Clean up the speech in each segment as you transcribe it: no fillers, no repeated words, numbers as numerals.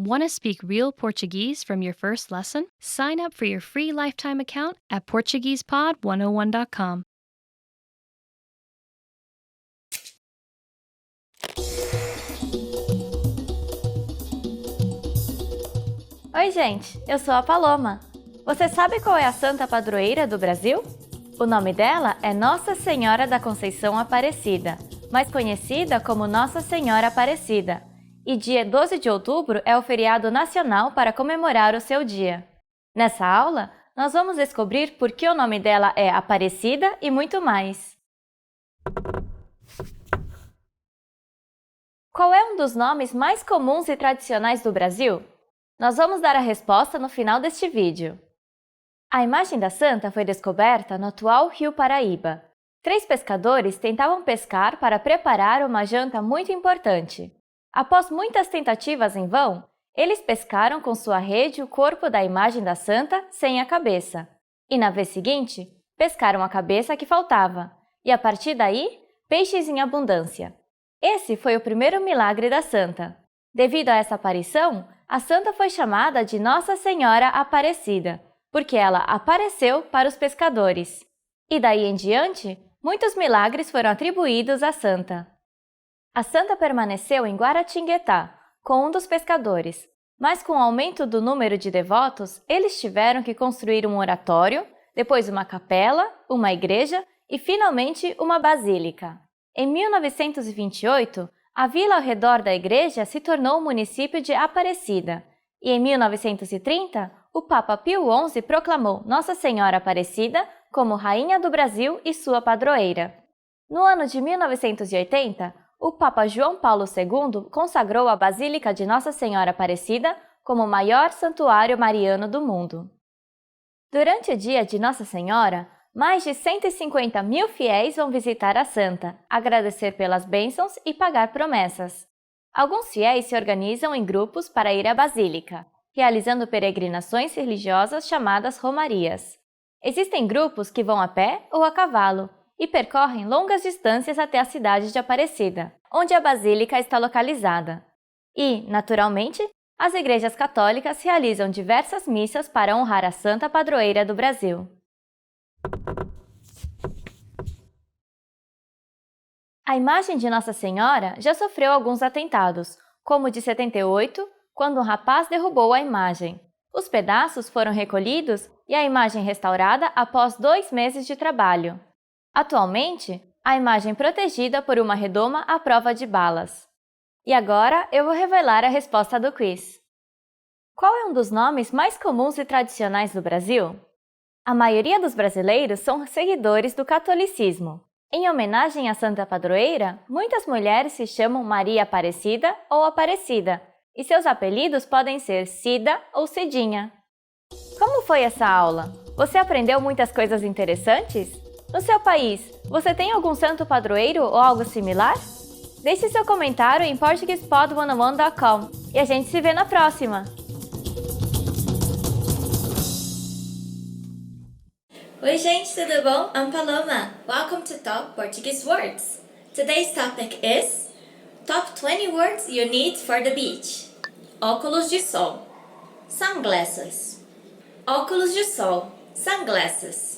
Want to speak real Portuguese from your first lesson? Sign up for your free lifetime account at PortuguesePod101.com. Oi, gente! Eu sou a Paloma. Você sabe qual é a santa padroeira do Brasil? O nome dela é Nossa Senhora da Conceição Aparecida, mais conhecida como Nossa Senhora Aparecida. E dia 12 de outubro é o feriado nacional para comemorar o seu dia. Nessa aula, nós vamos descobrir por que o nome dela é Aparecida e muito mais. Qual é um dos nomes mais comuns e tradicionais do Brasil? Nós vamos dar a resposta no final deste vídeo. A imagem da santa foi descoberta no atual Rio Paraíba. 3 pescadores tentavam pescar para preparar uma janta muito importante. Após muitas tentativas em vão, eles pescaram com sua rede o corpo da imagem da santa sem a cabeça. E na vez seguinte, pescaram a cabeça que faltava. E a partir daí, peixes em abundância. Esse foi o primeiro milagre da santa. Devido a essa aparição, a santa foi chamada de Nossa Senhora Aparecida, porque ela apareceu para os pescadores. E daí em diante, muitos milagres foram atribuídos à santa. A santa permaneceu em Guaratinguetá, com um dos pescadores, mas com o aumento do número de devotos, eles tiveram que construir um oratório, depois uma capela, uma igreja e finalmente uma basílica. Em 1928, a vila ao redor da igreja se tornou o município de Aparecida, e em 1930, o Papa Pio XI proclamou Nossa Senhora Aparecida como Rainha do Brasil e sua padroeira. No ano de 1980, o Papa João Paulo II consagrou a Basílica de Nossa Senhora Aparecida como o maior santuário mariano do mundo. Durante o dia de Nossa Senhora, mais de 150 mil fiéis vão visitar a santa, agradecer pelas bênçãos e pagar promessas. Alguns fiéis se organizam em grupos para ir à Basílica, realizando peregrinações religiosas chamadas romarias. Existem grupos que vão a pé ou a cavalo e percorrem longas distâncias até a cidade de Aparecida, onde a Basílica está localizada. E, naturalmente, as igrejas católicas realizam diversas missas para honrar a santa padroeira do Brasil. A imagem de Nossa Senhora já sofreu alguns atentados, como o de 78, quando um rapaz derrubou a imagem. Os pedaços foram recolhidos e a imagem restaurada após 2 meses de trabalho. Atualmente, a imagem protegida por uma redoma à prova de balas. E agora eu vou revelar a resposta do quiz. Qual é um dos nomes mais comuns e tradicionais do Brasil? A maioria dos brasileiros são seguidores do catolicismo. Em homenagem à Santa Padroeira, muitas mulheres se chamam Maria Aparecida ou Aparecida, e seus apelidos podem ser Cida ou Cidinha. Como foi essa aula? Você aprendeu muitas coisas interessantes? No seu país, você tem algum santo padroeiro ou algo similar? Deixe seu comentário em PortuguesePod101.com e a gente se vê na próxima! Oi gente, tudo bom? I'm Paloma. Welcome to Top Portuguese Words. Today's topic is Top 20 Words You Need for the Beach. Óculos de sol. Sunglasses. Óculos de sol. Sunglasses.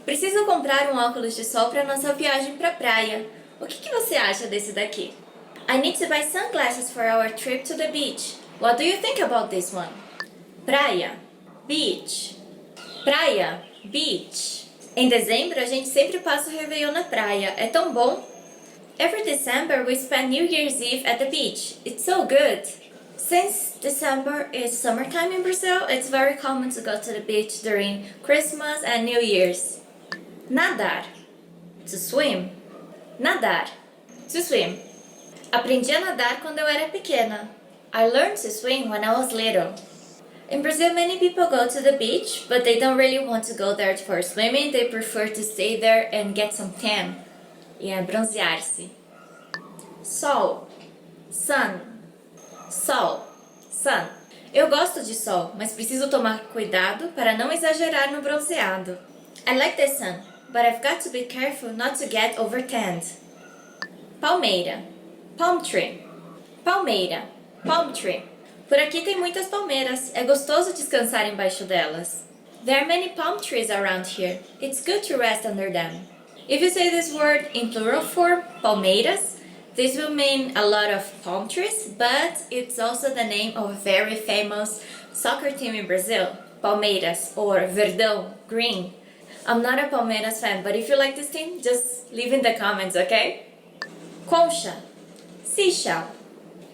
Preciso comprar um óculos de sol para nossa viagem para a praia. O que você acha desse daqui? I need to buy sunglasses for our trip to the beach. What do you think about this one? Praia. Beach. Praia. Beach. Em dezembro, a gente sempre passa o Réveillon na praia. É tão bom! Every December, we spend New Year's Eve at the beach. It's so good! Since December is summertime in Brazil, it's very common to go to the beach during Christmas and New Year's. Nadar. To swim. Nadar. To swim. Aprendi a nadar quando eu era pequena. I learned to swim when I was little. In Brazil, many people go to the beach, but they don't really want to go there for swimming. They prefer to stay there and get some tan. Bronzear-se. Sol. Sun. Sol. Sun. Eu gosto de sol, mas preciso tomar cuidado para não exagerar no bronzeado. I like the sun, but I've got to be careful not to get overtanned. Palmeira. Palm tree. Palmeira. Palm tree. Por aqui tem muitas palmeiras. É gostoso descansar embaixo delas. There are many palm trees around here. It's good to rest under them. If you say this word in plural form, palmeiras, this will mean a lot of palm trees, but it's also the name of a very famous soccer team in Brazil, Palmeiras, or Verdão, green. I'm not a Palmeiras fan, but if you like this team, just leave in the comments, okay? Concha, seashell.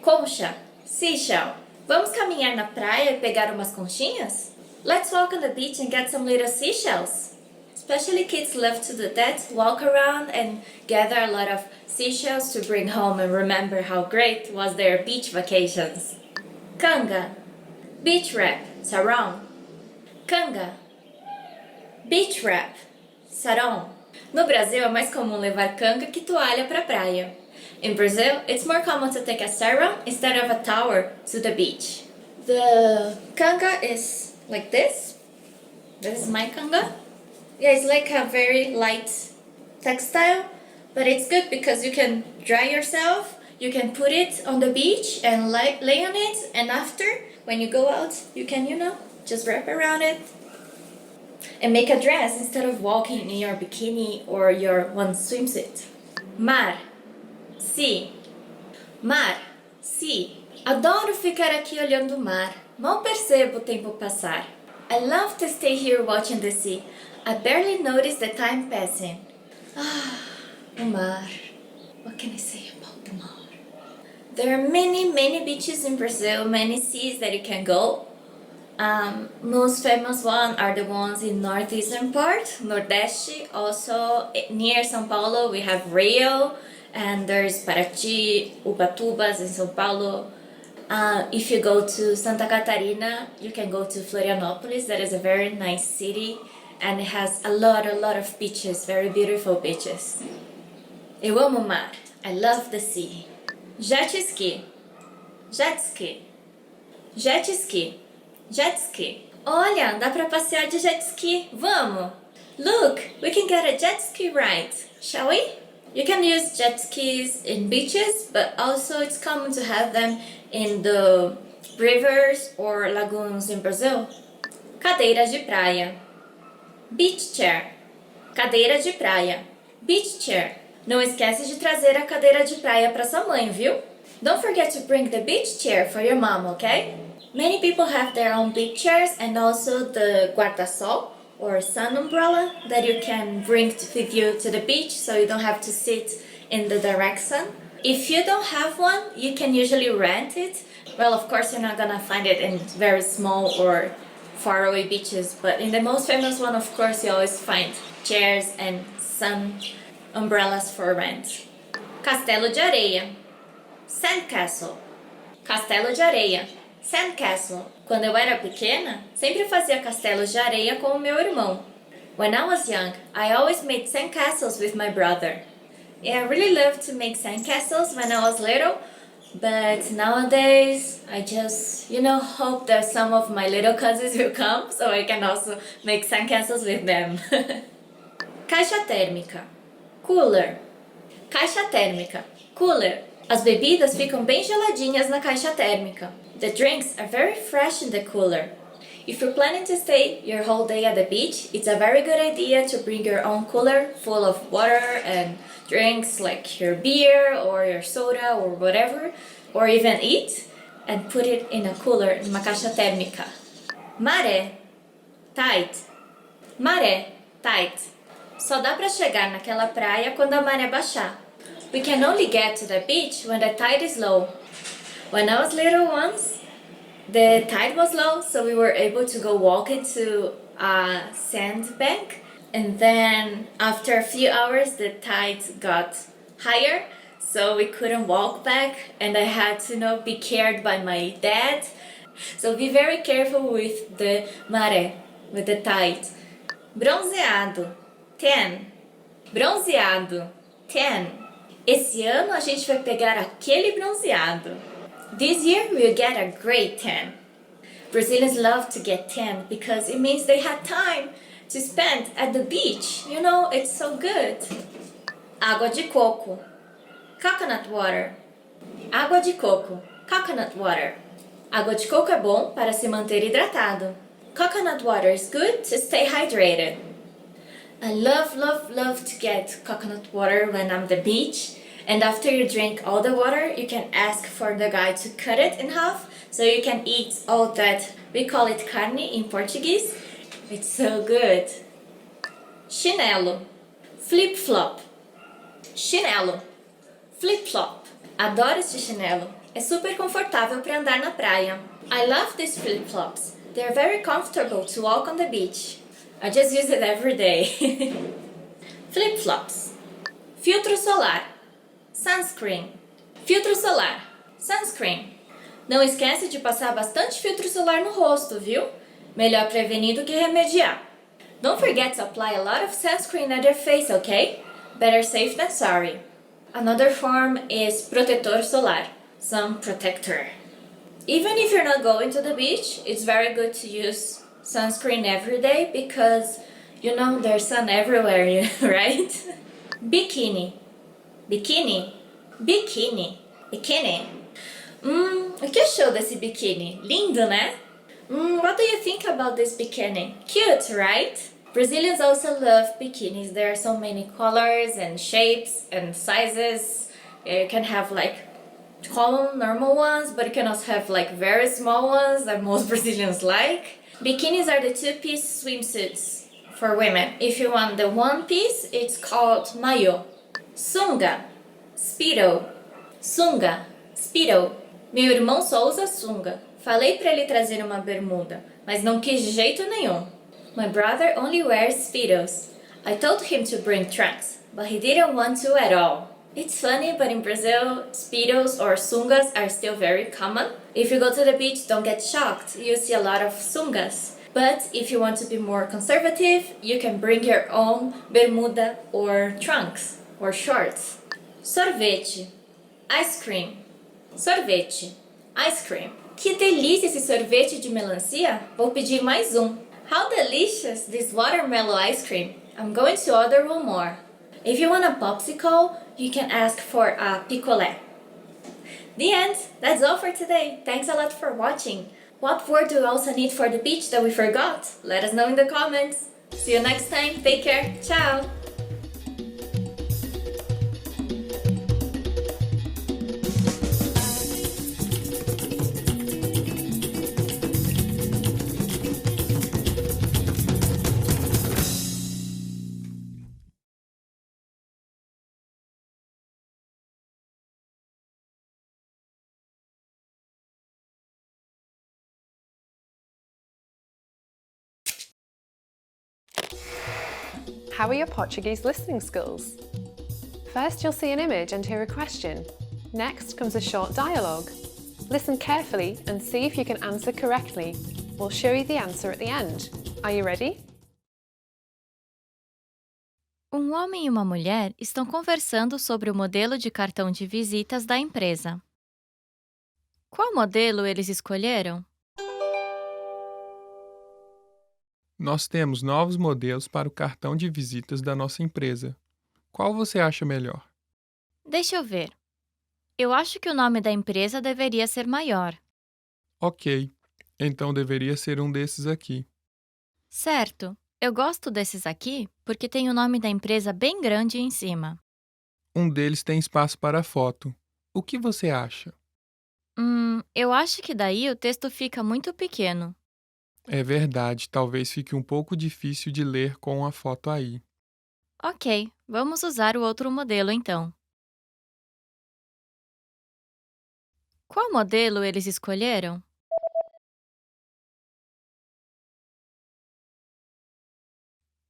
Concha, seashell. Vamos caminhar na praia e pegar umas conchinhas? Let's walk on the beach and get some little seashells. Especially kids love to do that, walk around and gather a lot of seashells to bring home and remember how great was their beach vacations. Canga, beach wrap, sarong. Canga, beach wrap, sarong. No Brasil é mais comum levar canga que toalha para a praia. In Brazil, it's more common to take a sarong instead of a towel to the beach. The canga is like this. This is my canga. Yeah, it's like a very light textile, but it's good because you can dry yourself, you can put it on the beach and lay on it, and after, when you go out, you can, just wrap around it and make a dress instead of walking in your bikini or your one swimsuit. Mar, sea. Mar, sea. Adoro ficar aqui olhando o mar. Mal percebo o tempo passar. I love to stay here watching the sea. I barely notice the time passing. Ah, o mar. What can I say about the mar? There are many, many beaches in Brazil, many seas that you can go. Most famous ones are the ones in northeastern part, Nordeste. Also near São Paulo we have Rio, and there's Paraty, Ubatuba in São Paulo. If you go to Santa Catarina, you can go to Florianopolis. That is a very nice city, and it has a lot of beaches, very beautiful beaches. Eu amo o mar. I love the sea. Jet ski, jet ski, jet ski, jet ski. Olha, dá pra passear de jet ski. Vamos! Look, we can get a jet ski ride, shall we? You can use jet skis in beaches, but also it's common to have them in the rivers or lagoons in Brazil. Cadeira de praia. Beach chair. Cadeira de praia. Beach chair. Não esquece de trazer a cadeira de praia para sua mãe, viu? Don't forget to bring the beach chair for your mom, okay? Many people have their own beach chairs and also the guarda-sol or sun umbrella that you can bring with you to the beach so you don't have to sit in the direct sun. If you don't have one, you can usually rent it. Well, of course, you're not gonna find it in very small or faraway beaches, but in the most famous one, of course, you always find chairs and sun umbrellas for rent. Castelo de areia. Sandcastle. Castelo de areia. Sandcastle. Quando eu era pequena, sempre fazia castelos de areia com o meu irmão. When I was young, I always made sandcastles with my brother. Yeah, I really loved to make sandcastles when I was little, but nowadays I just, hope that some of my little cousins will come so I can also make sandcastles with them. Caixa térmica. Cooler. Caixa térmica. Cooler. As bebidas ficam bem geladinhas na caixa térmica. The drinks are very fresh in the cooler. If you're planning to stay your whole day at the beach, it's a very good idea to bring your own cooler full of water and drinks like your beer or your soda or whatever, or even eat, and put it in a cooler, in uma caixa térmica. Maré. Tide. Maré. Tide. Só dá pra chegar naquela praia quando a maré baixar. We can only get to the beach when the tide is low. When I was little once, the tide was low, so we were able to go walking to a sandbank, and then after a few hours the tide got higher, so we couldn't walk back, and I had to be carried by my dad. So be very careful with the maré, with the tide. Bronzeado. Tan. Bronzeado. Tan. Esse ano a gente vai pegar aquele bronzeado. This year we'll get a great tan. Brazilians love to get tan because it means they had time to spend at the beach. It's so good. Água de coco. Coconut water. Água de coco. Coconut water. Água de coco é bom para se manter hidratado. Coconut water is good to stay hydrated. I love to get coconut water when I'm at the beach. And after you drink all the water, you can ask for the guy to cut it in half so you can eat all that. We call it carne in Portuguese. It's so good. Chinelo, flip-flop. Chinelo, flip-flop. Adoro este chinelo. É super confortável para andar na praia. I love these flip-flops. They're very comfortable to walk on the beach. I just use it every day. Flip-flops. Filtro solar. Sunscreen. Filtro solar. Sunscreen. Não esquece de passar bastante filtro solar no rosto, viu? Melhor prevenir do que remediar. Don't forget to apply a lot of sunscreen at your face, okay? Better safe than sorry. Another form is protetor solar. Sun protector. Even if you're not going to the beach, it's very good to use sunscreen every day because, there's sun everywhere, right? Bikini. Bikini. Bikini. Bikini. O que achou desse biquíni? Lindo, né? What do you think about this bikini? Cute, right? Brazilians also love bikinis. There are so many colors and shapes and sizes. You can have common, normal ones, but you can also have very small ones that most Brazilians like. Bikinis are the two-piece swimsuits for women. If you want the one piece, it's called maillot. Sunga, speedo. Sunga, speedo. Meu irmão só usa sunga. Falei pra ele trazer uma bermuda, mas não quis de jeito nenhum. My brother only wears speedos. I told him to bring trunks, but he didn't want to at all. It's funny, but in Brazil, speedos or sungas are still very common. If you go to the beach, don't get shocked. You see a lot of sungas. But if you want to be more conservative, you can bring your own bermuda or trunks or shorts. Sorvete. Ice cream. Sorvete. Ice cream. Que delícia esse sorvete de melancia! Vou pedir mais um. How delicious this watermelon ice cream! I'm going to order one more. If you want a popsicle, you can ask for a picolé. The end! That's all for today. Thanks a lot for watching. What word do we also need for the beach that we forgot? Let us know in the comments. See you next time. Take care. Ciao! How are your Portuguese listening skills? First, you'll see an image and hear a question. Next comes a short dialogue. Listen carefully and see if you can answer correctly. We'll show you the answer at the end. Are you ready? Um homem e uma mulher estão conversando sobre o modelo de cartão de visitas da empresa. Qual modelo eles escolheram? Nós temos novos modelos para o cartão de visitas da nossa empresa. Qual você acha melhor? Deixa eu ver. Eu acho que o nome da empresa deveria ser maior. Ok, então deveria ser um desses aqui. Certo, eu gosto desses aqui porque tem o nome da empresa bem grande em cima. Um deles tem espaço para foto. O que você acha? Eu acho que daí o texto fica muito pequeno. É verdade, talvez fique um pouco difícil de ler com a foto aí. Ok, vamos usar o outro modelo então. Qual modelo eles escolheram?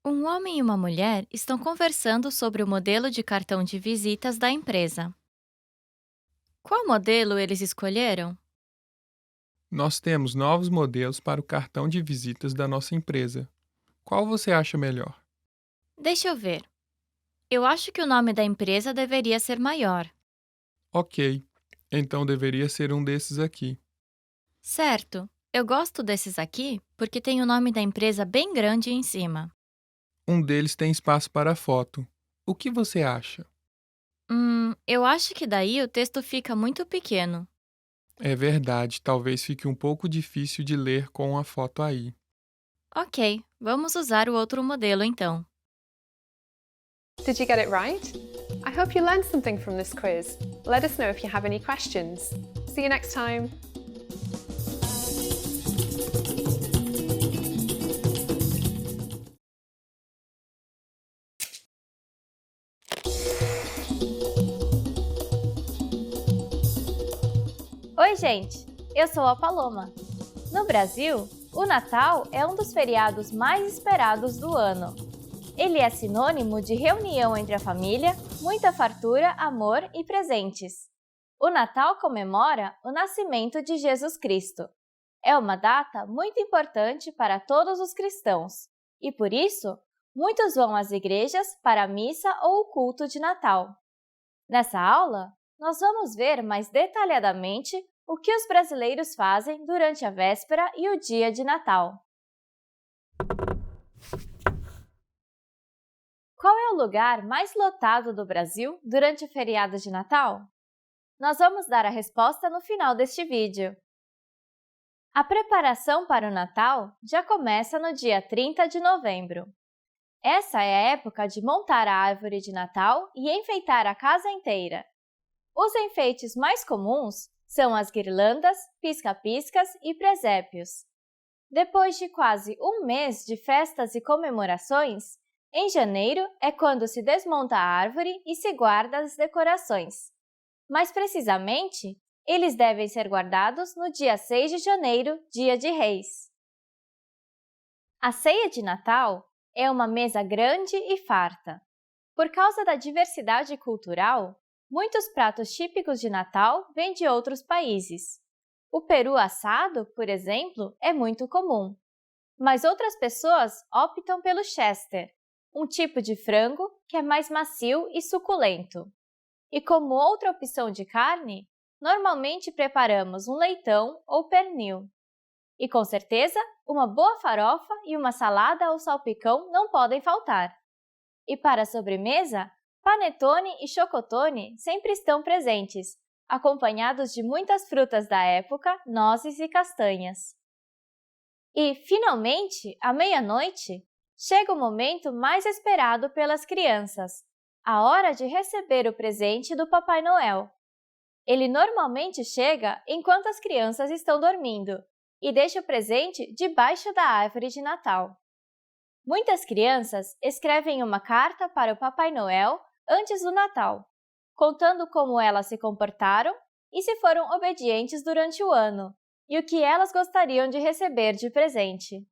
Um homem e uma mulher estão conversando sobre o modelo de cartão de visitas da empresa. Qual modelo eles escolheram? Nós temos novos modelos para o cartão de visitas da nossa empresa. Qual você acha melhor? Deixa eu ver. Eu acho que o nome da empresa deveria ser maior. Ok, então deveria ser um desses aqui. Certo, eu gosto desses aqui porque tem o nome da empresa bem grande em cima. Um deles tem espaço para foto. O que você acha? Eu acho que daí o texto fica muito pequeno. É verdade, talvez fique um pouco difícil de ler com a foto aí. Ok, vamos usar o outro modelo então. Did you get it right? I hope you learned something from this quiz. Let us know if you have any questions. See you next time! Oi, gente! Eu sou a Paloma. No Brasil, o Natal é um dos feriados mais esperados do ano. Ele é sinônimo de reunião entre a família, muita fartura, amor e presentes. O Natal comemora o nascimento de Jesus Cristo. É uma data muito importante para todos os cristãos e, por isso, muitos vão às igrejas para a missa ou o culto de Natal. Nessa aula, nós vamos ver mais detalhadamente o que os brasileiros fazem durante a véspera e o dia de Natal. Qual é o lugar mais lotado do Brasil durante o feriado de Natal? Nós vamos dar a resposta no final deste vídeo. A preparação para o Natal já começa no dia 30 de novembro. Essa é a época de montar a árvore de Natal e enfeitar a casa inteira. Os enfeites mais comuns são as guirlandas, pisca-piscas e presépios. Depois de quase um mês de festas e comemorações, em janeiro é quando se desmonta a árvore e se guarda as decorações. Mais precisamente, eles devem ser guardados no dia 6 de janeiro, dia de Reis. A ceia de Natal é uma mesa grande e farta. Por causa da diversidade cultural, muitos pratos típicos de Natal vêm de outros países. O peru assado, por exemplo, é muito comum. Mas outras pessoas optam pelo Chester, um tipo de frango que é mais macio e suculento. E como outra opção de carne, normalmente preparamos um leitão ou pernil. E com certeza, uma boa farofa e uma salada ou salpicão não podem faltar. E para a sobremesa, panetone e chocotone sempre estão presentes, acompanhados de muitas frutas da época, nozes e castanhas. E, finalmente, à meia-noite, chega o momento mais esperado pelas crianças, a hora de receber o presente do Papai Noel. Ele normalmente chega enquanto as crianças estão dormindo e deixa o presente debaixo da árvore de Natal. Muitas crianças escrevem uma carta para o Papai Noel antes do Natal, contando como elas se comportaram e se foram obedientes durante o ano, e o que elas gostariam de receber de presente.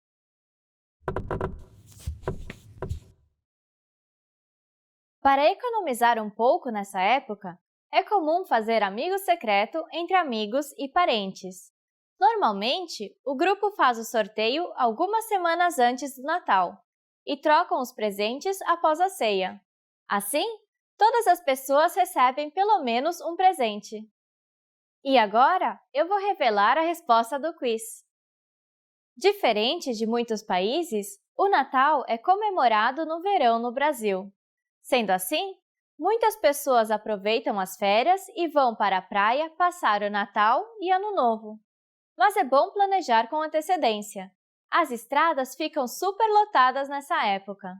Para economizar um pouco nessa época, é comum fazer amigo secreto entre amigos e parentes. Normalmente, o grupo faz o sorteio algumas semanas antes do Natal e trocam os presentes após a ceia. Assim, todas as pessoas recebem pelo menos um presente. E agora, eu vou revelar a resposta do quiz. Diferente de muitos países, o Natal é comemorado no verão no Brasil. Sendo assim, muitas pessoas aproveitam as férias e vão para a praia passar o Natal e Ano Novo. Mas é bom planejar com antecedência. As estradas ficam super lotadas nessa época.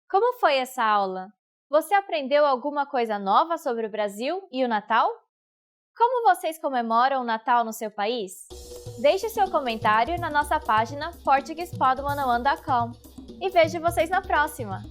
Como foi essa aula? Você aprendeu alguma coisa nova sobre o Brasil e o Natal? Como vocês comemoram o Natal no seu país? Deixe seu comentário na nossa página portuguesepod101.com e vejo vocês na próxima!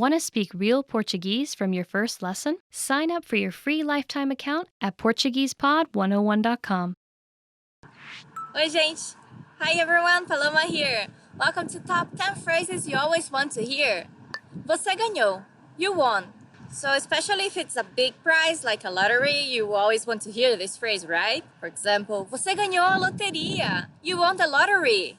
Want to speak real Portuguese from your first lesson? Sign up for your free lifetime account at PortuguesePod101.com. Oi, gente! Hi everyone, Paloma here. Welcome to Top 10 Phrases You Always Want to Hear. Você ganhou. You won. So especially if it's a big prize like a lottery, you always want to hear this phrase, right? For example, você ganhou a loteria. You won the lottery.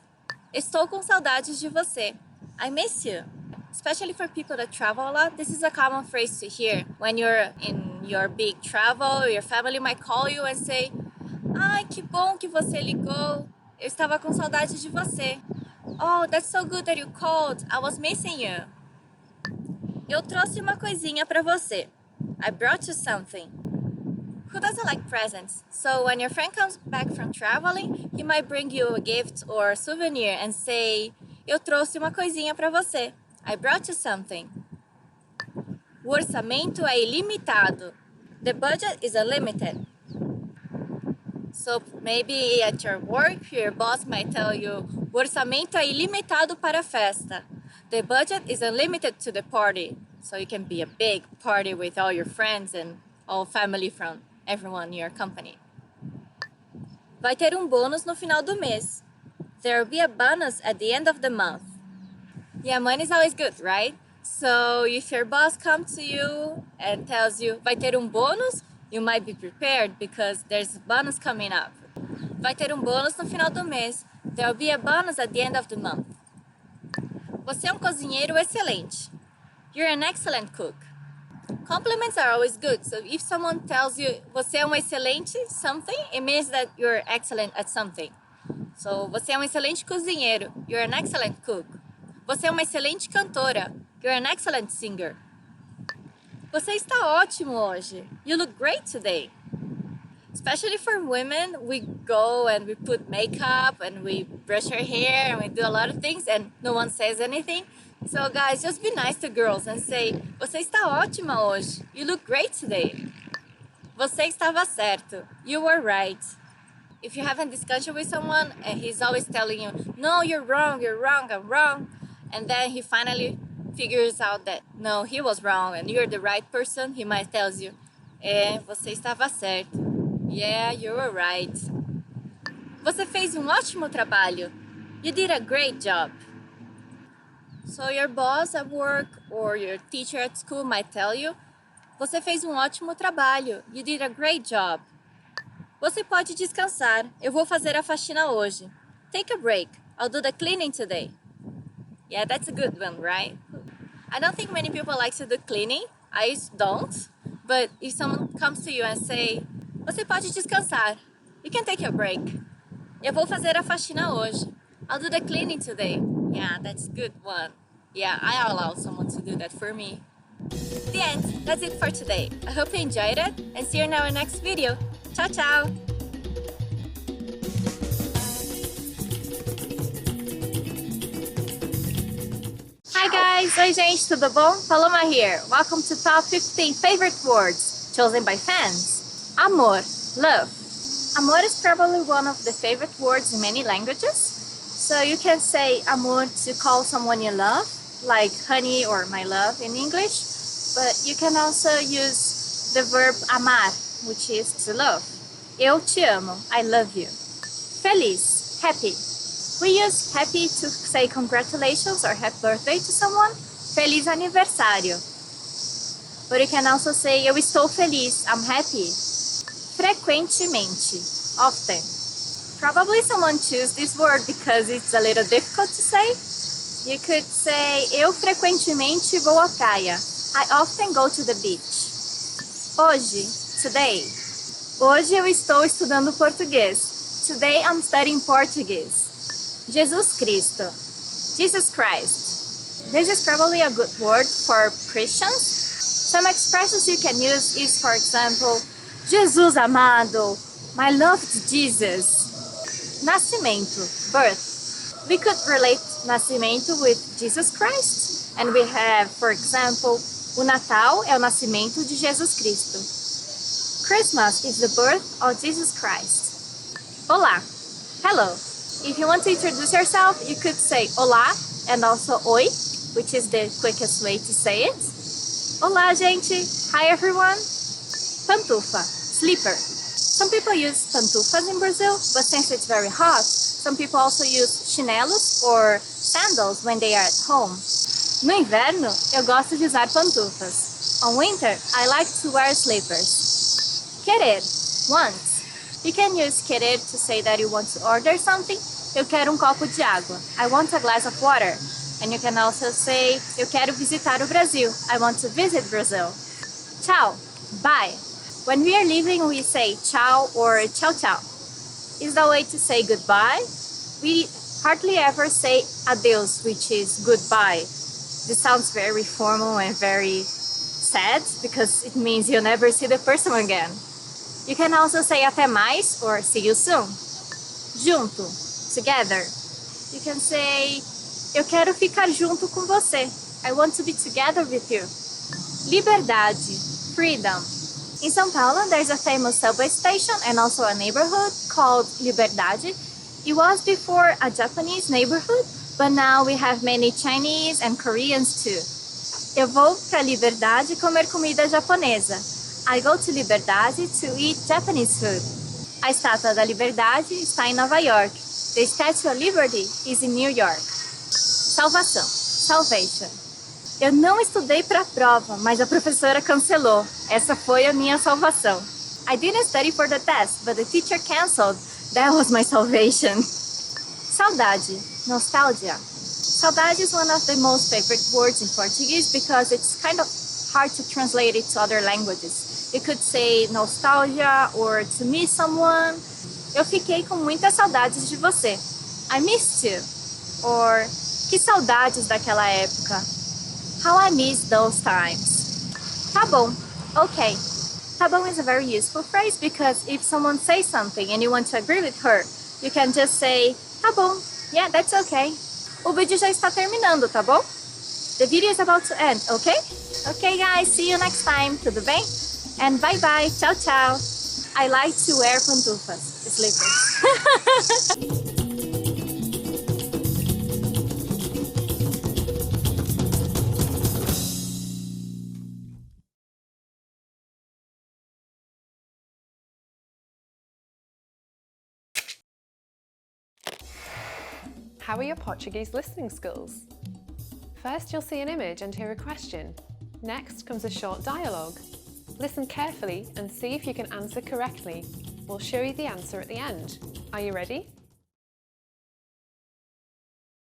Estou com saudades de você. I miss you. Especially for people that travel a lot, this is a common phrase to hear. When you're in your big travel, your family might call you and say, ai, que bom que você ligou. Eu estava com saudade de você. Oh, that's so good that you called. I was missing you. Eu trouxe uma coisinha para você. I brought you something. Who doesn't like presents? So when your friend comes back from traveling, he might bring you a gift or a souvenir and say, eu trouxe uma coisinha para você. I brought you something. O orçamento é ilimitado. The budget is unlimited. So maybe at your work, your boss might tell you, o orçamento é ilimitado para a festa. The budget is unlimited to the party. So it can be a big party with all your friends and all family from everyone in your company. Vai ter bônus no final do mês. There will be a bonus at the end of the month. Yeah, money is always good, right? So if your boss comes to you and tells you, vai ter bônus, you might be prepared because there's a bonus coming up. Vai ter bônus no final do mês. There will be a bonus at the end of the month. Você é cozinheiro excelente. You're an excellent cook. Compliments are always good. So if someone tells you, você é excelente something, it means that you're excellent at something. So, você é excelente cozinheiro. You're an excellent cook. Você é excelente cantora. You're an excellent singer. Você está ótimo hoje. You look great today. Especially for women, we go and we put makeup and we brush our hair and we do a lot of things and no one says anything. So guys, just be nice to girls and say, você está ótima hoje. You look great today. Você estava certo. You were right. If you have a discussion with someone and he's always telling you, no, you're wrong, I'm wrong. And then he finally figures out that, no, he was wrong and you're the right person, he might tell you, você estava certo. Yeah, you were right. Você fez ótimo trabalho. You did a great job. So your boss at work or your teacher at school might tell you, você fez ótimo trabalho. You did a great job. Você pode descansar. Eu vou fazer a faxina hoje. Take a break. I'll do the cleaning today. Yeah, that's a good one, right? I don't think many people like to do cleaning. I don't. But if someone comes to you and say, você pode descansar. You can take a break. Eu vou fazer a faxina hoje. I'll do the cleaning today. Yeah, that's a good one. Yeah, I allow someone to do that for me. The end. That's it for today. I hope you enjoyed it and see you in our next video. Ciao, ciao! Hi guys! Oi gente, tudo bom? Paloma here. Welcome to Top 15 Favorite Words chosen by fans. Amor, love. Amor is probably one of the favorite words in many languages. So you can say amor to call someone you love, like honey or my love in English. But you can also use the verb amar, which is to love. Eu te amo, I love you. Feliz, happy. We use happy to say congratulations or happy birthday to someone. Feliz aniversário. But you can also say eu estou feliz, I'm happy. Frequentemente, often. Probably someone chose this word because it's a little difficult to say. You could say eu frequentemente vou à praia. I often go to the beach. Hoje, today. Hoje eu estou estudando português. Today I'm studying Portuguese. Jesus Cristo. Jesus Christ. This is probably a good word for Christians. Some expressions you can use is, for example, Jesus amado, my loved Jesus. Nascimento, birth. We could relate nascimento with Jesus Christ. And we have, for example, o Natal é o nascimento de Jesus Cristo. Christmas is the birth of Jesus Christ. Olá, hello. If you want to introduce yourself, you could say olá and also oi. which is the quickest way to say it. Olá, gente! Hi, everyone! Pantufa, slipper. Some people use pantufas in Brazil, but since it's very hot, some people also use chinelos or sandals when they are at home. No inverno, eu gosto de usar pantufas. On winter, I like to wear slippers. Querer, want. You can use querer to say that you want to order something. Eu quero um copo de água. I want a glass of water. And you can also say, eu quero visitar o Brasil. I want to visit Brazil. Tchau, bye. When we are leaving, we say tchau or tchau tchau. Is the way to say goodbye. We hardly ever say adeus, which is goodbye. This sounds very formal and very sad because it means you'll never see the person again. You can also say até mais or see you soon. Junto, together. You can say eu quero ficar junto com você. I want to be together with you. Liberdade, freedom. In São Paulo, there's a famous subway station and also a neighborhood called Liberdade. It was before a Japanese neighborhood, but now we have many Chinese and Koreans too. Eu vou para Liberdade comer comida japonesa. I go to Liberdade to eat Japanese food. A Estátua da Liberdade está em Nova York. The Statue of Liberty is in New York. Salvação, salvation. Eu não estudei para a prova, mas a professora cancelou. Essa foi a minha salvação. I didn't study for the test, but the teacher canceled. That was my salvation. Saudade, nostalgia. Saudade is one of the most favorite words in Portuguese because it's kind of hard to translate it to other languages. You could say nostalgia or to miss someone. Eu fiquei com muitas saudades de você. I missed you. Or que saudades daquela época. How I miss those times. Tá bom. Okay. Tá bom is a very useful phrase because if someone says something and you want to agree with her, you can just say, tá bom. Yeah, that's okay. O vídeo já está terminando, tá bom? The video is about to end, okay? Okay, guys, see you next time. Tudo bem? And bye-bye. Tchau, tchau. I like to wear pantufas, slippers. How are your Portuguese listening skills? First, you'll see an image and hear a question. Next comes a short dialogue. Listen carefully and see if you can answer correctly. We'll show you the answer at the end. Are you ready?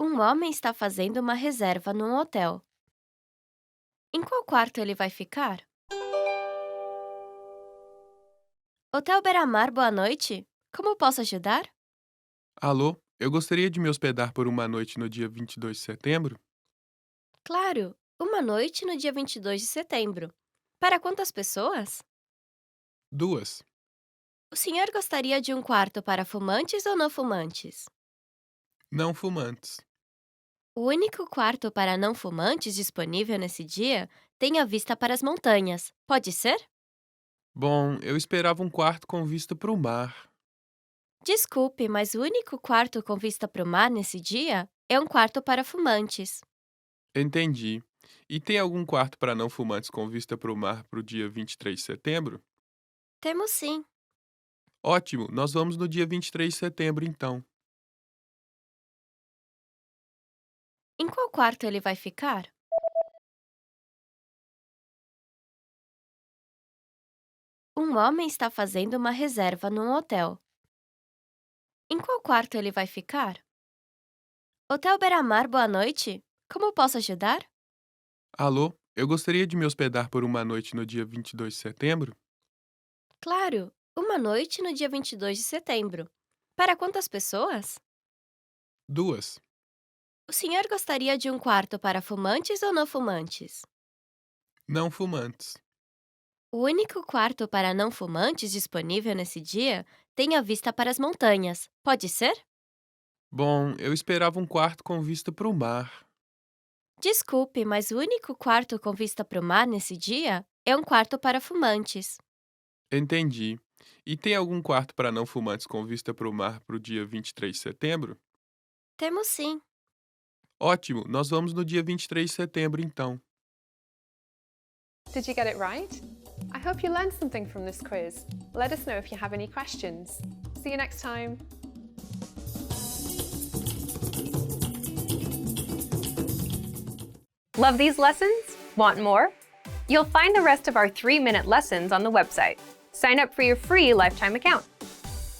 Um homem está fazendo uma reserva num hotel. Em qual quarto ele vai ficar? Hotel Beira-Mar, boa noite. Como posso ajudar? Alô, eu gostaria de me hospedar por uma noite no dia 22 de setembro. Claro, uma noite no dia 22 de setembro. Para quantas pessoas? 2. O senhor gostaria de um quarto para fumantes ou não fumantes? Não fumantes. O único quarto para não fumantes disponível nesse dia tem a vista para as montanhas. Pode ser? Bom, eu esperava um quarto com vista para o mar. Desculpe, mas o único quarto com vista para o mar nesse dia é um quarto para fumantes. Entendi. E tem algum quarto para não fumantes com vista para o mar para o dia 23 de setembro? Temos sim. Ótimo, nós vamos no dia 23 de setembro então. Em qual quarto ele vai ficar? Um homem está fazendo uma reserva num hotel. Em qual quarto ele vai ficar? Hotel Beira-Mar, boa noite. Como posso ajudar? Alô, eu gostaria de me hospedar por uma noite no dia 22 de setembro. Claro, uma noite no dia 22 de setembro. Para quantas pessoas? 2. O senhor gostaria de um quarto para fumantes ou não fumantes? Não fumantes. O único quarto para não fumantes disponível nesse dia tem a vista para as montanhas. Pode ser? Bom, eu esperava um quarto com vista para o mar. Desculpe, mas o único quarto com vista para o mar nesse dia é um quarto para fumantes. Entendi. E tem algum quarto para não fumantes com vista para o mar para o dia 23 de setembro? Temos sim. Ótimo, nós vamos no dia 23 de setembro então. Did you get it right? I hope you learned something from this quiz. Let us know if you have any questions. See you next time. Love these lessons? Want more? You'll find the rest of our 3-minute lessons on the website. Sign up for your free lifetime account.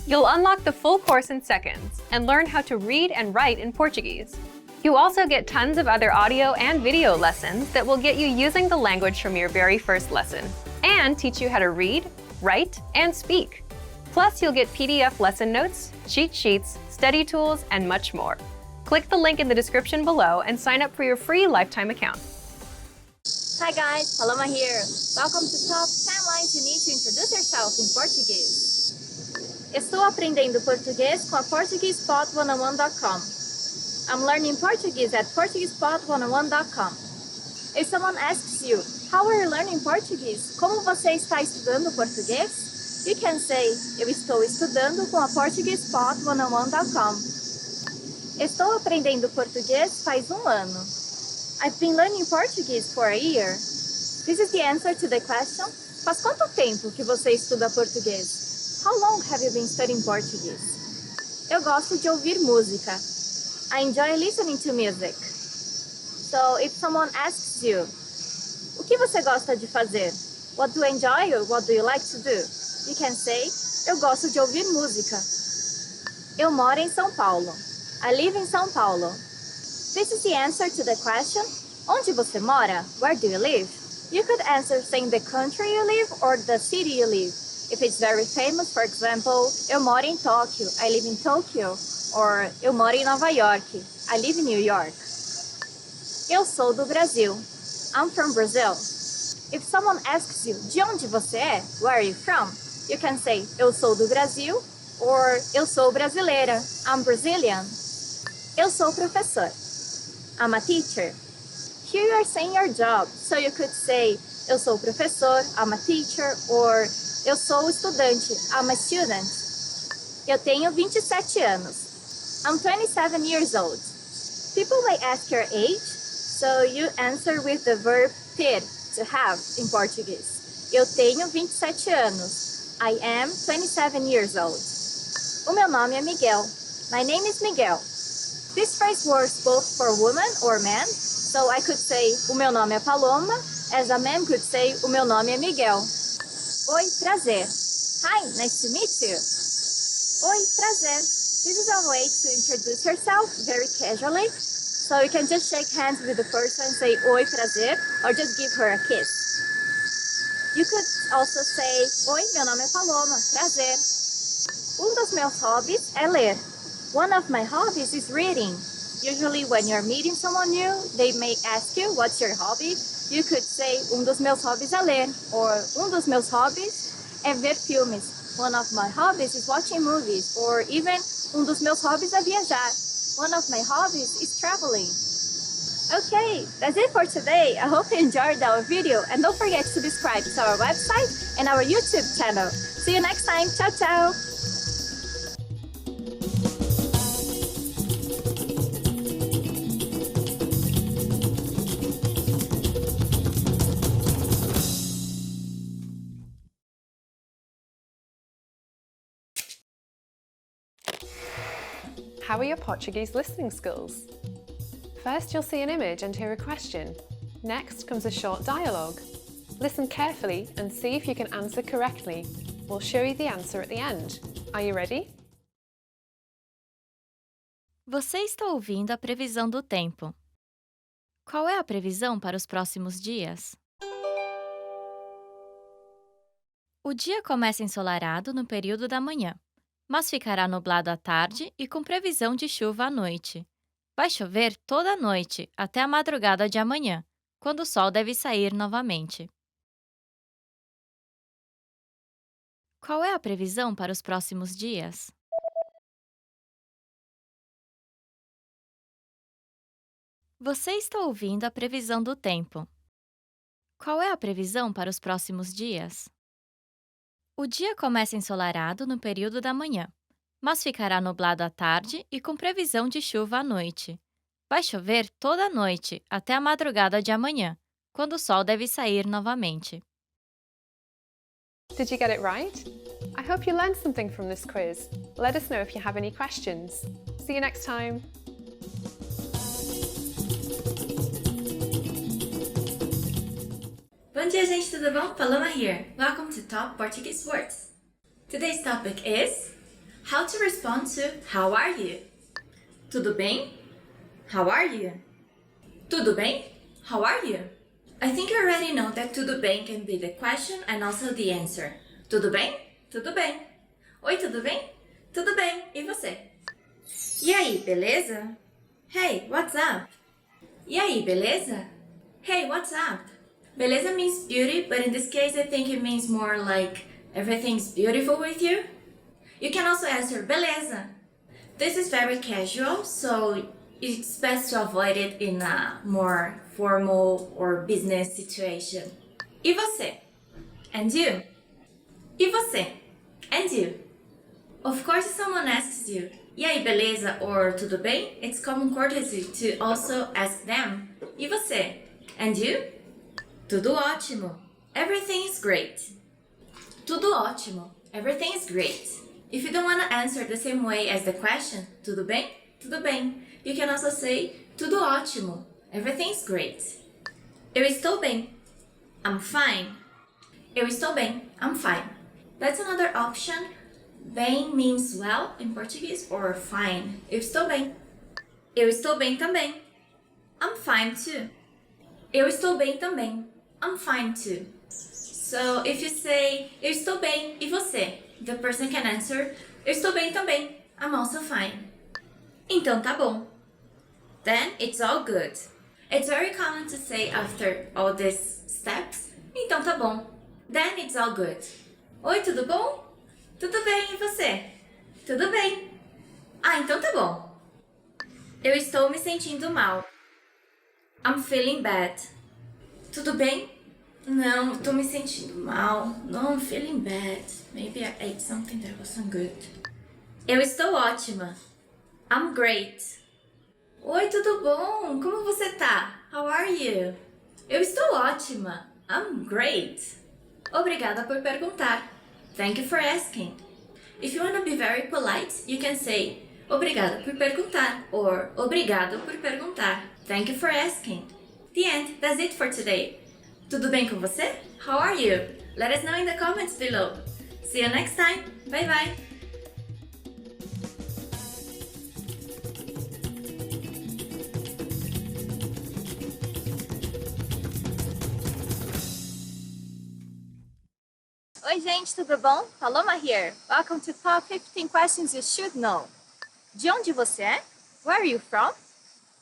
You'll unlock the full course in seconds and learn how to read and write in Portuguese. You also get tons of other audio and video lessons that will get you using the language from your very first lesson and teach you how to read, write, and speak. Plus, you'll get PDF lesson notes, cheat sheets, study tools, and much more. Click the link in the description below and sign up for your free lifetime account. Hi guys, Paloma here. Welcome to Top 10 Lines You Need to Introduce Yourself in Portuguese. Estou aprendendo português com a PortuguesePod101.com. I'm learning Portuguese at PortuguesePod101.com. If someone asks you, how are you learning Portuguese? Como você está estudando português? You can say, eu estou estudando com a PortuguesePod101.com. Estou aprendendo português faz um ano. I've been learning Portuguese for a year. This is the answer to the question. Faz quanto tempo que você estuda português? How long have you been studying Portuguese? Eu gosto de ouvir música. I enjoy listening to music. So if someone asks you, o que você gosta de fazer? What do you enjoy or what do you like to do? You can say, eu gosto de ouvir música. Eu moro em São Paulo. I live in São Paulo. This is the answer to the question, onde você mora? Where do you live? You could answer saying the country you live or the city you live. If it's very famous, for example, eu moro em Tóquio, I live in Tokyo. Or eu moro em Nova York, I live in New York. Eu sou do Brasil. I'm from Brazil. If someone asks you, de onde você é? Where are you from? You can say, eu sou do Brasil, or eu sou brasileira, I'm Brazilian. Eu sou professor. I'm a teacher. Here you are saying your job, so you could say, eu sou professor, I'm a teacher, or eu sou estudante, I'm a student. Eu tenho 27 anos. I'm 27 years old. People may ask your age, so you answer with the verb ter, to have, in Portuguese. Eu tenho 27 anos. I am 27 years old. O meu nome é Miguel. My name is Miguel. This phrase works both for woman or man, so I could say, o meu nome é Paloma, as a man could say, o meu nome é Miguel. Oi, prazer. Hi, nice to meet you. Oi, prazer. This is a way to introduce yourself very casually, so you can just shake hands with the person and say, oi, prazer, or just give her a kiss. You could also say, oi, meu nome é Paloma, prazer. Dos meus hobbies é ler. One of my hobbies is reading. Usually when you're meeting someone new, they may ask you, what's your hobby? You could say, dos meus hobbies é ler, or dos meus hobbies é ver filmes. One of my hobbies is watching movies, or even, dos meus hobbies é viajar. One of my hobbies is traveling. Okay, that's it for today. I hope you enjoyed our video, and don't forget to subscribe to our website and our YouTube channel. See you next time. Ciao, ciao! How are your Portuguese listening skills? First, you'll see an image and hear a question. Next comes a short dialogue. Listen carefully and see if you can answer correctly. We'll show you the answer at the end. Are you ready? Você está ouvindo a previsão do tempo. Qual é a previsão para os próximos dias? O dia começa ensolarado no período da manhã, mas ficará nublado à tarde e com previsão de chuva à noite. Vai chover toda a noite até a madrugada de amanhã, quando o sol deve sair novamente. Qual é a previsão para os próximos dias? Você está ouvindo a previsão do tempo. Qual é a previsão para os próximos dias? O dia começa ensolarado no período da manhã, mas ficará nublado à tarde e com previsão de chuva à noite. Vai chover toda a noite, até a madrugada de amanhã, quando o sol deve sair novamente. Did you get it right? I hope you learned something from this quiz. Let us know if you have any questions. See you next time. Bom dia, gente, tudo bom? Paloma here. Welcome to Top Portuguese Words. Today's topic is how to respond to how are you? Tudo bem? How are you? Tudo bem? How are you? I think you already know that tudo bem can be the question and also the answer. Tudo bem? Tudo bem. Oi, tudo bem? Tudo bem. E você? E aí, beleza? Hey, what's up? E aí, beleza? Hey, what's up? Beleza means beauty, but in this case I think it means more like everything's beautiful with you. You can also answer beleza. This is very casual, so it's best to avoid it in a more formal or business situation. E você? And you? E você? And you? Of course, if someone asks you, e aí, beleza? Or tudo bem? It's common courtesy to also ask them, e você? And you? Tudo ótimo. Everything is great. Tudo ótimo. Everything is great. If you don't want to answer the same way as the question, tudo bem? Tudo bem. You can also say, tudo ótimo. Everything is great. Eu estou bem. I'm fine. Eu estou bem. I'm fine. That's another option. Bem means well in Portuguese or fine. Eu estou bem. Eu estou bem também. I'm fine too. Eu estou bem também. I'm fine too. So if you say, eu estou bem, e você? The person can answer, eu estou bem também. I'm also fine. Então tá bom. Then it's all good. It's very common to say after all these steps, então tá bom. Then it's all good. Oi, tudo bom? Tudo bem, e você? Tudo bem. Ah, então tá bom. Eu estou me sentindo mal. I'm feeling bad. Tudo bem? Não, tô me sentindo mal. No, I'm feeling bad. Maybe I ate something that wasn't good. Eu estou ótima. I'm great. Oi, tudo bom? Como você tá? How are you? Eu estou ótima. I'm great. Obrigada por perguntar. Thank you for asking. If you want to be very polite, you can say obrigada por perguntar or obrigado por perguntar. Thank you for asking. The end. That's it for today. Tudo bem com você? How are you? Let us know in the comments below. See you next time. Bye bye. Oi, gente, tudo bom? Paloma here. Welcome to Top 15 Questions You Should Know. De onde você é? Where are you from?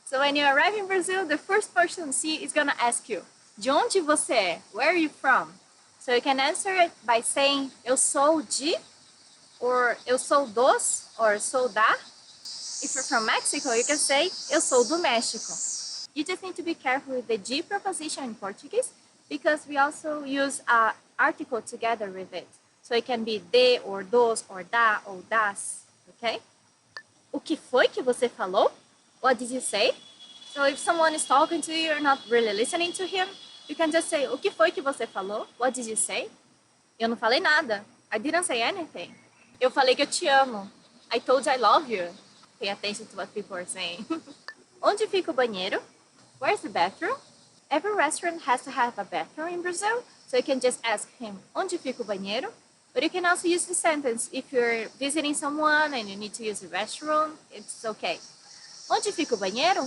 So when you arrive in Brazil, the first person you see is gonna ask you, de onde você é? Where are you from? So you can answer it by saying, eu sou de, or eu sou dos, or sou da. If you're from Mexico, you can say, eu sou do México. You just need to be careful with the de preposition in Portuguese, because we also use a article together with it. So it can be de, or dos, or da, or das, okay? O que foi que você falou? What did you say? So if someone is talking to you, you're not really listening to him, you can just say, o que foi que você falou? What did you say? Eu não falei nada. I didn't say anything. Eu falei que eu te amo. I told you I love you. Pay attention to what people are saying. Onde fica o banheiro? Where's the bathroom? Every restaurant has to have a bathroom in Brazil, so you can just ask him, onde fica o banheiro? But you can also use the sentence if you're visiting someone and you need to use the restroom, it's okay. Onde fica o banheiro?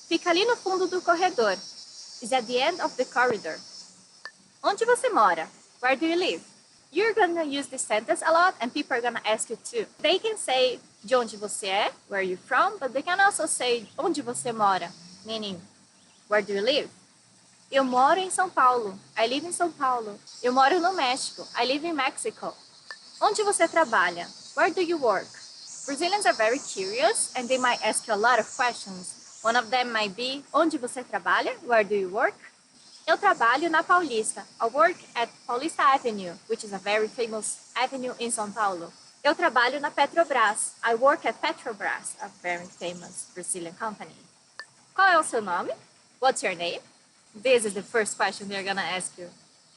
Fica ali no fundo do corredor. It's at the end of the corridor. Onde você mora? Where do you live? You're gonna use this sentence a lot and people are gonna ask you too. They can say de onde você é, where are you from, but they can also say onde você mora, meaning where do you live? Eu moro em São Paulo. I live in São Paulo. Eu moro no México. I live in Mexico. Onde você trabalha? Where do you work? Brazilians are very curious and they might ask you a lot of questions. One of them might be, onde você trabalha? Where do you work? Eu trabalho na Paulista. I work at Paulista Avenue, which is a very famous avenue in São Paulo. Eu trabalho na Petrobras. I work at Petrobras, a very famous Brazilian company. Qual é o seu nome? What's your name? This is the first question they're gonna ask you.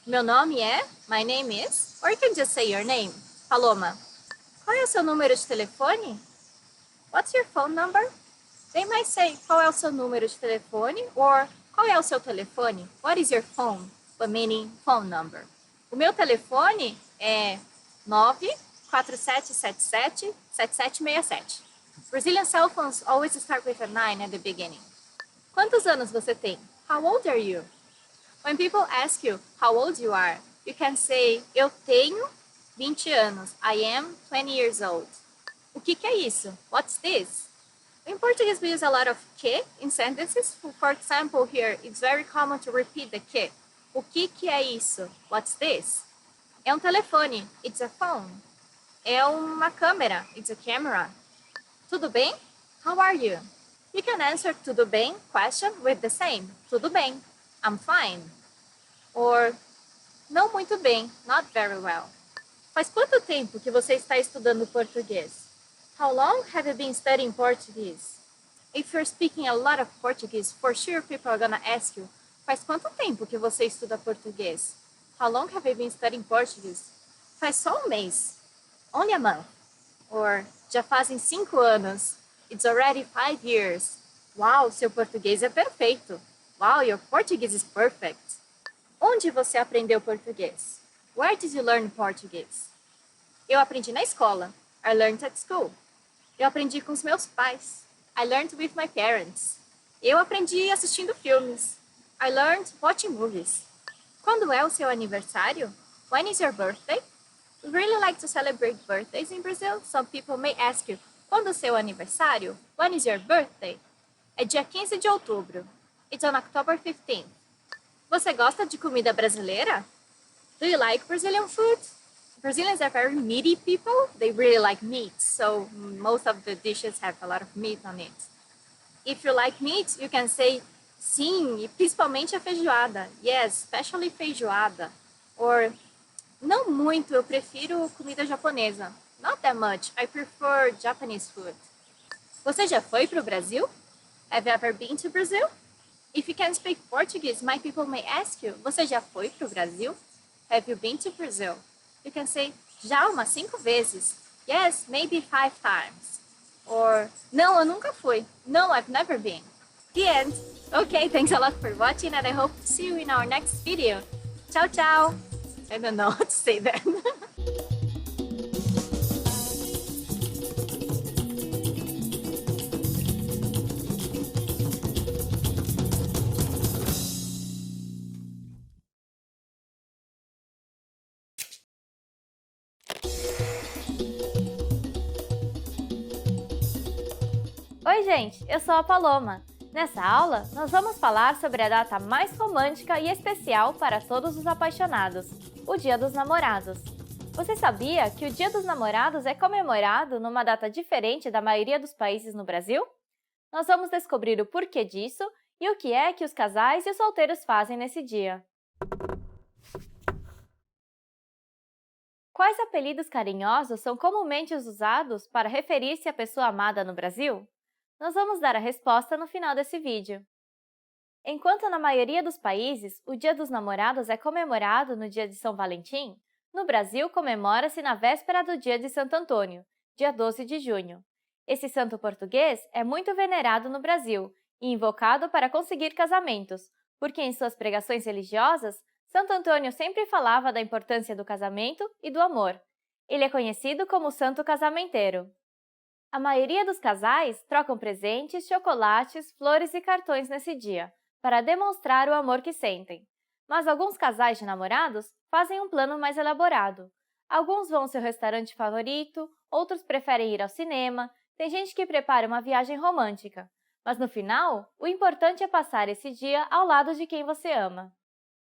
Meu nome é, my name is, or you can just say your name. Paloma, qual é o seu número de telefone? What's your phone number? They might say, qual é o seu número de telefone? Or, qual é o seu telefone? What is your phone? But meaning phone number. O meu telefone é 947777767. Brazilian cell phones always start with a 9 at the beginning. Quantos anos você tem? How old are you? When people ask you how old you are, you can say, eu tenho 20 anos. I am 20 years old. O que é isso? What's this? In Portuguese, we use a lot of que in sentences. For example, here, it's very common to repeat the que. O que é isso? What's this? É um telefone. It's a phone. É uma câmera. It's a camera. Tudo bem? How are you? You can answer tudo bem question with the same. Tudo bem. I'm fine. Or, não muito bem. Not very well. Faz quanto tempo que você está estudando português? How long have you been studying Portuguese? If you're speaking a lot of Portuguese, for sure people are gonna ask you, faz quanto tempo que você estuda português? How long have you been studying Portuguese? Faz só um mês. Only a month. Or, já fazem 5 anos. It's already 5 years. Uau, seu português é perfeito. Wow, your Portuguese is perfect. Onde você aprendeu português? Where did you learn Portuguese? Eu aprendi na escola. I learned at school. Eu aprendi com os meus pais. I learned with my parents. Eu aprendi assistindo filmes. I learned watching movies. Quando é o seu aniversário? When is your birthday? We really like to celebrate birthdays in Brazil. Some people may ask you, quando é o seu aniversário? When is your birthday? É dia 15 de outubro. It's on October 15th. Você gosta de comida brasileira? Do you like Brazilian food? Brazilians are very meaty people. They really like meat, so most of the dishes have a lot of meat on it. If you like meat, you can say sim, e principalmente a feijoada. Yes, especially feijoada. Or, não muito, eu prefiro comida japonesa. Not that much, I prefer Japanese food. Você já foi para o Brasil? Have you ever been to Brazil? If you can speak Portuguese, my people may ask you, você já foi para o Brasil? Have you been to Brazil? You can say, já umas 5 vezes. Yes, maybe 5 times. Or, não, eu nunca fui. No, I've never been. The end. Okay, thanks a lot for watching and I hope to see you in our next video. Ciao, ciao. I don't know what to say then. Oi, gente! Eu sou a Paloma. Nessa aula, nós vamos falar sobre a data mais romântica e especial para todos os apaixonados, o Dia dos Namorados. Você sabia que o Dia dos Namorados é comemorado numa data diferente da maioria dos países no Brasil? Nós vamos descobrir o porquê disso e o que é que os casais e os solteiros fazem nesse dia. Quais apelidos carinhosos são comumente usados para referir-se à pessoa amada no Brasil? Nós vamos dar a resposta no final desse vídeo. Enquanto na maioria dos países o Dia dos Namorados é comemorado no dia de São Valentim, no Brasil comemora-se na véspera do dia de Santo Antônio, dia 12 de junho. Esse santo português é muito venerado no Brasil e invocado para conseguir casamentos, porque em suas pregações religiosas, Santo Antônio sempre falava da importância do casamento e do amor. Ele é conhecido como o Santo Casamenteiro. A maioria dos casais trocam presentes, chocolates, flores e cartões nesse dia, para demonstrar o amor que sentem. Mas alguns casais de namorados fazem um plano mais elaborado. Alguns vão ao seu restaurante favorito, outros preferem ir ao cinema, tem gente que prepara uma viagem romântica. Mas no final, o importante é passar esse dia ao lado de quem você ama.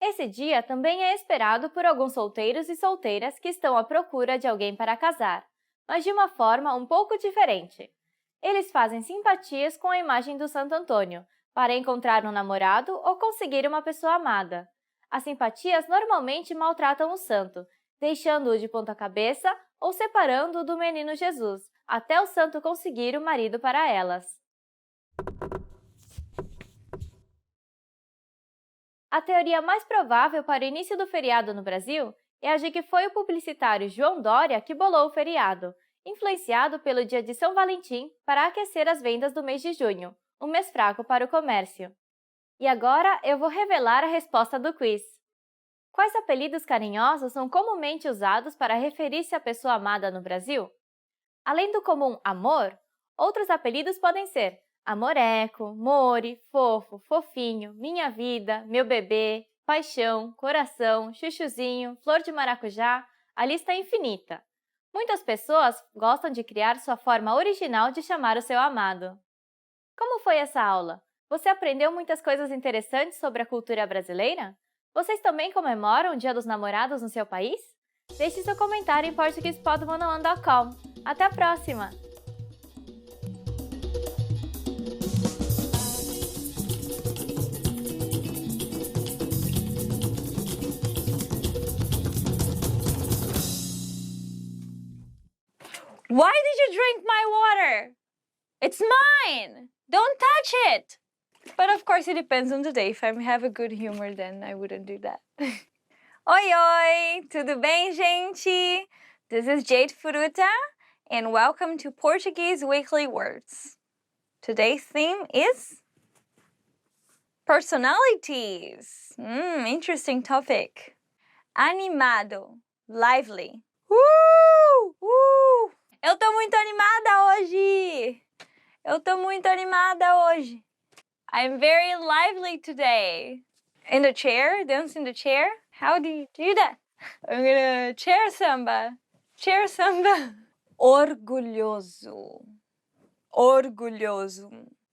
Esse dia também é esperado por alguns solteiros e solteiras que estão à procura de alguém para casar, mas de uma forma um pouco diferente. Eles fazem simpatias com a imagem do Santo Antônio, para encontrar um namorado ou conseguir uma pessoa amada. As simpatias normalmente maltratam o santo, deixando-o de ponta cabeça ou separando-o do menino Jesus, até o santo conseguir o marido para elas. A teoria mais provável para o início do feriado no Brasil é a de que foi o publicitário João Dória que bolou o feriado, influenciado pelo dia de São Valentim para aquecer as vendas do mês de junho, um mês fraco para o comércio. E agora eu vou revelar a resposta do quiz. Quais apelidos carinhosos são comumente usados para referir-se à pessoa amada no Brasil? Além do comum amor, outros apelidos podem ser amoreco, more, fofo, fofinho, minha vida, meu bebê, paixão, coração, chuchuzinho, flor de maracujá, a lista é infinita. Muitas pessoas gostam de criar sua forma original de chamar o seu amado. Como foi essa aula? Você aprendeu muitas coisas interessantes sobre a cultura brasileira? Vocês também comemoram o Dia dos Namorados no seu país? Deixe seu comentário em portuguesepod101.com. Até a próxima! Why did you drink my water? It's mine! Don't touch it! But of course it depends on the day. If I have a good humor, then I wouldn't do that. Oi, oi! Tudo bem, gente? This is Jade Furuta, and welcome to Portuguese Weekly Words. Today's theme is personalities. Interesting topic. Animado, lively. Eu tô muito animada hoje! I'm very lively today. In the chair, dance in the chair. How do you do that? I'm gonna chair samba. Orgulhoso.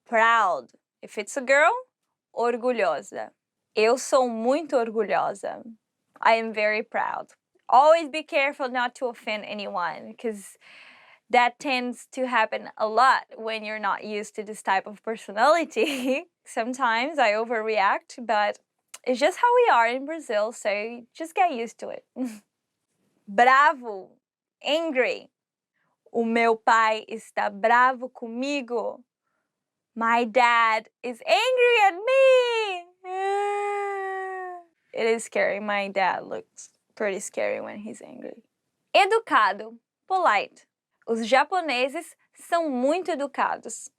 Proud. If it's a girl, orgulhosa. Eu sou muito orgulhosa. I am very proud. Always be careful not to offend anyone, because that tends to happen a lot when you're not used to this type of personality. Sometimes I overreact, but it's just how we are in Brazil, so just get used to it. Bravo, angry. O meu pai está bravo comigo. My dad is angry at me. It is scary. My dad looks pretty scary when he's angry. Educado, polite. Os japoneses são muito educados.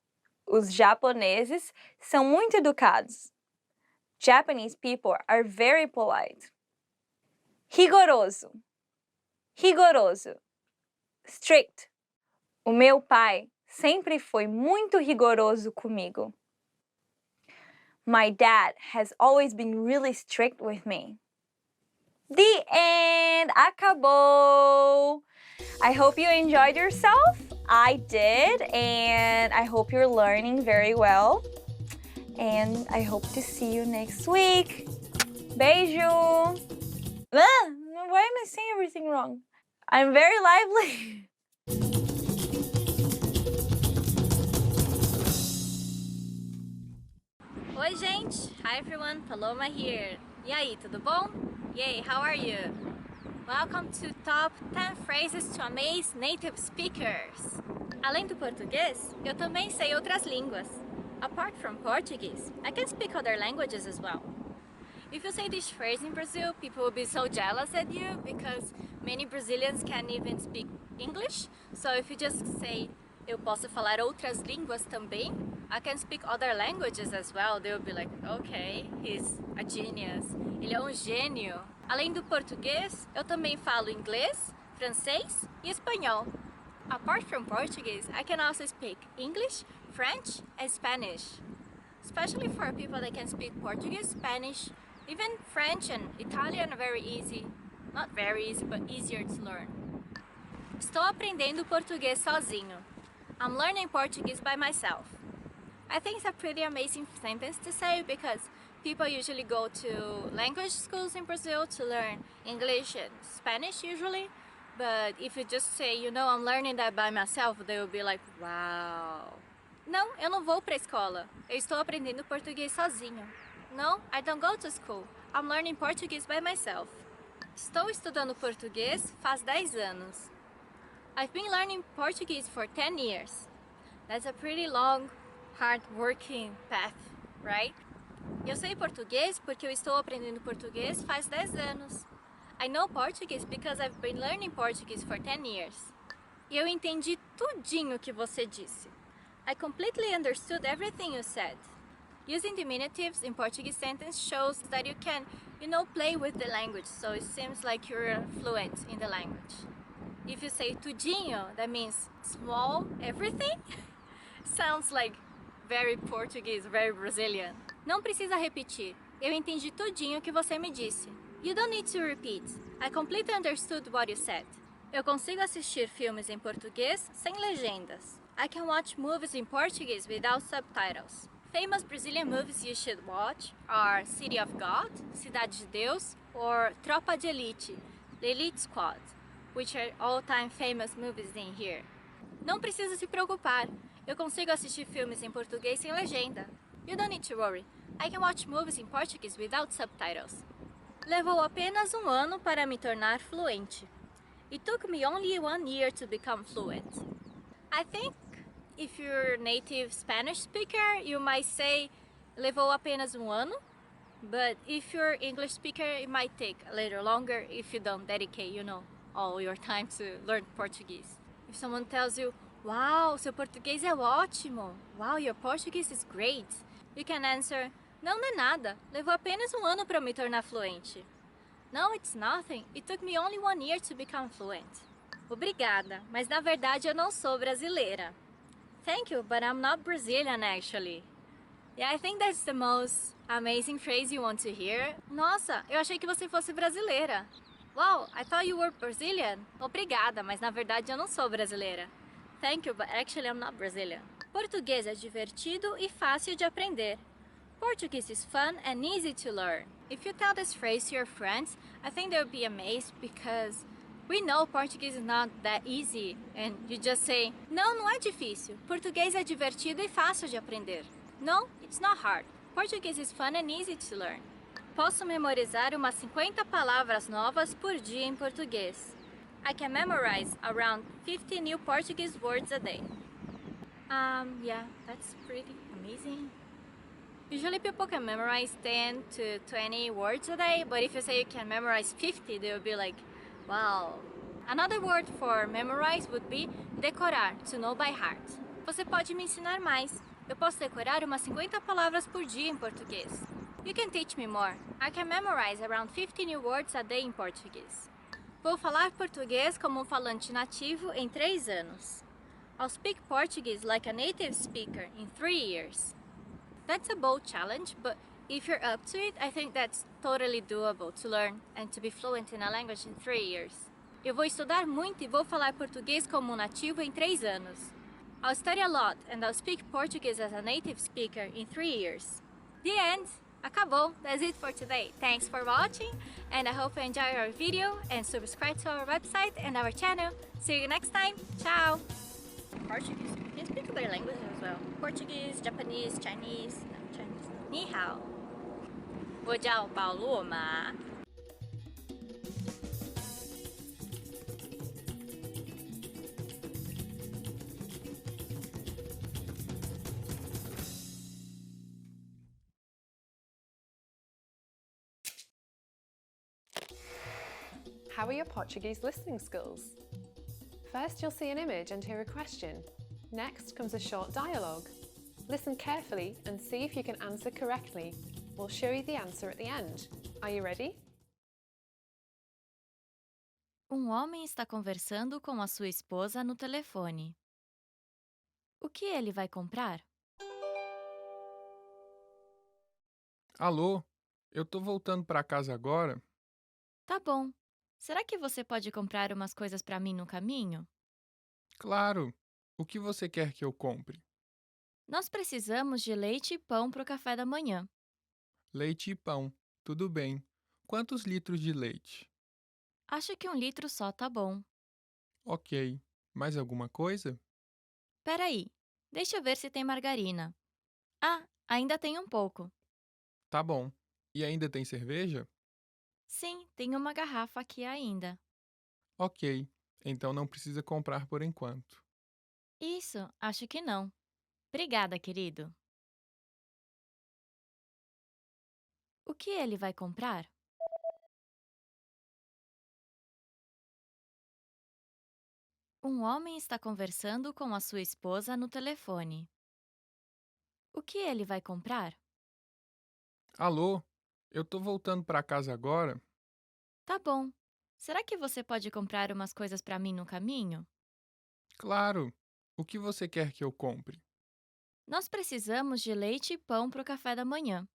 Japanese people are very polite. Rigoroso. Strict. O meu pai sempre foi muito rigoroso comigo. My dad has always been really strict with me. The end! Acabou! I hope you enjoyed yourself. I did, and I hope you're learning very well. And I hope to see you next week. Beijo! Why am I saying everything wrong? I'm very lively. Oi, gente! Hi everyone, Paloma here. E aí, tudo bom? Yay, how are you? Welcome to Top 10 Phrases to Amaze Native Speakers. Além do português, eu também sei outras línguas. Apart from Portuguese, I can speak other languages as well. If you say this phrase in Brazil, people will be so jealous at you because many Brazilians can't even speak English. So if you just say, eu posso falar outras línguas também, I can speak other languages as well, they'll be like, okay, he's a genius. Ele é um gênio. Além do português, eu também falo inglês, francês e espanhol. Apart from Portuguese, I can also speak English, French and Spanish. Especially for people that can speak Portuguese, Spanish, even French and Italian are very easy. Not very easy, but easier to learn. Estou aprendendo português sozinho. I'm learning Portuguese by myself. I think it's a pretty amazing sentence to say because people usually go to language schools in Brazil to learn English and Spanish usually. But if you just say, I'm learning that by myself, they will be like, wow. Não, eu não vou pra escola. Eu estou aprendendo português sozinho. No, I don't go to school. I'm learning Portuguese by myself. Estou estudando português faz 10 anos. I've been learning Portuguese for 10 years. That's a pretty long, hard-working path, right? Eu sei português porque eu estou aprendendo português faz 10 anos. I know Portuguese because I've been learning Portuguese for 10 years. E eu entendi tudinho que você disse. I completely understood everything you said. Using diminutives in Portuguese sentence shows that you can, play with the language, so it seems like you're fluent in the language. If you say tudinho, that means small everything. Sounds like very Portuguese, very Brazilian. Não precisa repetir. Eu entendi tudinho que você me disse. You don't need to repeat. I completely understood what you said. Eu consigo assistir filmes em português sem legendas. I can watch movies in Portuguese without subtitles. Famous Brazilian movies you should watch are City of God, Cidade de Deus, or Tropa de Elite, The Elite Squad, which are all-time famous movies in here. Não precisa se preocupar. Eu consigo assistir filmes em português sem legenda. You don't need to worry. I can watch movies in Portuguese without subtitles. Levou apenas um ano para me tornar fluente. It took me only 1 year to become fluent. I think if you're native Spanish speaker, you might say levou apenas um ano. But if you're English speaker, it might take a little longer if you don't dedicate, all your time to learn Portuguese. If someone tells you, wow, seu português é ótimo. Wow, your Portuguese is great. You can answer, não é nada. Levou apenas um ano para me tornar fluente. No, it's nothing. It took me only 1 year to become fluent. Obrigada, mas na verdade eu não sou brasileira. Thank you, but I'm not Brazilian actually. Yeah, I think that's the most amazing phrase you want to hear. Nossa, eu achei que você fosse brasileira. Wow, I thought you were Brazilian. Obrigada, mas na verdade eu não sou brasileira. Thank you, but actually I'm not Brazilian. Português é divertido e fácil de aprender. Portuguese is fun and easy to learn. If you tell this phrase to your friends, I think they'll be amazed because we know Portuguese is not that easy. And you just say, não é difícil. Português é divertido e fácil de aprender. No, it's not hard. Portuguese is fun and easy to learn. Posso memorizar umas 50 palavras novas por dia em português. I can memorize around 50 new Portuguese words a day. Yeah, that's pretty amazing. Usually people can memorize 10 to 20 words a day, but if you say you can memorize 50, they'll be like, wow. Another word for memorize would be decorar, to know by heart. Você pode me ensinar mais. Eu posso decorar umas 50 palavras por dia em português. You can teach me more. I can memorize around 50 new words a day in Portuguese. Vou falar português como um falante nativo em 3 anos. I'll speak Portuguese like a native speaker in 3 years. That's a bold challenge, but if you're up to it, I think that's totally doable to learn and to be fluent in a language in 3 years. Eu vou estudar muito e vou falar português como um nativo em 3 anos. I'll study a lot and I'll speak Portuguese as a native speaker in 3 years. The end! Acabou! That's it for today. Thanks for watching and I hope you enjoy our video and subscribe to our website and our channel. See you next time. Ciao! Portuguese. You can speak other languages as well. Portuguese, Japanese, Chinese. No, Chinese. 你好，我叫保罗马。How are your Portuguese listening skills? First, you'll see an image and hear a question. Next comes a short dialogue. Listen carefully and see if you can answer correctly. We'll show you the answer at the end. Are you ready? Um homem está conversando com a sua esposa no telefone. O que ele vai comprar? Alô, eu tô voltando para casa agora. Tá bom. Será que você pode comprar umas coisas para mim no caminho? Claro. O que você quer que eu compre? Nós precisamos de leite e pão para o café da manhã. Leite e pão. Tudo bem. Quantos litros de leite? Acho que 1 litro só tá bom. Ok. Mais alguma coisa? Peraí, deixa eu ver se tem margarina. Ah, ainda tem um pouco. Tá bom. E ainda tem cerveja? Sim, tem uma garrafa aqui ainda. Ok. Então não precisa comprar por enquanto. Isso, acho que não. Obrigada, querido. O que ele vai comprar? Um homem está conversando com a sua esposa no telefone. O que ele vai comprar? Alô? Eu tô voltando para casa agora. Tá bom. Será que você pode comprar umas coisas para mim no caminho? Claro. O que você quer que eu compre? Nós precisamos de leite e pão para o café da manhã.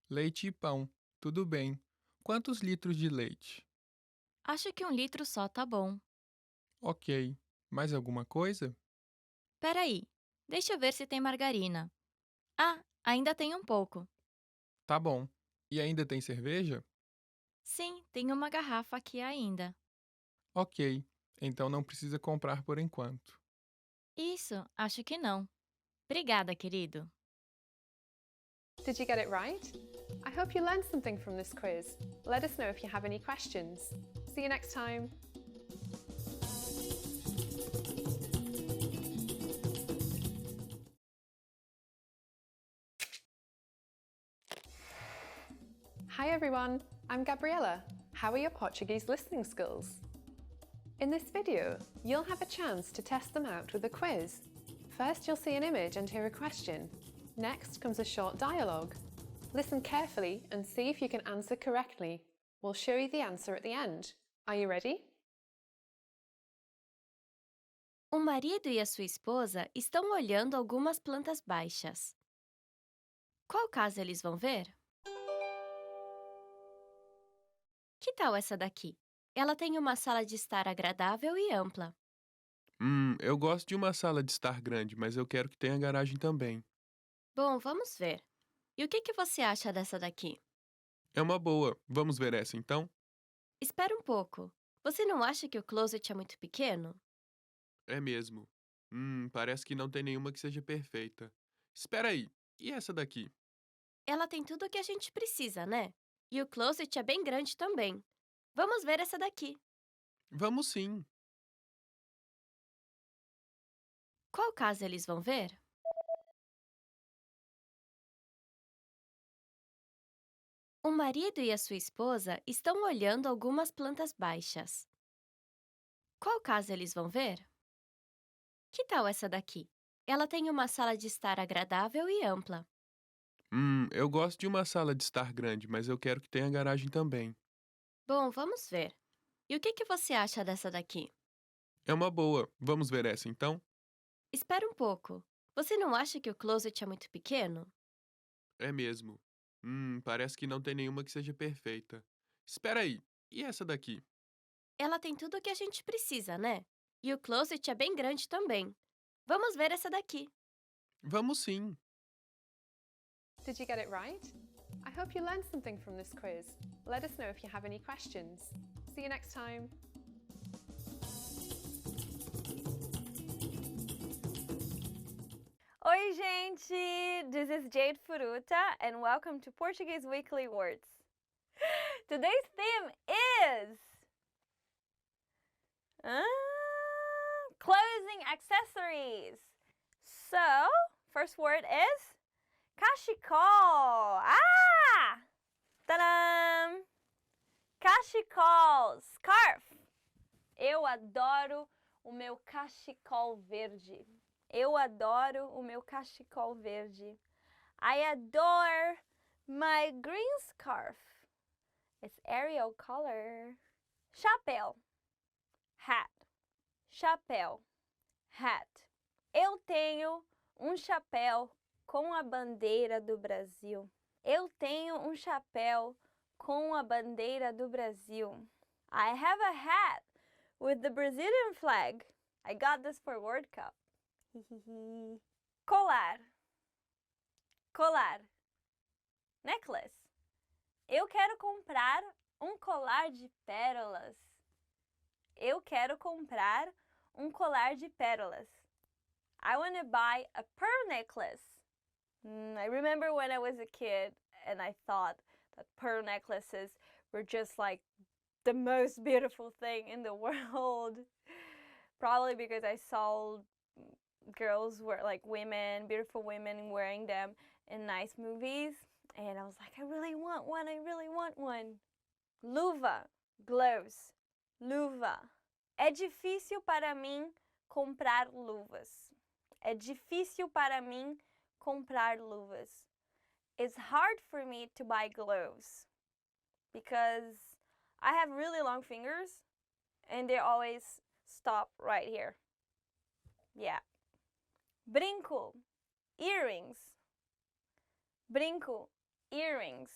Leite e pão. Tudo bem. Quantos litros de leite? Acho que 1 litro só tá bom. Ok. Mais alguma coisa? Peraí, deixa eu ver se tem margarina. Ah, ainda tem um pouco. Tá bom. E ainda tem cerveja? Sim, tem uma garrafa aqui ainda. Ok. Então não precisa comprar por enquanto. Isso, acho que não. Obrigada, querido. Did you get it right? I hope you learned something from this quiz. Let us know if you have any questions. See you next time. Hi everyone, I'm Gabriella. How are your Portuguese listening skills? In this video, you'll have a chance to test them out with a quiz. First, you'll see an image and hear a question. Next comes a short dialogue. Listen carefully and see if you can answer correctly. We'll show you the answer at the end. Are you ready? O marido e a sua esposa estão olhando algumas plantas baixas. Qual casa eles vão ver? Que tal essa daqui? Ela tem uma sala de estar agradável e ampla. Eu gosto de uma sala de estar grande, mas eu quero que tenha garagem também. Bom, vamos ver. E o que você acha dessa daqui? É uma boa. Vamos ver essa então? Espera um pouco. Você não acha que o closet é muito pequeno? É mesmo. Parece que não tem nenhuma que seja perfeita. Espera aí. E essa daqui? Ela tem tudo o que a gente precisa, né? E o closet é bem grande também. Vamos ver essa daqui. Vamos sim. Qual casa eles vão ver? O marido e a sua esposa estão olhando algumas plantas baixas. Qual casa eles vão ver? Que tal essa daqui? Ela tem uma sala de estar agradável e ampla. Eu gosto de uma sala de estar grande, mas eu quero que tenha garagem também. Bom, vamos ver. E o que você acha dessa daqui? É uma boa. Vamos ver essa então? Espera um pouco. Você não acha que o closet é muito pequeno? É mesmo. Parece que não tem nenhuma que seja perfeita. Espera aí. E essa daqui? Ela tem tudo o que a gente precisa, né? E o closet é bem grande também. Vamos ver essa daqui. Vamos sim. Did you get it right? I hope you learned something from this quiz. Let us know if you have any questions. See you next time. Oi, gente! This is Jade Furuta, and welcome to Portuguese Weekly Words. Today's theme is clothing accessories. So, first word is cachecol. Ah! Tadam! Cachecol, scarf. Eu adoro o meu cachecol verde. Eu adoro o meu cachecol verde. I adore my green scarf. It's Ariel color. Chapéu. Hat. Chapéu. Hat. Eu tenho um chapéu com a bandeira do Brasil. Eu tenho um chapéu com a bandeira do Brasil. I have a hat with the Brazilian flag. I got this for World Cup. Colar. Colar. Necklace. Eu quero comprar um colar de pérolas. Eu quero comprar um colar de pérolas. I want to buy a pearl necklace. I remember when I was a kid and I thought that pearl necklaces were just like the most beautiful thing in the world. Probably because I saw girls were like women, beautiful women wearing them in nice movies. And I was like, I really want one, I really want one. Luva, gloves, luva. É difícil para mim comprar luvas. É difícil para mim comprar luvas. It's hard for me to buy gloves because I have really long fingers and they always stop right here. Yeah. Brinco, earrings. Brinco, earrings.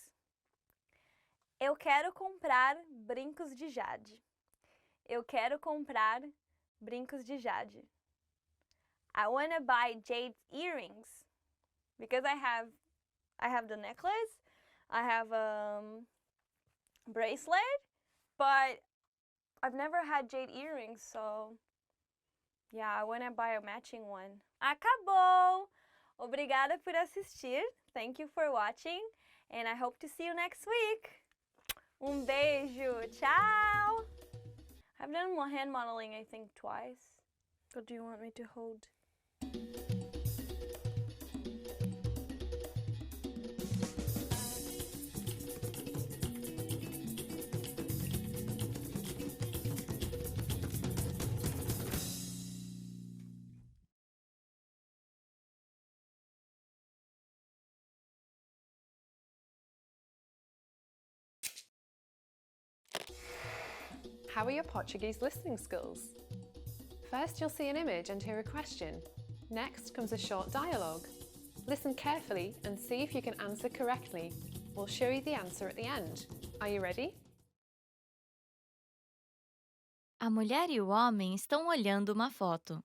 Eu quero comprar brincos de jade. Eu quero comprar brincos de jade. I want to buy jade earrings because I have the necklace, I have a bracelet, but I've never had jade earrings, so yeah, I want to buy a matching one. Acabou! Obrigada por assistir. Thank you for watching, and I hope to see you next week. Beijo. Tchau! I've done more hand modeling, I think, twice. What do you want me to hold? How are your Portuguese listening skills? First, you'll see an image and hear a question. Next comes a short dialogue. Listen carefully and see if you can answer correctly. We'll show you the answer at the end. Are you ready? A mulher e o homem estão olhando uma foto.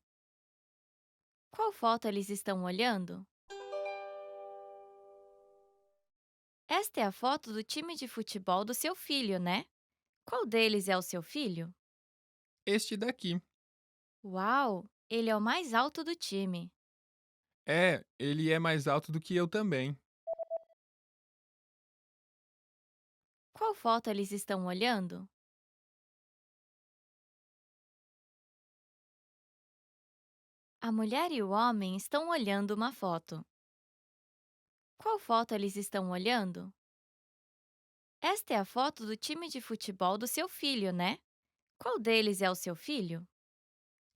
Qual foto eles estão olhando? Esta é a foto do time de futebol do seu filho, né? Qual deles é o seu filho? Este daqui. Uau! Ele é o mais alto do time. É, ele é mais alto do que eu também. Qual foto eles estão olhando? A mulher e o homem estão olhando uma foto. Qual foto eles estão olhando? Esta é a foto do time de futebol do seu filho, né? Qual deles é o seu filho?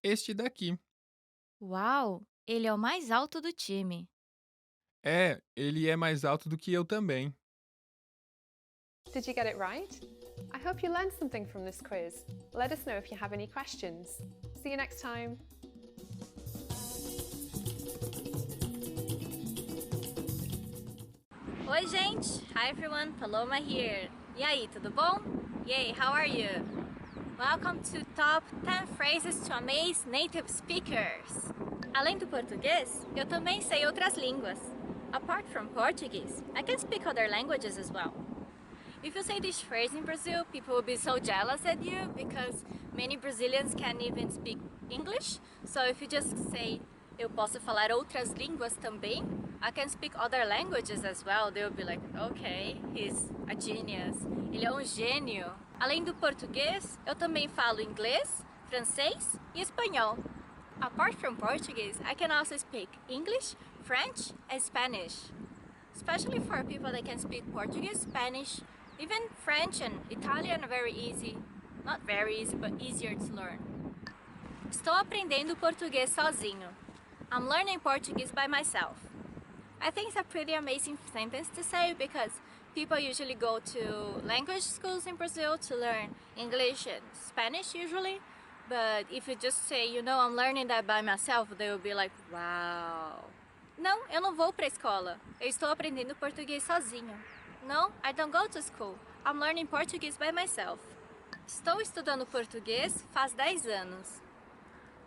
Este daqui. Uau! Ele é o mais alto do time. É, ele é mais alto do que eu também. Did you get it right? I hope you learned something from this quiz. Let us know if you have any questions. See you next time. Oi, gente! Hi everyone, Paloma here. E aí, tudo bom? Yay, how are you? Welcome to Top 10 Phrases to Amaze Native Speakers. Além do português, eu também sei outras línguas. Apart from Portuguese, I can speak other languages as well. If you say this phrase in Brazil, people will be so jealous at you because many Brazilians can't even speak English. So if you just say, eu posso falar outras línguas também, I can speak other languages as well, they'll be like, okay, he's a genius. Ele é um gênio. Além do português, eu também falo inglês, francês e espanhol. Apart from Portuguese, I can also speak English, French, and Spanish. Especially for people that can speak Portuguese, Spanish, even French and Italian are very easy. Not very easy, but easier to learn. Estou aprendendo português sozinho. I'm learning Portuguese by myself. I think it's a pretty amazing sentence to say because people usually go to language schools in Brazil to learn English and Spanish usually. But if you just say, I'm learning that by myself, they will be like, wow. Não, eu não vou para a escola. Eu estou aprendendo português sozinho. No, I don't go to school. I'm learning Portuguese by myself. Estou estudando português faz 10 anos.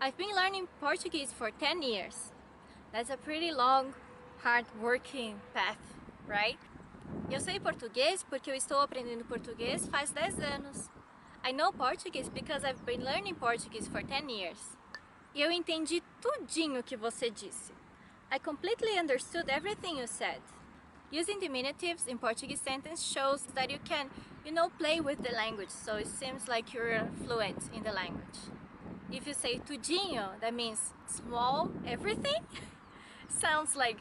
I've been learning Portuguese for 10 years. That's a pretty long, hard-working path, right? Eu sei português porque eu estou aprendendo português faz 10 anos. I know Portuguese because I've been learning Portuguese for 10 years. E eu entendi tudinho que você disse. I completely understood everything you said. Using diminutives in Portuguese sentence shows that you can, play with the language, so it seems like you're fluent in the language. If you say tudinho, that means small everything. Sounds like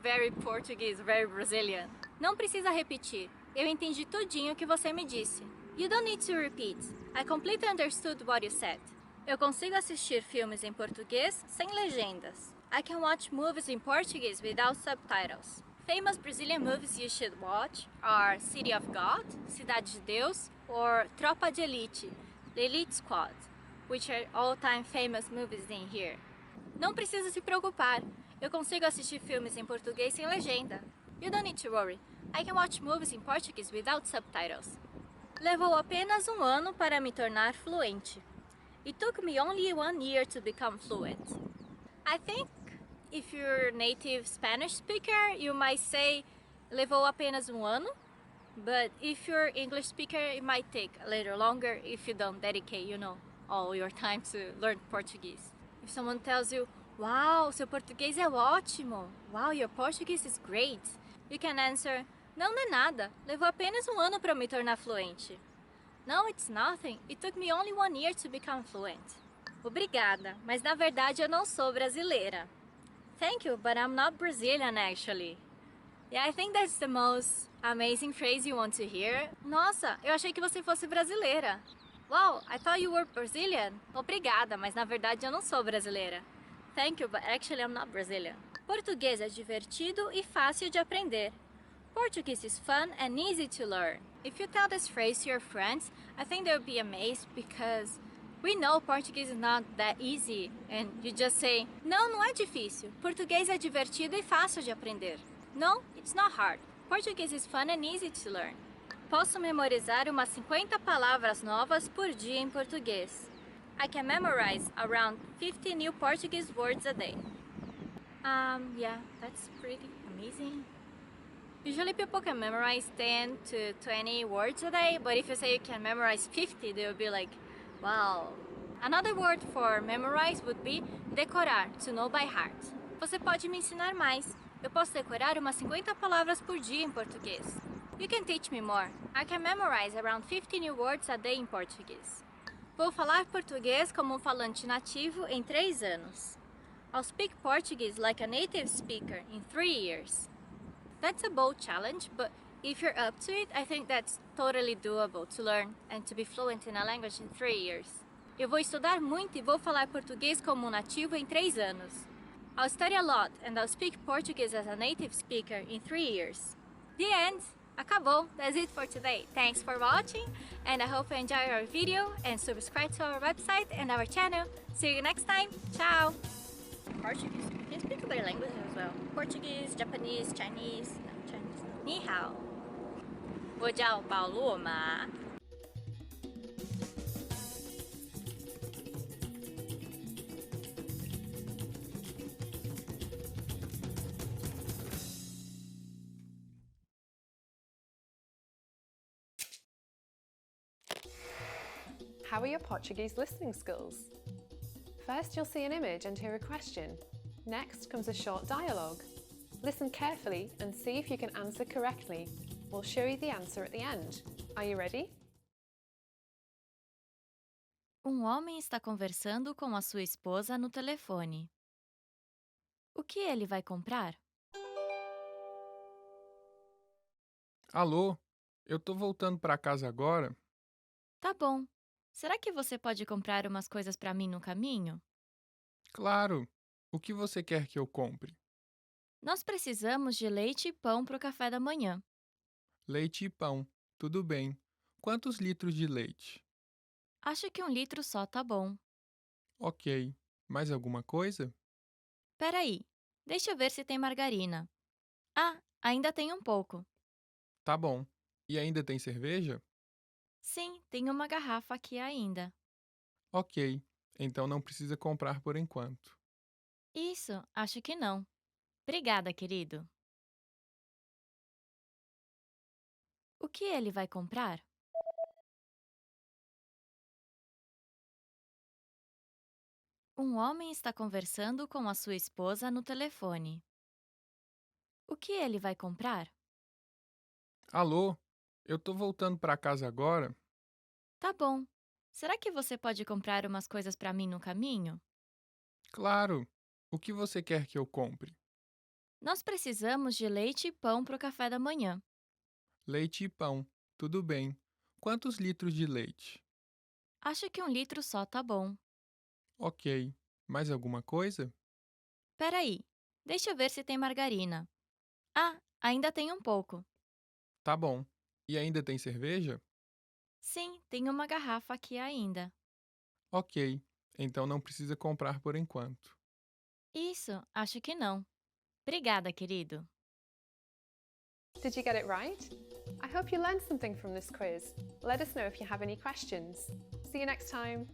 very Portuguese, very Brazilian. Não precisa repetir. Eu entendi tudinho o que você me disse. You don't need to repeat. I completely understood what you said. Eu consigo assistir filmes em português sem legendas. I can watch movies in Portuguese without subtitles. Famous Brazilian movies you should watch are City of God, Cidade de Deus, or Tropa de Elite, The Elite Squad, which are all-time famous movies in here. Não precisa se preocupar. Eu consigo assistir filmes em português sem legenda. You don't need to worry. I can watch movies in Portuguese without subtitles. Levou apenas 1 ano para me tornar fluente. It took me only 1 year to become fluent. I think if you're native Spanish speaker, you might say levou apenas 1 ano. But if you're English speaker, it might take a little longer if you don't dedicate, all your time to learn Portuguese. If someone tells you, wow, seu português é ótimo. Wow, your Portuguese is great. You can answer, não é nada. Levou apenas 1 ano para me tornar fluente. No, it's nothing. It took me only 1 year to become fluent. Obrigada, mas na verdade eu não sou brasileira. Thank you, but I'm not Brazilian actually. Yeah, I think that's the most amazing phrase you want to hear. Nossa, eu achei que você fosse brasileira. Wow, I thought you were Brazilian. Obrigada, mas na verdade eu não sou brasileira. Thank you, but actually I'm not Brazilian. Português é divertido e fácil de aprender. Portuguese is fun and easy to learn. If you tell this phrase to your friends, I think they'll be amazed because we know Portuguese is not that easy. And you just say, não é difícil. Português é divertido e fácil de aprender. No, it's not hard. Portuguese is fun and easy to learn. Posso memorizar umas 50 palavras novas por dia em português. I can memorize around 50 new Portuguese words a day. Yeah, that's pretty amazing. Usually people can memorize 10 to 20 words a day, but if you say you can memorize 50, they'll be like, wow. Another word for memorize would be decorar, to know by heart. Você pode me ensinar mais. Eu posso decorar umas 50 palavras por dia em português. You can teach me more. I can memorize around 50 new words a day in Portuguese. Vou falar português como um falante nativo em 3 anos. I'll speak Portuguese like a native speaker in 3 years. That's a bold challenge, but if you're up to it, I think that's totally doable to learn and to be fluent in a language in 3 years. Eu vou estudar muito e vou falar português como um nativo em 3 anos. I'll study a lot and I'll speak Portuguese as a native speaker in 3 years. The end! Acabou! That's it for today. Thanks for watching and I hope you enjoy our video and subscribe to our website and our channel. See you next time. Ciao! Portuguese. You can speak other languages as well. Portuguese, Japanese, Chinese. No, Chinese. 你好，我叫保罗马。How are your Portuguese listening skills? First, you'll see an image and hear a question. Next comes a short dialogue. Listen carefully and see if you can answer correctly. We'll show you the answer at the end. Are you ready? Um homem está conversando com a sua esposa no telefone. O que ele vai comprar? Alô, eu tô voltando para casa agora. Tá bom. Será que você pode comprar umas coisas para mim no caminho? Claro. O que você quer que eu compre? Nós precisamos de leite e pão para o café da manhã. Leite e pão. Tudo bem. Quantos litros de leite? Acho que 1 litro só tá bom. Ok. Mais alguma coisa? Peraí, deixa eu ver se tem margarina. Ah, ainda tem um pouco. Tá bom. E ainda tem cerveja? Sim, tem uma garrafa aqui ainda. Ok. Então não precisa comprar por enquanto. Isso, acho que não. Obrigada, querido. O que ele vai comprar? Um homem está conversando com a sua esposa no telefone. O que ele vai comprar? Alô, eu tô voltando para casa agora. Tá bom. Será que você pode comprar umas coisas para mim no caminho? Claro. O que você quer que eu compre? Nós precisamos de leite e pão para o café da manhã. Leite e pão. Tudo bem. Quantos litros de leite? Acho que 1 litro só tá bom. Ok. Mais alguma coisa? Peraí, deixa eu ver se tem margarina. Ah, ainda tem um pouco. Tá bom. E ainda tem cerveja? Sim, tem uma garrafa aqui ainda. Ok. Então não precisa comprar por enquanto. Isso, acho que não. Obrigada, querido. Did you get it right? I hope you learned something from this quiz. Let us know if you have any questions. See you next time.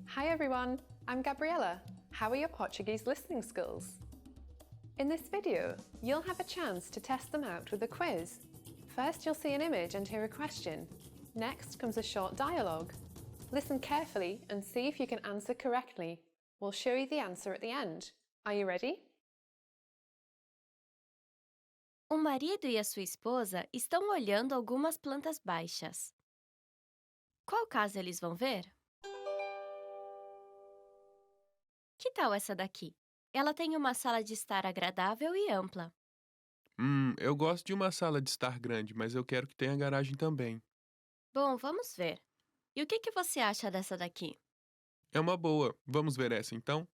Hi everyone, I'm Gabriella. How are your Portuguese listening skills? In this video, you'll have a chance to test them out with a quiz. First, you'll see an image and hear a question. Next comes a short dialogue. Listen carefully and see if you can answer correctly. We'll show you the answer at the end. Are you ready? O marido e a sua esposa estão olhando algumas plantas baixas. Qual casa eles vão ver? Que tal essa daqui? Ela tem uma sala de estar agradável e ampla. Eu gosto de uma sala de estar grande, mas eu quero que tenha garagem também. Bom, vamos ver. E o que você acha dessa daqui? É uma boa. Vamos ver essa então?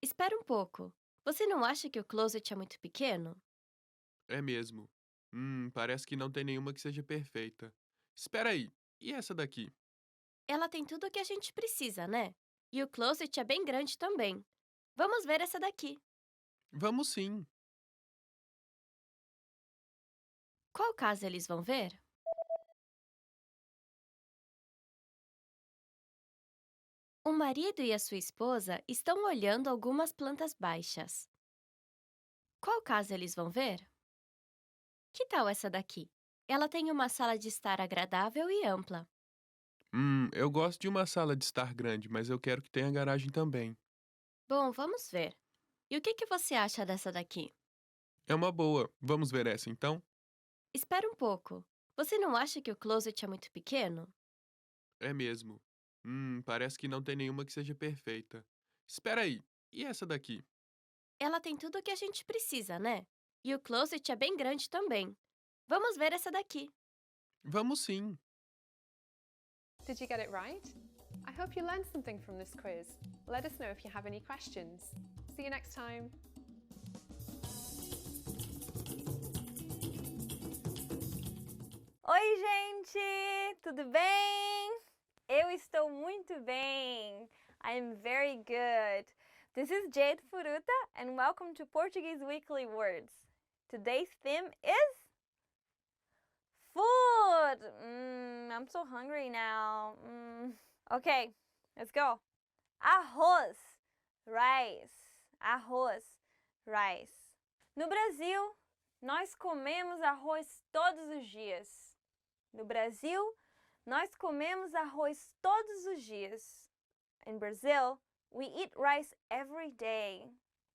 Espera um pouco. Você não acha que o closet é muito pequeno? É mesmo. Parece que não tem nenhuma que seja perfeita. Espera aí. E essa daqui? Ela tem tudo o que a gente precisa, né? E o closet é bem grande também. Vamos ver essa daqui. Vamos sim. Qual casa eles vão ver? O marido e a sua esposa estão olhando algumas plantas baixas. Qual casa eles vão ver? Que tal essa daqui? Ela tem uma sala de estar agradável e ampla. Eu gosto de uma sala de estar grande, mas eu quero que tenha garagem também. Bom, vamos ver. E o que você acha dessa daqui? É uma boa. Vamos ver essa então? Espera um pouco. Você não acha que o closet é muito pequeno? É mesmo. Parece que não tem nenhuma que seja perfeita. Espera aí. E essa daqui? Ela tem tudo o que a gente precisa, né? E o closet é bem grande também. Vamos ver essa daqui. Vamos sim. Did you get it right? I hope you learned something from this quiz. Let us know if you have any questions. See you next time. Oi, gente! Tudo bem? Eu estou muito bem. I am very good. This is Jade Furuta and welcome to Portuguese Weekly Words. Today's theme is food. I'm so hungry now. Okay, let's go. Arroz, rice. Arroz, rice. No Brasil, nós comemos arroz todos os dias. No Brasil, nós comemos arroz todos os dias. In Brazil, we eat rice every day.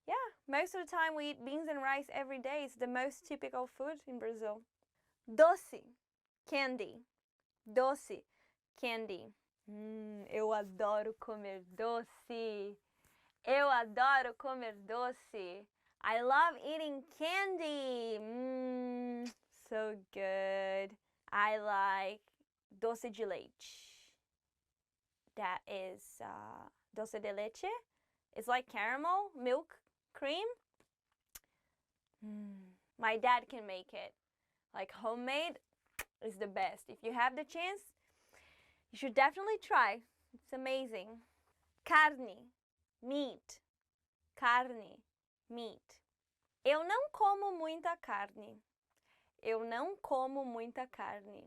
Yeah, most of the time we eat beans and rice every day. It's the most typical food in Brazil. Doce, candy. Doce, candy. Eu adoro comer doce. Eu adoro comer doce. I love eating candy. So good. I like doce de leite. That is doce de leche. It's like caramel, milk, cream. My dad can make it. Like homemade is the best. If you have the chance, you should definitely try. It's amazing. Carne, meat. Carne, meat. Eu não como muita carne. Eu não como muita carne.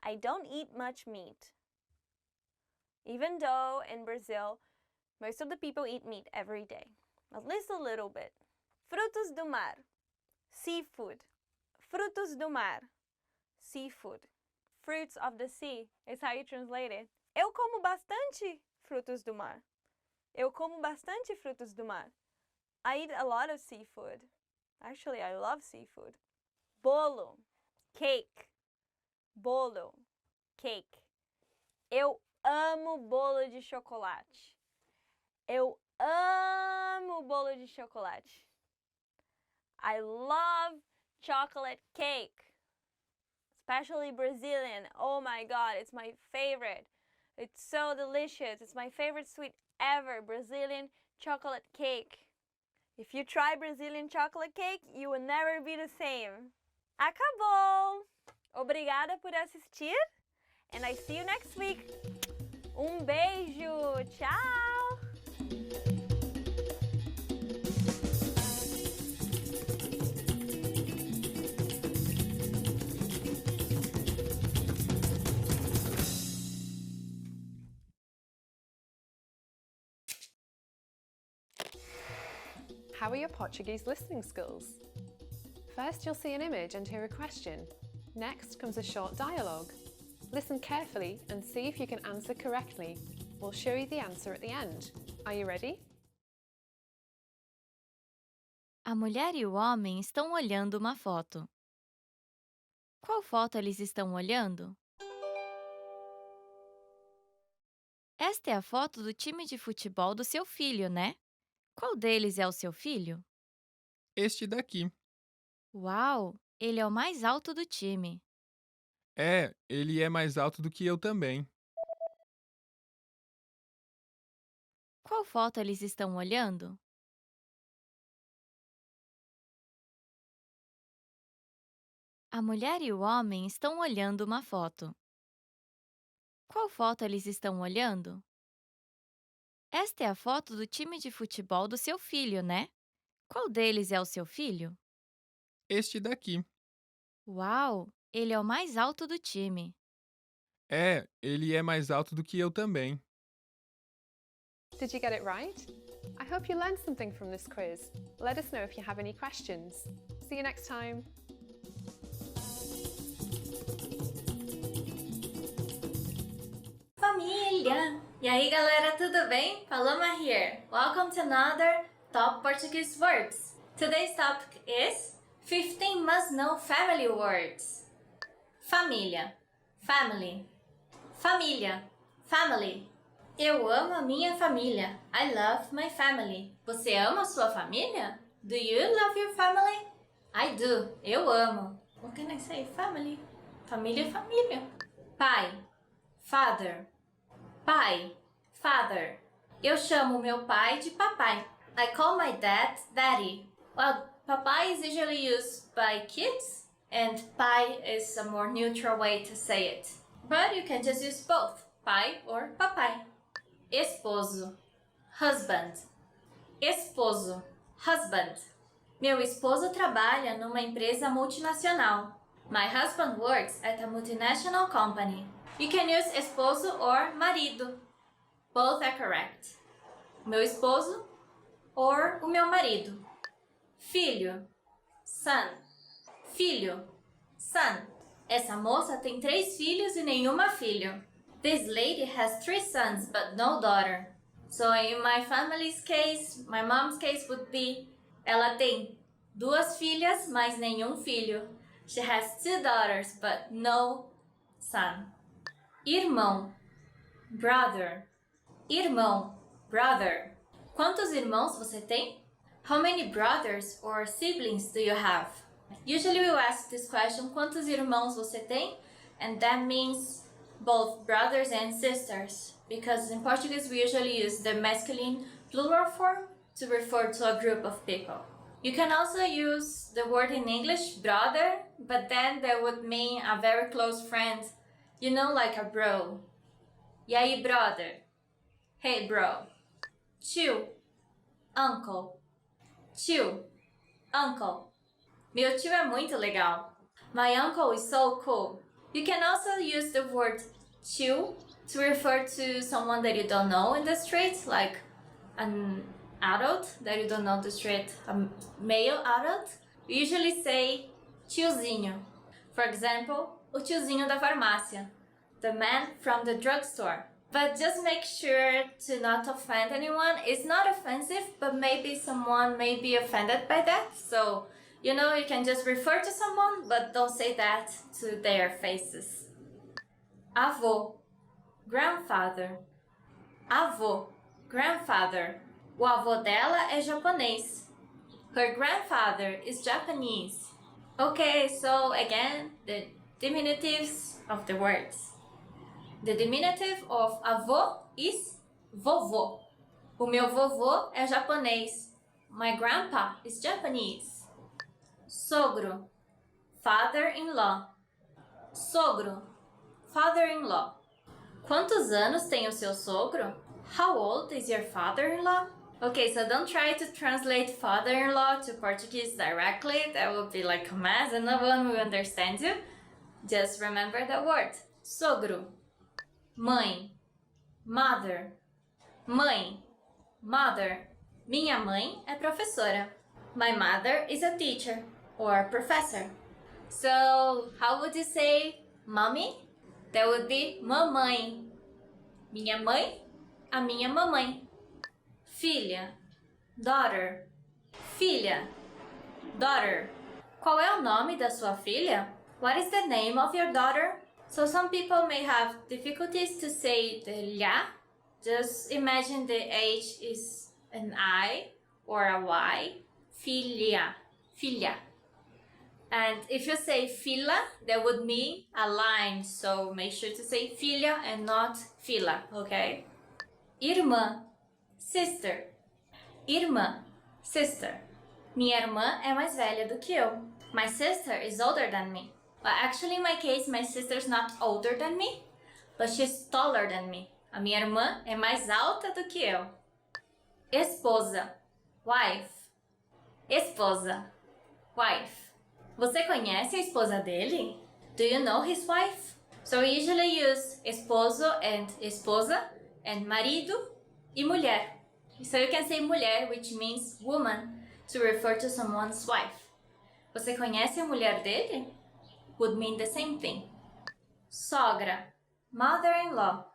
I don't eat much meat. Even though in Brazil, most of the people eat meat every day. At least a little bit. Frutos do mar. Seafood. Frutos do mar. Seafood. Fruits of the sea is how you translate it. Eu como bastante frutos do mar. Eu como bastante frutos do mar. I eat a lot of seafood. Actually, I love seafood. Bolo, cake. Bolo, cake. Eu amo bolo de chocolate. Eu amo bolo de chocolate. I love chocolate cake, especially Brazilian. Oh my God, it's my favorite. It's so delicious. It's my favorite sweet ever, Brazilian chocolate cake. If you try Brazilian chocolate cake, you will never be the same. Acabou! Obrigada por assistir, and I see you next week. Beijo! Tchau! How are your Portuguese listening skills? First, you'll see an image and hear a question. Next comes a short dialogue. Listen carefully and see if you can answer correctly. We'll show you the answer at the end. Are you ready? A mulher e o homem estão olhando uma foto. Qual foto eles estão olhando? Esta é a foto do time de futebol do seu filho, né? Qual deles é o seu filho? Este daqui. Uau! Ele é o mais alto do time. Ele é mais alto do que eu também. Qual foto eles estão olhando? A mulher e o homem estão olhando uma foto. Qual foto eles estão olhando? Esta é a foto do time de futebol do seu filho, né? Qual deles é o seu filho? Este daqui. Uau! Ele é o mais alto do time. Ele é mais alto do que eu também. Did you get it right? I hope you learned something from this quiz. Let us know if you have any questions. See you next time. Família! E aí, galera, tudo bem? Paloma here. Welcome to another Top Portuguese Words. Today's topic is 15 must-know family words. Família, family. Família, family. Eu amo a minha família. I love my family. Você ama a sua família? Do you love your family? I do. Eu amo. What can I say? Family. Família é família. Pai, father. Pai, father. Eu chamo meu pai de papai. I call my dad daddy. Well, papai is usually used by kids, and pai is a more neutral way to say it. But you can just use both, pai or papai. Esposo, husband. Esposo, husband. Meu esposo trabalha numa empresa multinacional. My husband works at a multinational company. You can use esposo or marido. Both are correct. Meu esposo or o meu marido. Filho, son. Filho, son. Essa moça tem 3 filhos e nenhuma filha. This lady has 3 sons but no daughter. So in my family's case, my mom's case would be, ela tem 2 filhas, mas nenhum filho. She has 2 daughters but no son. Irmão, brother. Irmão, brother. Quantos irmãos você tem? How many brothers or siblings do you have? Usually we ask this question, quantos irmãos você tem? And that means both brothers and sisters. Because in Portuguese we usually use the masculine plural form to refer to a group of people. You can also use the word in English, brother, but then that would mean a very close friend. You know, like a bro. E aí, brother? Hey, bro. Tio, uncle. Tio, uncle. Meu tio é muito legal. My uncle is so cool. You can also use the word tio to refer to someone that you don't know in the street, like an adult that you don't know in the street, a male adult. We usually say tiozinho. For example, o tiozinho da farmácia, the man from the drugstore. But just make sure to not offend anyone. It's not offensive, but maybe someone may be offended by that. So, you know, you can just refer to someone, but don't say that to their faces. Avô, grandfather. Avô, grandfather. O avô dela é japonês. Her grandfather is Japanese. Okay, so again, the diminutives of the words. The diminutive of avô is vovô. O meu vovô é japonês. My grandpa is Japanese. Sogro, father-in-law. Sogro, father-in-law. Quantos anos tem o seu sogro? How old is your father-in-law? Okay, so don't try to translate father-in-law to Portuguese directly. That would be like a mess and no one will understand you. Just remember the word. Sogro. Mãe. Mother. Mãe. Mother. Minha mãe é professora. My mother is a teacher or professor. So, how would you say mommy? That would be mamãe. Minha mãe, a minha mamãe. Filha, daughter. Filha, daughter. Qual é o nome da sua filha? What is the name of your daughter? So some people may have difficulties to say the ya. Just imagine the H is an I or a Y. Filha, filha. And if you say fila, that would mean a line. So make sure to say filha and not fila, okay? Irmã, sister. Irmã, sister. Minha irmã é mais velha do que eu. My sister is older than me. But actually in my case, my sister's not older than me, but she's taller than me. A minha irmã é mais alta do que eu. Esposa, wife. Esposa, wife. Você conhece a esposa dele? Do you know his wife? So we usually use esposo and esposa and marido e mulher. So you can say mulher, which means woman, to refer to someone's wife. Você conhece a mulher dele? Would mean the same thing. Sogra, mother-in-law.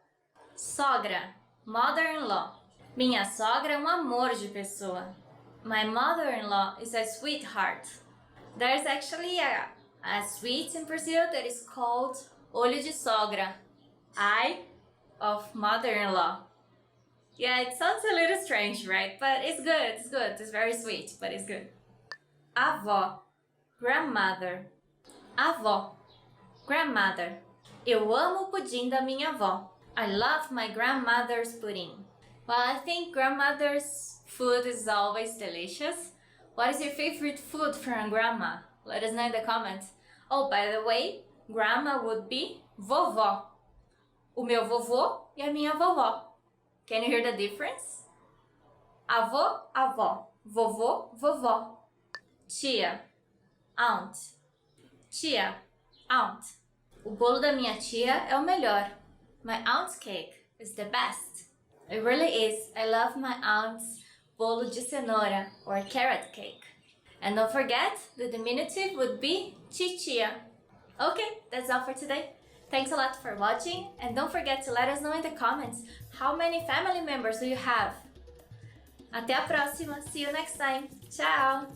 Sogra, mother-in-law. Minha sogra é um amor de pessoa. My mother-in-law is a sweetheart. There's actually a sweet in Brazil that is called olho de sogra. Eye of mother-in-law. Yeah, it sounds a little strange, right? But it's good, it's good. It's very sweet, but it's good. Avó, grandmother. Avó, grandmother. Eu amo o pudim da minha avó. I love my grandmother's pudding. Well, I think grandmother's food is always delicious. What is your favorite food from grandma? Let us know in the comments. Oh, by the way, grandma would be vovó. O meu vovô e a minha vovó. Can you hear the difference? Avô, avó. Vovô, vovó. Tia, aunt. Tia, aunt. O bolo da minha tia é o melhor. My aunt's cake is the best. It really is. I love my aunt's bolo de cenoura or carrot cake. And don't forget, the diminutive would be titia. Okay, that's all for today. Thanks a lot for watching, and don't forget to let us know in the comments how many family members do you have. Até a próxima. See you next time. Ciao.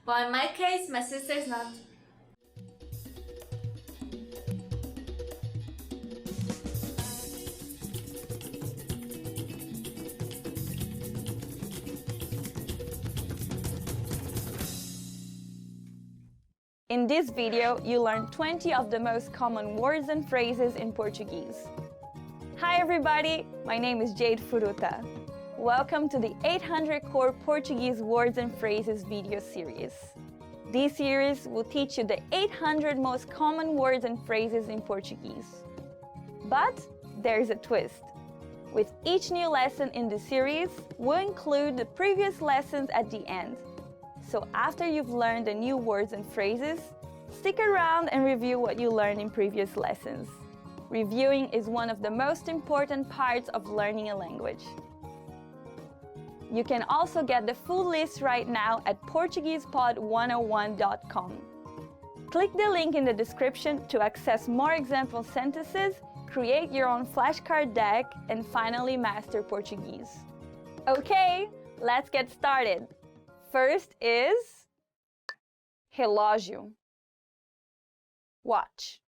Well, in my case, my sister's not. In this video, you learned 20 of the most common words and phrases in Portuguese. Hi everybody, my name is Jade Furuta. Welcome to the 800 Core Portuguese Words and Phrases video series. This series will teach you the 800 most common words and phrases in Portuguese. But there's a twist. With each new lesson in the series, we'll include the previous lessons at the end. So after you've learned the new words and phrases, stick around and review what you learned in previous lessons. Reviewing is one of the most important parts of learning a language. You can also get the full list right now at PortuguesePod101.com. Click the link in the description to access more example sentences, create your own flashcard deck, and finally master Portuguese. Okay, let's get started. First is relógio. Watch.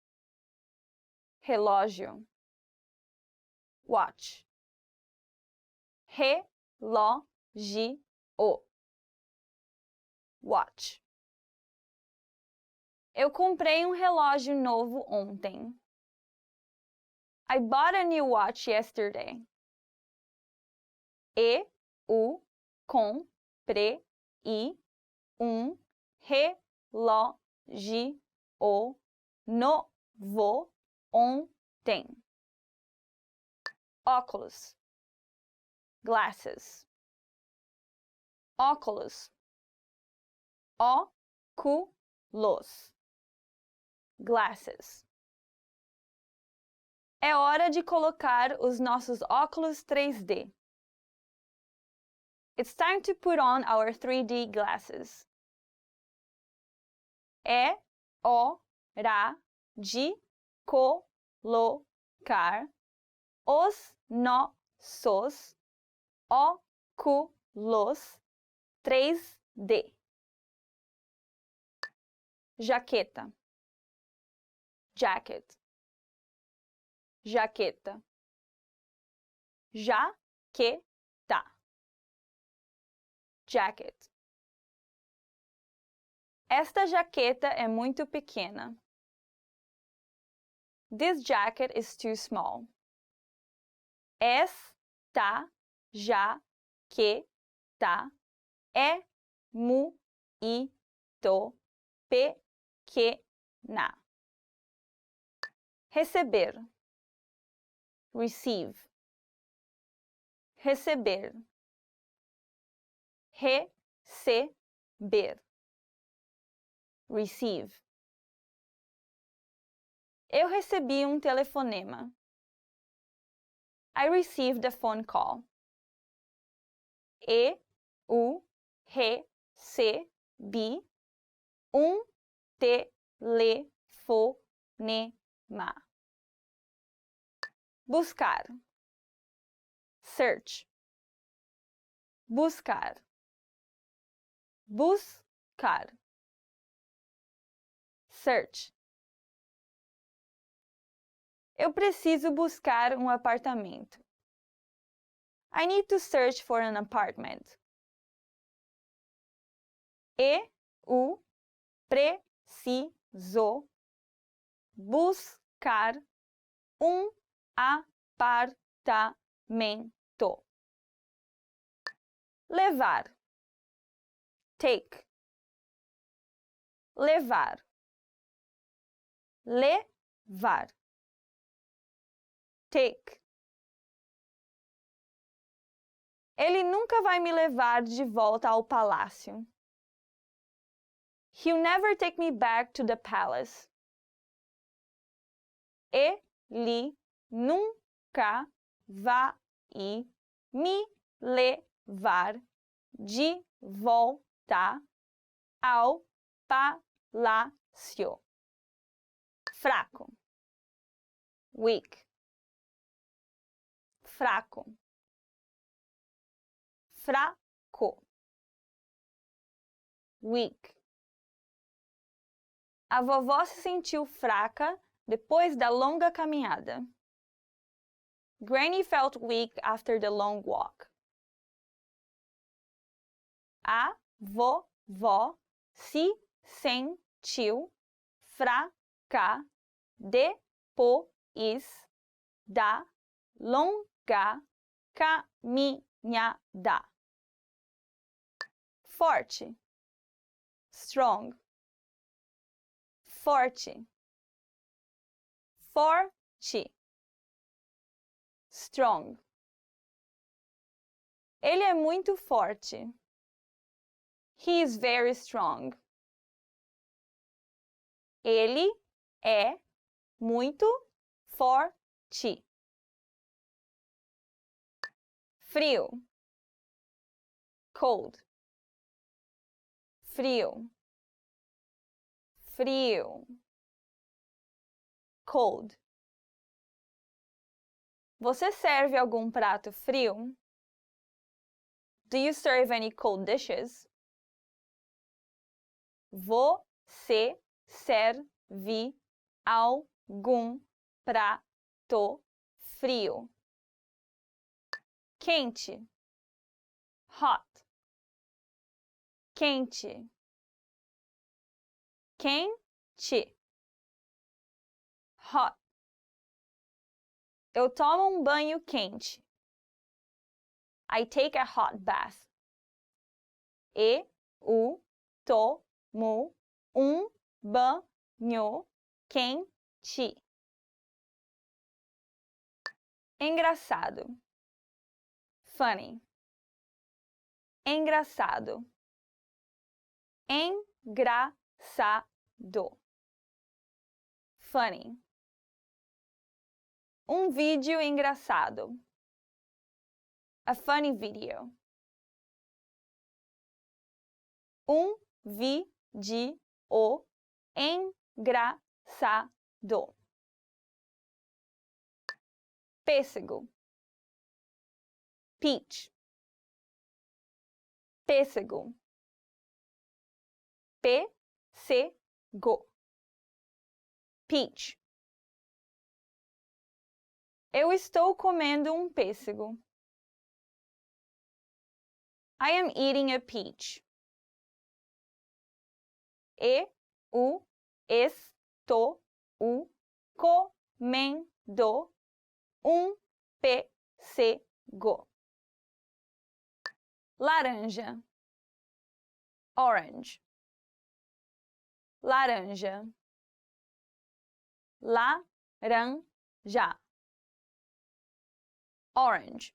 Relógio. watch. Relógio. Watch. Eu comprei um relógio novo ontem. I bought a new watch yesterday. Eu comprei um relógio novo ontem. Óculos. Glasses. Óculos. Óculos. Glasses. É hora de colocar os nossos óculos 3D. It's time to put on our 3D glasses. É hora de colocar os nossos óculos 3D. Jaqueta. Jacket. Jaqueta. Jaqueta. Jacket. Esta jaqueta é muito pequena. This jacket is too small. Esta jaqueta é muito pequena. Receber. Receive. Receber. Receber. Receive. Eu recebi um telefonema. I received a phone call. Eu recebi um telefonema. Buscar. Search. Buscar. Buscar. Search. Eu preciso buscar um apartamento. I need to search for an apartment. Eu preciso buscar um apartamento. Levar. Take. Levar. Levar. Take. Ele nunca vai me levar de volta ao palácio. He'll never take me back to the palace. Ele nunca vai me levar de volta ao palácio. Fraco. Weak. Fraco. Fraco. Weak. A vovó se sentiu fraca depois da longa caminhada. Granny felt weak after the long walk. A vovó se sentiu fraca depois da longa caminhada. Forte. Strong. Forte. Forte. Strong. Ele é muito forte. He is very strong. Ele é muito forte. Frio. Cold. Frio. Frio. Cold. Você serve algum prato frio? Do you serve any cold dishes? Você serve algum prato frio? quente, hot, quente, quente, hot. Eu tomo banho quente. I take a hot bath. Eu tomo banho quente. Engraçado. Funny. Engraçado. Engraçado. Funny. Vídeo engraçado. A funny video. Vídeo engraçado. Pêssego. Peach. Pêssego. Pêssego. Peach. Eu estou comendo pêssego. I am eating a peach. Eu estou comendo pêssego. Laranja. Orange. Laranja. Laranja. Orange.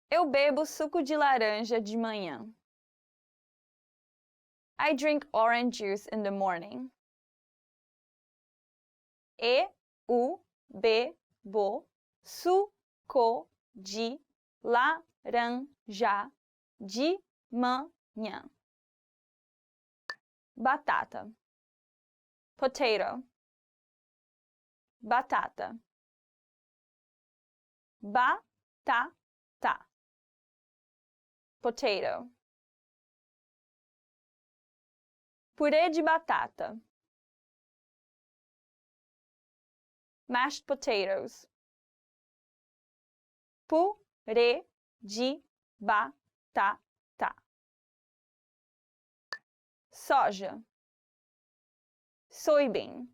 Eu bebo suco de laranja de manhã. I drink orange juice in the morning. Eu bebo suco de laranja de manhã. Batata. Potato. Batata. Batata. Potato. Purê de batata. Mashed potatoes. Purê de batata. Soja. Soybean.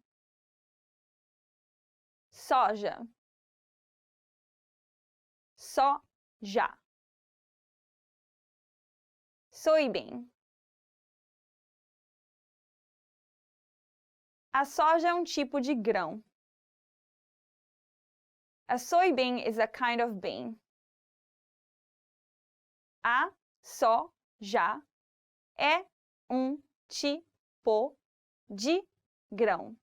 Soja. Soja. Soybean. A soja é tipo de grão. A soybean is a kind of bean. A soja é tipo de grão.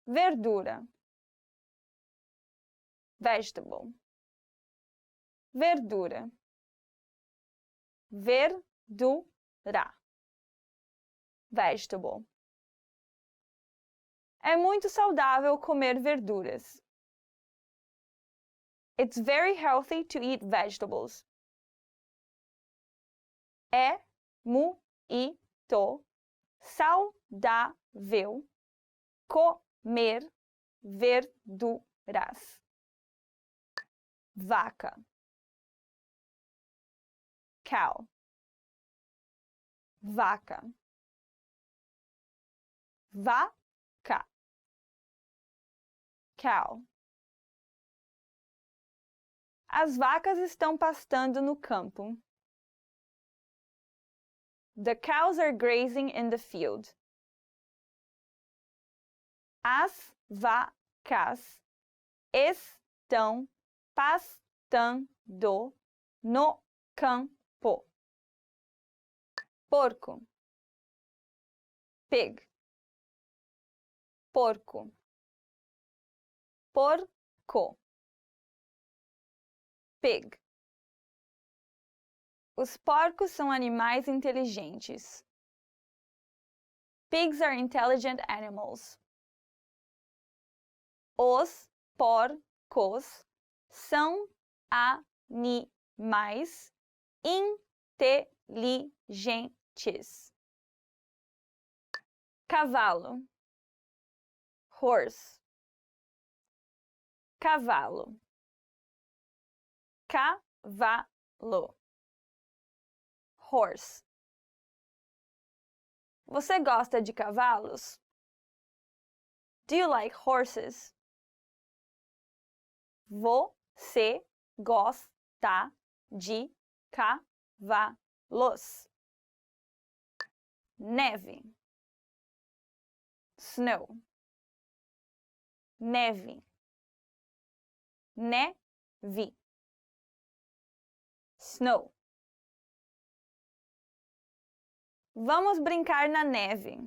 Verdura. Vegetable. Verdura. Verdura. Vegetable. É muito saudável comer verduras. It's very healthy to eat vegetables. É muito saudável comer verduras. Vaca. Cow. Vaca. Vaca. Cow. As vacas estão pastando no campo. The cows are grazing in the field. As vacas estão pastando no campo. Porco. Pig. Porco. Porco. Pig. Os porcos são animais inteligentes. Pigs are intelligent animals. Os porcos são animais inteligentes. Cavalo. Horse. cavalo, cavalo, horse. Você gosta de cavalos? Do you like horses? Você gosta de cavalos? Neve, snow, neve, neve, snow. Vamos brincar na neve.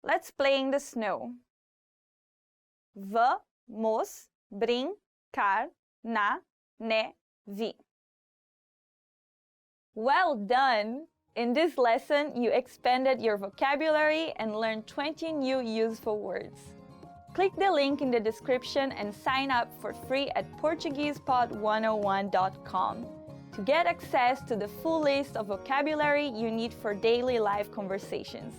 Let's play in the snow. Vamos brincar na neve. Well done! In this lesson, you expanded your vocabulary and learned 20 new useful words. Click the link in the description and sign up for free at PortuguesePod101.com to get access to the full list of vocabulary you need for daily life conversations.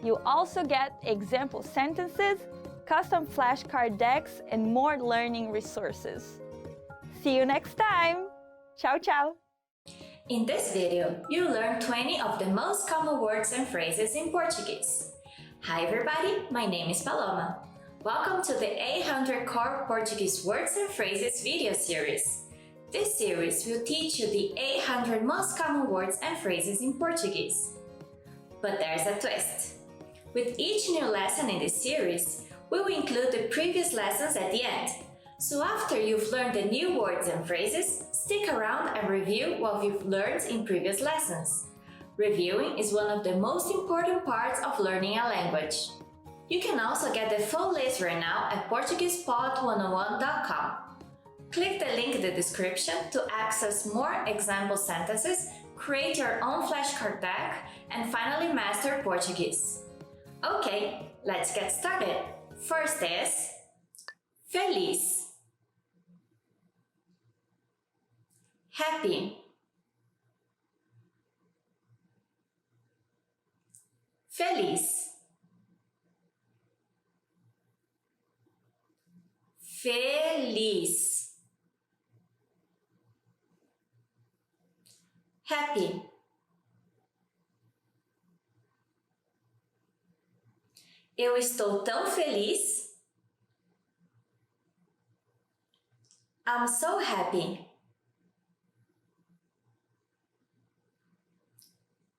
You also get example sentences, custom flashcard decks, and more learning resources. See you next time! Ciao, ciao! In this video, you learned 20 of the most common words and phrases in Portuguese. Hi everybody, my name is Paloma. Welcome to the 800 Core Portuguese Words and Phrases video series. This series will teach you the 800 most common words and phrases in Portuguese. But there's a twist. With each new lesson in this series, we will include the previous lessons at the end. So after you've learned the new words and phrases, stick around and review what you've learned in previous lessons. Reviewing is one of the most important parts of learning a language. You can also get the full list right now at PortuguesePod101.com. Click the link in the description to access more example sentences, create your own flashcard deck, and finally master Portuguese. Okay, let's get started. First is feliz. Happy. Feliz. Feliz. Happy. Eu estou tão feliz. I'm so happy.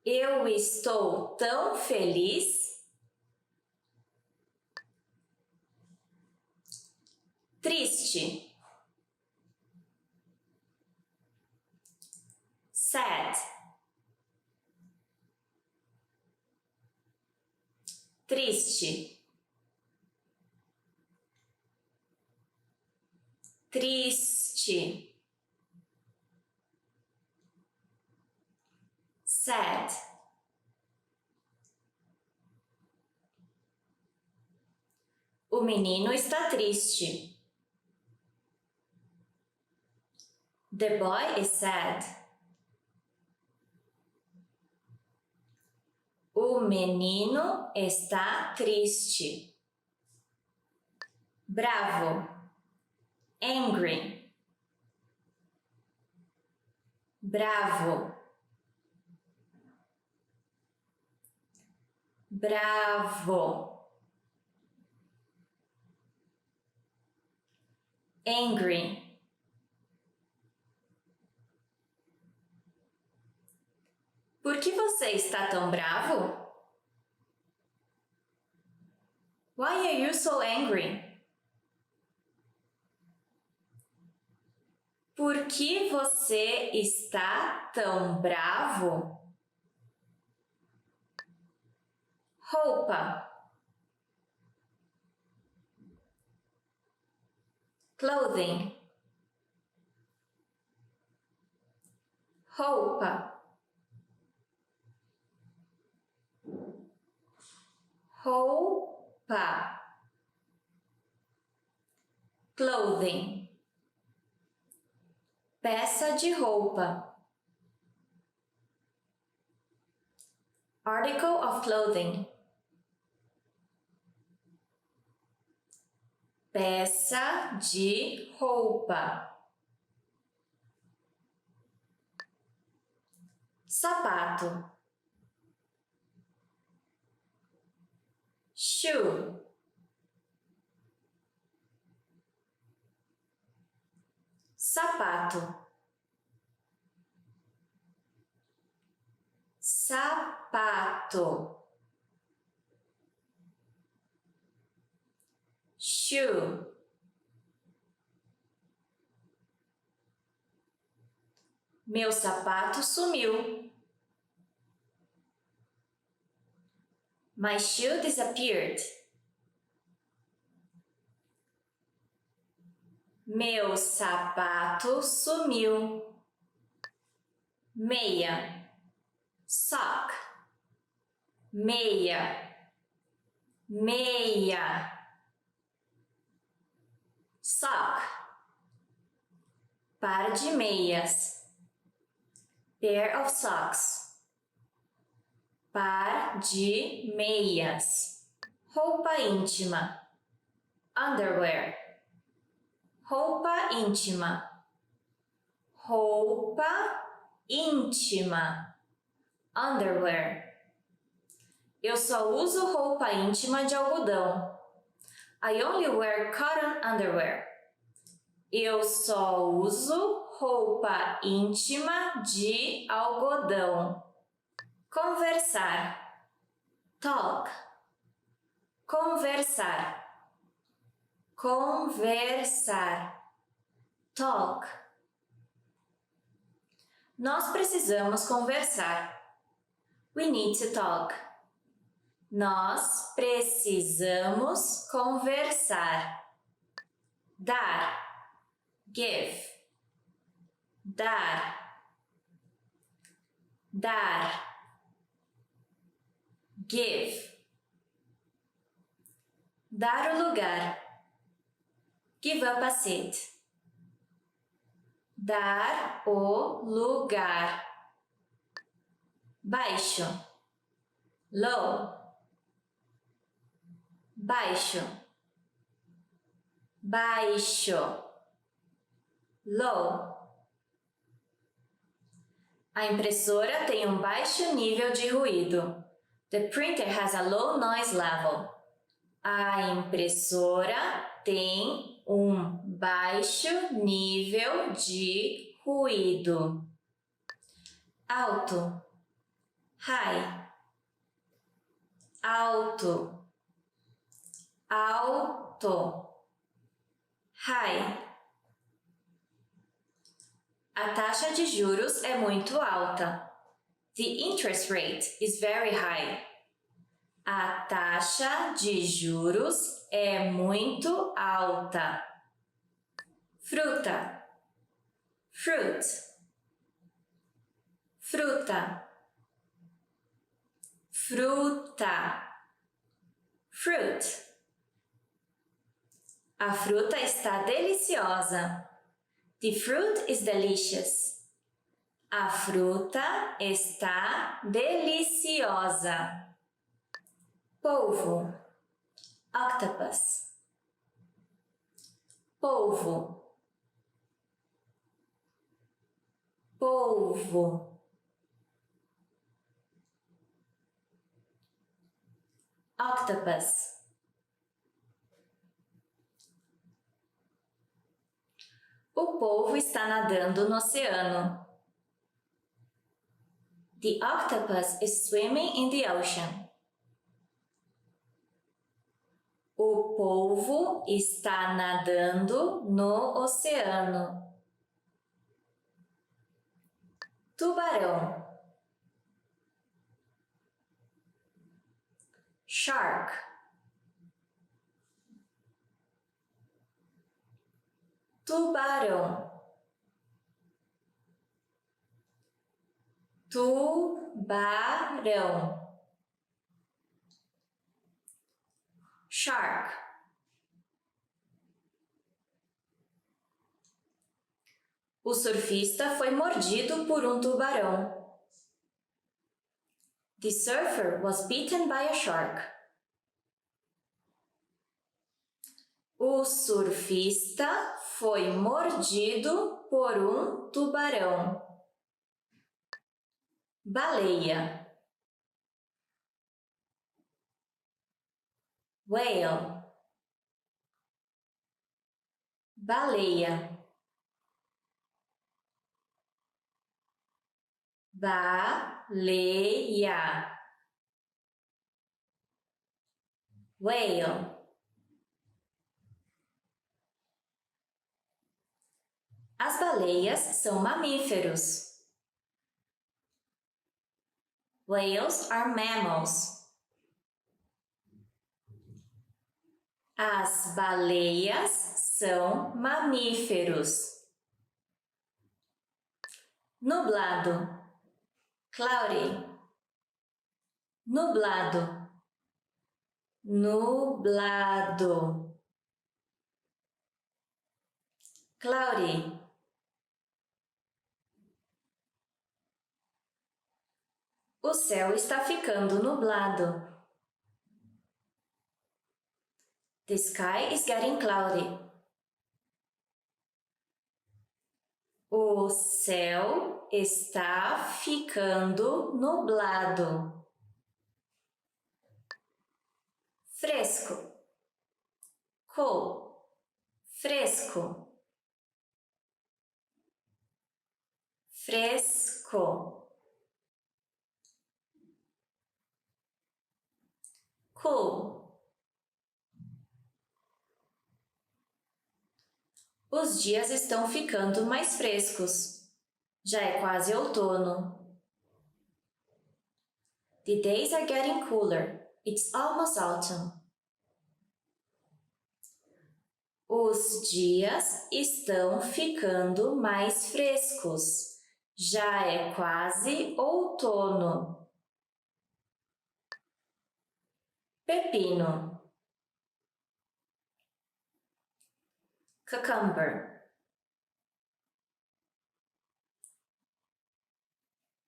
Eu estou tão feliz. Triste. Sad. Triste. Triste. Sad. O menino está triste. The boy is sad. O menino está triste. Bravo. Angry. Bravo. Bravo. Angry. Por que você está tão bravo? Why are you so angry? Por que você está tão bravo? Roupa. Clothing. Roupa. Roupa. Clothing. Peça de roupa. Article of clothing. peça de roupa. Sapato. Shoe. Sapato. Sapato. Shoe. Meu sapato sumiu. My shoe disappeared. Meu sapato sumiu. Meia. Sock. Meia. Meia. Sock. Par de meias. Pair of socks. Par de meias. Roupa íntima. Underwear. Roupa íntima. Roupa íntima. Underwear. Eu só uso roupa íntima de algodão. I only wear cotton underwear. Eu só uso roupa íntima de algodão. Conversar. Talk. Conversar. Conversar. Talk. Nós precisamos conversar. We need to talk. Nós precisamos conversar. Dar. Give. Dar. Dar. Give. Dar o lugar. Give up a seat. Dar o lugar. Baixo. Low. Baixo. Baixo. Low. A impressora tem um baixo nível de ruído. The printer has a low noise level. A impressora tem um baixo nível de ruído. Alto. High. Alto. Alto. High. A taxa de juros é muito alta. The interest rate is very high. A taxa de juros é muito alta. Fruta. Fruit. Fruta. Fruta. Fruit. A fruta está deliciosa. The fruit is delicious. A fruta está deliciosa. Polvo. Octopus. Polvo. Polvo. Octopus. O polvo está nadando no oceano. The octopus is swimming in the ocean. O polvo está nadando no oceano. Tubarão. Shark. Tubarão. Tubarão. Shark. O surfista foi mordido por um tubarão. The surfer was bitten by a shark. O surfista foi mordido por um tubarão. Baleia. Whale. Baleia. Baleia. Whale. As baleias são mamíferos. Whales are mammals. As baleias são mamíferos. Nublado. Cloudy. Nublado. Nublado. Cloudy. O céu está ficando nublado. The sky is getting cloudy. O céu está ficando nublado. Fresco. Cool. Fresco. Fresco. Cool. Os dias estão ficando mais frescos. Já é quase outono. The days are getting cooler. It's almost autumn. Os dias estão ficando mais frescos. Já é quase outono. Pepino. Cucumber.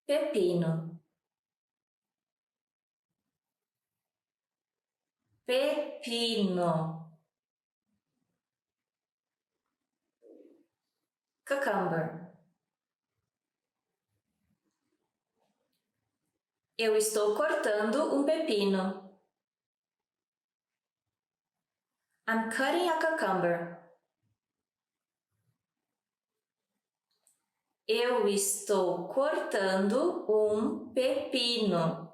Pepino. Pepino. Cucumber. Eu estou cortando um pepino. I'm cutting a cucumber. Eu estou cortando um pepino.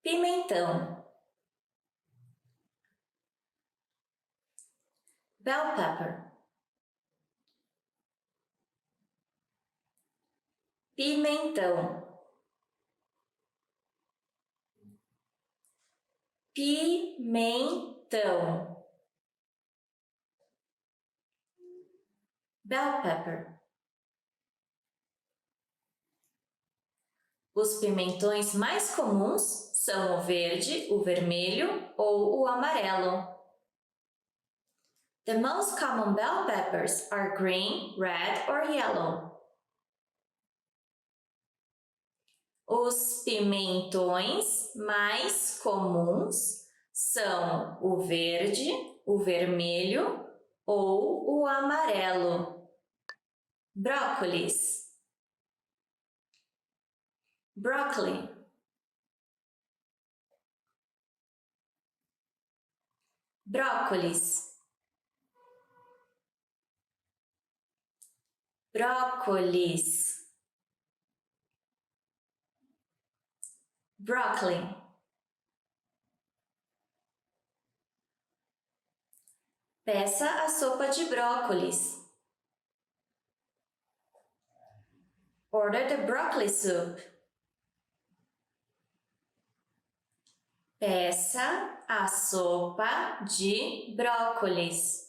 Pimentão. Bell pepper. Pimentão. Pimentão. Bell pepper. Os pimentões mais comuns são o verde, o vermelho ou o amarelo. The most common bell peppers are green, red or yellow. Os pimentões mais comuns são o verde, o vermelho ou o amarelo. Brócolis. Broccoli. Brócolis. Brócolis. Broccoli. Peça a sopa de brócolis. Order the broccoli soup. Peça a sopa de brócolis.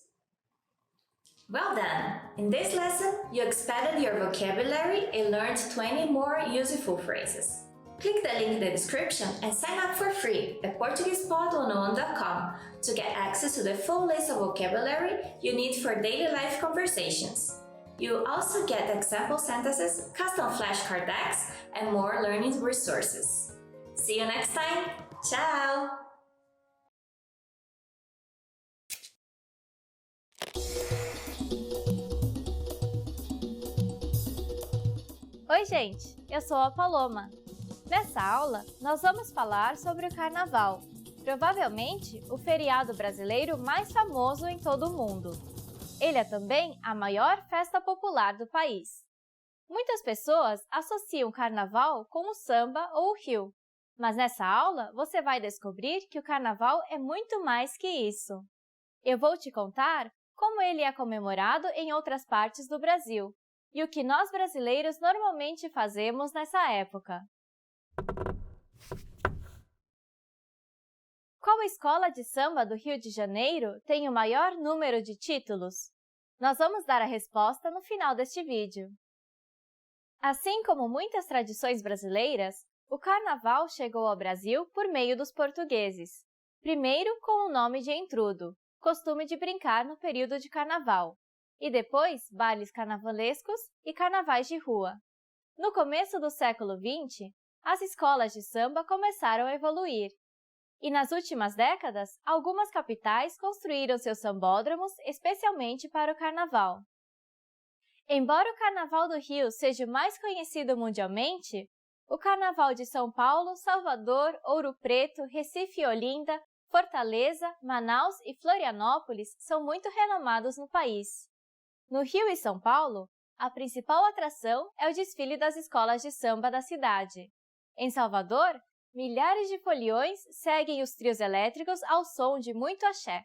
Well done! In this lesson, you expanded your vocabulary and learned 20 more useful phrases. Click the link in the description and sign up for free at PortuguesePod101.com to get access to the full list of vocabulary you need for daily life conversations. You'll also get example sentences, custom flashcard decks, and more learning resources. See you next time! Ciao! Oi, gente! Eu sou a Paloma. Nessa aula, nós vamos falar sobre o Carnaval, provavelmente o feriado brasileiro mais famoso em todo o mundo. Ele é também a maior festa popular do país. Muitas pessoas associam o Carnaval com o samba ou o Rio, mas nessa aula você vai descobrir que o Carnaval é muito mais que isso. Eu vou te contar como ele é comemorado em outras partes do Brasil e o que nós brasileiros normalmente fazemos nessa época. Qual escola de samba do Rio de Janeiro tem o maior número de títulos? Nós vamos dar a resposta no final deste vídeo. Assim como muitas tradições brasileiras, o Carnaval chegou ao Brasil por meio dos portugueses. Primeiro com o nome de entrudo, costume de brincar no período de Carnaval, e depois bailes carnavalescos e carnavais de rua. No começo do século XX, as escolas de samba começaram a evoluir. E nas últimas décadas, algumas capitais construíram seus sambódromos especialmente para o Carnaval. Embora o Carnaval do Rio seja o mais conhecido mundialmente, o Carnaval de São Paulo, Salvador, Ouro Preto, Recife e Olinda, Fortaleza, Manaus e Florianópolis são muito renomados no país. No Rio e São Paulo, a principal atração é o desfile das escolas de samba da cidade. Em Salvador, milhares de foliões seguem os trios elétricos ao som de muito axé.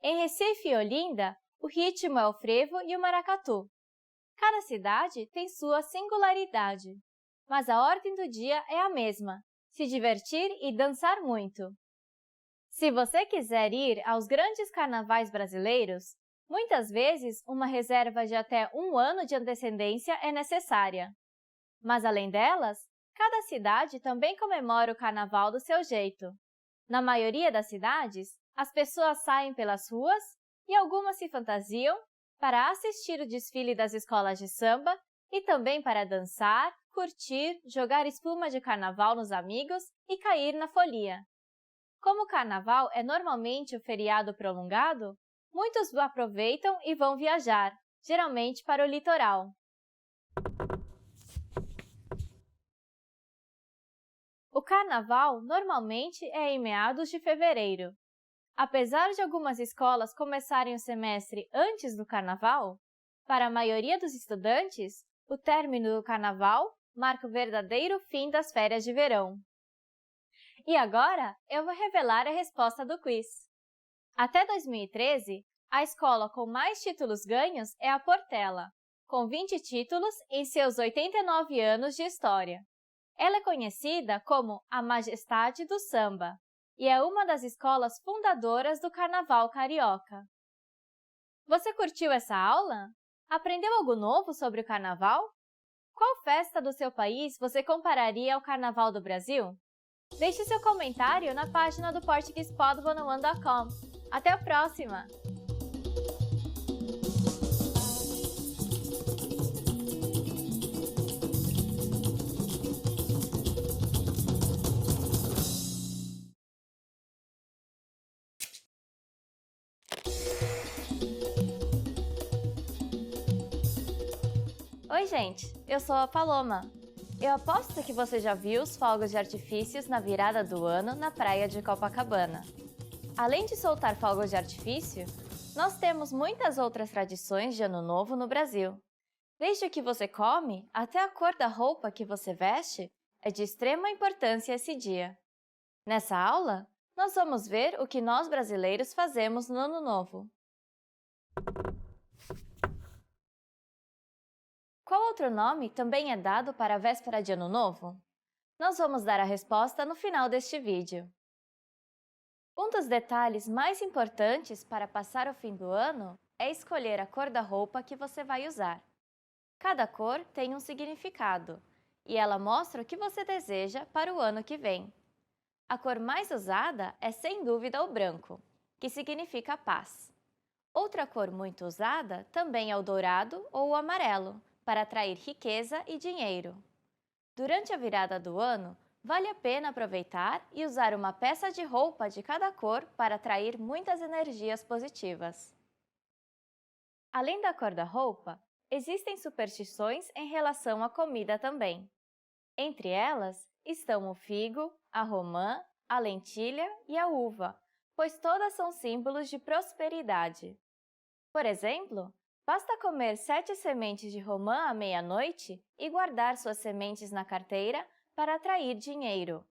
Em Recife e Olinda, o ritmo é o frevo e o maracatu. Cada cidade tem sua singularidade, mas a ordem do dia é a mesma: se divertir e dançar muito. Se você quiser ir aos grandes carnavais brasileiros, muitas vezes uma reserva de até 1 ano de antecedência é necessária. Mas além delas, cada cidade também comemora o carnaval do seu jeito. Na maioria das cidades, as pessoas saem pelas ruas e algumas se fantasiam para assistir o desfile das escolas de samba e também para dançar, curtir, jogar espuma de carnaval nos amigos e cair na folia. Como o carnaval é normalmente um feriado prolongado, muitos aproveitam e vão viajar, geralmente para o litoral. O Carnaval normalmente é em meados de fevereiro. Apesar de algumas escolas começarem o semestre antes do Carnaval, para a maioria dos estudantes, o término do Carnaval marca o verdadeiro fim das férias de verão. E agora, eu vou revelar a resposta do quiz. Até 2013, a escola com mais títulos ganhos é a Portela, com 20 títulos em seus 89 anos de história. Ela é conhecida como a Majestade do Samba e é uma das escolas fundadoras do Carnaval carioca. Você curtiu essa aula? Aprendeu algo novo sobre o Carnaval? Qual festa do seu país você compararia ao Carnaval do Brasil? Deixe seu comentário na página do portuguesepod101.com. Até a próxima! Oi, gente! Eu sou a Paloma. Eu aposto que você já viu os fogos de artifícios na virada do ano na praia de Copacabana. Além de soltar fogos de artifício, nós temos muitas outras tradições de Ano Novo no Brasil. Desde o que você come até a cor da roupa que você veste é de extrema importância esse dia. Nessa aula, nós vamos ver o que nós brasileiros fazemos no Ano Novo. Qual outro nome também é dado para a véspera de Ano Novo? Nós vamos dar a resposta no final deste vídeo. Um dos detalhes mais importantes para passar o fim do ano é escolher a cor da roupa que você vai usar. Cada cor tem um significado, e ela mostra o que você deseja para o ano que vem. A cor mais usada é sem dúvida o branco, que significa paz. Outra cor muito usada também é o dourado ou o amarelo, para atrair riqueza e dinheiro. Durante a virada do ano, vale a pena aproveitar e usar uma peça de roupa de cada cor para atrair muitas energias positivas. Além da cor da roupa, Existem superstições em relação à comida também. Entre elas estão o figo, a romã, a lentilha e a uva, pois todas são símbolos de prosperidade. Por exemplo, basta comer 7 sementes de romã à meia-noite e guardar suas sementes na carteira para atrair dinheiro.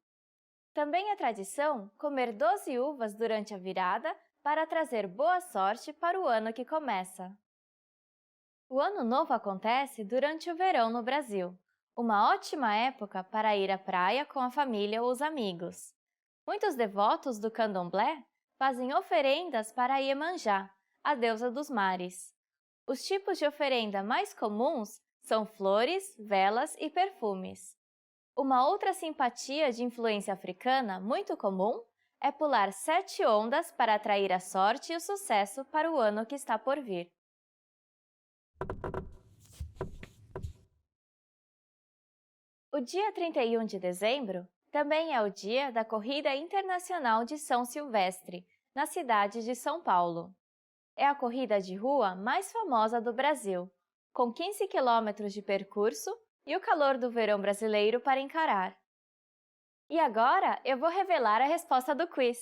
Também é tradição comer 12 uvas durante a virada para trazer boa sorte para o ano que começa. O Ano Novo acontece durante o verão no Brasil, uma ótima época para ir à praia com a família ou os amigos. Muitos devotos do candomblé fazem oferendas para Iemanjá, a deusa dos mares. Os tipos de oferenda mais comuns são flores, velas e perfumes. Uma outra simpatia de influência africana muito comum é pular 7 ondas para atrair a sorte e o sucesso para o ano que está por vir. O dia 31 de dezembro também é o dia da Corrida Internacional de São Silvestre, na cidade de São Paulo. É a corrida de rua mais famosa do Brasil, com 15 quilômetros de percurso e o calor do verão brasileiro para encarar. E agora eu vou revelar a resposta do quiz.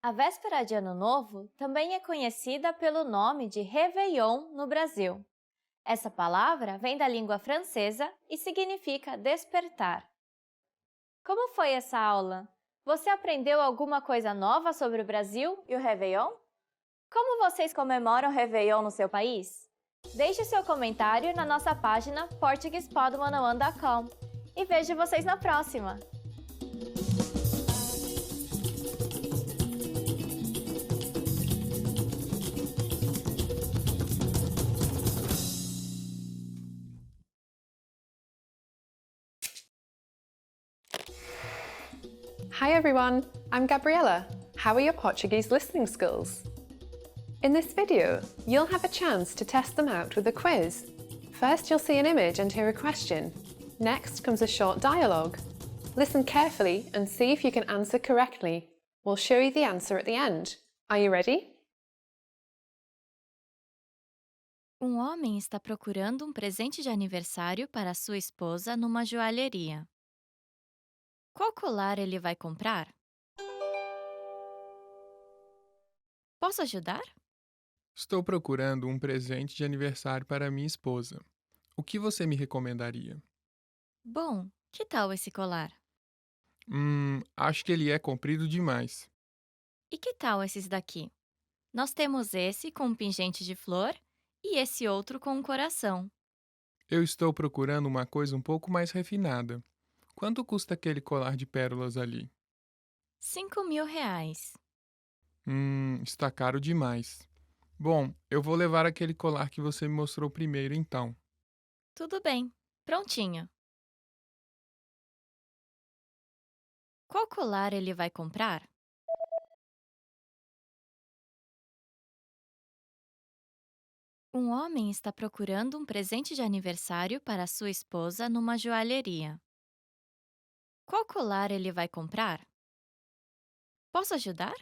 A véspera de Ano Novo também é conhecida pelo nome de Réveillon no Brasil. Essa palavra vem da língua francesa e significa despertar. Como foi essa aula? Você aprendeu alguma coisa nova sobre o Brasil e o Réveillon? Como vocês comemoram o Réveillon no seu país? Deixe seu comentário na nossa página portuguesepod101.com e vejo vocês na próxima! Hi everyone, I'm Gabriella. How are your Portuguese listening skills? In this video, you'll have a chance to test them out with a quiz. First, you'll see an image and hear a question. Next comes a short dialogue. Listen carefully and see if you can answer correctly. We'll show you the answer at the end. Are you ready? Um homem está procurando um presente de aniversário para sua esposa numa joalheria. Qual colar ele vai comprar? Posso ajudar? Estou procurando um presente de aniversário para minha esposa. O que você me recomendaria? Bom, que tal esse colar? Acho que ele é comprido demais. E que tal esses daqui? Nós temos esse com um pingente de flor e esse outro com um coração. Eu estou procurando uma coisa um pouco mais refinada. Quanto custa aquele colar de pérolas ali? R$ 5.000. Está caro demais. Bom, eu vou levar aquele colar que você me mostrou primeiro, então. Tudo bem, prontinho. Qual colar ele vai comprar? Um homem está procurando um presente de aniversário para sua esposa numa joalheria. Qual colar ele vai comprar? Posso ajudar?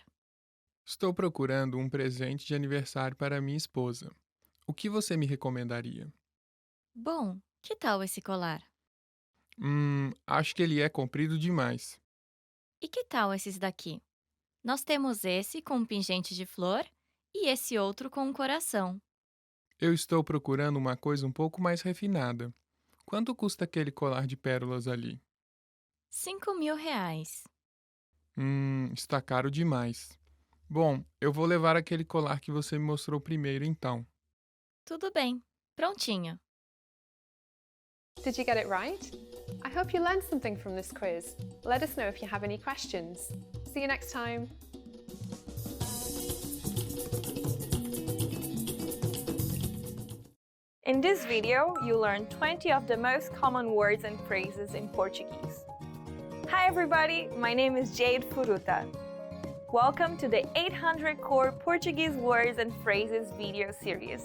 Estou procurando um presente de aniversário para minha esposa. O que você me recomendaria? Bom, que tal esse colar? Acho que ele é comprido demais. E que tal esses daqui? Nós temos esse com um pingente de flor e esse outro com um coração. Eu estou procurando uma coisa um pouco mais refinada. Quanto custa aquele colar de pérolas ali? R$ 5.000. Está caro demais. Bom, eu vou levar aquele colar que você me mostrou primeiro, então. Tudo bem, prontinho. Did you get it right? I hope you learned something from this quiz. Let us know if you have any questions. See you next time! In this video, you learn 20 of the most common words and phrases in Portuguese. Hi everybody, my name is Jade Furuta. Welcome to the 800 Core Portuguese Words and Phrases video series.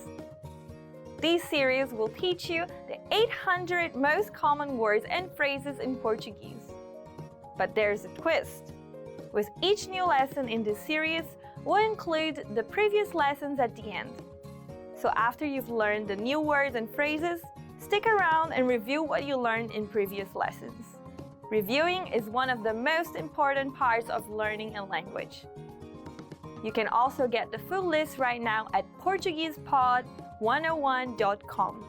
This series will teach you the 800 most common words and phrases in Portuguese. But there's a twist. With each new lesson in this series, we'll include the previous lessons at the end. So after you've learned the new words and phrases, stick around and review what you learned in previous lessons. Reviewing is one of the most important parts of learning a language. You can also get the full list right now at PortuguesePod101.com.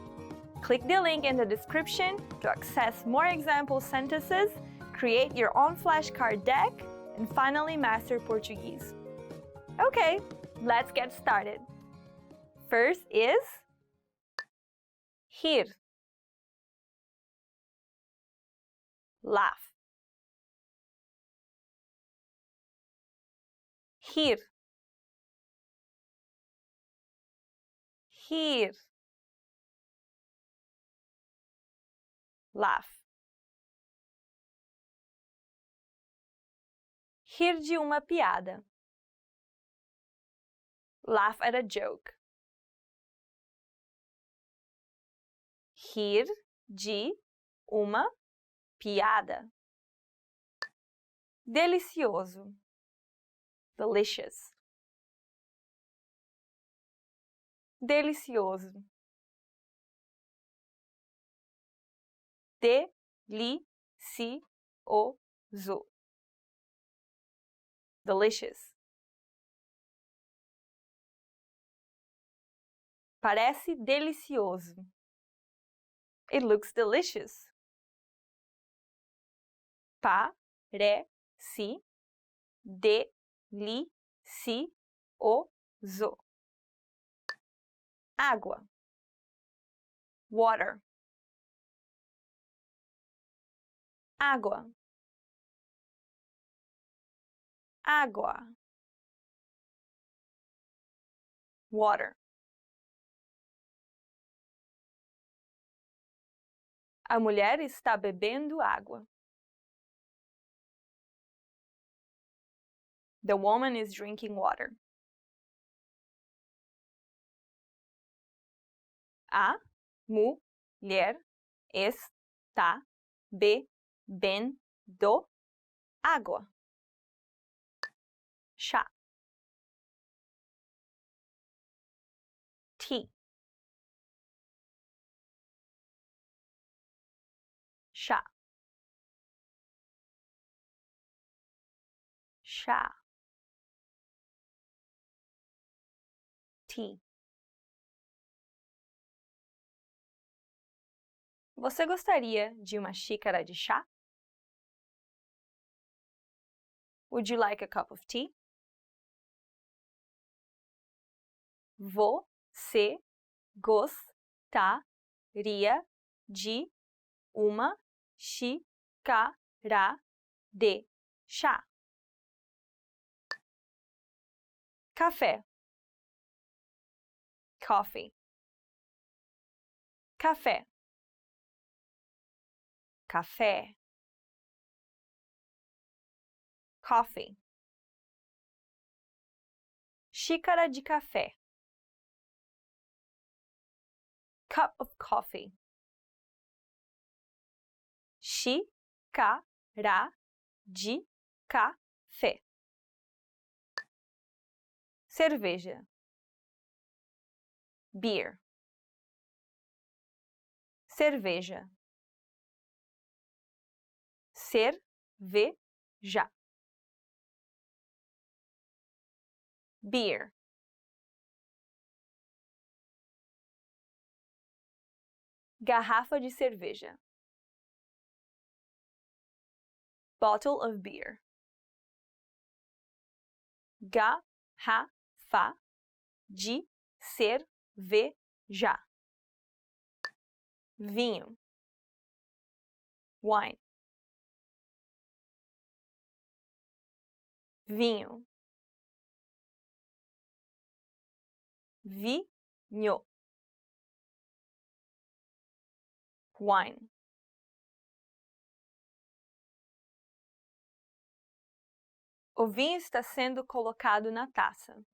Click the link in the description to access more example sentences, create your own flashcard deck, and finally master Portuguese. Okay, let's get started. First is rir, laugh, rir, rir, laugh. Rir de uma piada. Laugh at a joke. Rir de uma piada. Delicioso. Delicious. Delicioso. Delicioso. Delicious. Parece delicioso. It looks delicious. Parece delicioso. Água. Water. Água. Água. Water. A mulher está bebendo água. The woman is drinking water. A mulher está bebendo água. Chá. Tea. Chá. Chá. Tea. Você gostaria de uma xícara de chá? Would you like a cup of tea? Você gostaria de uma xícara de chá? Café. Coffee. Café. Café. Coffee. Xícara de café. Cup of coffee. Xícara de café. Cerveja. Beer. Cerveja. Cerveja. Beer. Garrafa de cerveja. Bottle of beer. Garrafa de cerveja. Vinho. Wine. Vinho. Vinho. Wine. O vinho está sendo colocado na taça.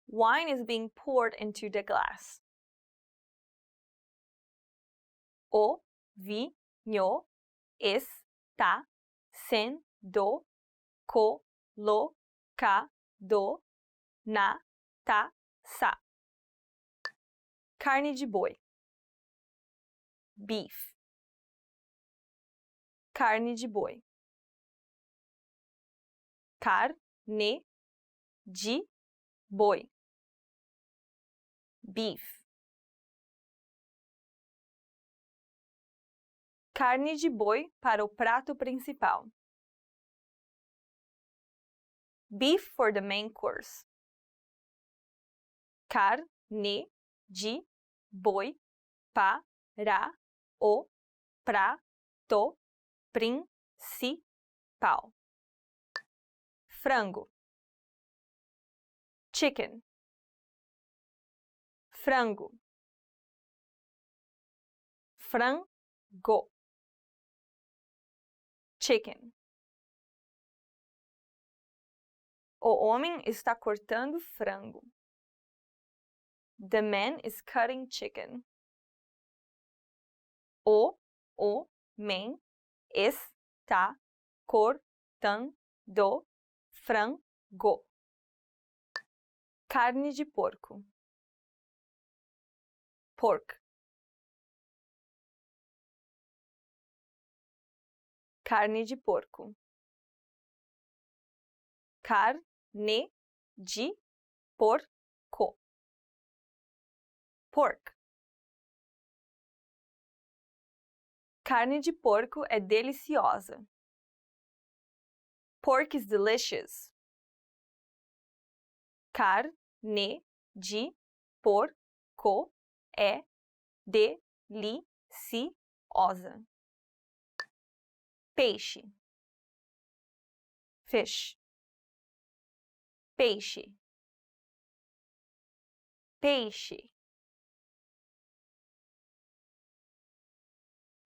Wine is being poured into the glass. O vinho está sendo colocado na taça. Carne de boi. Beef. Carne de boi. Carne de boi. Beef. Carne de boi para o prato principal. Beef for the main course. Carne de boi para o prato principal. Frango. Chicken. Frango. Frango. Chicken. O homem está cortando frango. The man is cutting chicken. O homem está cortando frango. Carne de porco. Pork. Carne de porco. Carne de porco. Pork. Carne de porco é deliciosa. Pork is delicious. Carne de porco é deliciosa. Peixe. Fish. Peixe. Peixe.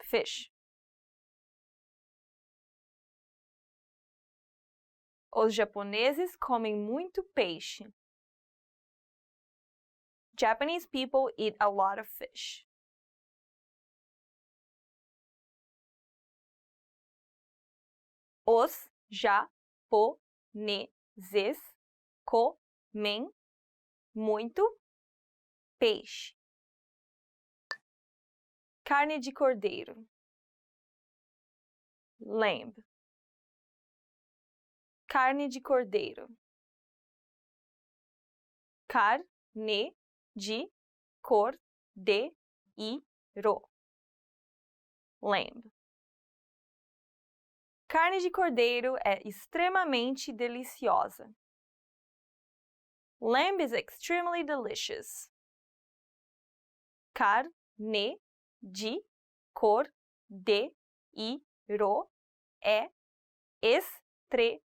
Fish. Os japoneses comem muito peixe. Japanese people eat a lot of fish. Os japoneses comem muito peixe. Carne de cordeiro. Lamb. Carne de cordeiro. Carne de cordeiro. Lamb. Carne de cordeiro é extremamente deliciosa. Lamb is extremely delicious. Carne de cordeiro é extremamente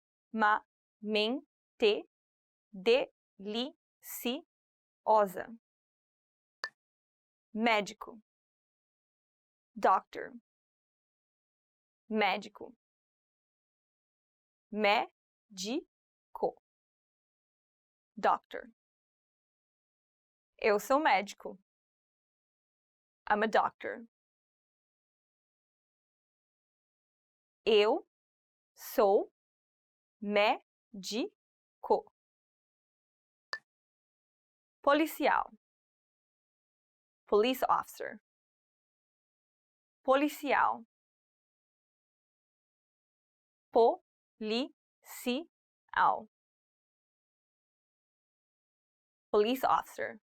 deliciosa. Médico. Doctor. Médico. Médico. Doctor. Eu sou médico. I'm a doctor. Eu sou médico. Policial. Police officer. Policial. Policial. Police officer.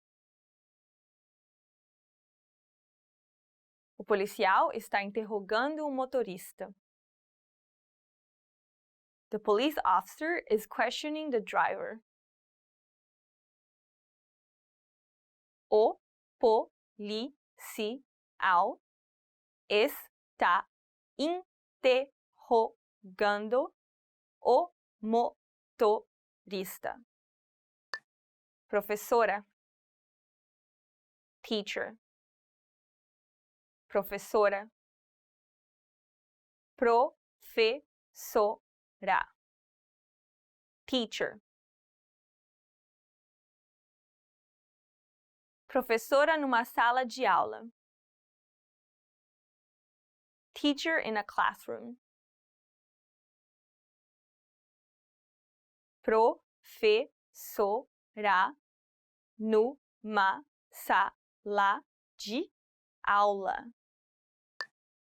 O policial está interrogando o motorista. The police officer is questioning the driver. O policial está interrogando o motorista. Professora. Teacher. Professora. Professora. Teacher. Professora numa sala de aula. Teacher in a classroom. Professora numa sala sala de aula.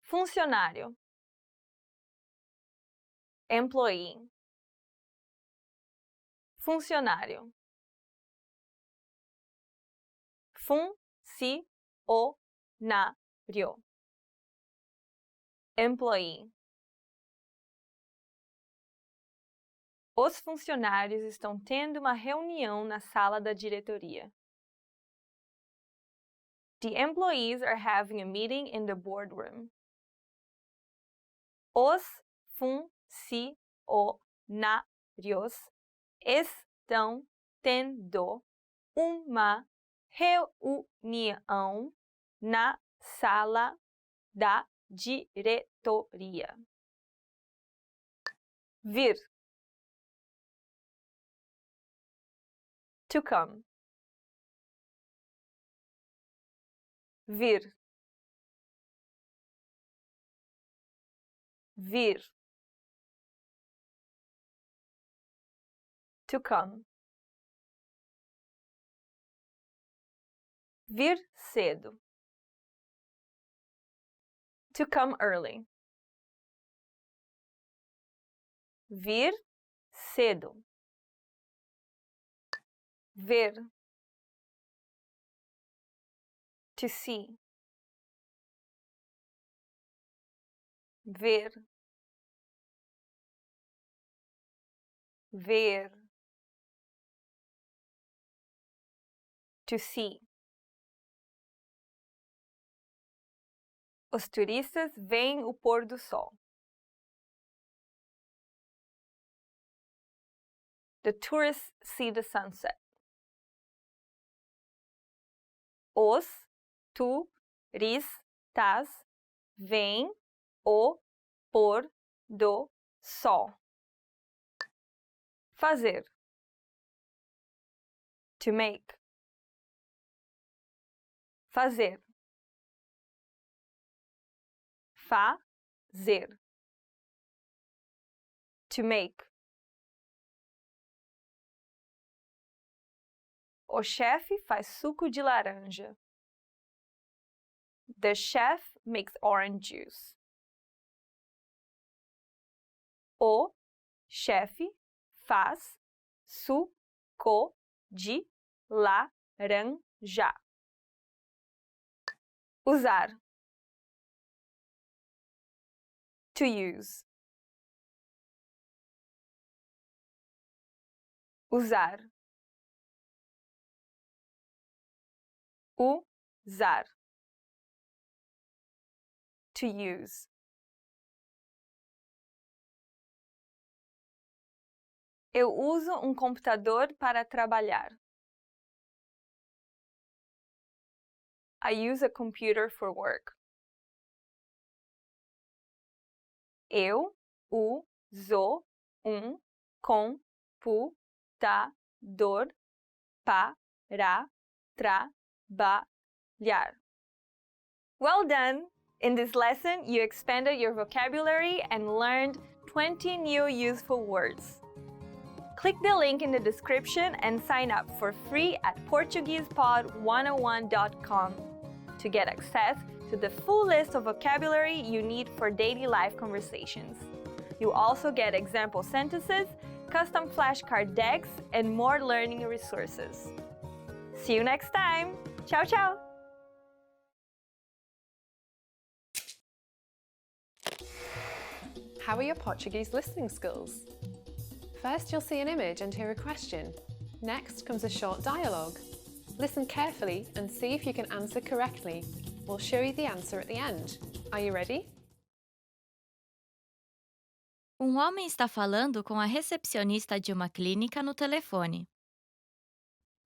Funcionário. Employee. Funcionário. Funcionário. Employee. Os funcionários estão tendo uma reunião na sala da diretoria. The employees are having a meeting in the boardroom. Os funcionários estão tendo uma reunião na sala da diretoria. Vir. To come. Vir. Vir. To come. Vir cedo. To come early. Vir cedo. Ver. To see. Ver. Ver. To see. Os turistas veem o pôr do sol. The tourists see the sunset. Os turistas veem o pôr do sol. Fazer. To make. Fazer. Fazer. To make. O chefe faz suco de laranja. The chef makes orange juice. O chefe faz suco de laranja. Usar. To use. Usar. Usar. To use. Eu uso um computador para trabalhar. I use a computer for work. Eu uso um computador para trabalhar. Well done! In this lesson, you expanded your vocabulary and learned 20 new useful words. Click the link in the description and sign up for free at PortuguesePod101.com to get access to the full list of vocabulary you need for daily life conversations. You also get example sentences, custom flashcard decks, and more learning resources. See you next time! Ciao, ciao! How are your Portuguese listening skills? First, you'll see an image and hear a question. Next comes a short dialogue. Listen carefully and see if you can answer correctly. We'll show you the answer at the end. Are you ready? Um homem está falando com a recepcionista de uma clínica no telefone.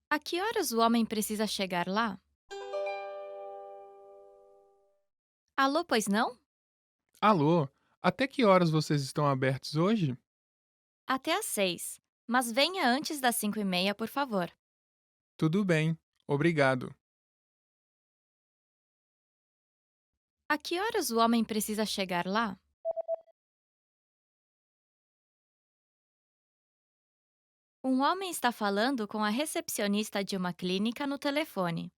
A que horas o homem precisa chegar lá? Alô, pois não? Alô, até que horas vocês estão abertos hoje? Até às 6, mas venha antes das 5:30, por favor. Tudo bem, obrigado. A que horas o homem precisa chegar lá? Um homem está falando com a recepcionista de uma clínica no telefone.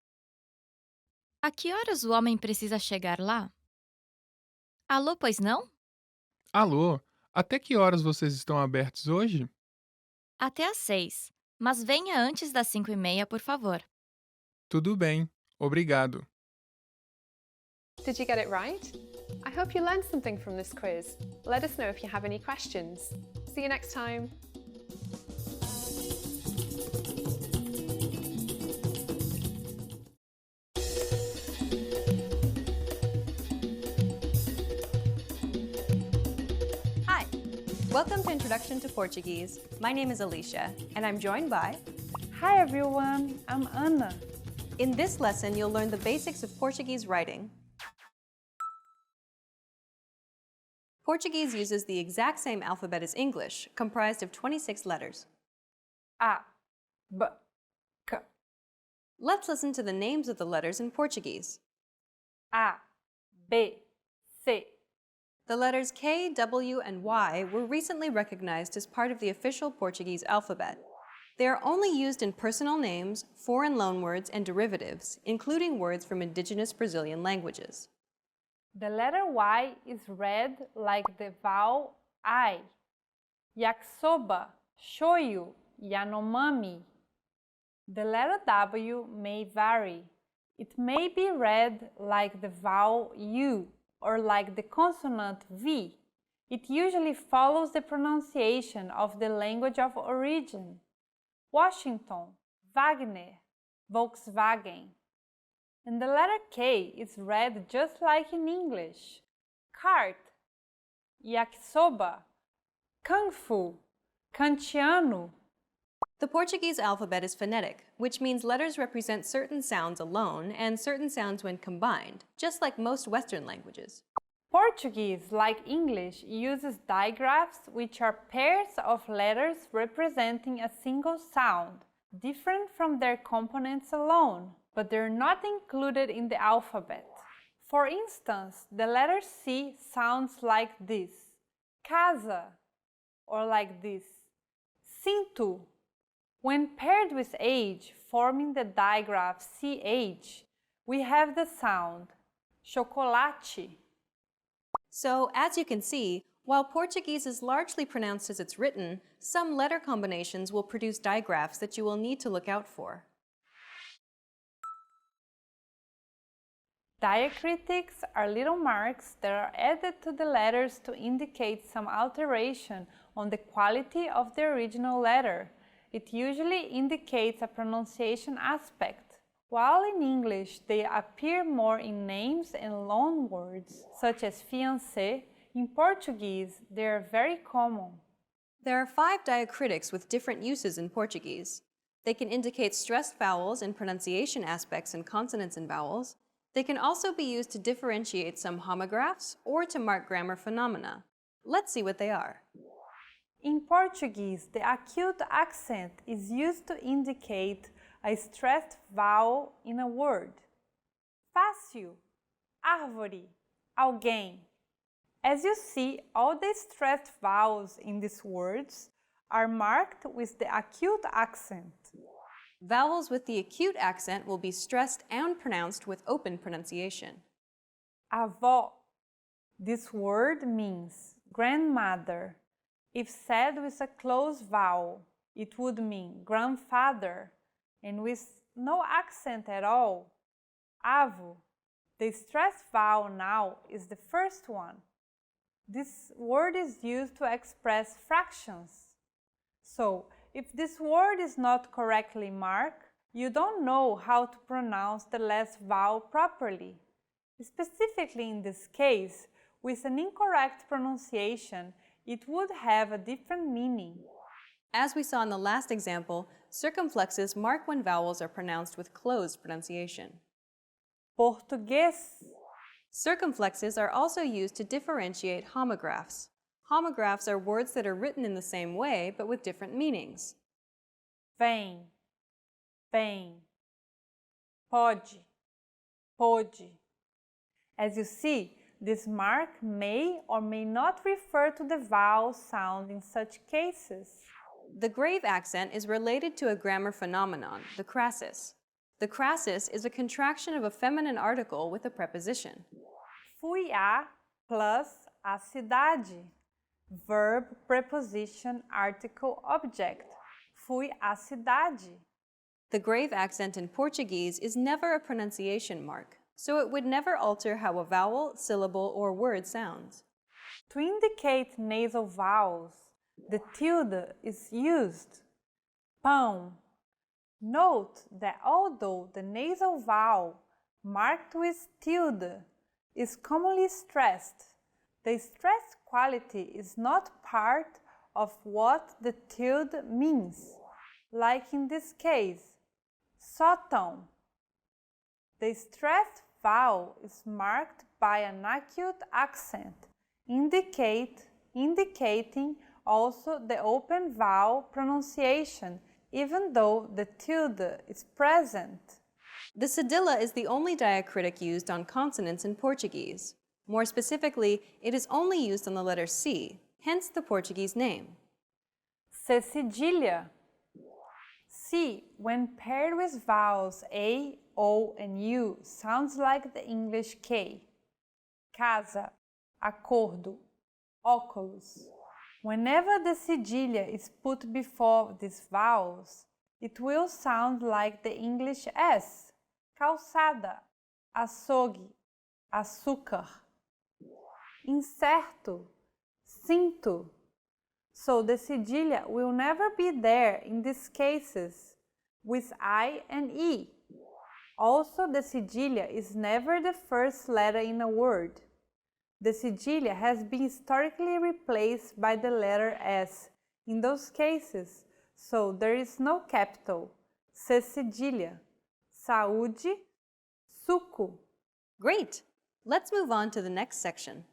A que horas o homem precisa chegar lá? Alô, pois não? Alô, até que horas vocês estão abertos hoje? Até às 6. Mas venha antes das 5:30, por favor. Tudo bem, obrigado. Did you get it right? I hope you learned something from this quiz. Let us know if you have any questions. See you next time. Hi, welcome to Introduction to Portuguese. My name is Alicia, and I'm joined by... Hi everyone, I'm Anna. In this lesson, you'll learn the basics of Portuguese writing. Portuguese uses the exact same alphabet as English, comprised of 26 letters. A, B, K. Let's listen to the names of the letters in Portuguese. A, B, C. The letters K, W, and Y were recently recognized as part of the official Portuguese alphabet. They are only used in personal names, foreign loanwords, and derivatives, including words from indigenous Brazilian languages. The letter Y is read like the vowel I. Yakisoba, shoyu, Yanomami. The letter W may vary. It may be read like the vowel U or like the consonant V. It usually follows the pronunciation of the language of origin. Washington, Wagner, Volkswagen. And the letter K is read just like in English. Kart, yakisoba, kung fu, kantiano. The Portuguese alphabet is phonetic, which means letters represent certain sounds alone and certain sounds when combined, just like most Western languages. Portuguese, like English, uses digraphs, which are pairs of letters representing a single sound, different from their components alone, but they're not included in the alphabet. For instance, the letter C sounds like this, casa, or like this, cinto. When paired with age, forming the digraph CH, we have the sound chocolate. So, as you can see, while Portuguese is largely pronounced as it's written, some letter combinations will produce digraphs that you will need to look out for. Diacritics are little marks that are added to the letters to indicate some alteration on the quality of the original letter. It usually indicates a pronunciation aspect. While in English they appear more in names and loanwords, such as fiancé, in Portuguese they are very common. There are 5 diacritics with different uses in Portuguese. They can indicate stressed vowels and pronunciation aspects in consonants and vowels. They can also be used to differentiate some homographs or to mark grammar phenomena. Let's see what they are. In Portuguese, the acute accent is used to indicate a stressed vowel in a word. Fácil, árvore, alguém. As you see, all the stressed vowels in these words are marked with the acute accent. Vowels with the acute accent will be stressed and pronounced with open pronunciation. Avó. This word means grandmother. If said with a closed vowel, it would mean grandfather, and with no accent at all, avo. The stressed vowel now is the first one. This word is used to express fractions. So, if this word is not correctly marked, you don't know how to pronounce the last vowel properly. Specifically in this case, with an incorrect pronunciation, it would have a different meaning. As we saw in the last example, circumflexes mark when vowels are pronounced with closed pronunciation. Português. Circumflexes are also used to differentiate homographs. Homographs are words that are written in the same way but with different meanings. Vem, vem. Pode, pôde. As you see, this mark may or may not refer to the vowel sound in such cases. The grave accent is related to a grammar phenomenon, the crassus. The crassus is a contraction of a feminine article with a preposition. Fui a plus a cidade. Verb, preposition, article, object. Fui a cidade. The grave accent in Portuguese is never a pronunciation mark, so it would never alter how a vowel, syllable, or word sounds. To indicate nasal vowels, the tilde is used. Pão. Note that although the nasal vowel marked with tilde is commonly stressed, the stress quality is not part of what the tilde means, like in this case, sótão. The stressed vowel is marked by an acute accent, indicating also the open vowel pronunciation, even though the tilde is present. The cedilla is the only diacritic used on consonants in Portuguese. More specifically, it is only used on the letter C, hence the Portuguese name. C cedilha. C, when paired with vowels A, O, and U, sounds like the English K. Casa, acordo, óculos. Whenever the cedilha is put before these vowels, it will sound like the English S. Calçada, açougue, açúcar. Incerto, cinto. So the cedilha will never be there in these cases with I and E. Also, the cedilha is never the first letter in a word. The cedilha has been historically replaced by the letter S in those cases, so there is no capital. C cedilha. Saúde, suco. Great! Let's move on to the next section.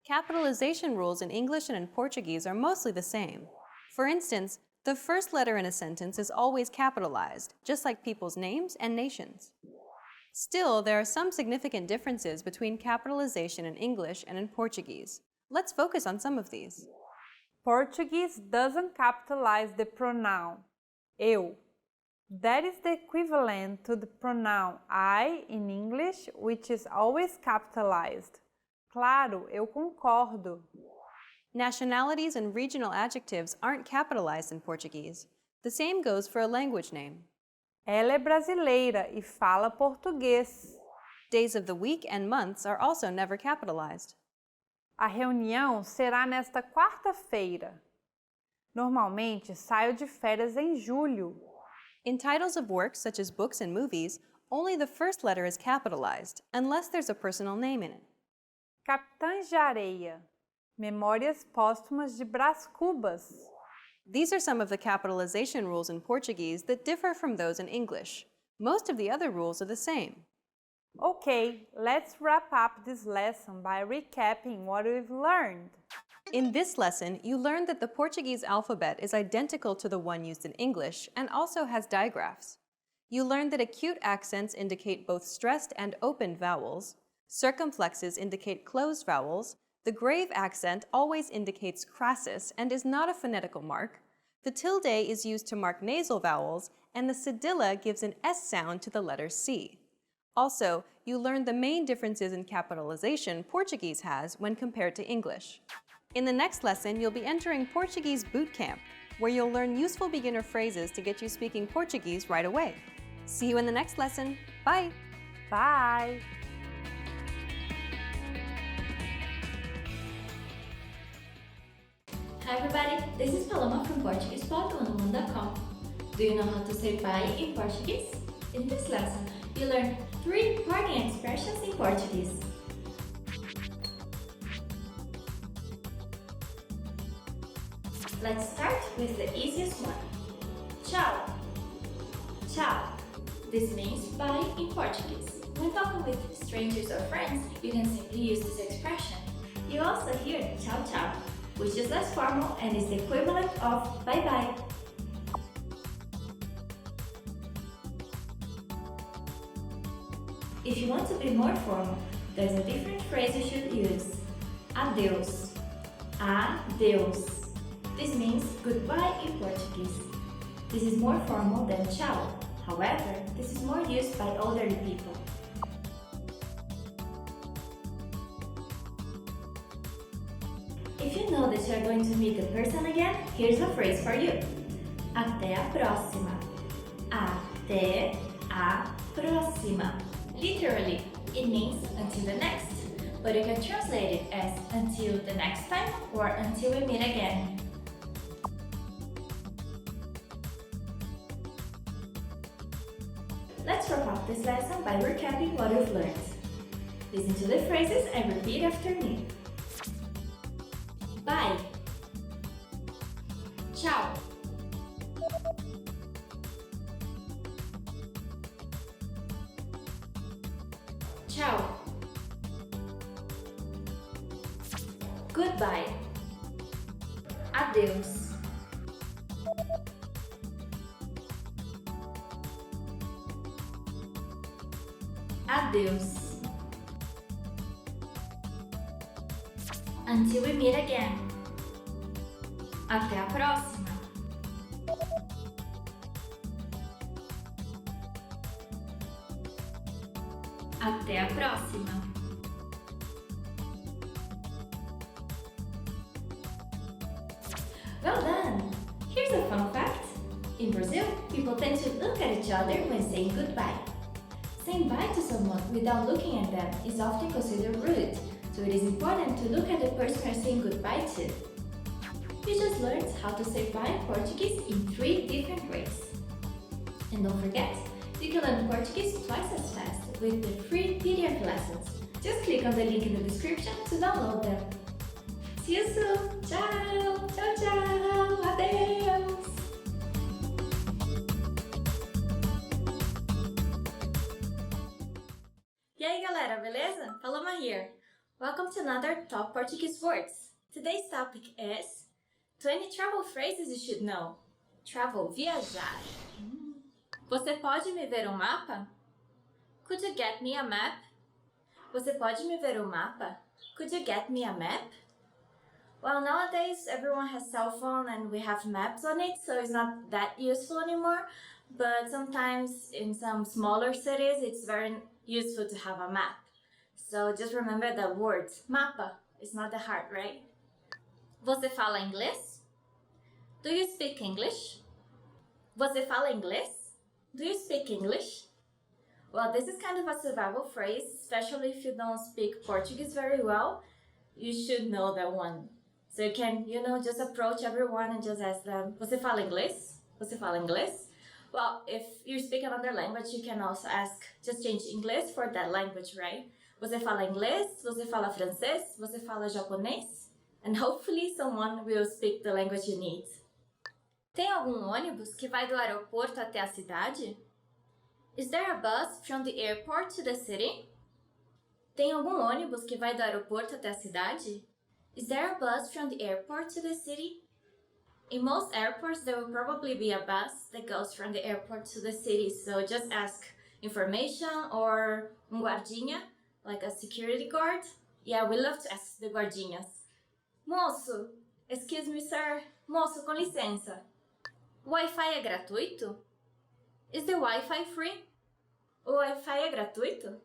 Capitalization rules in English and in Portuguese are mostly the same. For instance, the first letter in a sentence is always capitalized, just like people's names and nations. Still, there are some significant differences between capitalization in English and in Portuguese. Let's focus on some of these. Portuguese doesn't capitalize the pronoun eu. That is the equivalent to the pronoun I in English, which is always capitalized. Claro, eu concordo. Nationalities and regional adjectives aren't capitalized in Portuguese. The same goes for a language name. Ela é brasileira e fala português. Days of the week and months are also never capitalized. A reunião será nesta quarta-feira. Normalmente saio de férias em julho. In titles of works such as books and movies, only the first letter is capitalized, unless there's a personal name in it. Capitães de Areia. Memórias póstumas de Brás Cubas. These are some of the capitalization rules in Portuguese that differ from those in English. Most of the other rules are the same. Okay, let's wrap up this lesson by recapping what we've learned. In this lesson, you learned that the Portuguese alphabet is identical to the one used in English and also has digraphs. You learned that acute accents indicate both stressed and opened vowels, circumflexes indicate closed vowels, the grave accent always indicates crassus and is not a phonetical mark, the tilde is used to mark nasal vowels, and the cedilla gives an S sound to the letter C. Also, you learned the main differences in capitalization Portuguese has when compared to English. In the next lesson, you'll be entering Portuguese Boot Camp, where you'll learn useful beginner phrases to get you speaking Portuguese right away. See you in the next lesson. Bye! Bye! Hi everybody, this is Paloma from PortuguesePod101.com. Do you know how to say bye in Portuguese? In this lesson, you learn 3 parting expressions in Portuguese. Let's start with the easiest one. Tchau. Tchau. This means bye in Portuguese. When talking with strangers or friends, you can simply use this expression. You also hear tchau tchau, which is less formal and is the equivalent of bye-bye. If you want to be more formal, there's a different phrase you should use. Adeus. Adeus. This means goodbye in Portuguese. This is more formal than ciao. However, this is more used by elderly people. If you know that you are going to meet the person again, here's a phrase for you. Até a próxima. Até a próxima. Literally, it means until the next, but you can translate it as until the next time or until we meet again. Let's wrap up this lesson by recapping what we've learned. Listen to the phrases and repeat after me. Bye. Ciao. Ciao. Goodbye. Adeus. Adeus. Until we meet again. Até a próxima. Até a próxima. Well done! Here's a fun fact. In Brazil, people tend to look at each other when saying goodbye. Saying bye to someone without looking at them is often considered rude, so it is important to look at the person you're saying goodbye to. You just learned how to say bye in Portuguese in 3 different ways. And don't forget, you can learn Portuguese twice as fast with the free PDF lessons. Just click on the link in the description to download them. See you soon! Ciao! Ciao, ciao! Adeus! E aí galera, beleza? Paloma here. Welcome to another Top Portuguese Words. Today's topic is 20 travel phrases you should know. Travel, viajar. Você pode me ver mapa? Could you get me a map? Você pode me ver mapa? Could you get me a map? Well, nowadays everyone has cell phone and we have maps on it, so it's not that useful anymore. But sometimes in some smaller cities, it's very useful to have a map. So just remember the word mapa. It's not that hard, right? Você fala inglês? Do you speak English? Você fala inglês? Do you speak English? Well, this is kind of a survival phrase, especially if you don't speak Portuguese very well. You should know that one. So you can, just approach everyone and just ask them, você fala inglês? Você fala inglês? Well, if you speak another language, you can also ask, just change English for that language, right? Você fala inglês? Você fala francês? Você fala japonês? And hopefully someone will speak the language you need. Tem algum ônibus que vai do aeroporto até a cidade? Is there a bus from the airport to the city? Tem algum ônibus que vai do aeroporto até a cidade? Is there a bus from the airport to the city? In most airports, there will probably be a bus that goes from the airport to the city, so just ask information or guardinha, like a security guard. Yeah, we love to ask the guardinhas. Moço, excuse me, sir. Moço, com licença. O Wi-Fi é gratuito? Is the Wi-Fi free? O Wi-Fi é gratuito?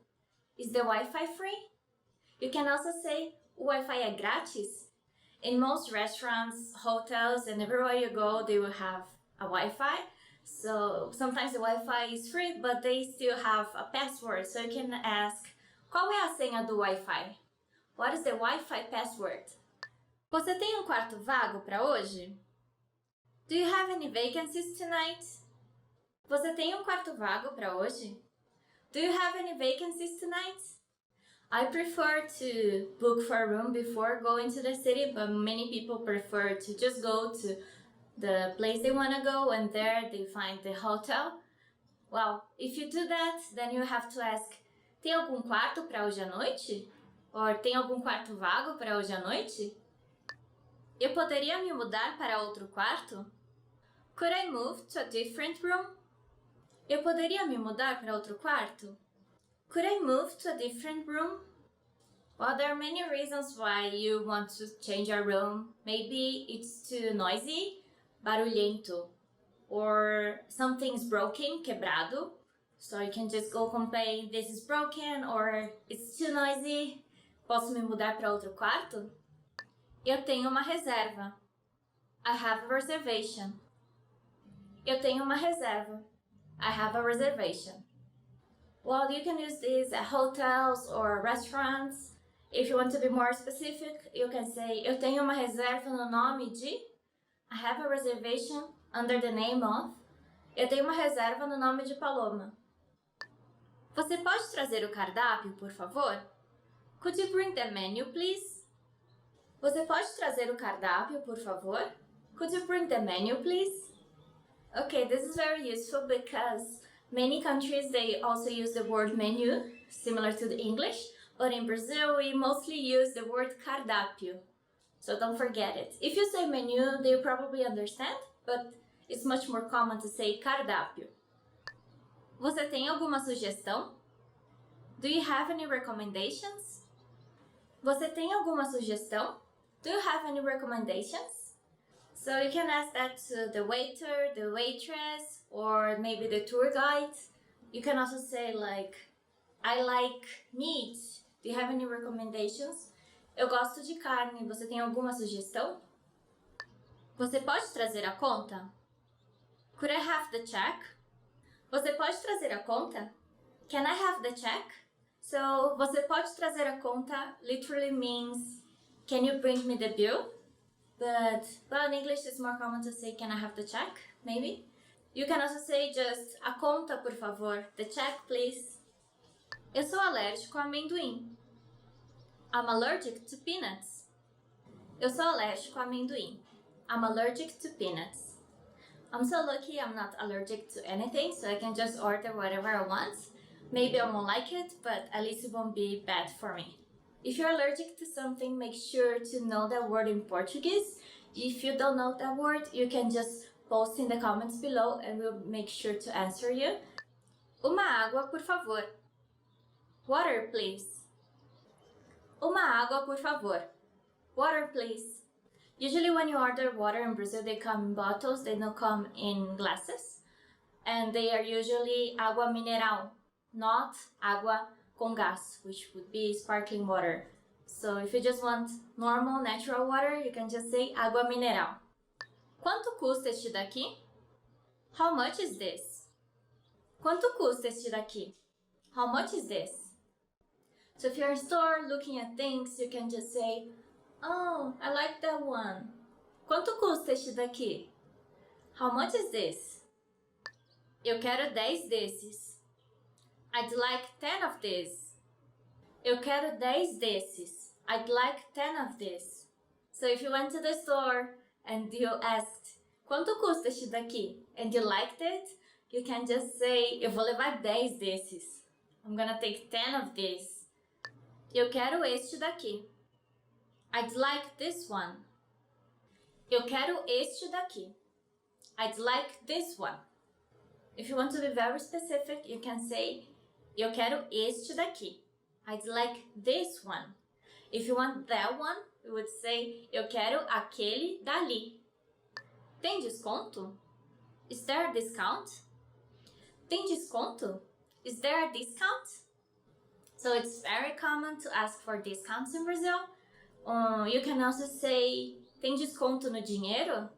Is the Wi-Fi free? You can also say, o Wi-Fi é grátis? In most restaurants, hotels, and everywhere you go, they will have a Wi-Fi. So sometimes the Wi-Fi is free, but they still have a password. So you can ask, qual é a senha do Wi-Fi? What is the Wi-Fi password? Você tem quarto vago para hoje? Do you have any vacancies tonight? Você tem quarto vago para hoje? Do you have any vacancies tonight? I prefer to book for a room before going to the city, but many people prefer to just go to the place they want to go and there they find the hotel. Well, if you do that, then you have to ask, tem algum quarto para hoje à noite? Or tem algum quarto vago para hoje à noite? Eu poderia me mudar para outro quarto? Could I move to a different room? Eu poderia me mudar para outro quarto? Could I move to a different room? Well, there are many reasons why you want to change your room. Maybe it's too noisy, barulhento. or something's broken, quebrado. So you can just go complain, this is broken, or it's too noisy. Posso me mudar para outro quarto? Eu tenho uma reserva. I have a reservation. Eu tenho uma reserva. I have a reservation. Well, you can use this at hotels or restaurants. If you want to be more specific, you can say, eu tenho uma reserva no nome de. I have a reservation under the name of. Eu tenho uma reserva no nome de Paloma. Você pode trazer o cardápio, por favor? Could you bring the menu, please? Você pode trazer o cardápio, por favor? Could you bring the menu, please? Okay, this is very useful because many countries, they also use the word menu, similar to the English, but in Brazil, we mostly use the word cardápio. So don't forget it. If you say menu, they probably understand, but it's much more common to say cardápio. Você tem alguma sugestão? Do you have any recommendations? Você tem alguma sugestão? Do you have any recommendations? So you can ask that to the waiter, the waitress, or maybe the tour guide. You can also say like, I like meat. Do you have any recommendations? Eu gosto de carne. Você tem alguma sugestão? Você pode trazer a conta? Could I have the check? Você pode trazer a conta? Can I have the check? So, você pode trazer a conta literally means, can you bring me the bill? But, well, in English it's more common to say, can I have the check? Maybe. You can also say just, a conta, por favor. The check, please. Eu sou alérgico a amendoim. I'm allergic to peanuts. Eu sou alérgico a amendoim. I'm allergic to peanuts. I'm so lucky I'm not allergic to anything, so I can just order whatever I want. Maybe I won't like it, but at least it won't be bad for me. If you're allergic to something, make sure to know that word in Portuguese. If you don't know that word, you can just post in the comments below and we'll make sure to answer you. Uma água, por favor. Water, please. Uma água, por favor. Water, please. Usually when you order water in Brazil, they come in bottles, they don't come in glasses. And they are usually agua mineral, not agua con gas, which would be sparkling water. So if you just want normal, natural water, you can just say agua mineral. Quanto custa este daqui? How much is this? Quanto custa este daqui? How much is this? So if you're in a store looking at things, you can just say, oh, I like that one. Quanto custa este daqui? How much is this? Eu quero 10 desses. I'd like 10 of this. Eu quero 10 desses. I'd like 10 of this. So if you went to the store and you asked, quanto custa este daqui? And you liked it, you can just say, eu vou levar 10 desses. I'm gonna take 10 of this. Eu quero este daqui. I'd like this one. Eu quero este daqui. I'd like this one. If you want to be very specific, you can say, eu quero este daqui. I'd like this one. If you want that one, you would say, eu quero aquele dali. Tem desconto? Is there a discount? Tem desconto? Is there a discount? So it's very common to ask for discounts in Brazil. You can also say, tem desconto no dinheiro?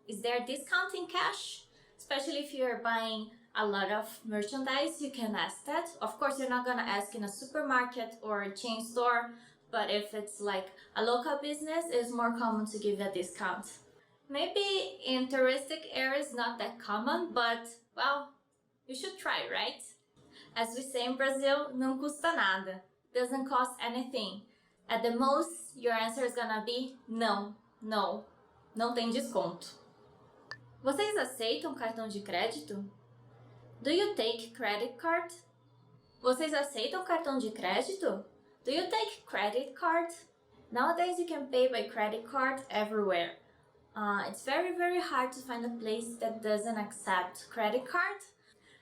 Is there a discount in cash? Especially if you're buying a lot of merchandise, you can ask that. Of course, you're not gonna ask in a supermarket or a chain store, but if it's like a local business, it's more common to give a discount. Maybe in touristic areas, not that common, but, well, you should try, right? As we say in Brazil, não custa nada. Doesn't cost anything. At the most, your answer is gonna be não, no. Não tem desconto. Vocês aceitam cartão de crédito? Do you take credit card? Vocês aceitam cartão de crédito? Do you take credit card? Nowadays you can pay by credit card everywhere. It's very, very hard to find a place that doesn't accept credit card.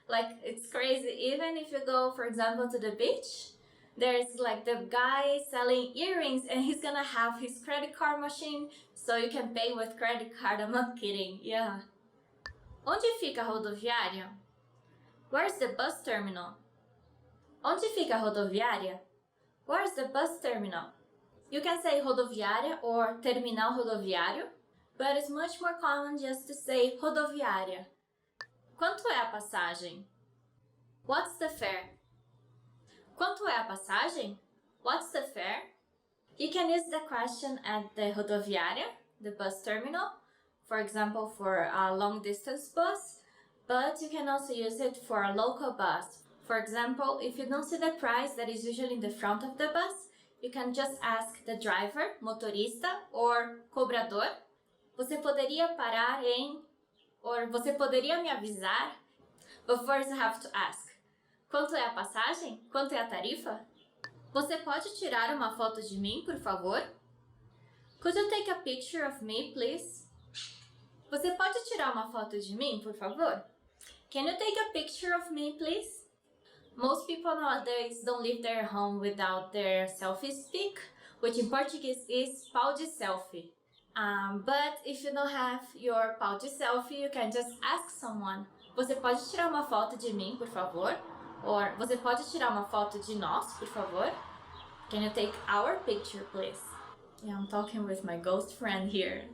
Like, it's crazy. Even if you go, for example, to the beach, there's like the guy selling earrings and he's gonna have his credit card machine so you can pay with credit card. I'm not kidding, yeah. Onde fica a rodoviária? Where's the bus terminal? Onde fica a rodoviária? Where's the bus terminal? You can say rodoviária or terminal rodoviário, but it's much more common just to say rodoviária. Quanto é a passagem? What's the fare? Quanto é a passagem? What's the fare? You can use the question at the rodoviária, the bus terminal, for example, for a long distance bus, but you can also use it for a local bus. For example, if you don't see the price that is usually in the front of the bus, you can just ask the driver, motorista, or cobrador, você poderia parar em, or você poderia me avisar? But first you have to ask, quanto é a passagem? Quanto é a tarifa? Você pode tirar uma foto de mim, por favor? Could you take a picture of me, please? Você pode tirar uma foto de mim, por favor? Can you take a picture of me, please? Most people nowadays don't leave their home without their selfie stick, which in Portuguese is pau de selfie. But if you don't have your pau de selfie, you can just ask someone. Você pode tirar uma foto de mim, por favor? Or você pode tirar uma foto de nós, por favor? Can you take our picture, please? Yeah, I'm talking with my ghost friend here.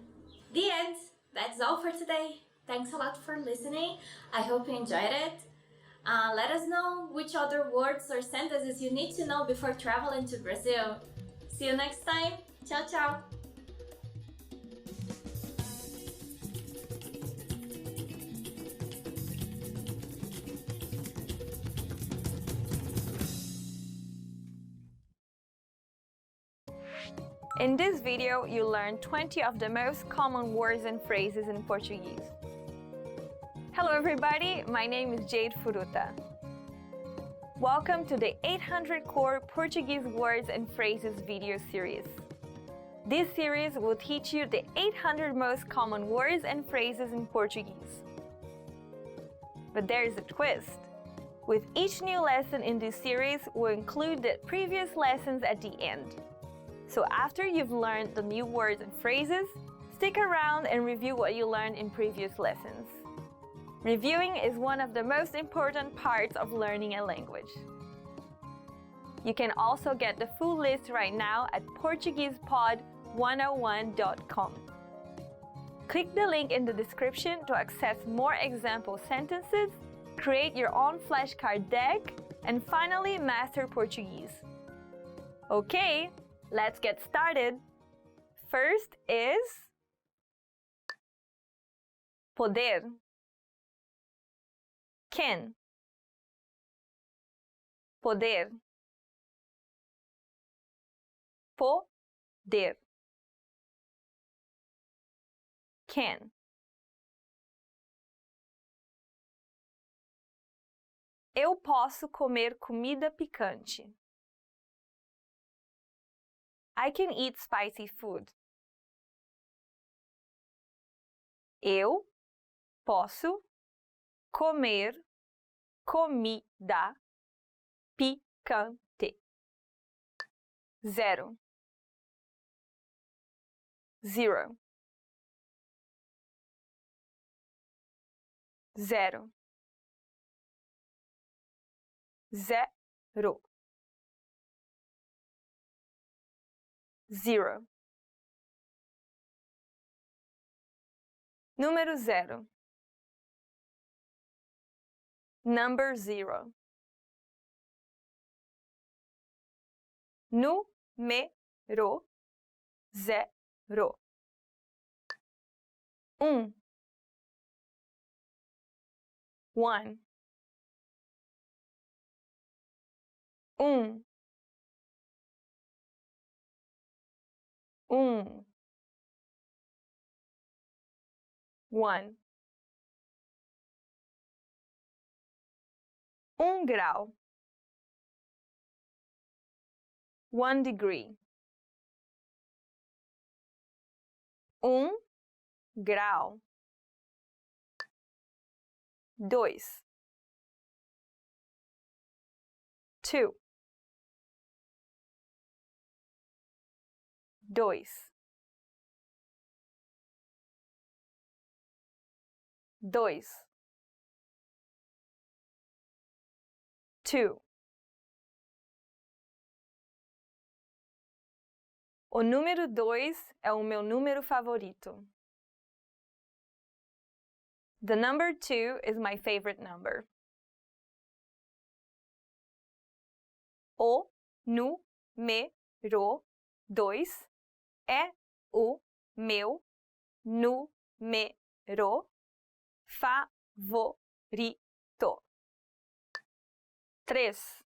The end! That's all for today. Thanks a lot for listening. I hope you enjoyed it. Let us know which other words or sentences you need to know before traveling to Brazil. See you next time. Tchau, tchau! In this video, you learned 20 of the most common words and phrases in Portuguese. Hello everybody, my name is Jade Furuta. Welcome to the 800 Core Portuguese Words and Phrases video series. This series will teach you the 800 most common words and phrases in Portuguese. But there is a twist. With each new lesson in this series, we'll include the previous lessons at the end. So after you've learned the new words and phrases, stick around and review what you learned in previous lessons. Reviewing is one of the most important parts of learning a language. You can also get the full list right now at PortuguesePod101.com. Click the link in the description to access more example sentences, create your own flashcard deck, and finally master Portuguese. Okay, let's get started. First is poder. Can. Poder. Poder. Can. Eu posso comer comida picante. I can eat spicy food. Eu posso comer comida picante. 0. 0. 0. 0. 0. Número 0. Number 0. Número 0. 1. 1. 1. 1. 1. 1 grau. 1 degree. 1 grau. 2. 2. 2. 2. 2. O número 2 é o meu número favorito. The number 2 is my favorite number. O número 2 é o meu número favorito. 3.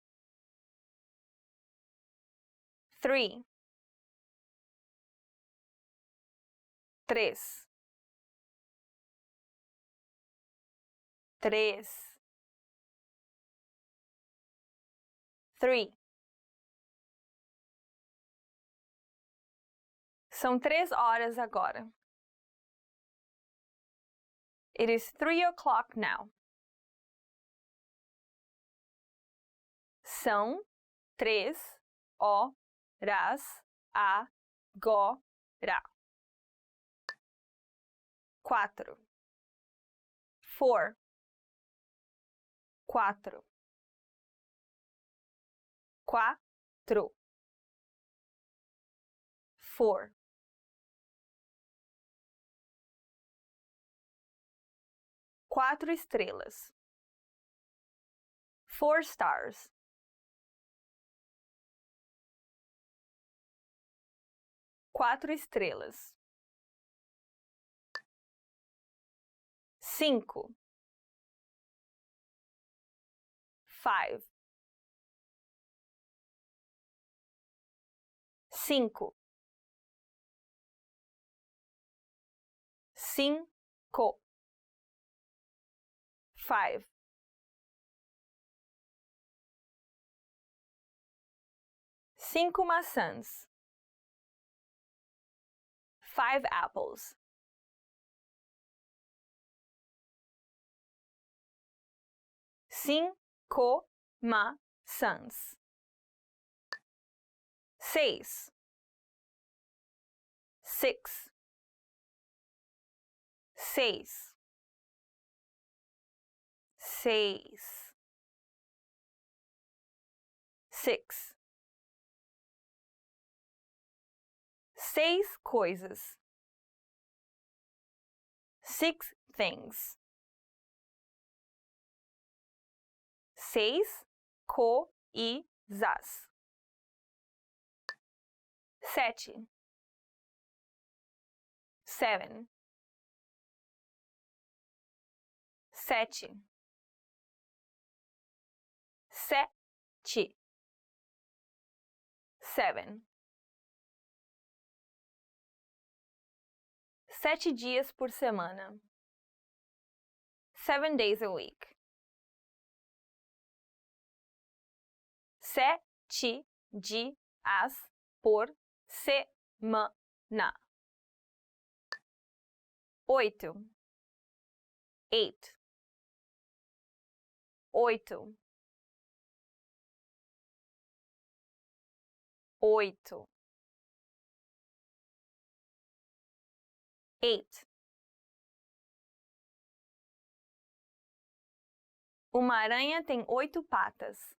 3. 3. 3. 3. São 3 horas agora. It is 3 o'clock now. São 3 horas agora. 4. 4. 4. 4. 4. 4 estrelas. 4 stars. 4 estrelas. 5. 5. 5. 5. 5. 5 maçãs. 5 apples. 5 maçãs. 6. 6. 6. 6. 6. 6 coisas. 6 things. 6 coisas. 7. 7. 7. 7. 7. 7 dias por semana. 7 days a week. 7 dias por semana. 8. 8. 8. 8. 8. Uma aranha tem 8 patas.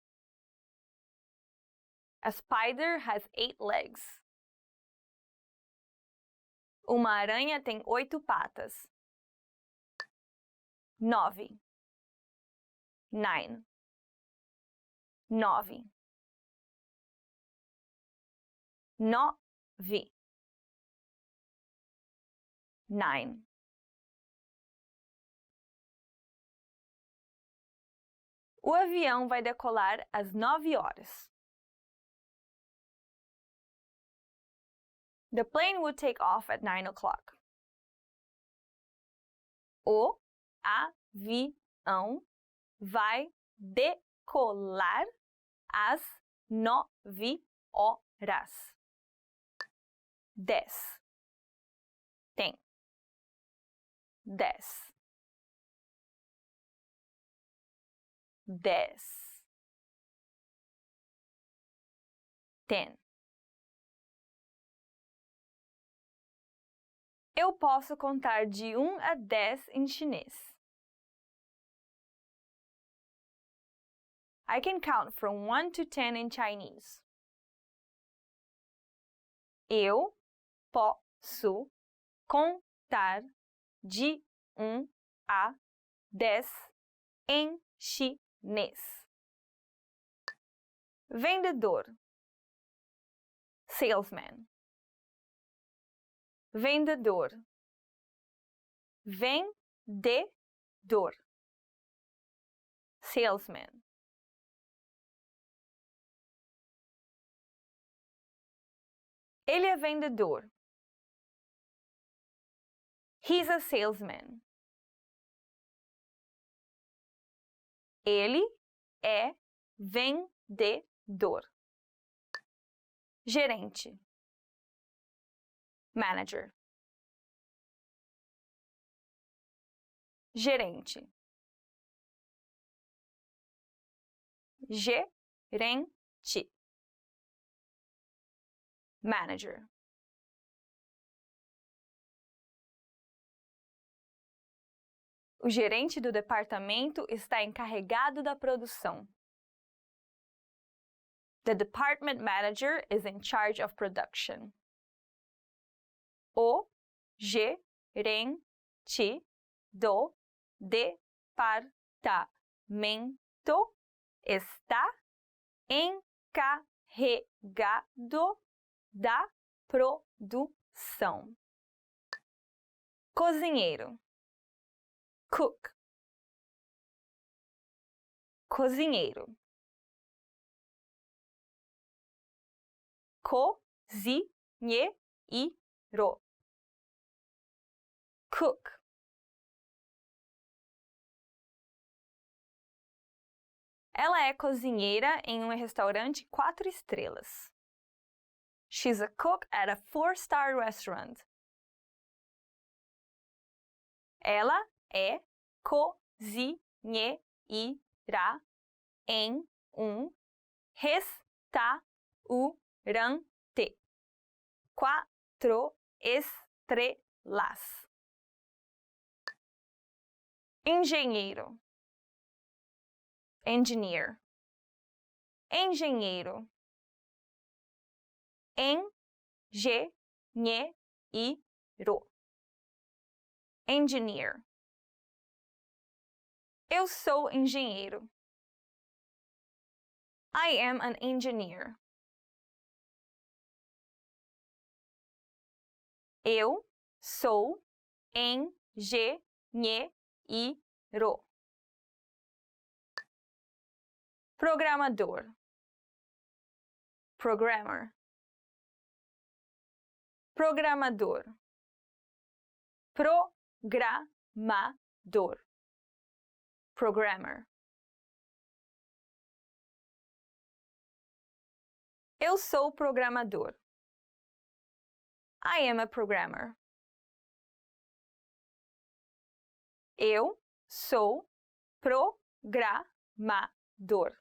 A spider has 8 legs. Uma aranha tem 8 patas. 9. 9. 9. 9. 9. O avião vai decolar às 9 horas. The plane would take off at 9 o'clock. O avião vai decolar às 9 horas. 10. Tem. 10. 10. 10. Eu posso contar de 1 a 10 em chinês. I can count from 1 to 10 in Chinese. Eu posso contar de 1 a 10 em chinês. Vendedor. Salesman. Vendedor. Vendedor. Salesman. Ele é vendedor. He's a salesman. Ele é vendedor. Gerente. Manager. Gerente. Gerente. Manager. O gerente do departamento está encarregado da produção. The department manager is in charge of production. O gerente do departamento está encarregado da produção. Cozinheiro. Cook. Cozinheiro. Cozinheiro. Cook. Ela é cozinheira em um restaurante 4 estrelas. She's a cook at a 4-star restaurant. Ela é cozinheira em um restaurante 4 estrelas. Engenheiro. Engineer. Engenheiro. Engenheiro. Engineer. Eu sou engenheiro. I am an engineer. Eu sou engenheiro. Programador. Programmer. Programador. Programador. Programmer. Eu sou programador. I am a programmer. Eu sou programador.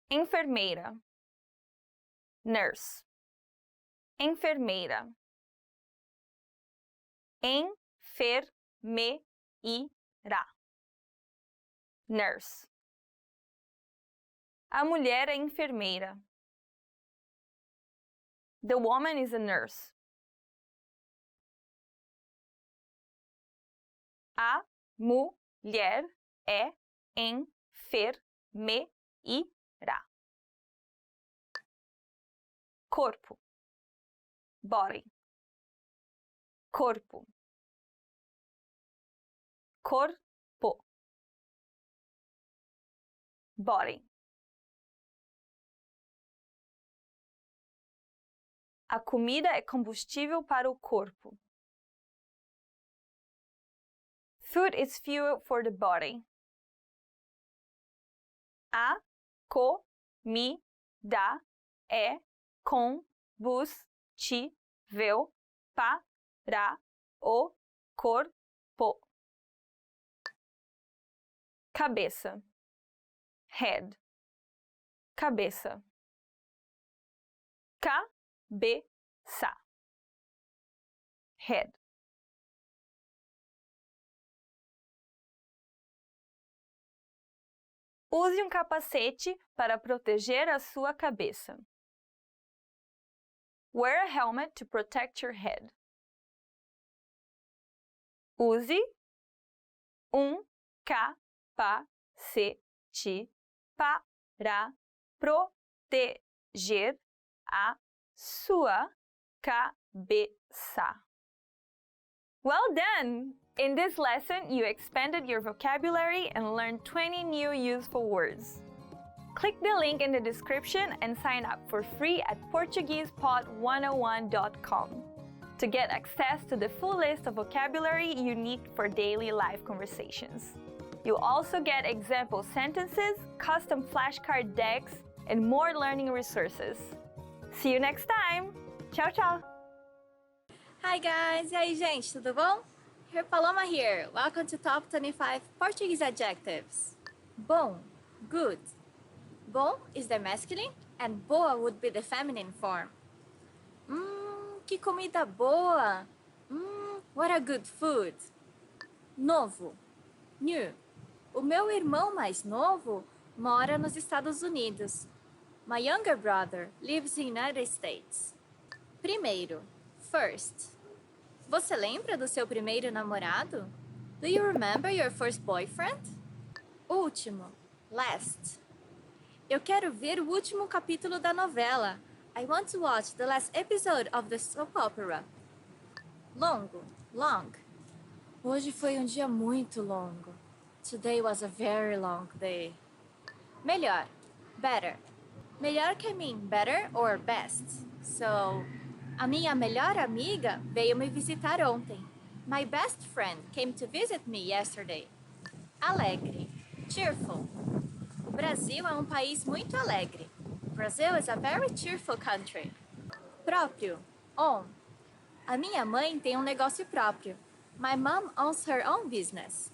Enfermeira. Nurse. Enfermeira. Enfermeira. Nurse. A mulher é enfermeira. The woman is a nurse. A mulher é enfermeira. Corpo. Body. Corpo. Corpo. Body. A comida é combustível para o corpo. Food is fuel for the body. A comida é combustível para o corpo. Cabeça. Head. Cabeça. Cabeça. Head. Use um capacete para proteger a sua cabeça. Wear a helmet to protect your head. Use um capacete para proteger a sua cabeça. Well done! In this lesson, you expanded your vocabulary and learned 20 new useful words. Click the link in the description and sign up for free at PortuguesePod101.com to get access to the full list of vocabulary you need for daily life conversations. You'll also get example sentences, custom flashcard decks, and more learning resources. See you next time! Tchau, tchau! Hi guys! E aí, gente, tudo bom? Here Paloma here. Welcome to Top 25 Portuguese Adjectives. Bom, good. Bom is the masculine and boa would be the feminine form. Que comida boa! What a good food! Novo, new. O meu irmão mais novo mora nos Estados Unidos. My younger brother lives in the United States. Primeiro, first. Você lembra do seu primeiro namorado? Do you remember your first boyfriend? Último, last. Eu quero ver o último capítulo da novela. I want to watch the last episode of the soap opera. Longo, long. Hoje foi um dia muito longo. Today was a very long day. Melhor, better. Melhor can mean better or best. So, a minha melhor amiga veio me visitar ontem. My best friend came to visit me yesterday. Alegre, cheerful. O Brasil é um país muito alegre. Brazil is a very cheerful country. Próprio, own. A minha mãe tem um negócio próprio. My mom owns her own business.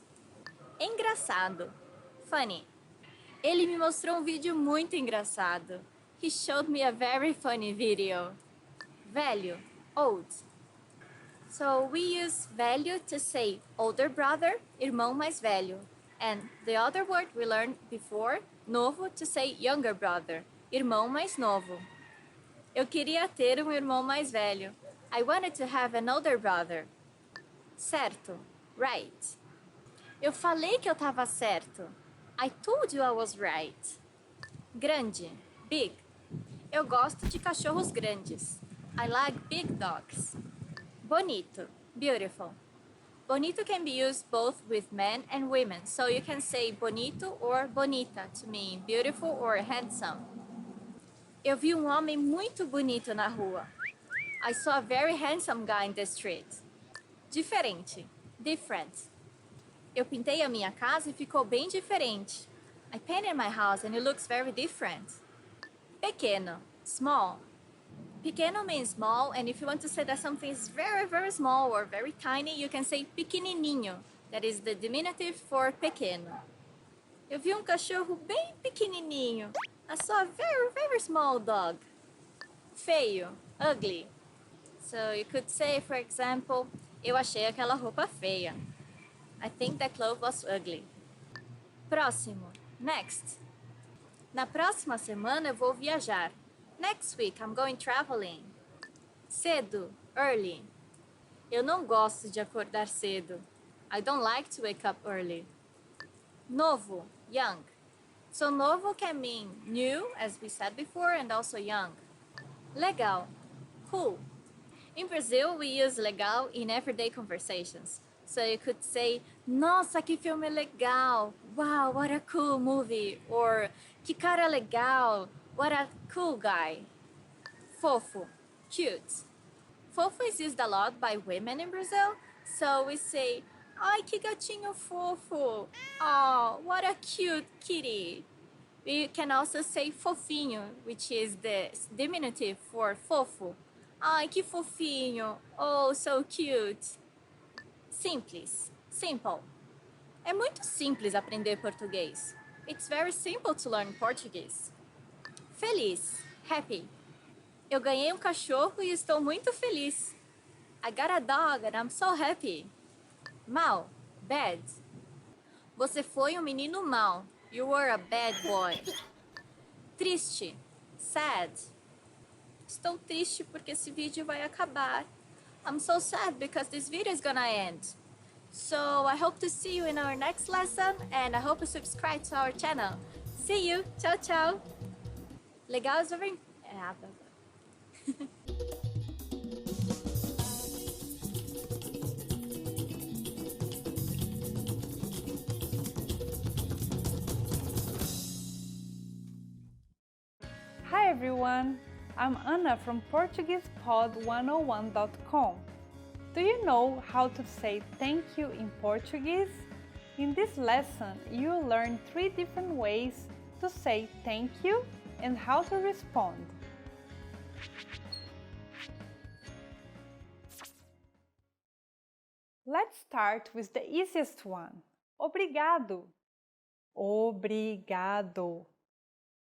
Engraçado, funny. Ele me mostrou um vídeo muito engraçado. He showed me a very funny video. Velho, old. So we use velho to say older brother, irmão mais velho. And the other word we learned before, novo, to say younger brother, irmão mais novo. Eu queria ter um irmão mais velho. I wanted to have an older brother. Certo, right. Eu falei que eu estava certo. I told you I was right. Grande, big. Eu gosto de cachorros grandes. I like big dogs. Bonito, beautiful. Bonito can be used both with men and women, so you can say bonito or bonita to mean beautiful or handsome. Eu vi um homem muito bonito na rua. I saw a very handsome guy in the street. Diferente, different. Eu pintei a minha casa e ficou bem diferente. I painted my house and it looks very different. Pequeno, small. Pequeno means small, and if you want to say that something is very, very small or very tiny, you can say pequenininho. That is the diminutive for pequeno. Eu vi um cachorro bem pequenininho. I saw a very, very small dog. Feio, ugly. So you could say, for example, eu achei aquela roupa feia. I think that clothes was ugly. Próximo, next. Na próxima semana eu vou viajar. Next week I'm going traveling. Cedo, early. Eu não gosto de acordar cedo. I don't like to wake up early. Novo, young. So novo can mean new, as we said before, and also young. Legal, cool. In Brazil, we use legal in everyday conversations. So you could say, nossa, que filme legal. Wow, what a cool movie. Or, que cara legal. What a cool guy. Fofo, cute. Fofo is used a lot by women in Brazil. So we say, ai, que gatinho fofo. Oh, what a cute kitty. We can also say fofinho, which is the diminutive for fofo. Ai, que fofinho. Oh, so cute. Simples, simple. É muito simples aprender português. It's very simple to learn Portuguese. Feliz, happy. Eu ganhei um cachorro e estou muito feliz. I got a dog and I'm so happy. Mal, bad. Você foi um menino mau. You were a bad boy. Triste. Sad. Estou triste porque esse vídeo vai acabar. I'm so sad because this video is gonna end. So I hope to see you in our next lesson and I hope you subscribe to our channel. See you. Tchau, tchau. Legal is over. Hi everyone, I'm Anna from PortuguesePod101.com. Do you know how to say thank you in Portuguese? In this lesson, you'll learn 3 different ways to say thank you and how to respond. Let's start with the easiest one. Obrigado. Obrigado.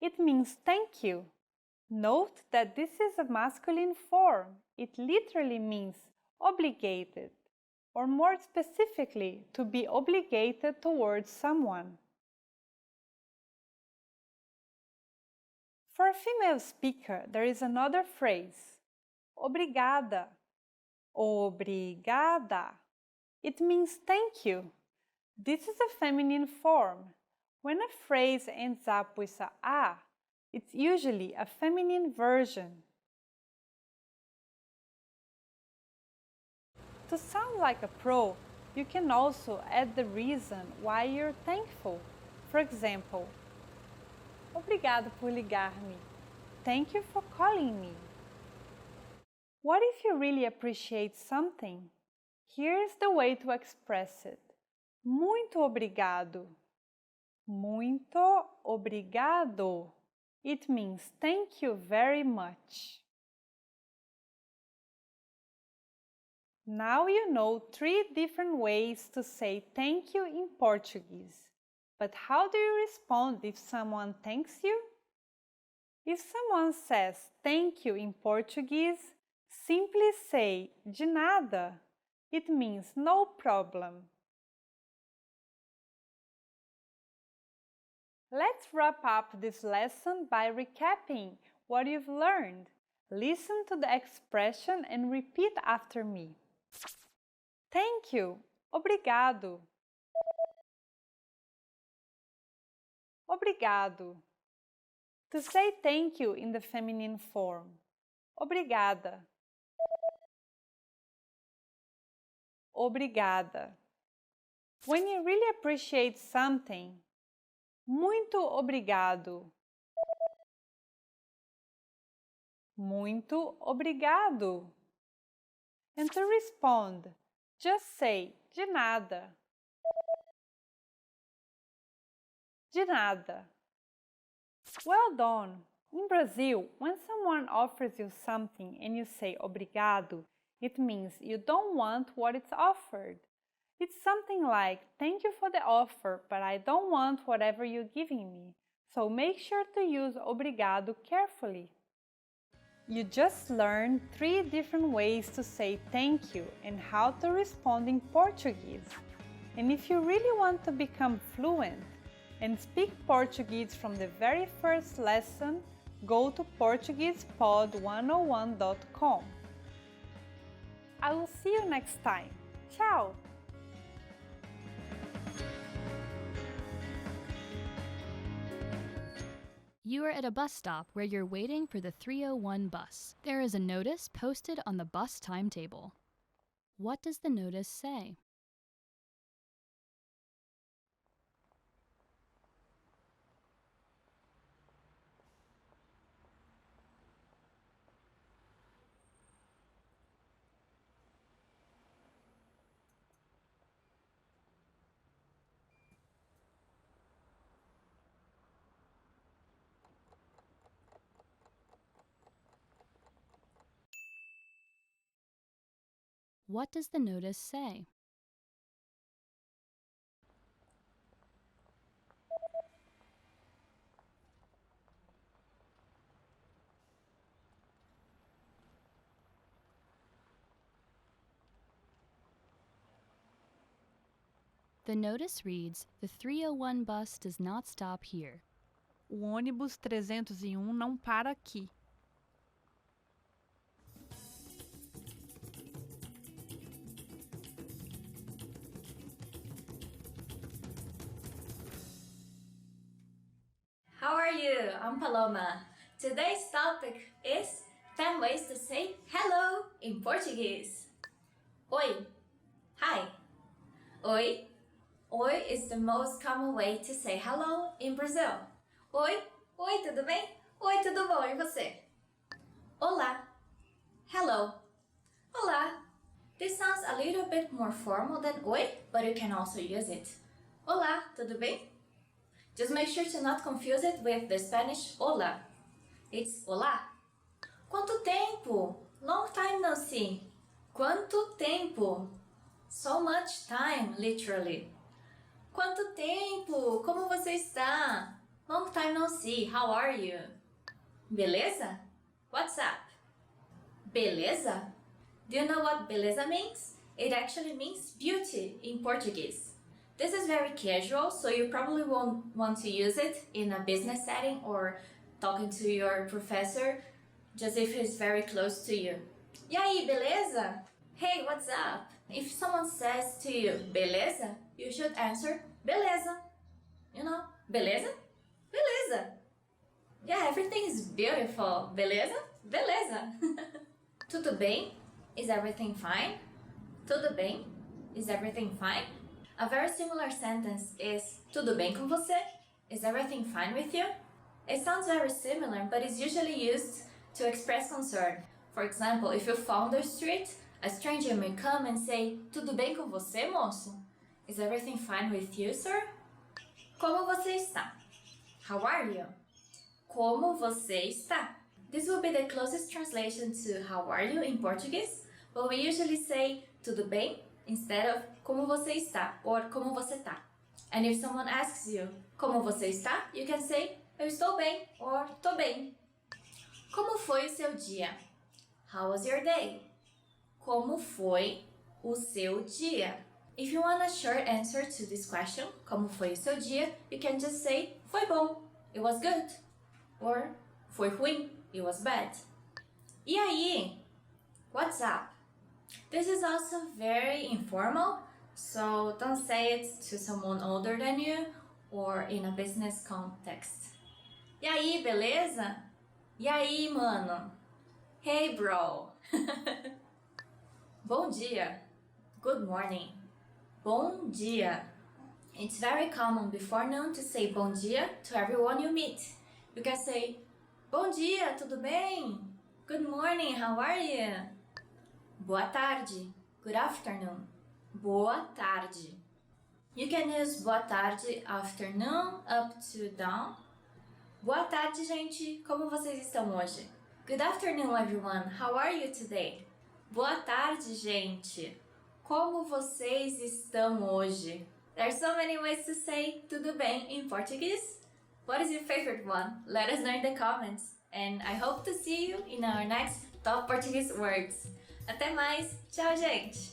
It means thank you. Note that this is a masculine form. It literally means obligated, or more specifically, to be obligated towards someone. For a female speaker, there is another phrase, obrigada. Obrigada. It means thank you. This is a feminine form. When a phrase ends up with a, it's usually a feminine version. To sound like a pro, you can also add the reason why you're thankful. For example, obrigado por ligar-me. Thank you for calling me. What if you really appreciate something? Here's the way to express it. Muito obrigado. Muito obrigado. It means thank you very much. Now you know 3 different ways to say thank you in Portuguese. But how do you respond if someone thanks you? If someone says thank you in Portuguese, simply say de nada. It means no problem. Let's wrap up this lesson by recapping what you've learned. Listen to the expression and repeat after me. Thank you. Obrigado. Obrigado. To say thank you in the feminine form. Obrigada. Obrigada. When you really appreciate something, muito obrigado. Muito obrigado. And to respond, just say de nada. De nada. Well done! In Brazil, when someone offers you something and you say obrigado, it means you don't want what it's offered. It's something like, thank you for the offer, but I don't want whatever you're giving me. So make sure to use obrigado carefully. You just learned 3 different ways to say thank you and how to respond in Portuguese. And if you really want to become fluent and speak Portuguese from the very first lesson, go to PortuguesePod101.com. I will see you next time. Ciao! You are at a bus stop where you're waiting for the 3:01 bus. There is a notice posted on the bus timetable. What does the notice say? What does the notice say? The notice reads, "The 301 bus does not stop here." O ônibus 301 não para aqui. How are you? I'm Paloma. Today's topic is 10 ways to say hello in Portuguese. Oi. Hi. Oi. Oi is the most common way to say hello in Brazil. Oi. Oi, tudo bem? Oi, tudo bom? E você? Olá. Hello. Olá. This sounds a little bit more formal than oi, but you can also use it. Olá, tudo bem? Just make sure to not confuse it with the Spanish hola. It's hola. Quanto tempo? Long time no see. Quanto tempo? So much time, literally. Quanto tempo? Como você está? Long time no see. How are you? Beleza? What's up? Beleza? Do you know what beleza means? It actually means beauty in Portuguese. This is very casual, so you probably won't want to use it in a business setting or talking to your professor, just if he's very close to you. E aí, beleza? Hey, what's up? If someone says to you, beleza, you should answer, beleza. You know, beleza? Beleza. Yeah, everything is beautiful. Beleza? Beleza. Tudo bem? Is everything fine? Tudo bem? Is everything fine? A very similar sentence is tudo bem com você? Is everything fine with you? It sounds very similar, but it's usually used to express concern. For example, if you fall on the street, a stranger may come and say, tudo bem com você, moço? Is everything fine with you, sir? Como você está? How are you? Como você está? This will be the closest translation to how are you in Portuguese, but we usually say tudo bem instead of como você está or como você tá. And if someone asks you como você está, you can say eu estou bem or tô bem. Como foi o seu dia? How was your day? Como foi o seu dia? If you want a short answer to this question, como foi o seu dia, you can just say foi bom, it was good, or foi ruim, it was bad. E aí? What's up? This is also very informal, so don't say it to someone older than you or in a business context. E aí, beleza? E aí, mano? Hey, bro. Bom dia. Good morning. Bom dia. It's very common before noon to say bom dia to everyone you meet. You can say, bom dia, tudo bem? Good morning, how are you? Boa tarde. Good afternoon. Boa tarde. You can use boa tarde afternoon up to down. Boa tarde, gente. Como vocês estão hoje? Good afternoon, everyone. How are you today? Boa tarde, gente. Como vocês estão hoje? There are so many ways to say tudo bem in Portuguese. What is your favorite one? Let us know in the comments. And I hope to see you in our next Top Portuguese Words. Até mais. Tchau, gente.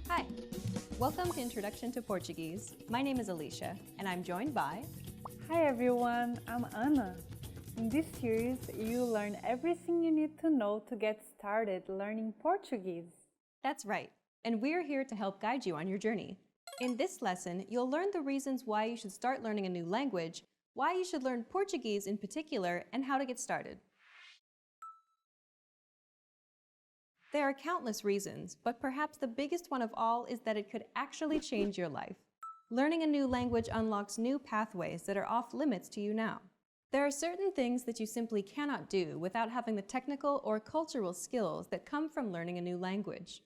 Hi. Welcome to Introduction to Portuguese. My name is Alicia, and I'm joined by... Hi everyone, I'm Anna. In this series, you'll learn everything you need to know to get started learning Portuguese. That's right, and we're here to help guide you on your journey. In this lesson, you'll learn the reasons why you should start learning a new language, why you should learn Portuguese in particular, and how to get started. There are countless reasons, but perhaps the biggest one of all is that it could actually change your life. Learning a new language unlocks new pathways that are off limits to you now. There are certain things that you simply cannot do without having the technical or cultural skills that come from learning a new language.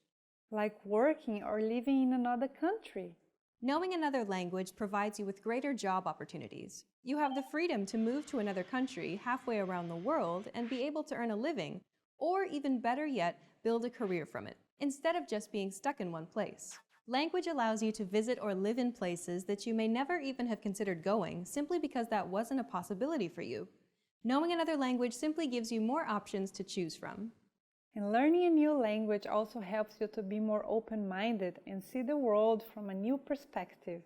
Like working or living in another country. Knowing another language provides you with greater job opportunities. You have the freedom to move to another country halfway around the world and be able to earn a living, or even better yet, build a career from it. instead of just being stuck in one place. Language allows you to visit or live in places that you may never even have considered going simply because that wasn't a possibility for you. Knowing another language simply gives you more options to choose from. And learning a new language also helps you to be more open-minded and see the world from a new perspective.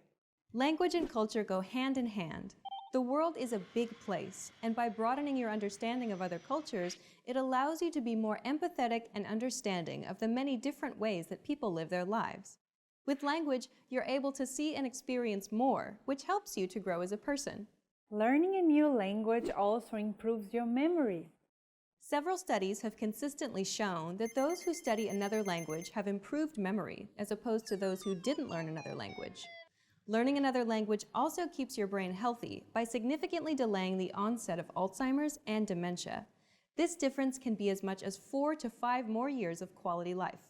Language and culture go hand in hand. The world is a big place, and by broadening your understanding of other cultures, it allows you to be more empathetic and understanding of the many different ways that people live their lives. With language, you're able to see and experience more, which helps you to grow as a person. Learning a new language also improves your memory. Several studies have consistently shown that those who study another language have improved memory, as opposed to those who didn't learn another language. Learning another language also keeps your brain healthy by significantly delaying the onset of Alzheimer's and dementia. This difference can be as much as 4 to 5 more years of quality life.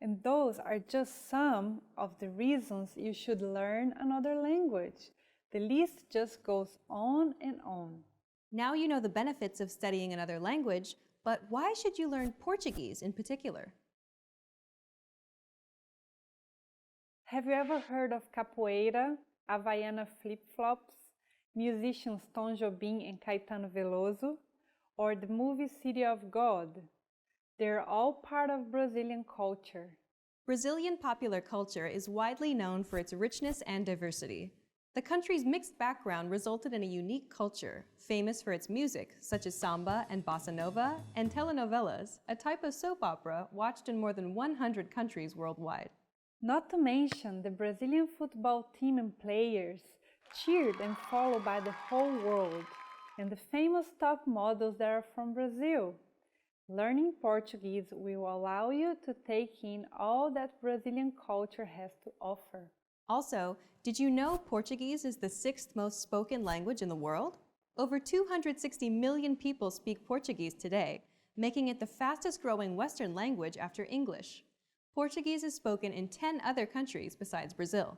And those are just some of the reasons you should learn another language. The list just goes on and on. Now you know the benefits of studying another language, but why should you learn Portuguese in particular? Have you ever heard of capoeira, Havaiana flip-flops, musicians Tom Jobim and Caetano Veloso, or the movie City of God? They're all part of Brazilian culture. Brazilian popular culture is widely known for its richness and diversity. The country's mixed background resulted in a unique culture, famous for its music, such as samba and bossa nova, and telenovelas, a type of soap opera watched in more than 100 countries worldwide. Not to mention the Brazilian football team and players, cheered and followed by the whole world, and the famous top models that are from Brazil. Learning Portuguese will allow you to take in all that Brazilian culture has to offer. Also, did you know Portuguese is the 6th most spoken language in the world? Over 260 million people speak Portuguese today, making it the fastest growing Western language after English. Portuguese is spoken in 10 other countries besides Brazil.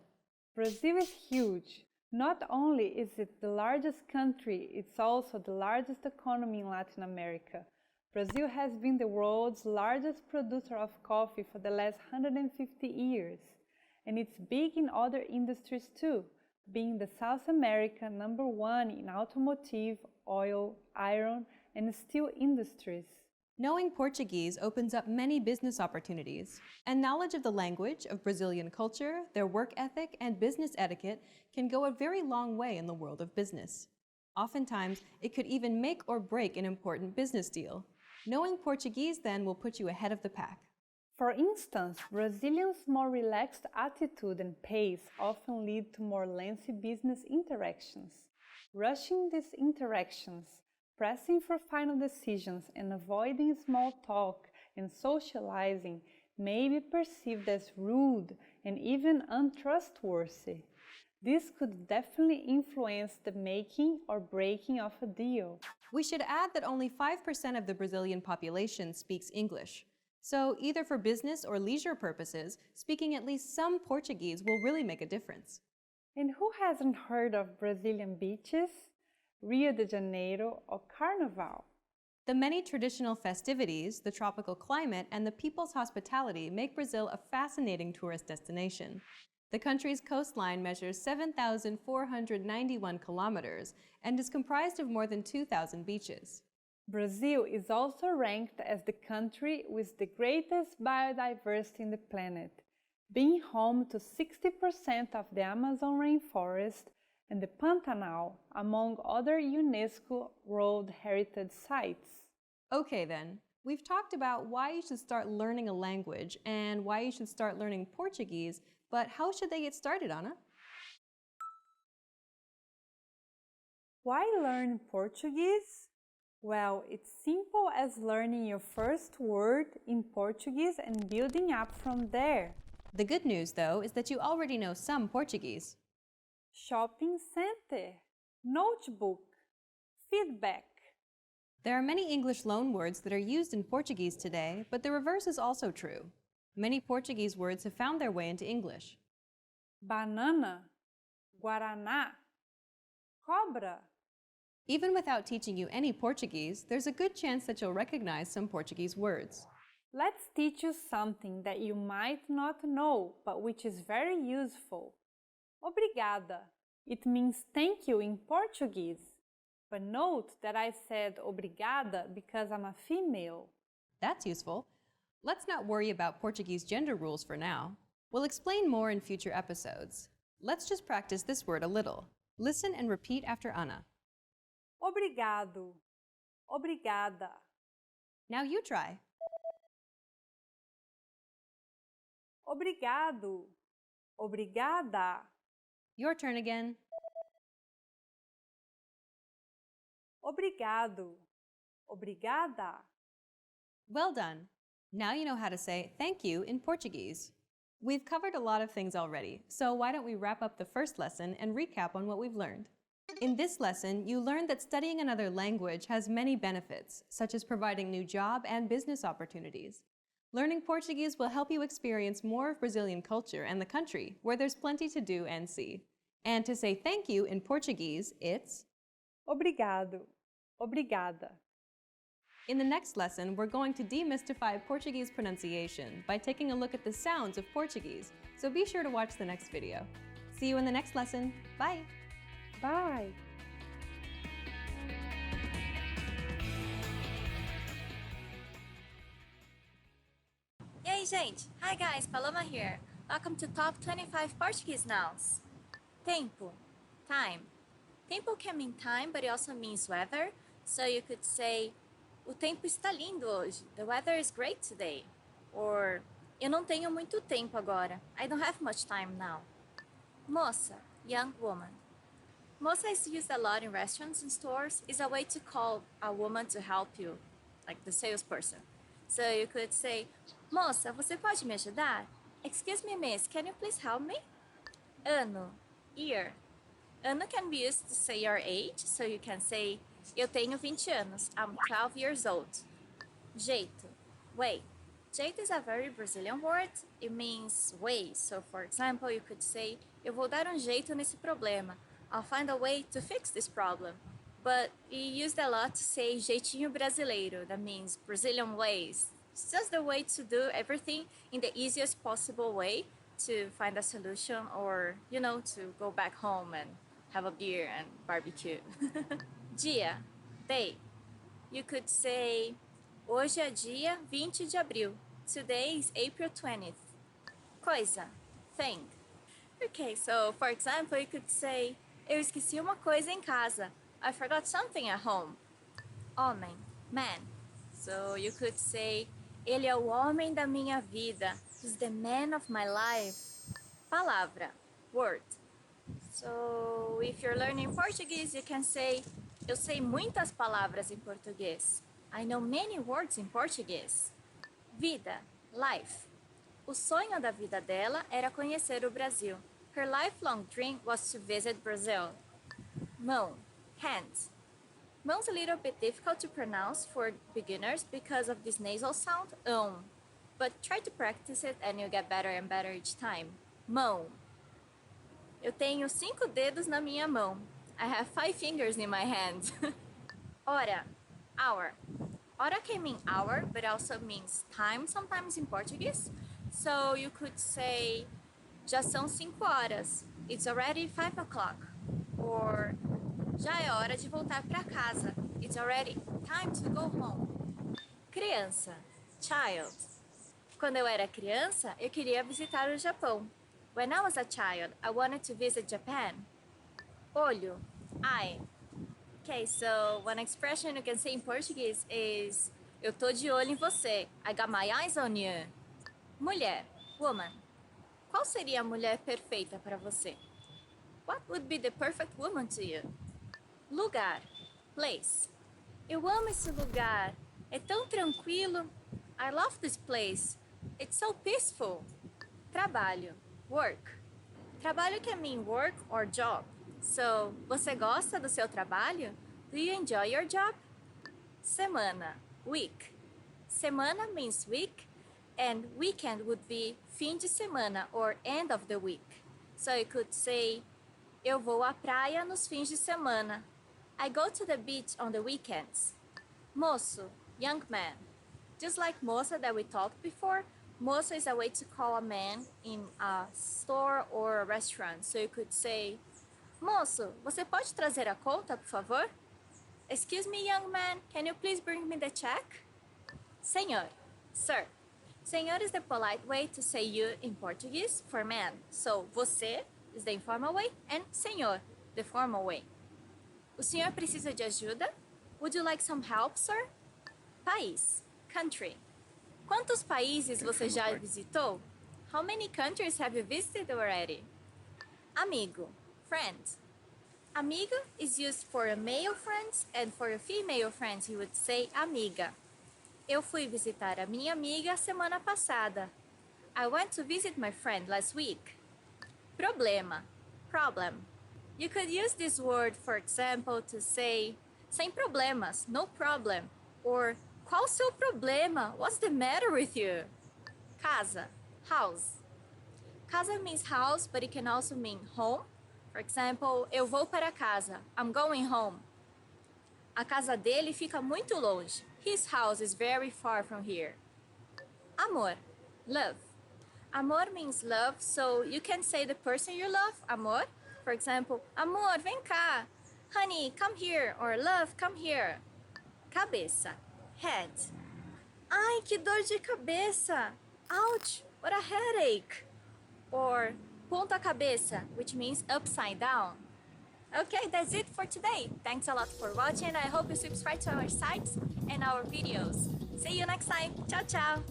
Brazil is huge. Not only is it the largest country, it's also the largest economy in Latin America. Brazil has been the world's largest producer of coffee for the last 150 years. And it's big in other industries too, being the South America #1 in automotive, oil, iron, and steel industries. Knowing Portuguese opens up many business opportunities, and knowledge of the language, of Brazilian culture, their work ethic, and business etiquette can go a very long way in the world of business. Oftentimes, it could even make or break an important business deal. Knowing Portuguese then will put you ahead of the pack. For instance, Brazilians' more relaxed attitude and pace often lead to more lengthy business interactions. Rushing these interactions, pressing for final decisions, and avoiding small talk and socializing may be perceived as rude and even untrustworthy. This could definitely influence the making or breaking of a deal. We should add that only 5% of the Brazilian population speaks English. So either for business or leisure purposes, speaking at least some Portuguese will really make a difference. And who hasn't heard of Brazilian beaches, Rio de Janeiro, or Carnival? The many traditional festivities, the tropical climate, and the people's hospitality make Brazil a fascinating tourist destination. The country's coastline measures 7,491 kilometers and is comprised of more than 2,000 beaches. Brazil is also ranked as the country with the greatest biodiversity in the planet, being home to 60% of the Amazon rainforest and the Pantanal, among other UNESCO World Heritage Sites. Okay then, we've talked about why you should start learning a language and why you should start learning Portuguese, but how should they get started, Anna? Why learn Portuguese? Well, it's simple as learning your first word in Portuguese and building up from there. The good news, though, is that you already know some Portuguese. Shopping center, notebook, feedback. There are many English loanwords that are used in Portuguese today, but the reverse is also true. Many Portuguese words have found their way into English. Banana, guaraná, cobra. Even without teaching you any Portuguese, there's a good chance that you'll recognize some Portuguese words. Let's teach you something that you might not know, but which is very useful. Obrigada. It means thank you in Portuguese. But note that I said obrigada because I'm a female. That's useful. Let's not worry about Portuguese gender rules for now. We'll explain more in future episodes. Let's just practice this word a little. Listen and repeat after Ana. Obrigado. Obrigada. Now you try. Obrigado. Obrigada. Your turn again. Obrigado. Obrigada. Well done. Now you know how to say thank you in Portuguese. We've covered a lot of things already, so why don't we wrap up the first lesson and recap on what we've learned. In this lesson, you learned that studying another language has many benefits, such as providing new job and business opportunities. Learning Portuguese will help you experience more of Brazilian culture and the country, where there's plenty to do and see. And to say thank you in Portuguese, it's Obrigado. Obrigada. In the next lesson, we're going to demystify Portuguese pronunciation by taking a look at the sounds of Portuguese, so be sure to watch the next video. See you in the next lesson. Bye! Bye! E aí, gente? Hi guys, Paloma here. Welcome to Top 25 Portuguese Nouns. Tempo, time. Tempo can mean time, but it also means weather. So you could say, o tempo está lindo hoje. The weather is great today. Or, eu não tenho muito tempo agora. I don't have much time now. Moça, young woman. Moça is used a lot in restaurants and stores. It's a way to call a woman to help you, like the salesperson. So you could say, moça, você pode me ajudar? Excuse me, miss, can you please help me? Ano, year. Ano can be used to say your age, so you can say, eu tenho 20 anos, I'm 12 years old. Jeito, way. Jeito is a very Brazilian word. It means way. So, for example, you could say, eu vou dar jeito nesse problema. I'll find a way to fix this problem. But we used a lot to say jeitinho brasileiro. That means Brazilian ways. It's just the way to do everything in the easiest possible way to find a solution or, to go back home and have a beer and barbecue. Dia, day. You could say, hoje é dia 20 de abril. Today is April 20th. Coisa, thing. Okay, so for example, you could say, eu esqueci uma coisa em casa. I forgot something at home. Homem, man. So you could say, ele é o homem da minha vida. He's the man of my life. Palavra, word. So if you're learning Portuguese, you can say, eu sei muitas palavras em português. I know many words in Portuguese. Vida, life. O sonho da vida dela era conhecer o Brasil. Her lifelong dream was to visit Brazil. Mão, hands. Mão's a little bit difficult to pronounce for beginners because of this nasal sound, but try to practice it and you'll get better and better each time. Mão. Eu tenho 5 dedos na minha mão. I have 5 fingers in my hand. Hora, hour. Hora can mean hour, but also means time sometimes in Portuguese. So you could say, já são 5 horas. It's already 5 o'clock. Or, já é hora de voltar para casa. It's already time to go home. Criança, child. Quando eu era criança, eu queria visitar o Japão. When I was a child, I wanted to visit Japan. Olho, eye. Okay, so one expression you can say in Portuguese is, eu tô de olho em você. I got my eyes on you. Mulher, woman. Qual seria a mulher perfeita para você? What would be the perfect woman to you? Lugar, place. Eu amo esse lugar. É tão tranquilo. I love this place. It's so peaceful. Trabalho, work. Trabalho can mean work or job. So, você gosta do seu trabalho? Do you enjoy your job? Semana, week. Semana means week, and weekend would be fim de semana or end of the week. So you could say, eu vou à praia nos fins de semana. I go to the beach on the weekends. Moço, young man. Just like moça that we talked before, moça is a way to call a man in a store or a restaurant. So you could say, moço, você pode trazer a conta, por favor? Excuse me, young man, can you please bring me the check? Senhor, sir. Senhor is the polite way to say you in Portuguese for man. So, você is the informal way and senhor, the formal way. O senhor precisa de ajuda? Would you like some help, sir? País, country. Quantos países você já visitou? How many countries have you visited already? Amigo, friend. Amigo is used for a male friends and for a female friends you would say amiga. Eu fui visitar a minha amiga semana passada. I went to visit my friend last week. Problema, problem. You could use this word, for example, to say sem problemas, no problem, or qual o seu problema? What's the matter with you? Casa, house. Casa means house, but it can also mean home. For example, eu vou para casa. I'm going home. A casa dele fica muito longe. His house is very far from here. Amor, love. Amor means love, so you can say the person you love, amor. For example, amor, vem cá. Honey, come here. Or love, come here. Cabeça, head. Ai, que dor de cabeça. Ouch, what a headache. Or ponta cabeça, which means upside down. Okay, that's it for today. Thanks a lot for watching. I hope you subscribe to our sites and our videos. See you next time. Ciao, ciao.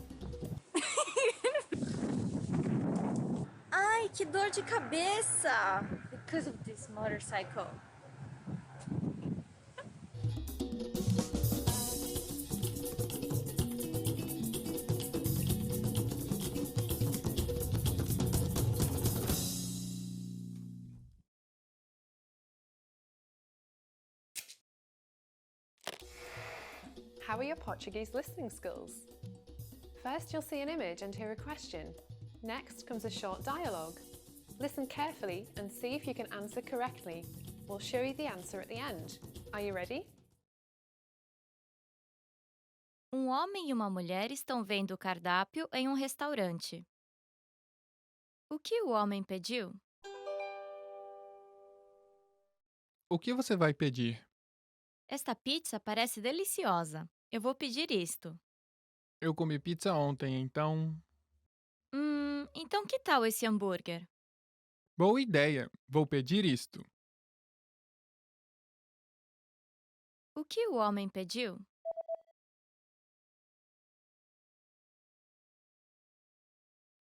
Ai, que dor de cabeça. Because of this motorcycle. How are your Portuguese listening skills? First, you'll see an image and hear a question. Next comes a short dialogue. Listen carefully and see if you can answer correctly. We'll show you the answer at the end. Are you ready? Um homem e uma mulher estão vendo o cardápio em um restaurante. O que o homem pediu? O que você vai pedir? Esta pizza parece deliciosa. Eu vou pedir isto. Eu comi pizza ontem, então. Então que tal esse hambúrguer? Boa ideia! Vou pedir isto. O que o homem pediu?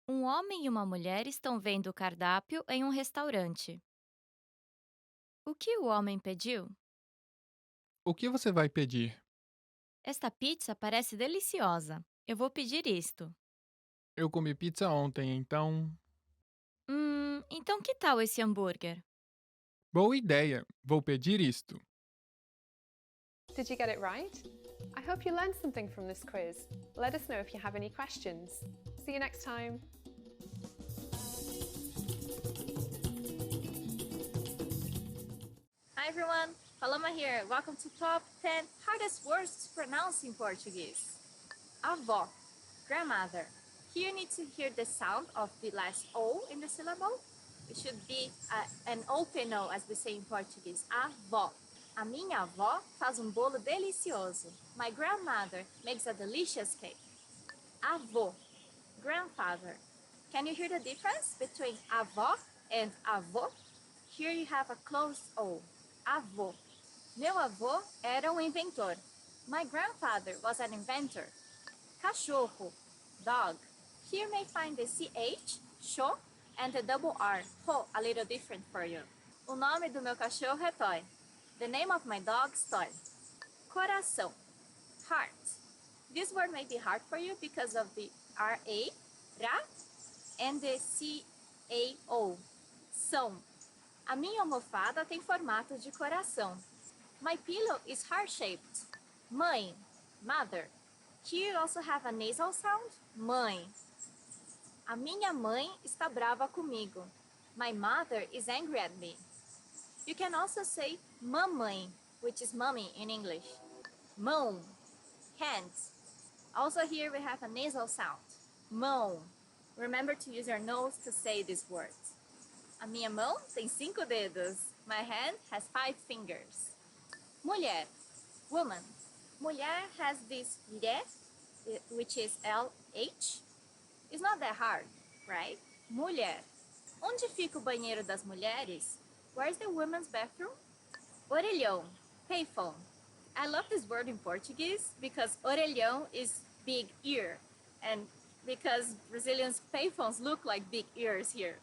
Um homem e uma mulher estão vendo o cardápio em um restaurante. O que o homem pediu? O que você vai pedir? Esta pizza parece deliciosa. Eu vou pedir isto. Eu comi pizza ontem, então. Então que tal esse hambúrguer? Boa ideia! Vou pedir isto. Did you get it right? I hope you learned something from this quiz. Let us know if you have any questions. See you next time. Hi everyone, Paloma here. Welcome to Top 10 Hardest Words to Pronounce in Portuguese. Avó, grandmother. Here you need to hear the sound of the last O in the syllable. It should be an open O, as we say in Portuguese. Avó. A minha avó faz bolo delicioso. My grandmother makes a delicious cake. Avô, grandfather. Can you hear the difference between avó and avô? Here you have a closed O. Avô. Meu avô era inventor. My grandfather was an inventor. Cachorro, dog. Here you may find the CH, cho, and the double R, ho, a little different for you. O nome do meu cachorro é Toy. The name of my dog is Toy. Coração, heart. This word may be hard for you because of the R-A, ra, and the C-A-O, são. A minha almofada tem formato de coração. My pillow is heart-shaped. Mãe, mother. Here you also have a nasal sound, mãe. A minha mãe está brava comigo. My mother is angry at me. You can also say mamãe, which is mommy in English. Mão, hands. Also here we have a nasal sound. Mão. Remember to use your nose to say this word. A minha mão tem 5 dedos. My hand has 5 fingers. Mulher. Woman. Mulher has this lhe, which is LH. It's not that hard, right? Mulher. Onde fica o banheiro das mulheres? Where's the women's bathroom? Orelhão. Payphone. I love this word in Portuguese because orelhão is big ear, and because Brazilians' payphones look like big ears here.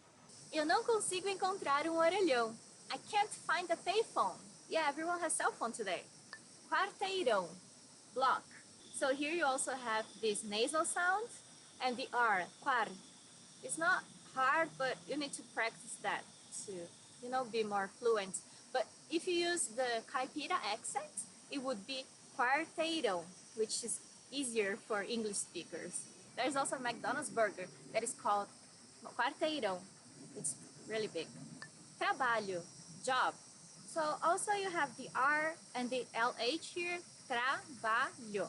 Eu não consigo encontrar orelhão. I can't find a payphone. Yeah, everyone has cell phone today. Quarteirão. Block. So here you also have this nasal sound and the R, quar. It's not hard, but you need to practice that to, be more fluent. But if you use the caipira accent, it would be quarteirão, which is easier for English speakers. There's also a McDonald's burger that is called quarteirão. It's really big. Trabalho, job. So also you have the R and the LH here, trabalho.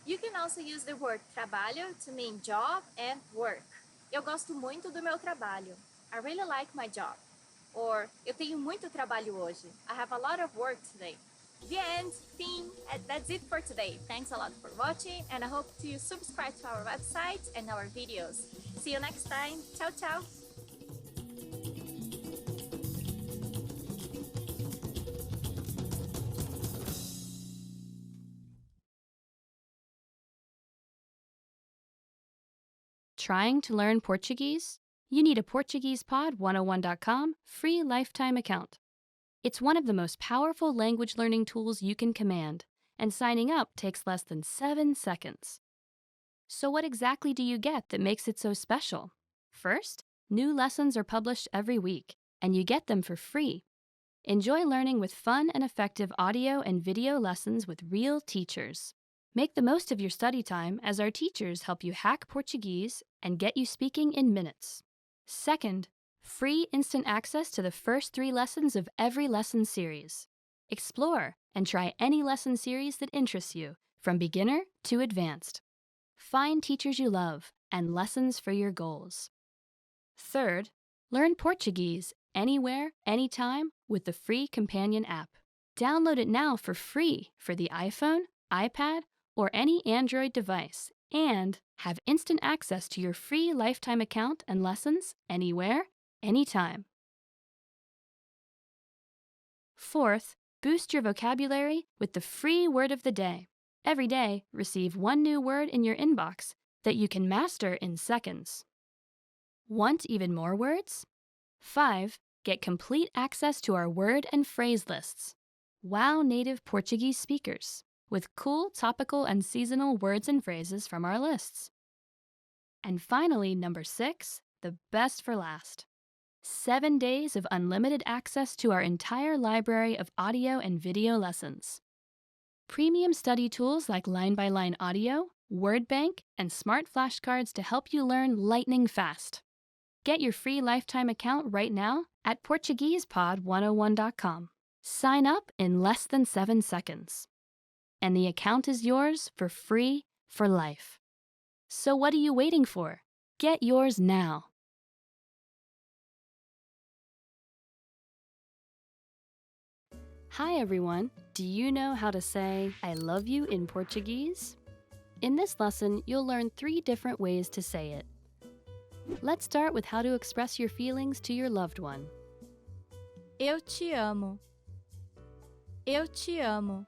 You can also use the word trabalho to mean job and work. Eu gosto muito do meu trabalho. I really like my job. Or, eu tenho muito trabalho hoje. I have a lot of work today. The end, fim, and that's it for today. Thanks a lot for watching, and I hope you subscribe to our website and our videos. See you next time. Ciao, ciao. Trying to learn Portuguese? You need a PortuguesePod101.com free lifetime account. It's one of the most powerful language learning tools you can command, and signing up takes less than 7 seconds. So what exactly do you get that makes it so special? First, new lessons are published every week, and you get them for free. Enjoy learning with fun and effective audio and video lessons with real teachers. Make the most of your study time as our teachers help you hack Portuguese and get you speaking in minutes. Second, free instant access to the first 3 lessons of every lesson series. Explore and try any lesson series that interests you, from beginner to advanced. Find teachers you love and lessons for your goals. Third, learn Portuguese anywhere, anytime with the free companion app. Download it now for free for the iPhone, iPad, or any Android device, and have instant access to your free lifetime account and lessons anywhere, anytime. Fourth, boost your vocabulary with the free word of the day. Every day, receive 1 new word in your inbox that you can master in seconds. Want even more words? 5. Get complete access to our word and phrase lists. Wow native Portuguese speakers with cool topical and seasonal words and phrases from our lists. And finally, number 6, the best for last. 7 days of unlimited access to our entire library of audio and video lessons. Premium study tools like line-by-line audio, word bank, and smart flashcards to help you learn lightning fast. Get your free lifetime account right now at PortuguesePod101.com. Sign up in less than 7 seconds. And the account is yours for free for life. So what are you waiting for? Get yours now. Hi everyone! Do you know how to say I love you in Portuguese? In this lesson, you'll learn 3 different ways to say it. Let's start with how to express your feelings to your loved one. Eu te amo. Eu te amo.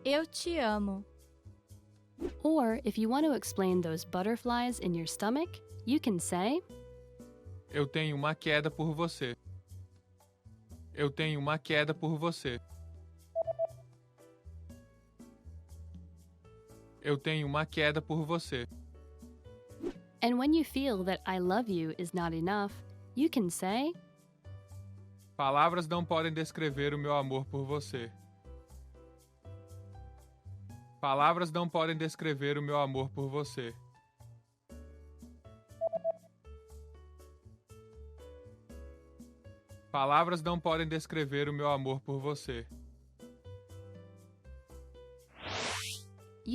Eu te amo. Or if you want to explain those butterflies in your stomach, you can say Eu tenho uma queda por você. Eu tenho uma queda por você. Eu tenho uma queda por você. And when you feel that I love you is not enough, you can say Palavras não podem descrever o meu amor por você. Palavras não podem descrever o meu amor por você. Palavras não podem descrever o meu amor por você.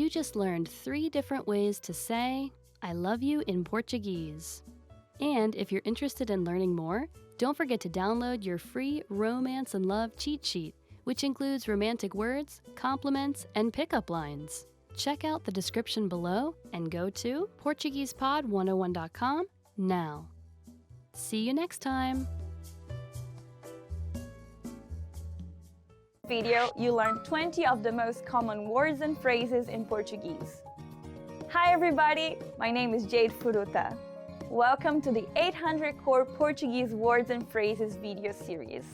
You just learned 3 different ways to say, I love you in Portuguese. And if you're interested in learning more, don't forget to download your free Romance and Love cheat sheet, which includes romantic words, compliments, and pickup lines. Check out the description below and go to PortuguesePod101.com now. See you next time! Video, you learned 20 of the most common words and phrases in Portuguese. Hi everybody, my name is Jade Furuta. Welcome to the 800 Core Portuguese Words and Phrases video series.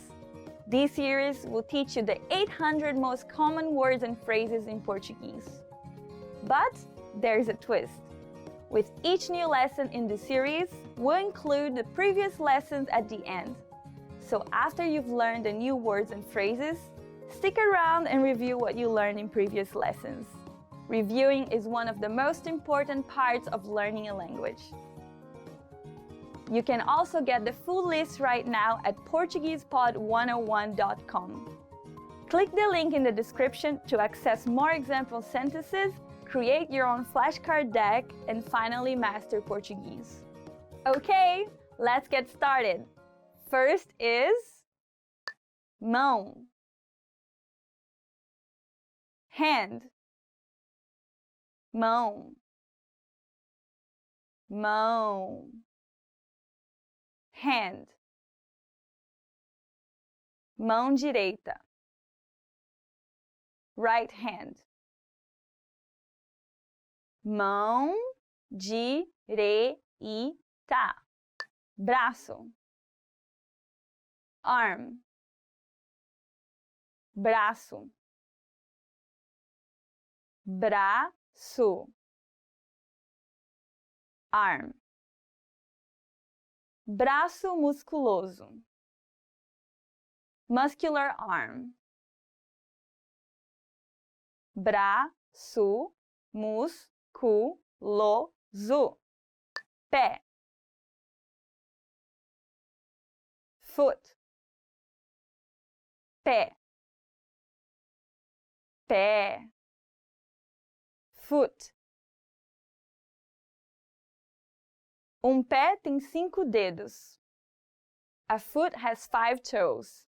This series will teach you the 800 most common words and phrases in Portuguese. But there's a twist. With each new lesson in the series, we'll include the previous lessons at the end. So after you've learned the new words and phrases, stick around and review what you learned in previous lessons. Reviewing is one of the most important parts of learning a language. You can also get the full list right now at PortuguesePod101.com. Click the link in the description to access more example sentences, create your own flashcard deck, and finally master Portuguese. Okay, let's get started. First is mão, hand, mão, mão, hand, mão direita, right hand, mão direita, braço, arm, braço, braço, arm, braço musculoso, muscular arm, braço musculoso, pé, foot, pé, pé, foot. Pé tem 5 dedos. A foot has 5 toes.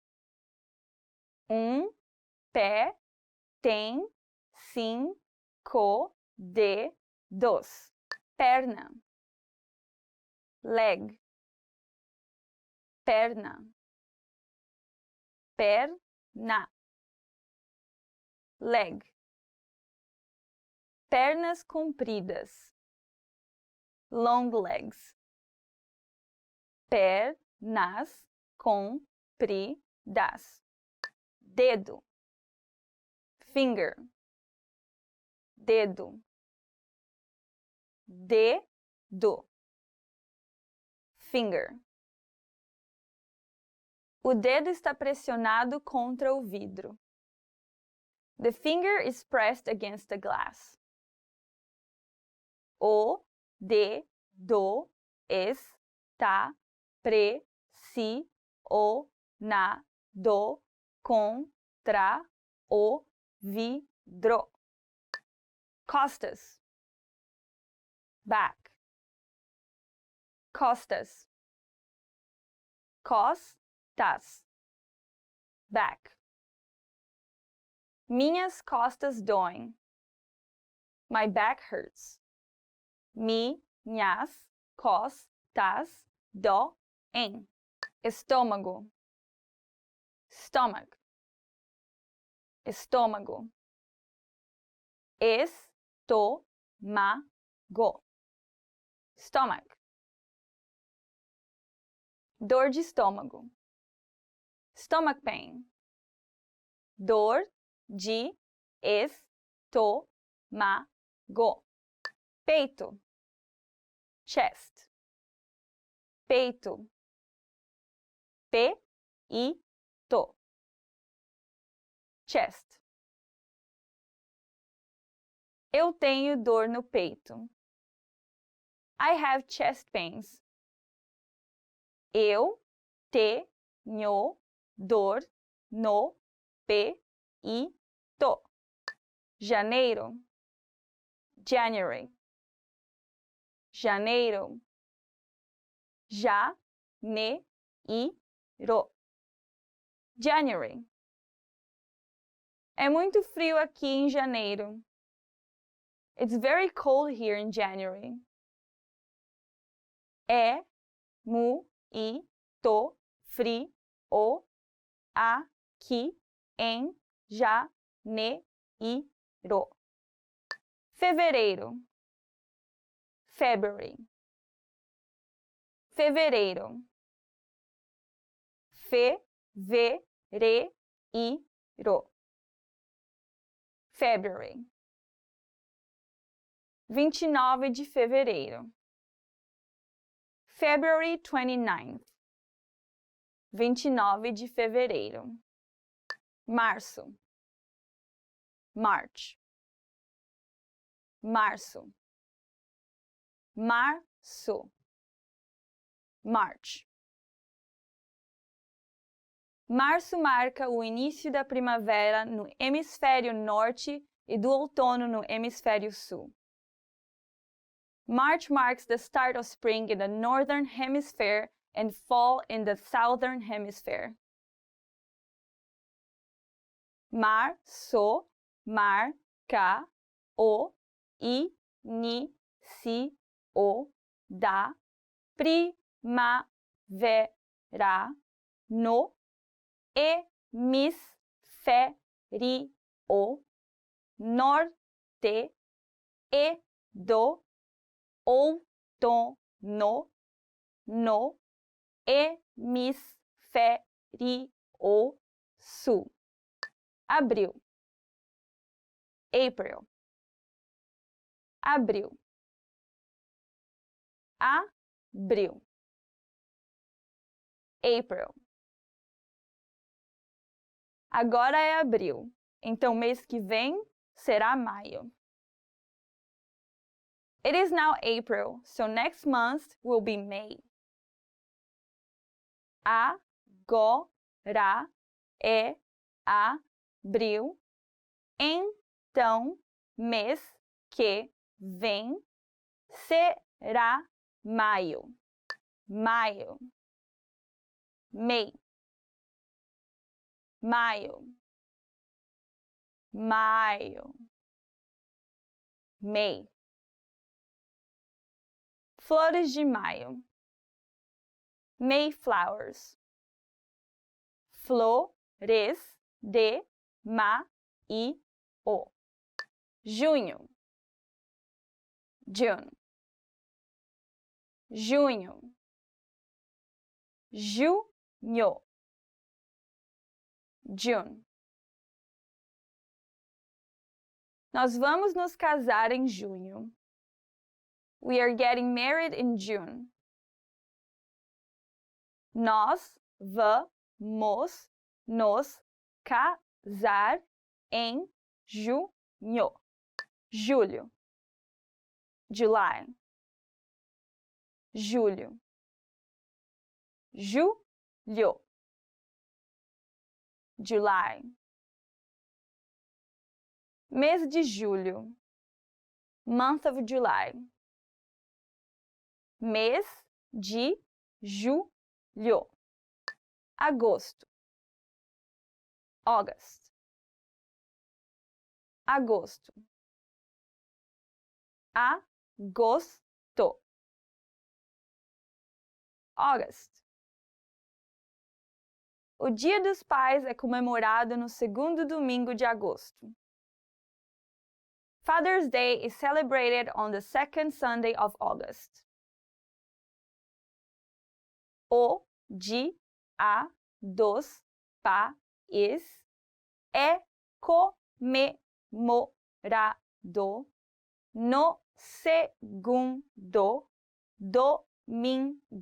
Pé tem 5 dedos. Perna, leg, perna, perna, leg. Pernas compridas, long legs. Pernas compridas. Dedo, finger, dedo, dedo, finger. O dedo está pressionado contra o vidro. The finger is pressed against the glass. O dedo está pressionado contra o vidro. Costas, back, costas, costas, back. Minhas costas doem. My back hurts. Minhas costas doem. Estômago, stomach, estômago, estômago, stomach. Dor de estômago, stomach pain. Dor de estômago. Peito, chest, peito, peito, chest. Eu tenho dor no peito. I have chest pains. Eu tenho dor no peito. Janeiro, January. Janeiro. Janeiro. January. É muito frio aqui em janeiro. It's very cold here in January. É muito frio aqui em janeiro. Fevereiro. February. Fevereiro. Fevereiro. February. 29 de fevereiro. February 29th. 29 de fevereiro. Março. March. Março. Março. March. Março marca o início da primavera no hemisfério norte e do outono no hemisfério sul. March marks the start of spring in the northern hemisphere and fall in the southern hemisphere. Março marca o início da primavera no hemisfério norte e do outono no hemisfério sul. Abril. April. Abril. Abril. April. Agora é abril, então mês que vem será maio. It is now April, so next month will be May. Agora é abril, então mês que vem será maio. Maio. May. Maio. Maio. May. Flores de maio. Mayflowers. Flores de maio. Junho. June. Junho. Junho. June. Nós vamos nos casar em junho. We are getting married in June. Nós vamos nos casar em junho. Julho. July. Julho. Julho. July. Mês de julho. Month of July. Mês de julho. Agosto. August. Agosto. Agosto. August. O Dia dos Pais é comemorado no segundo domingo de agosto. Father's Day is celebrated on the second Sunday of August. O Dia dos Pais é comemorado no segundo domingo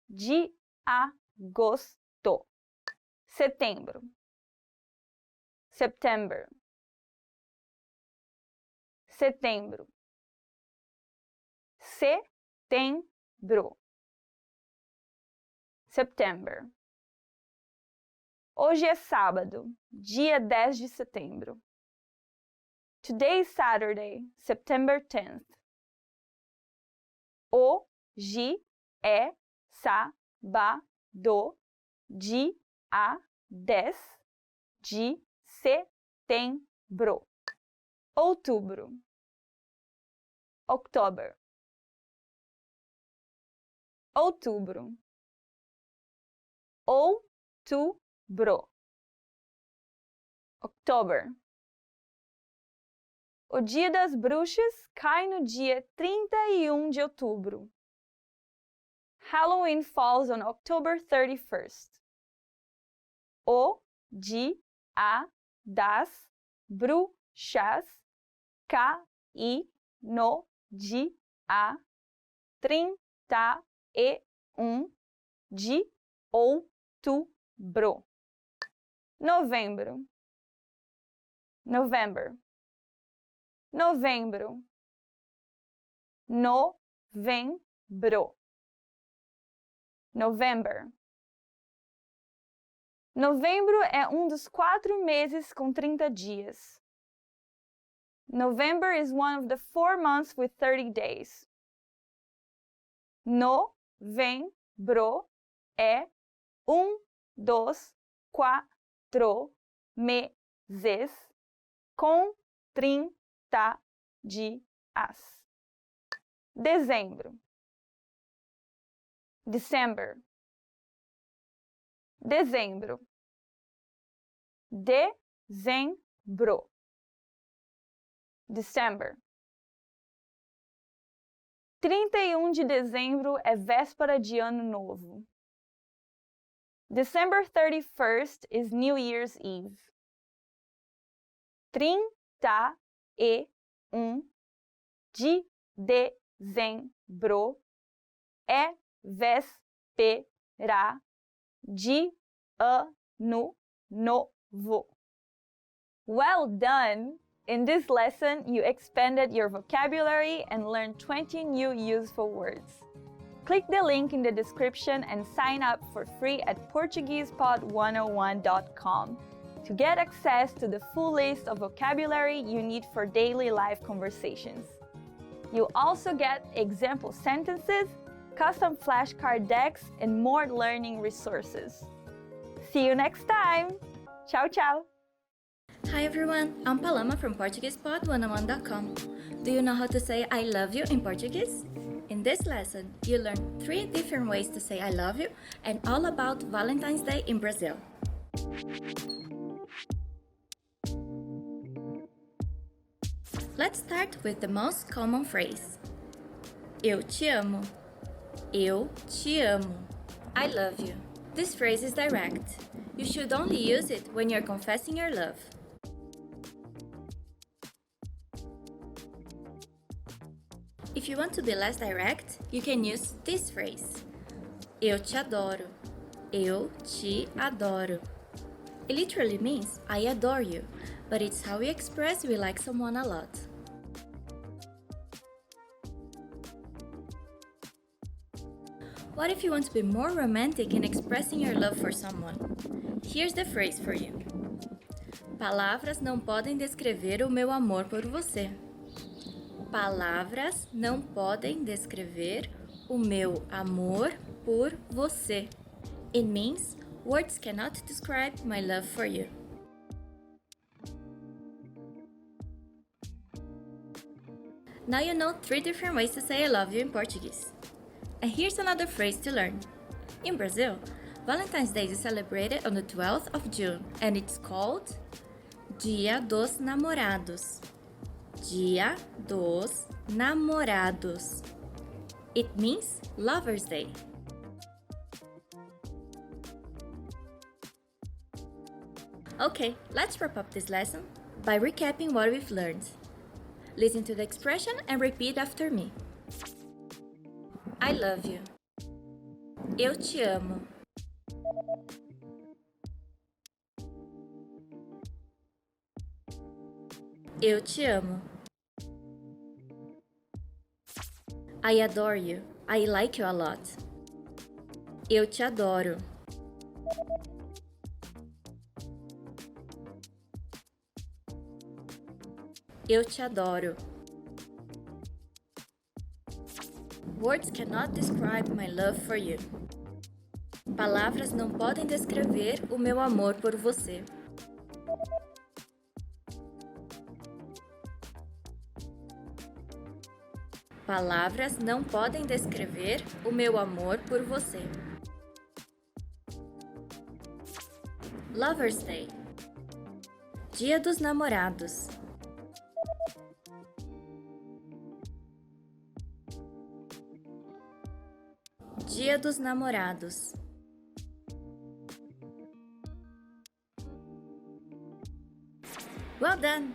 de agosto. Setembro. September. Setembro. Setembro. September. Hoje é sábado, dia 10 de setembro. Today is Saturday, September 10th. Hoje é sábado, dia 10 de setembro. Outubro. October. Outubro. Outubro. October. O Dia das Bruxas cai no dia 31 de outubro. Halloween falls on October 31st. O Dia das Bruxas cai no dia 31 de outubro. Novembro. November. Novembro. Novembro. November. Novembro é dos 4 meses com 30 dias. November is one of the 4 months with 30 days. Novembro é dos 4 meses com 30 dias. Dezembro. December. Dezembro. Dezembro. December. 31 de dezembro é véspera de Ano Novo. December 31st is New Year's Eve. 31 de dezembro é véspera de Ano Novo. Well done! In this lesson, you expanded your vocabulary and learned 20 new useful words. Click the link in the description and sign up for free at PortuguesePod101.com to get access to the full list of vocabulary you need for daily life conversations. You'll also get example sentences, custom flashcard decks, and more learning resources. See you next time! Ciao, ciao! Hi everyone, I'm Paloma from PortuguesePod101.com. Do you know how to say I love you in Portuguese? In this lesson, you learn 3 different ways to say I love you and all about Valentine's Day in Brazil. Let's start with the most common phrase. Eu te amo. Eu te amo. I love you. This phrase is direct. You should only use it when you're confessing your love. If you want to be less direct, you can use this phrase. Eu te adoro. Eu te adoro. It literally means I adore you, but it's how we express we like someone a lot. What if you want to be more romantic in expressing your love for someone? Here's the phrase for you. Palavras não podem descrever o meu amor por você. Palavras não podem descrever o meu amor por você. It means words cannot describe my love for you. Now you know 3 different ways to say I love you in Portuguese. And here's another phrase to learn. In Brazil, Valentine's Day is celebrated on the 12th of June and it's called Dia dos Namorados. Dia dos Namorados. It means Lover's Day. Okay, let's wrap up this lesson by recapping what we've learned. Listen to the expression and repeat after me. I love you. Eu te amo. Eu te amo. I adore you. I like you a lot. Eu te adoro. Eu te adoro. Words cannot describe my love for you. Palavras não podem descrever o meu amor por você. Palavras não podem descrever o meu amor por você. Lover's Day. Dia dos Namorados. Dia dos Namorados. Well done!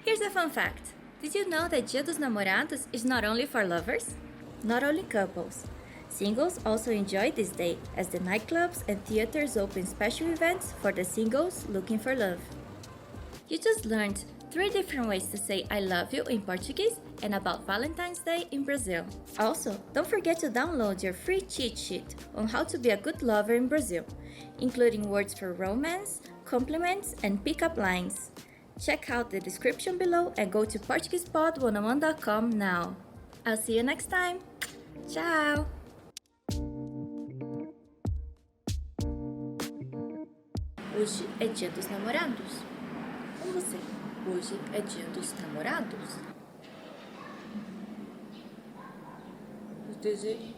Here's a fun fact. Did you know that Dia dos Namorados is not only for lovers? Not only couples. Singles also enjoy this day as the nightclubs and theaters open special events for the singles looking for love. You just learned 3 different ways to say I love you in Portuguese and about Valentine's Day in Brazil. Also, don't forget to download your free cheat sheet on how to be a good lover in Brazil, including words for romance, compliments, and pickup lines. Check out the description below and go to PortuguesePod101.com now. I'll see you next time. Ciao! Hoje é dia dos namorados. Com você, hoje é dia dos namorados. Entendi.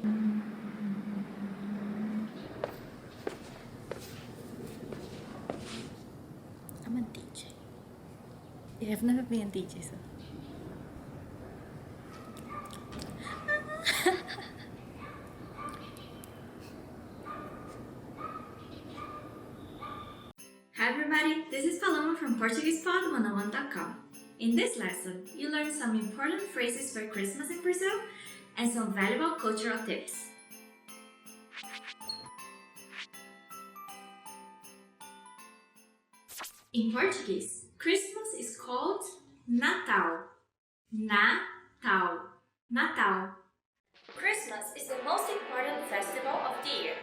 I'm a DJ. I've never been a DJ, so. Hi everybody, this is Paloma from PortuguesePod101.com. In this lesson, you learn some important phrases for Christmas in Brazil and some valuable cultural tips. In Portuguese, Christmas is called Natal. Natal. Natal. Christmas is the most important festival of the year.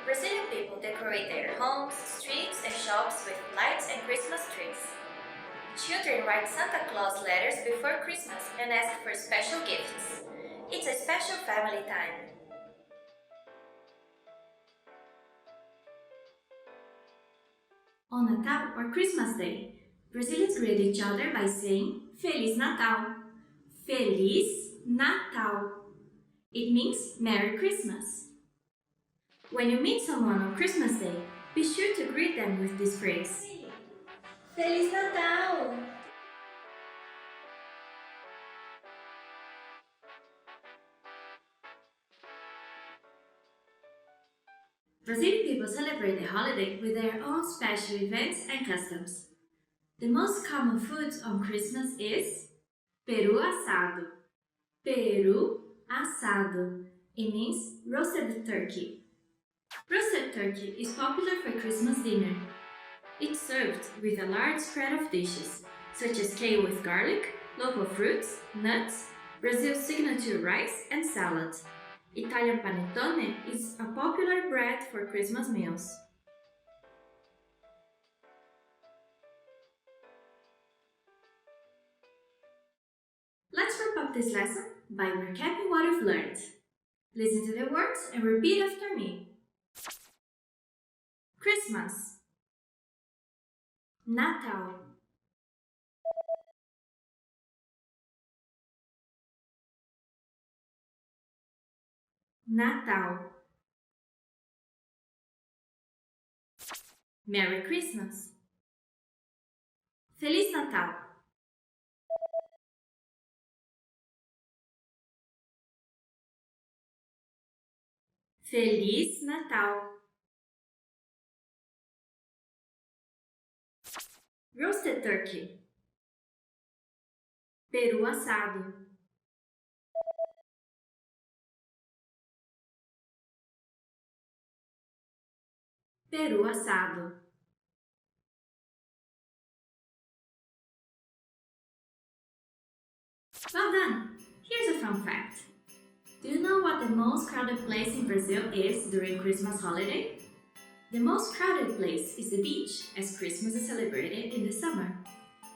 Brazilian people decorate their homes, streets, and shops with lights and Christmas trees. Children write Santa Claus letters before Christmas and ask for special gifts. It's a special family time. On Natal or Christmas Day, Brazilians greet each other by saying Feliz Natal. Feliz Natal. It means Merry Christmas. When you meet someone on Christmas Day, be sure to greet them with this phrase. Feliz Natal! Brazilian people celebrate the holiday with their own special events and customs. The most common food on Christmas is peru assado. Peru assado. It means roasted turkey. Roasted turkey is popular for Christmas dinner. It's served with a large spread of dishes, such as kale with garlic, local fruits, nuts, Brazil's signature rice, and salad. Italian panettone is a popular bread for Christmas meals. Let's wrap up this lesson by recapping what we've learned. Listen to the words and repeat after me. Christmas, Natal, Natal, Merry Christmas, Feliz Natal, Feliz Natal, roasted turkey, peru assado, peru assado. Well done! Here's a fun fact. Do you know what the most crowded place in Brazil is during Christmas holiday? The most crowded place is the beach, as Christmas is celebrated in the summer.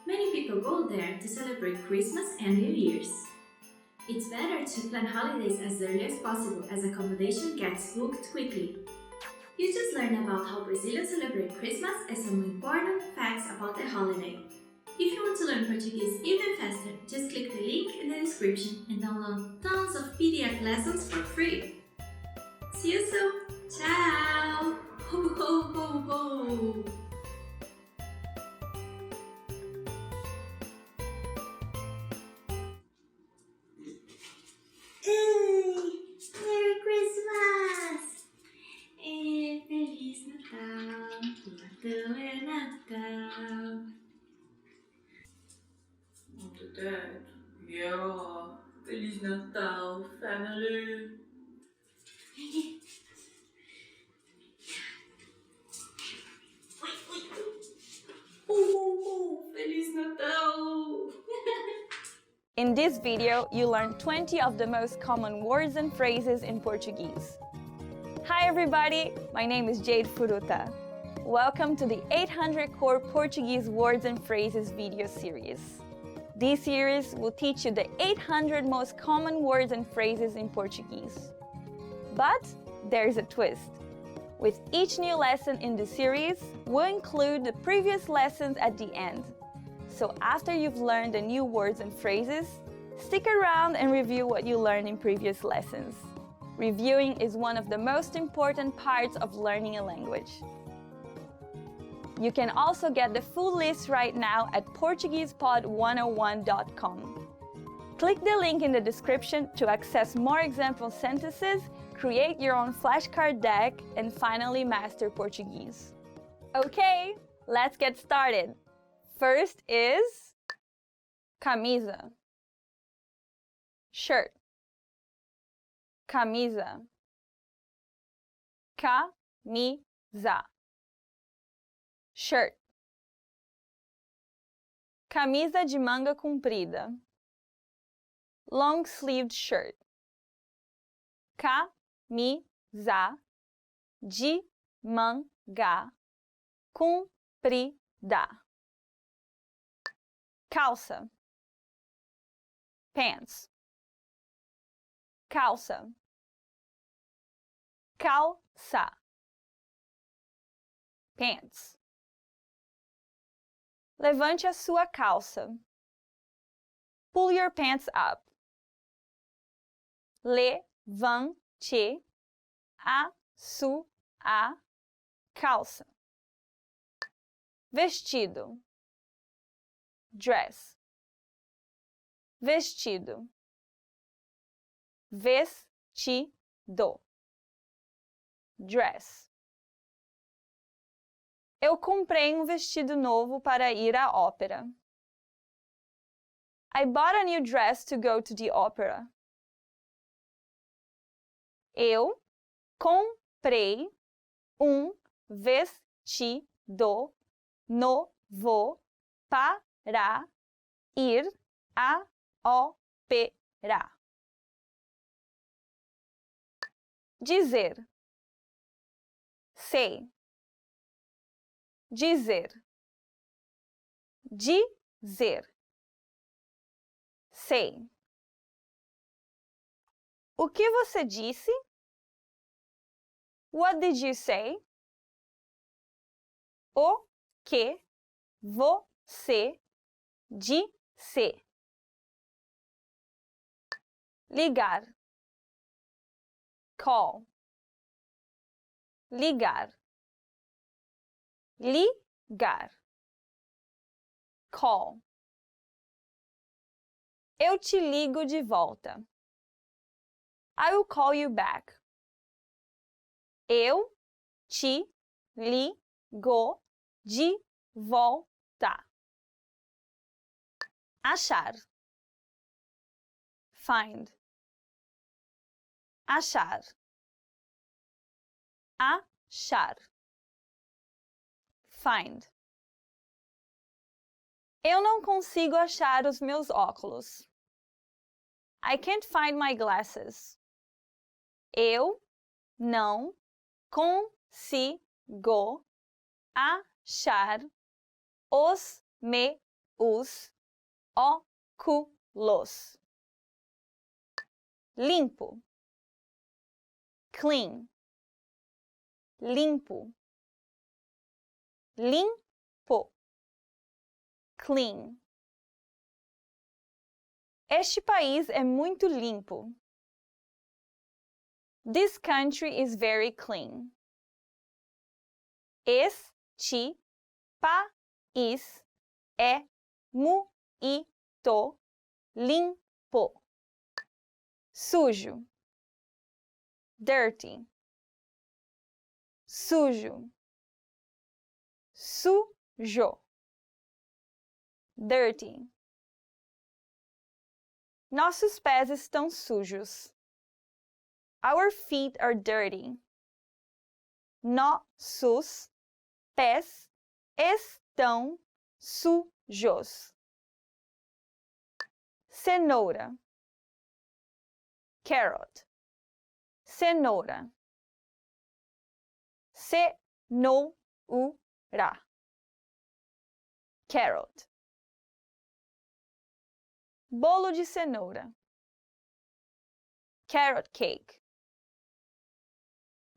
Many people go there to celebrate Christmas and New Year's. It's better to plan holidays as early as possible as accommodation gets booked quickly. You just learned about how Brazilians celebrate Christmas and some important facts about the holiday. If you want to learn Portuguese even faster, just click the link in the description and download tons of PDF lessons for free. See you soon! Ciao! Ho ho ho ho! Merry Christmas! E Feliz Natal! Natal é Natal! Dad, yeah, Feliz Natal, family! Feliz Natal! In this video, you learned 20 of the most common words and phrases in Portuguese. Hi everybody, my name is Jade Furuta. Welcome to the 800 Core Portuguese Words and Phrases video series. This series will teach you the 800 most common words and phrases in Portuguese. But there's a twist. With each new lesson in the series, we'll include the previous lessons at the end. So after you've learned the new words and phrases, stick around and review what you learned in previous lessons. Reviewing is one of the most important parts of learning a language. You can also get the full list right now at PortuguesePod101.com. Click the link in the description to access more example sentences, create your own flashcard deck, and finally master Portuguese. Okay, let's get started. First is camisa, shirt, camisa, camisa, shirt, camisa de manga comprida, long-sleeved shirt, camisa de manga comprida, calça, pants, calça, calça, pants. Levante a sua calça. Pull your pants up. Levante a sua calça. Vestido. Dress. Vestido. Vestido. Dress. Eu comprei vestido novo para ir à ópera. I bought a new dress to go to the opera. Eu comprei vestido novo para ir à ópera. Dizer. Say. Dizer. Dizer. Say. O que você disse? What did you say? O que você disse? Ligar. Call. Ligar. Ligar. Call. Eu te ligo de volta. I will call you back. Eu te ligo de volta. Achar. Find. Achar. Achar. Find. Eu não consigo achar os meus óculos. I can't find my glasses. Eu não consigo achar os meus os óculos. Limpo. Clean. Limpo. Limpo. Clean. Este país é muito limpo. This country is very clean. Este país é muito limpo. Sujo. Dirty. Sujo. Sujo. Dirty. Nossos pés estão sujos. Our feet are dirty. Nossos pés estão sujos. Cenoura. Carrot. Cenoura. Cenoura. Carrot. Bolo de cenoura. Carrot cake.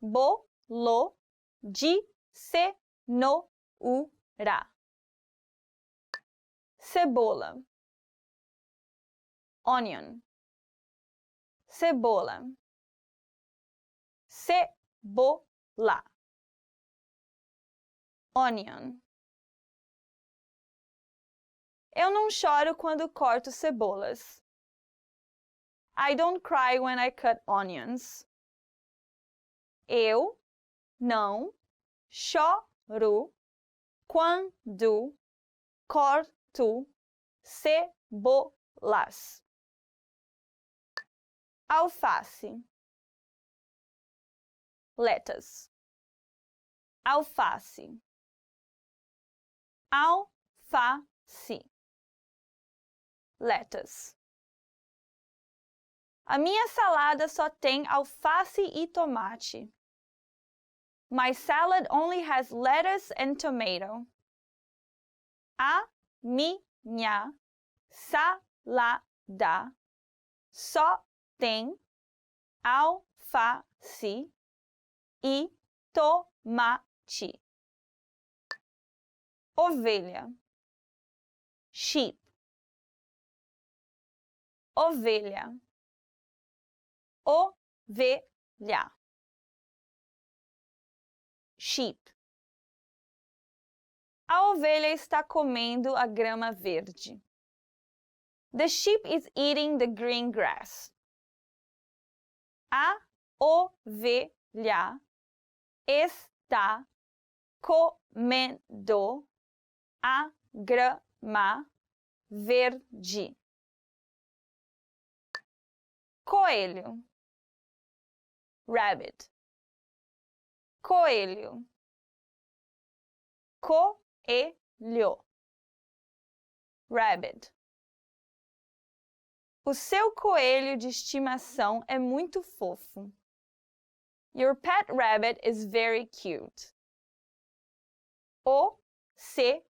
Bolo de cenoura. Cebola. Onion. Cebola. Cebola. Onion. Eu não choro quando corto cebolas. I don't cry when I cut onions. Eu não choro quando corto cebolas. Alface. Lettuce. Alface. Alface. Lettuce. A minha salada só tem alface e tomate. My salad only has lettuce and tomato. A minha salada só tem alface e tomate. Ovelha. Sheep. Ovelha. Ovelha. Sheep. A ovelha está comendo a grama verde. The sheep is eating the green grass. A ovelha está comendo a grama verde. Coelho. Rabbit. Coelho. Coelho. Rabbit. O seu coelho de estimação é muito fofo. Your pet rabbit is very cute. O seu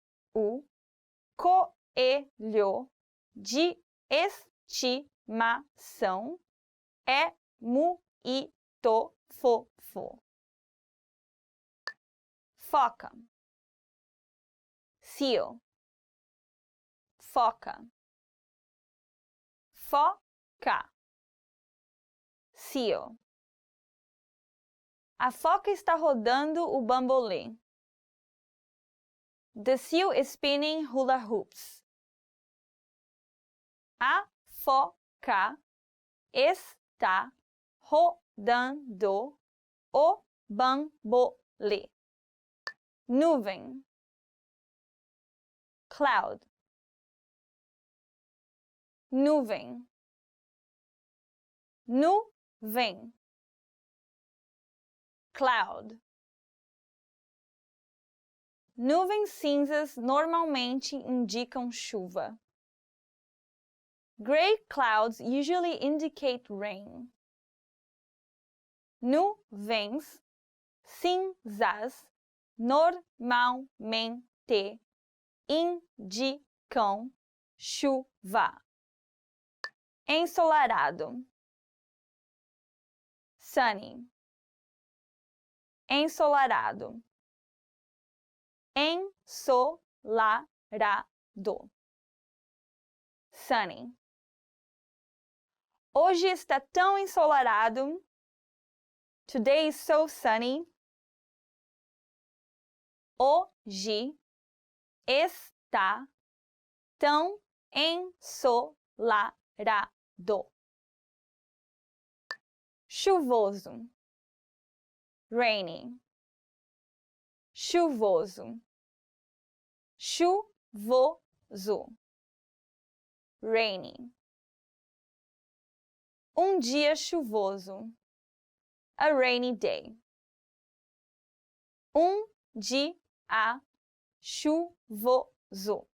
coelho de estimação é muito fofo. Foca. Seal. Foca. Foca. Seal. A foca está rodando o bambolê. The seal is spinning hula hoops. A foca está rodando o bambolê. Nuvem. Cloud. Nuvem. Nuvem. Cloud. Nuvens cinzas normalmente indicam chuva. Gray clouds usually indicate rain. Nuvens cinzas normalmente indicam com chuva. Ensolarado. Sunny. Ensolarado. Ensolarado. Sunny. Hoje está tão ensolarado. Today is so sunny. Hoje está tão ensolarado. Chuvoso. Rainy. Chuvoso. Chuvoso. Rainy. Dia chuvoso. A rainy day. Dia chuvoso.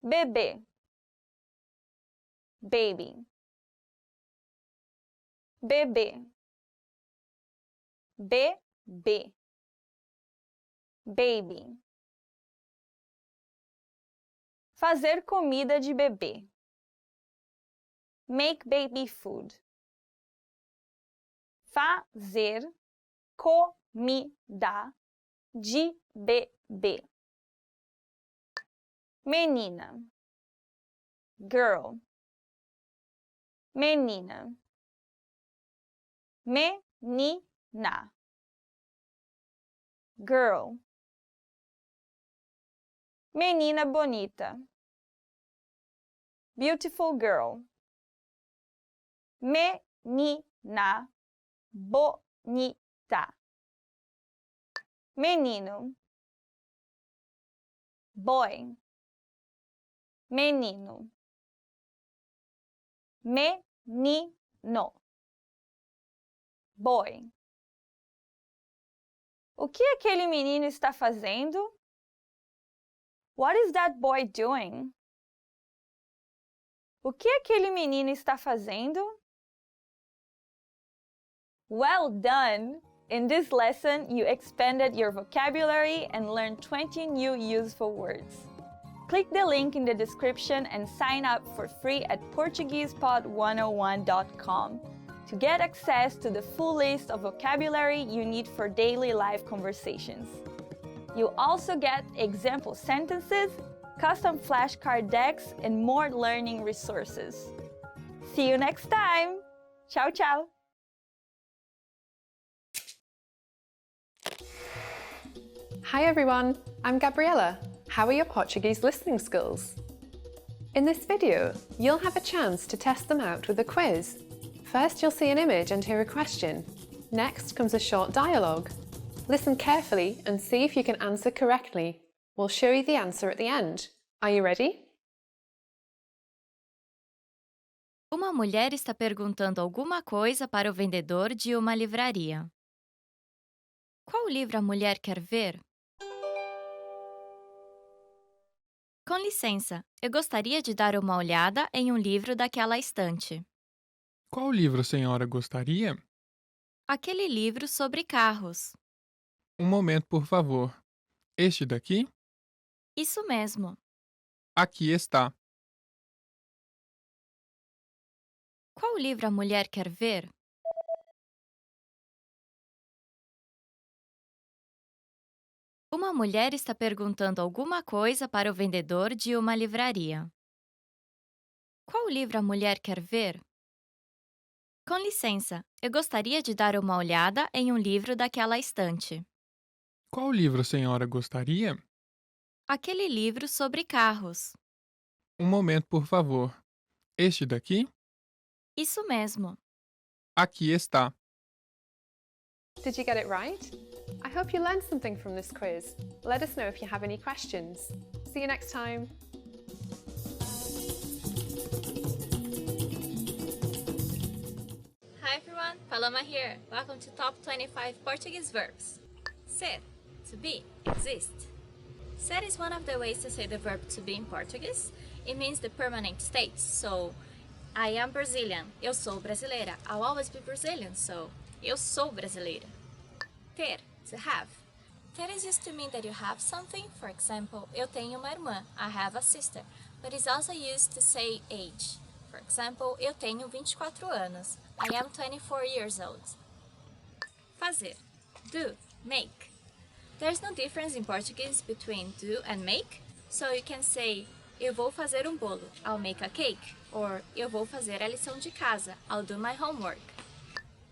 Bebê. Baby. Bebê. Bebê. Baby. Fazer comida de bebê. Make baby food. Fazer comida de bebê. Menina. Girl. Menina. Menina. Girl. Menina bonita. Beautiful girl. Menina bonita. Menino. Boy. Menino. Menino. Boy. O que aquele menino está fazendo? What is that boy doing? O que aquele menino está fazendo? Well done! In this lesson, you expanded your vocabulary and learned 20 new useful words. Click the link in the description and sign up for free at PortuguesePod101.com to get access to the full list of vocabulary you need for daily life conversations. You'll also get example sentences, custom flashcard decks, and more learning resources. See you next time! Ciao, ciao! Hi everyone, I'm Gabriella. How are your Portuguese listening skills? In this video, you'll have a chance to test them out with a quiz. First, you'll see an image and hear a question. Next comes a short dialogue. Listen carefully and see if you can answer correctly. We'll show you the answer at the end. Are you ready? Uma mulher está perguntando alguma coisa para o vendedor de uma livraria. Qual livro a mulher quer ver? Com licença, eu gostaria de dar uma olhada em um livro daquela estante. Qual livro a senhora gostaria? Aquele livro sobre carros. Um momento, por favor. Este daqui? Isso mesmo. Aqui está. Qual livro a mulher quer ver? Uma mulher está perguntando alguma coisa para o vendedor de uma livraria. Qual livro a mulher quer ver? Com licença, eu gostaria de dar uma olhada em um livro daquela estante. Qual livro a senhora gostaria? Aquele livro sobre carros. Um momento, por favor. Este daqui? Isso mesmo. Aqui está. Did you get it right? I hope you learned something from this quiz. Let us know if you have any questions. See you next time. Hi everyone, Paloma here. Welcome to Top 25 Portuguese Verbs. Ser, to be, exist. Ser is one of the ways to say the verb to be in Portuguese. It means the permanent state, so I am Brazilian, eu sou brasileira. I'll always be Brazilian, so eu sou brasileira. Ter, to have. That is used to mean that you have something. For example, eu tenho uma irmã, I have a sister. But it's also used to say age. For example, eu tenho 24 anos, I am 24 years old. Fazer, do, make. There's no difference in Portuguese between do and make, so you can say eu vou fazer um bolo, I'll make a cake, or eu vou fazer a lição de casa, I'll do my homework.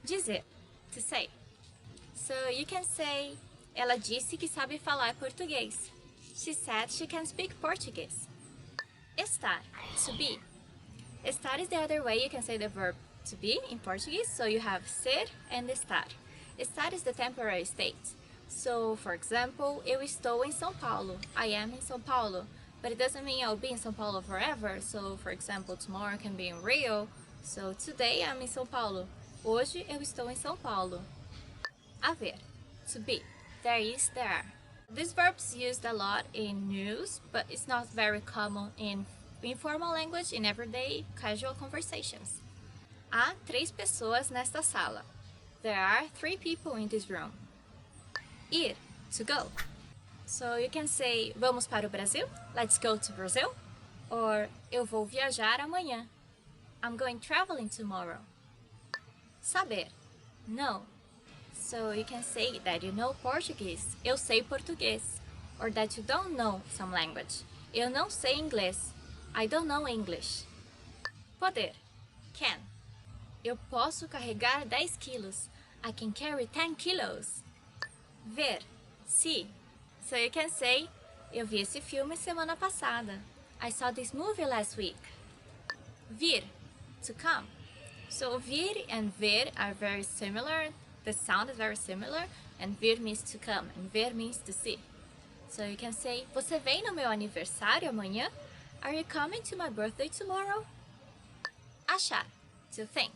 Dizer, to say. So you can say ela disse que sabe falar português. She said she can speak Portuguese. Estar, to be. Estar is the other way you can say the verb to be in Portuguese, so you have ser and estar. Estar is the temporary state. So, for example, eu estou em São Paulo. I am in São Paulo. But it doesn't mean I'll be in São Paulo forever. So, for example, tomorrow I can be in Rio. So, today I'm in São Paulo. Hoje eu estou em São Paulo. Haver, to be. There is, there are. This verb is used a lot in news, but it's not very common in informal language in everyday casual conversations. Há 3 pessoas nesta sala. There are 3 people in this room. Ir, to go. So you can say, vamos para o Brasil? Let's go to Brazil. Or, eu vou viajar amanhã. I'm going traveling tomorrow. Saber, know. So you can say that you know Portuguese. Eu sei português. Or that you don't know some language. Eu não sei inglês. I don't know English. Poder, can. Eu posso carregar 10 quilos. I can carry 10 kilos. Ver, see. So you can say, eu vi esse filme semana passada. I saw this movie last week. Vir, to come. So vir and ver are very similar. The sound is very similar. And vir means to come and ver means to see. So you can say, você vem no meu aniversário amanhã? Are you coming to my birthday tomorrow? Achar, to think.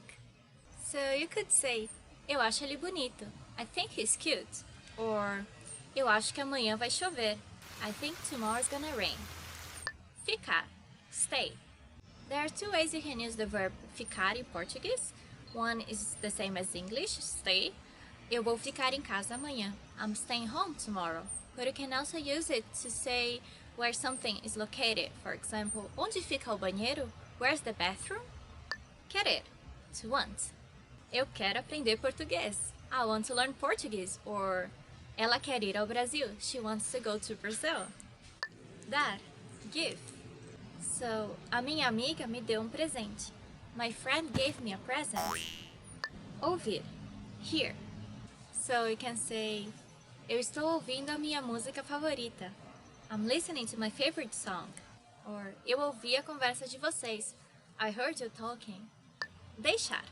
So you could say, eu acho ele bonito. I think he's cute. Or, eu acho que amanhã vai chover. I think tomorrow's gonna rain. Ficar, stay. There are 2 ways you can use the verb ficar in Portuguese. One is the same as English, stay. Eu vou ficar em casa amanhã. I'm staying home tomorrow. But you can also use it to say where something is located. For example, onde fica o banheiro? Where's the bathroom? Querer, to want. Eu quero aprender português. I want to learn Portuguese. Or, ela quer ir ao Brasil. She wants to go to Brazil. Dar, give. So, a minha amiga me deu um presente. My friend gave me a present. Ouvir, hear. So you can say, eu estou ouvindo a minha música favorita. I'm listening to my favorite song. Or, eu ouvi a conversa de vocês. I heard you talking. Deixar,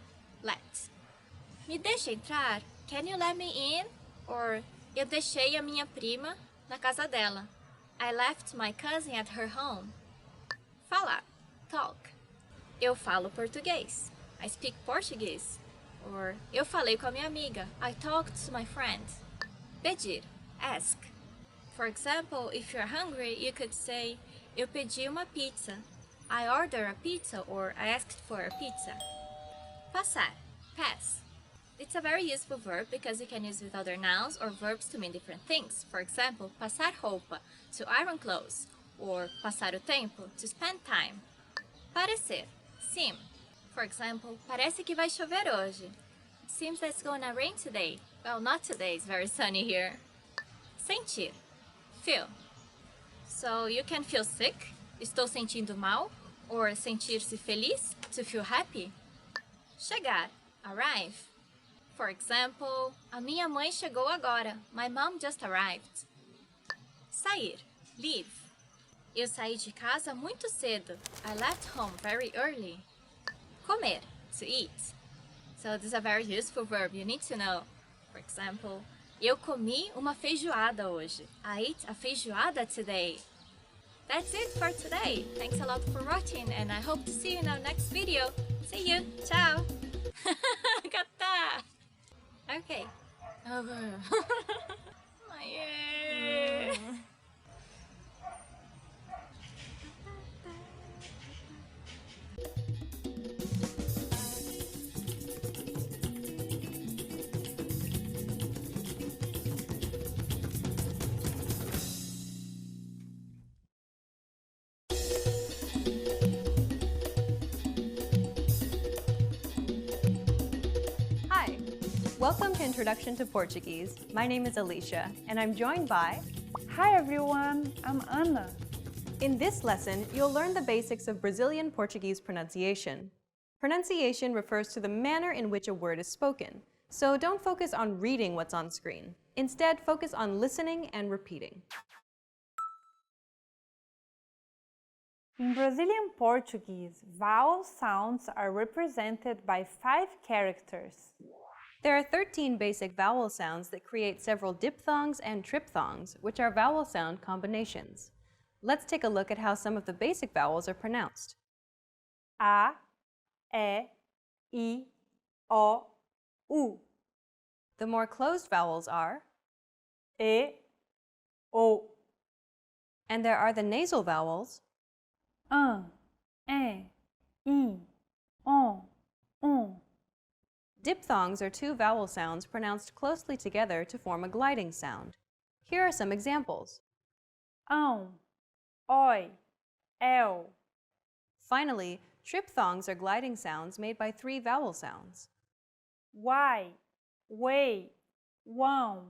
let. Me deixa entrar? Can you let me in? Or, eu deixei a minha prima na casa dela. I left my cousin at her home. Falar, talk. Eu falo português. I speak Portuguese. Or, eu falei com a minha amiga. I talked to my friend. Pedir, ask. For example, if you're hungry, you could say, eu pedi uma pizza. I ordered a pizza, or I asked for a pizza. Passar, pass. It's a very useful verb because you can use it with other nouns or verbs to mean different things. For example, passar roupa, to iron clothes. Or passar o tempo, to spend time. Parecer, seem. For example, parece que vai chover hoje. It seems that it's gonna rain today. Well, not today, it's very sunny here. Sentir, feel. So you can feel sick, estou sentindo mal, or sentir-se feliz, to feel happy. Chegar, arrive. For example, a minha mãe chegou agora. My mom just arrived. Sair, leave. Eu saí de casa muito cedo. I left home very early. Comer, to eat. So this is a very useful verb you need to know. For example, eu comi uma feijoada hoje. I ate a feijoada today. That's it for today. Thanks a lot for watching and I hope to see you in our next video. See you. Ciao. Gata. Okay. Yay. Welcome to Introduction to Portuguese. My name is Alicia, and I'm joined by... Hi everyone, I'm Anna. In this lesson, you'll learn the basics of Brazilian Portuguese pronunciation. Pronunciation refers to the manner in which a word is spoken, so don't focus on reading what's on screen. Instead, focus on listening and repeating. In Brazilian Portuguese, vowel sounds are represented by 5 characters. There are 13 basic vowel sounds that create several diphthongs and triphthongs, which are vowel sound combinations. Let's take a look at how some of the basic vowels are pronounced. A, E, I, O, U. The more closed vowels are E, O. And there are the nasal vowels E, I, O, U. Diphthongs are 2 vowel sounds pronounced closely together to form a gliding sound. Here are some examples. Oi, El. Finally, triphthongs are gliding sounds made by 3 vowel sounds. Y, Way, Wão.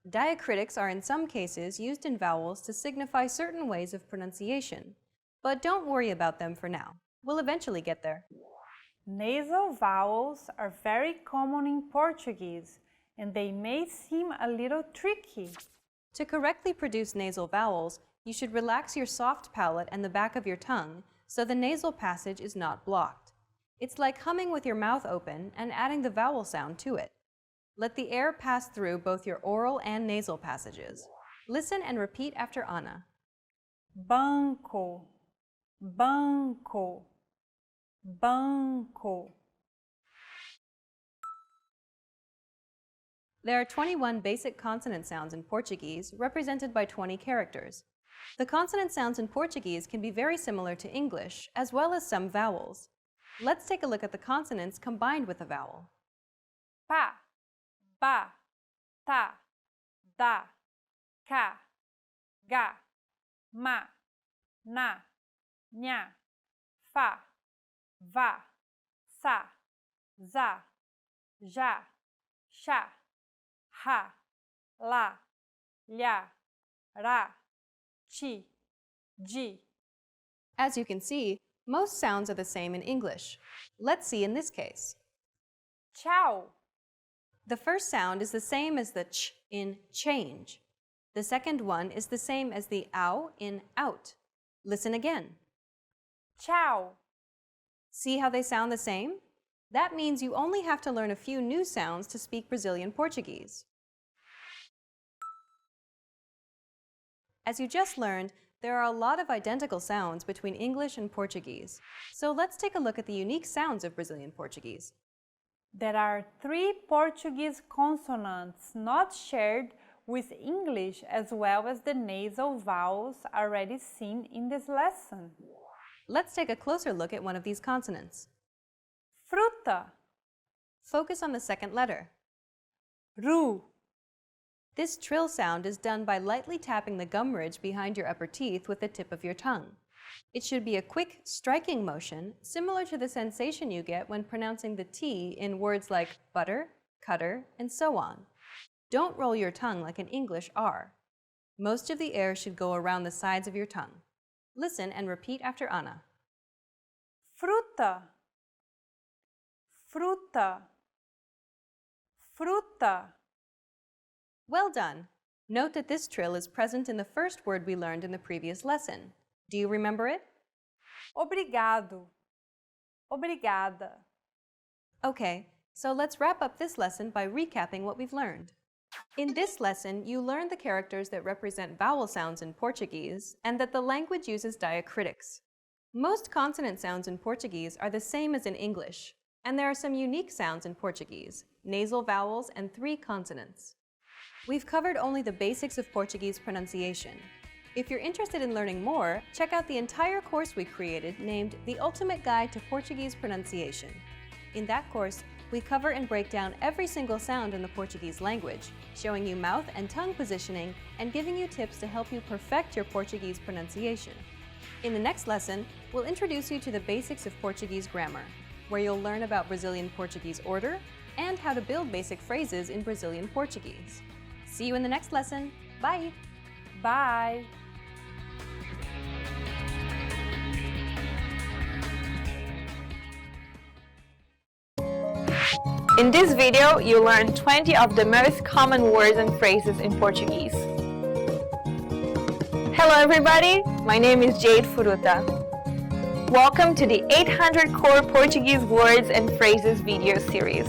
Diacritics are in some cases used in vowels to signify certain ways of pronunciation, but don't worry about them for now. We'll eventually get there. Nasal vowels are very common in Portuguese, and they may seem a little tricky. To correctly produce nasal vowels, you should relax your soft palate and the back of your tongue so the nasal passage is not blocked. It's like humming with your mouth open and adding the vowel sound to it. Let the air pass through both your oral and nasal passages. Listen and repeat after Ana. Banco, banco, banco. There are 21 basic consonant sounds in Portuguese, represented by 20 characters. The consonant sounds in Portuguese can be very similar to English, as well as some vowels. Let's take a look at the consonants combined with a vowel. Pa, ba, ta, da, ca, ga, ma, na, nha, fa, va, sa, za, ja, sha, ha, la, lia, ra, chi, ji. As you can see, most sounds are the same in English. Let's see in this case. Ciao. The first sound is the same as the ch in change. The second one is the same as the ow in out. Listen again. Ciao. See how they sound the same? That means you only have to learn a few new sounds to speak Brazilian Portuguese. As you just learned, there are a lot of identical sounds between English and Portuguese. So let's take a look at the unique sounds of Brazilian Portuguese. There are 3 Portuguese consonants not shared with English, as well as the nasal vowels already seen in this lesson. Let's take a closer look at one of these consonants. Fruta. Focus on the second letter. Ru. This trill sound is done by lightly tapping the gum ridge behind your upper teeth with the tip of your tongue. It should be a quick, striking motion, similar to the sensation you get when pronouncing the T in words like butter, cutter, and so on. Don't roll your tongue like an English R. Most of the air should go around the sides of your tongue. Listen and repeat after Ana. Fruta. Fruta. Fruta. Well done! Note that this trill is present in the first word we learned in the previous lesson. Do you remember it? Obrigado. Obrigada. Okay, so let's wrap up this lesson by recapping what we've learned. In this lesson, you learned the characters that represent vowel sounds in Portuguese and that the language uses diacritics. Most consonant sounds in Portuguese are the same as in English, and there are some unique sounds in Portuguese, nasal vowels and 3 consonants. We've covered only the basics of Portuguese pronunciation. If you're interested in learning more, check out the entire course we created named The Ultimate Guide to Portuguese Pronunciation. In that course, we cover and break down every single sound in the Portuguese language, showing you mouth and tongue positioning and giving you tips to help you perfect your Portuguese pronunciation. In the next lesson, we'll introduce you to the basics of Portuguese grammar, where you'll learn about Brazilian Portuguese order, and how to build basic phrases in Brazilian Portuguese. See you in the next lesson. Bye! Bye! In this video, you'll learn 20 of the most common words and phrases in Portuguese. Hello everybody, my name is Jade Furuta. Welcome to the 800 Core Portuguese Words and Phrases video series.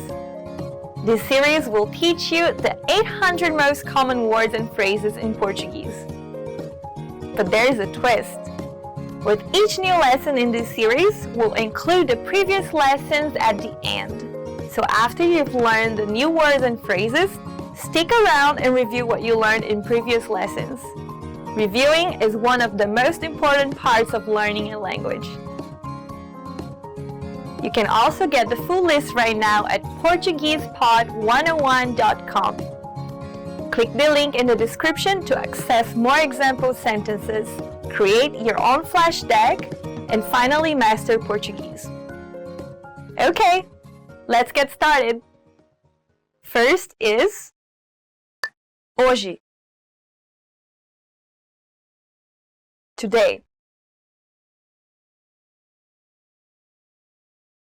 This series will teach you the 800 most common words and phrases in Portuguese. But there is a twist. With each new lesson in this series, we'll include the previous lessons at the end. So after you've learned the new words and phrases, stick around and review what you learned in previous lessons. Reviewing is one of the most important parts of learning a language. You can also get the full list right now at PortuguesePod101.com. Click the link in the description to access more example sentences, create your own flash deck, and finally master Portuguese. Okay, let's get started. First is hoje. Today.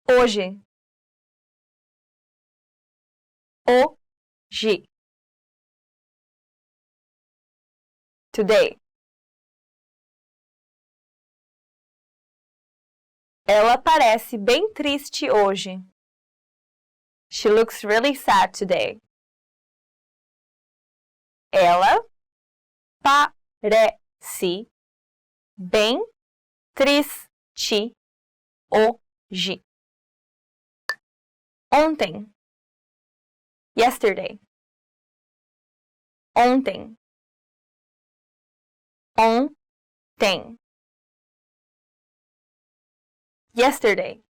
Hoje. Hoje. Today. Ela parece bem triste hoje. She looks really sad today. Ela parece bem triste hoje. Ontem. Yesterday. Ontem. Ontem. Yesterday.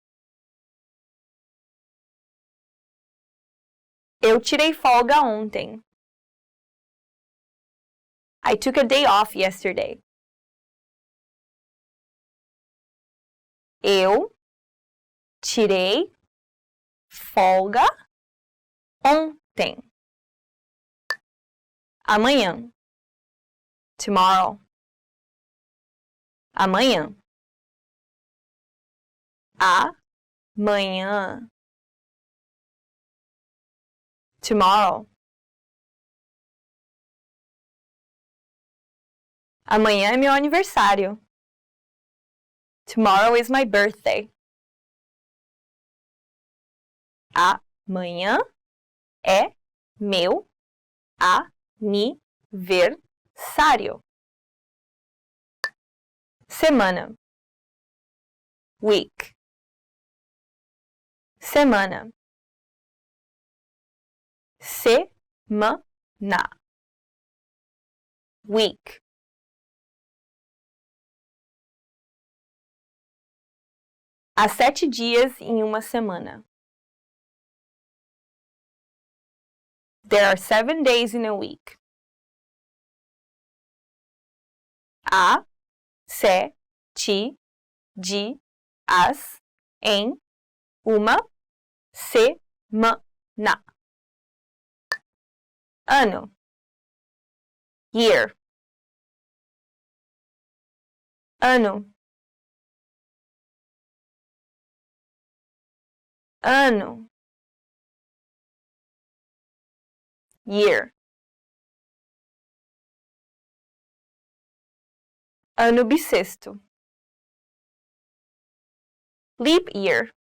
Eu tirei folga ontem. I took a day off yesterday. Eu tirei folga ontem. Amanhã. Tomorrow. Amanhã. Amanhã. Tomorrow. Amanhã é meu aniversário. Tomorrow is my birthday. Amanhã é meu aniversário. Semana. Week. Semana. Semana. Week. Há 7 dias em uma semana. There are 7 days in a week. Há 7 dias em uma semana. Ano. Year. Ano. Ano. Year. Ano bissexto. Leap year.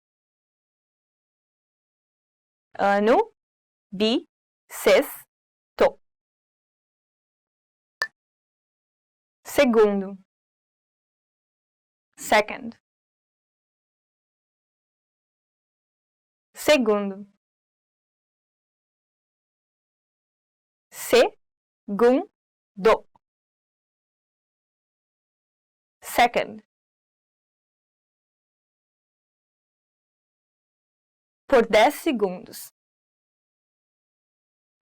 Ano bissexto. Segundo. Second. Segundo. Segundo. Second. Por 10 segundos.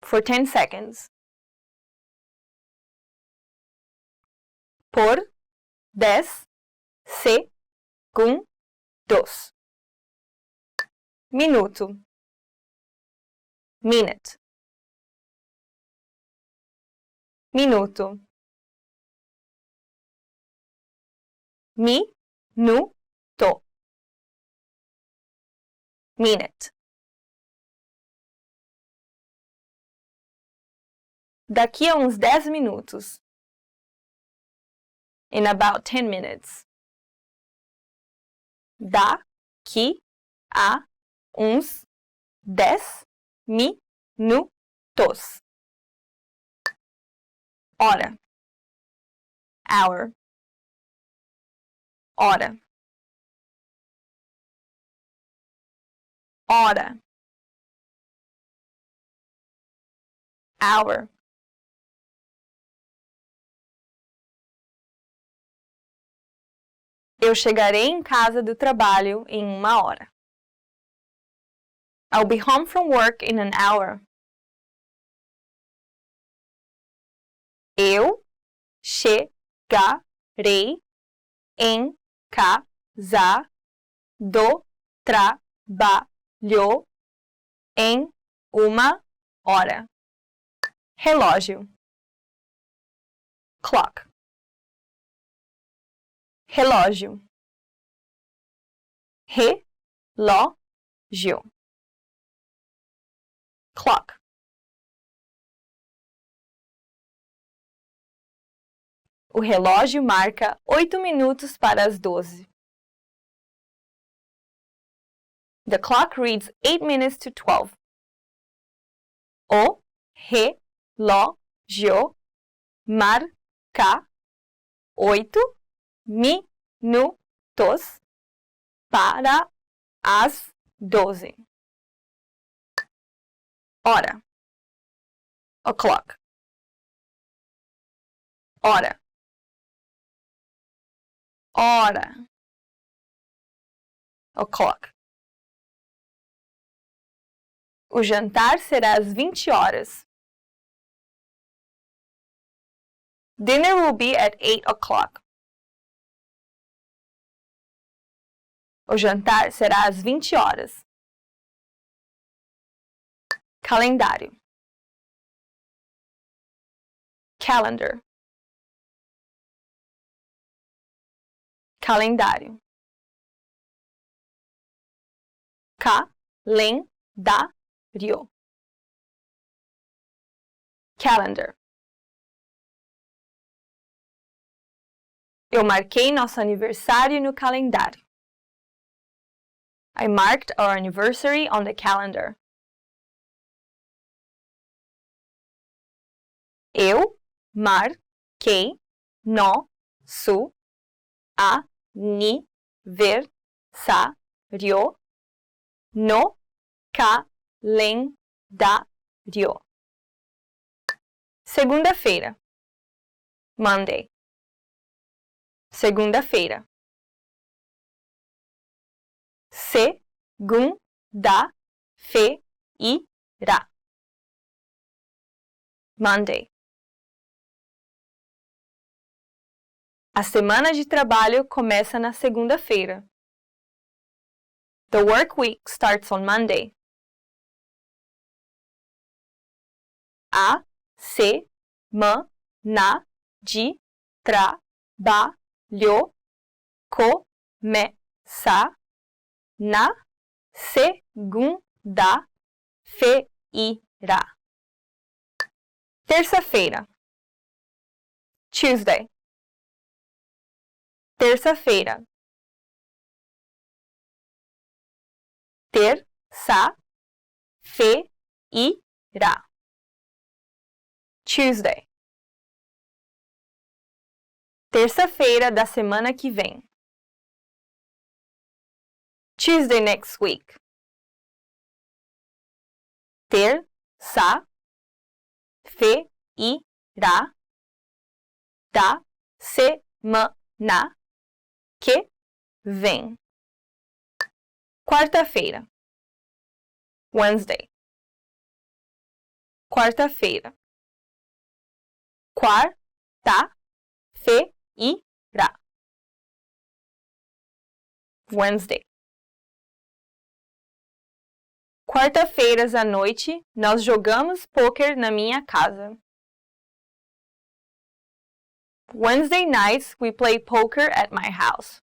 For 10 seconds. Por 10 segundos. Minuto. minute, minuto, minuto, minute. Daqui a uns 10 minutos. In about 10 minutes. Daqui a uns 10 minutos. Hora. Hour. Hora. Hora. Hour. Eu chegarei em casa do trabalho em 1 hora. I'll be home from work in an hour. Eu chegarei em casa do trabalho em 1 hora. Relógio. Clock. Relógio. Relógio. Clock. O relógio marca 8 minutos para as 12. The clock reads 8 minutes to 12. O relógio marca 8 minutos para as 12. Hora. O'clock. Hora. Hora. O'clock. O jantar será às 20 horas. Dinner will be at 8 o'clock. O jantar será às 20 horas. Calendário. Calendar. Calendário. Calendário. Calendar. Eu marquei nosso aniversário no calendário. I marked our anniversary on the calendar. Eu marquei nosso aniversário no calendário. Segunda-feira. Monday. Segunda-feira. Segunda-feira. Monday. A semana de trabalho começa na segunda-feira. The work week starts on Monday. A semana de trabalho começa na segunda-feira. Terça-feira. Tuesday. Terça-feira. Terça-feira. Tuesday. Terça-feira da semana que vem. Tuesday next week. Terça-feira da semana que vem. Quarta-feira. Wednesday. Quarta-feira. Quarta-feira. Wednesday. Quarta-feiras à noite, nós jogamos pôquer na minha casa. Wednesday nights, we play poker at my house.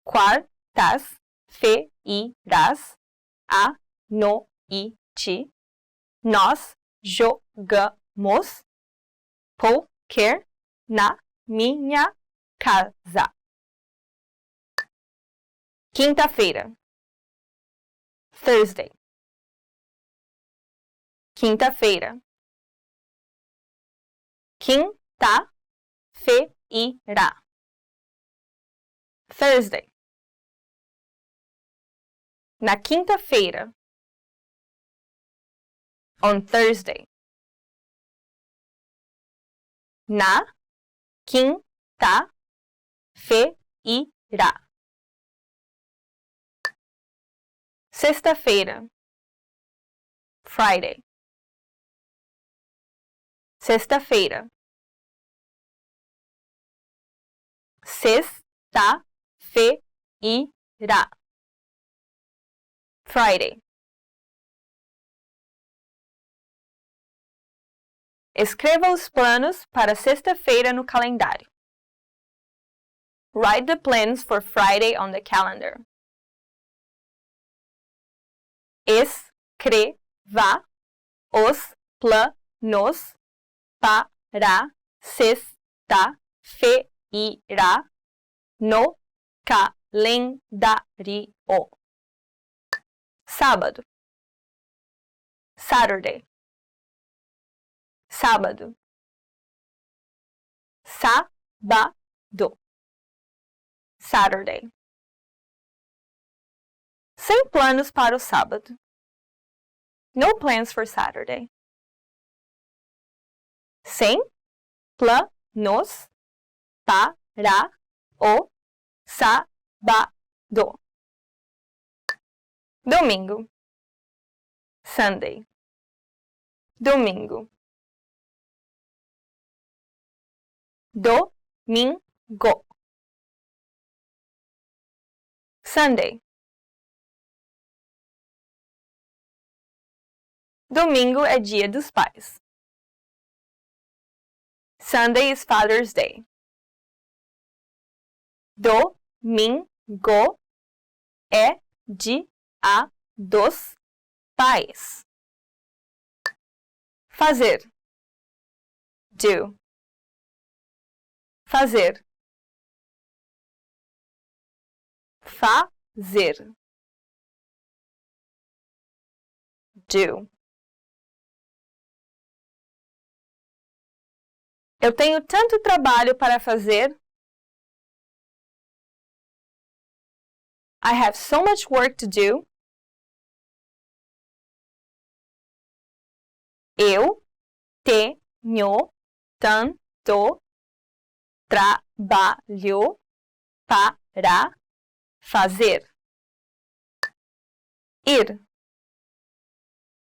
Quartas-feiras à noite, nós jogamos poker na minha casa. Quinta-feira. Thursday. Quinta-feira. Quinta-feira. Thursday. Na quinta-feira. On Thursday. Na quinta-feira. Sexta-feira. Friday. Sexta-feira. Sexta-feira. Friday. Escreva os planos para sexta-feira no calendário. Write the plans for Friday on the calendar. Escreva os planos para sexta-feira no calendário. Sábado. Saturday. Sábado. Sábado. Saturday. Sem planos para o sábado. No plans for Saturday. Sem planos para o sábado. Domingo. Sunday. Domingo. Domingo. Sunday. Domingo é dia dos pais. Sunday is Father's Day. Domingo é dia dos pais. Fazer. Do. Fazer. Fazer. Do. Eu tenho tanto trabalho para fazer. I have so much work to do. Eu tenho tanto trabalho para fazer. Ir.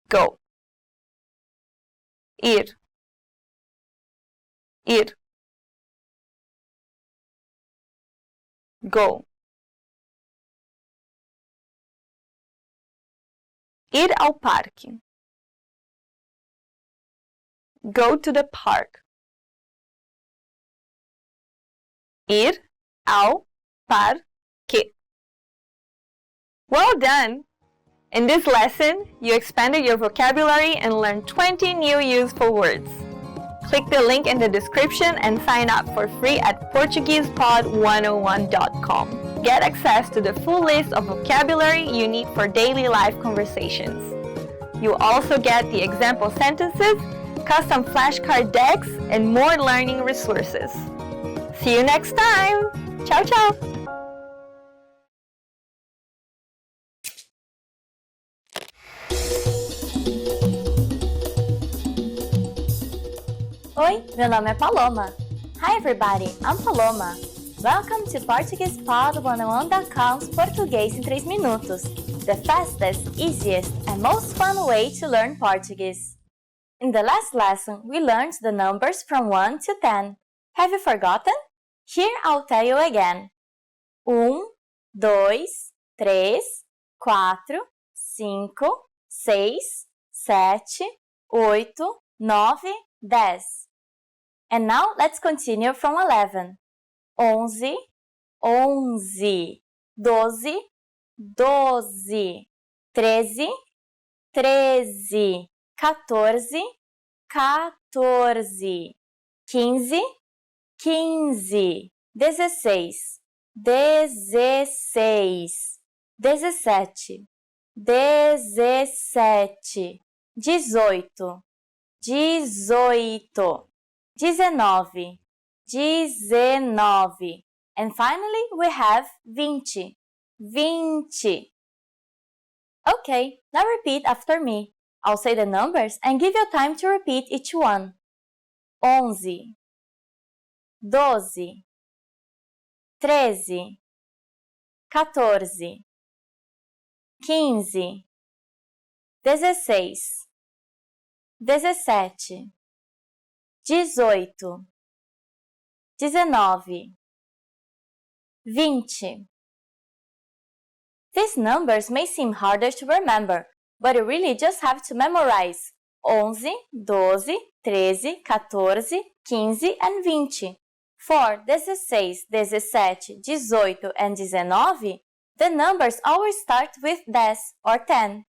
Go. Ir. Ir. Go. Ir ao parque. Go to the park. Ir ao parque. Well done! In this lesson, you expanded your vocabulary and learned 20 new useful words. Click the link in the description and sign up for free at PortuguesePod101.com. Get access to the full list of vocabulary you need for daily life conversations. You also get the example sentences, custom flashcard decks, and more learning resources. See you next time! Ciao, ciao! Oi, meu nome é Paloma. Hi everybody, I'm Paloma. Welcome to PortuguesePod101.com's Português em 3 minutos, the fastest, easiest, and most fun way to learn Portuguese. In the last lesson, we learned the numbers from 1 to 10. Have you forgotten? Here I'll tell you again. 1, 2, 3, 4, 5, 6, 7, 8, 9, 10. And now let's continue from 11. 11, 11, 12, 12, 13, 13, 14, 14, 15, 15, 16, 16, 17, 17, 18, 18, 19, 19, and finally we have 20, 20. Okay, now repeat after me. I'll say the numbers and give you time to repeat each one. 11, 12, 13, 14, 15, 16, 17, 18, 19, 20. These numbers may seem harder to remember, but you really just have to memorize 11, 12, 13, 14, 15, and 20. For 16, 17, 18, and 19, the numbers always start with 10 or 10.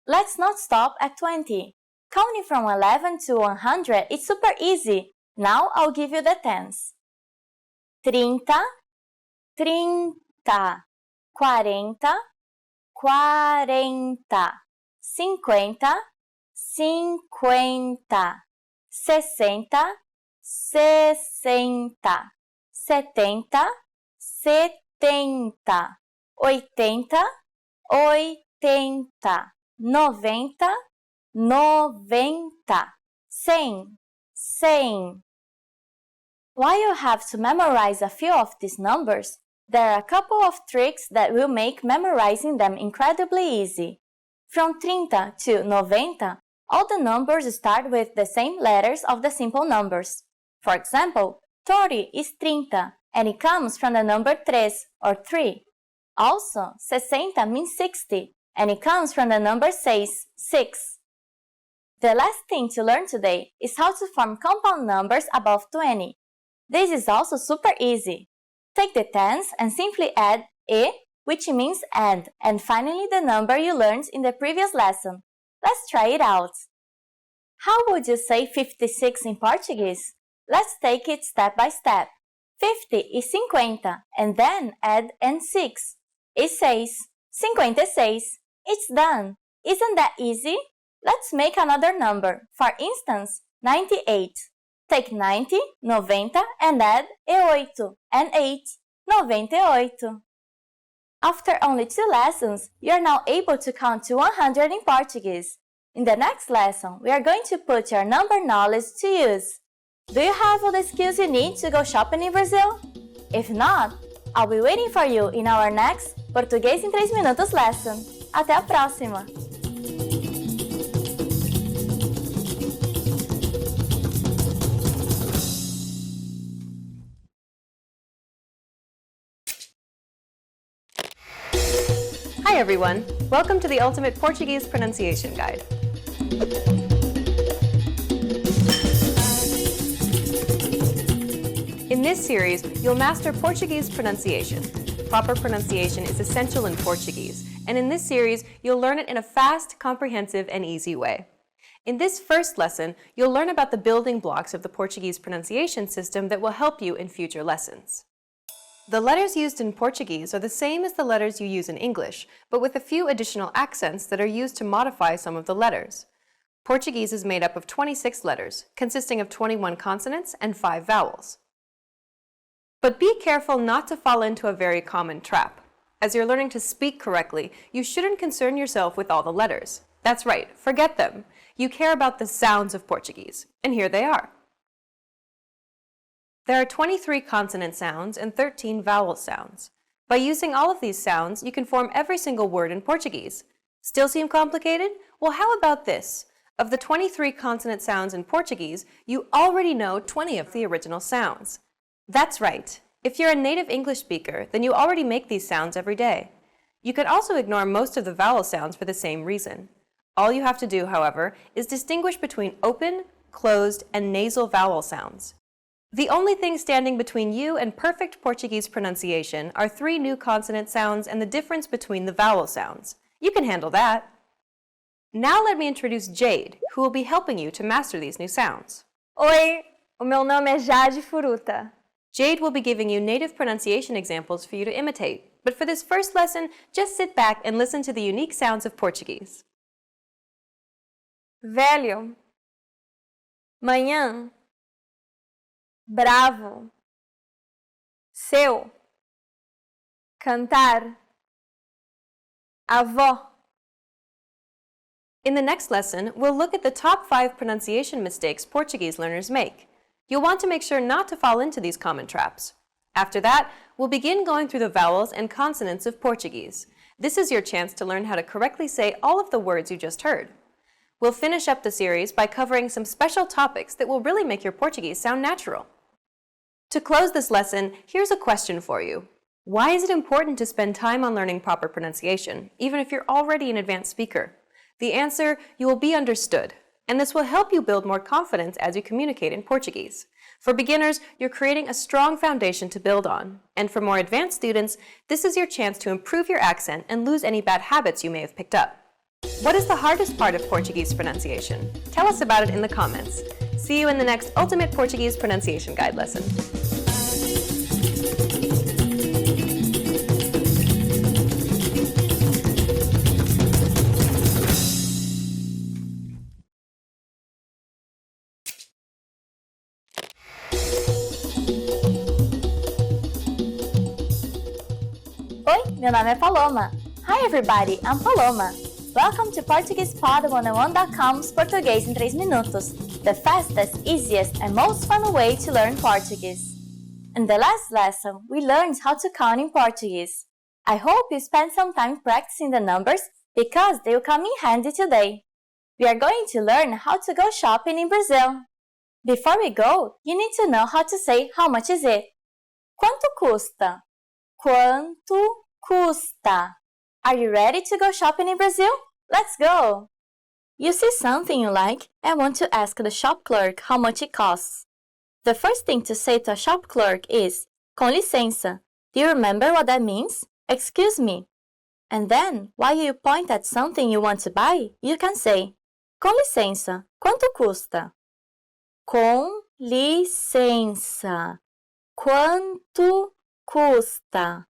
Let's not stop at 20. Counting from 11 to 100 is super easy. Now I'll give you the tens. 30, 30, 40, 40, 50, 50, 60, 60, 70, 70, 80, 80, 90, 90, 100, 100. While you have to memorize a few of these numbers, there are a couple of tricks that will make memorizing them incredibly easy. From 30 to 90, all the numbers start with the same letters of the simple numbers. For example, 30 is 30, and it comes from the number 3 or 3. Also, 60 means 60, and it comes from the number 6, 6. The last thing to learn today is how to form compound numbers above 20. This is also super easy. Take the tens and simply add e, which means and finally the number you learned in the previous lesson. Let's try it out. How would you say 56 in Portuguese? Let's take it step by step. 50 is 50, and then add and 6. It says 56. It's done. Isn't that easy? Let's make another number. For instance, 98. Take 90, 90, and add e 8 and 8, 98. After only 2 lessons, you are now able to count to 100 in Portuguese. In the next lesson, we are going to put your number knowledge to use. Do you have all the skills you need to go shopping in Brazil? If not, I'll be waiting for you in our next Português em 3 Minutos lesson. Até a próxima! Hi everyone! Welcome to the Ultimate Portuguese Pronunciation Guide. In this series, you'll master Portuguese pronunciation. Proper pronunciation is essential in Portuguese, and in this series, you'll learn it in a fast, comprehensive, and easy way. In this first lesson, you'll learn about the building blocks of the Portuguese pronunciation system that will help you in future lessons. The letters used in Portuguese are the same as the letters you use in English, but with a few additional accents that are used to modify some of the letters. Portuguese is made up of 26 letters, consisting of 21 consonants and 5 vowels. But be careful not to fall into a very common trap. As you're learning to speak correctly, you shouldn't concern yourself with all the letters. That's right, forget them. You care about the sounds of Portuguese, and here they are. There are 23 consonant sounds and 13 vowel sounds. By using all of these sounds, you can form every single word in Portuguese. Still seem complicated? Well, how about this? Of the 23 consonant sounds in Portuguese, you already know 20 of the original sounds. That's right. If you're a native English speaker, then you already make these sounds every day. You could also ignore most of the vowel sounds for the same reason. All you have to do, however, is distinguish between open, closed, and nasal vowel sounds. The only thing standing between you and perfect Portuguese pronunciation are 3 new consonant sounds and the difference between the vowel sounds. You can handle that. Now let me introduce Jade, who will be helping you to master these new sounds. Oi, o meu nome é Jade Furuta. Jade will be giving you native pronunciation examples for you to imitate, but for this first lesson, just sit back and listen to the unique sounds of Portuguese. Velho, manhã, bravo, seu, cantar, avó. In the next lesson, we'll look at the top 5 pronunciation mistakes Portuguese learners make. You'll want to make sure not to fall into these common traps. After that, we'll begin going through the vowels and consonants of Portuguese. This is your chance to learn how to correctly say all of the words you just heard. We'll finish up the series by covering some special topics that will really make your Portuguese sound natural. To close this lesson, here's a question for you. Why is it important to spend time on learning proper pronunciation, even if you're already an advanced speaker? The answer, you will be understood, and this will help you build more confidence as you communicate in Portuguese. For beginners, you're creating a strong foundation to build on, and for more advanced students, this is your chance to improve your accent and lose any bad habits you may have picked up. What is the hardest part of Portuguese pronunciation? Tell us about it in the comments. See you in the next Ultimate Portuguese Pronunciation Guide lesson. Oi, meu nome é Paloma. Hi everybody, I'm Paloma. Welcome to PortuguesePod101.com's Português em 3 minutos, the fastest, easiest, and most fun way to learn Portuguese. In the last lesson, we learned how to count in Portuguese. I hope you spent some time practicing the numbers because they will come in handy today. We are going to learn how to go shopping in Brazil. Before we go, you need to know how to say how much is it. Quanto custa? Quanto custa? Are you ready to go shopping in Brazil? Let's go! You see something you like and want to ask the shop clerk how much it costs. The first thing to say to a shop clerk is, com licença. Do you remember what that means? Excuse me. And then, while you point at something you want to buy, you can say, com licença, quanto custa? Com licença, quanto custa?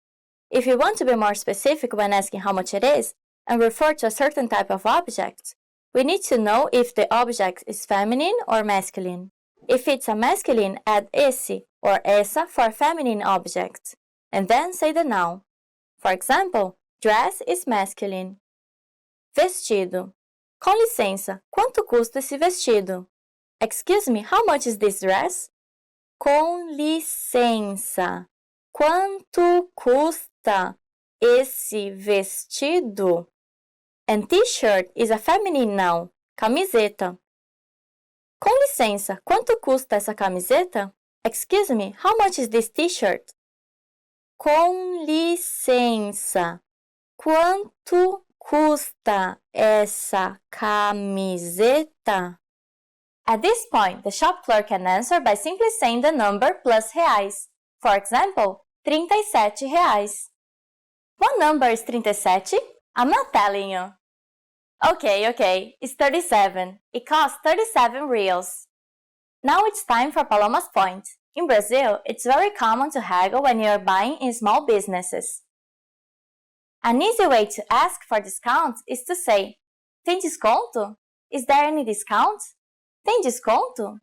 If you want to be more specific when asking how much it is and refer to a certain type of object, we need to know if the object is feminine or masculine. If it's a masculine, add esse or essa for a feminine object, and then say the noun. For example, dress is masculine. Vestido. Com licença, quanto custa esse vestido? Excuse me, how much is this dress? Com licença, quanto custa esse vestido? And t-shirt is a feminine noun, camiseta. Com licença, quanto custa essa camiseta? Excuse me, how much is this t-shirt? Com licença, quanto custa essa camiseta? At this point, the shop clerk can answer by simply saying the number plus reais. For example, 37 reais. What number is 37? I'm not telling you. Okay, it's 37. It costs 37 reals. Now it's time for Paloma's point. In Brazil, it's very common to haggle when you're buying in small businesses. An easy way to ask for discounts is to say, tem desconto? Is there any discount? Tem desconto?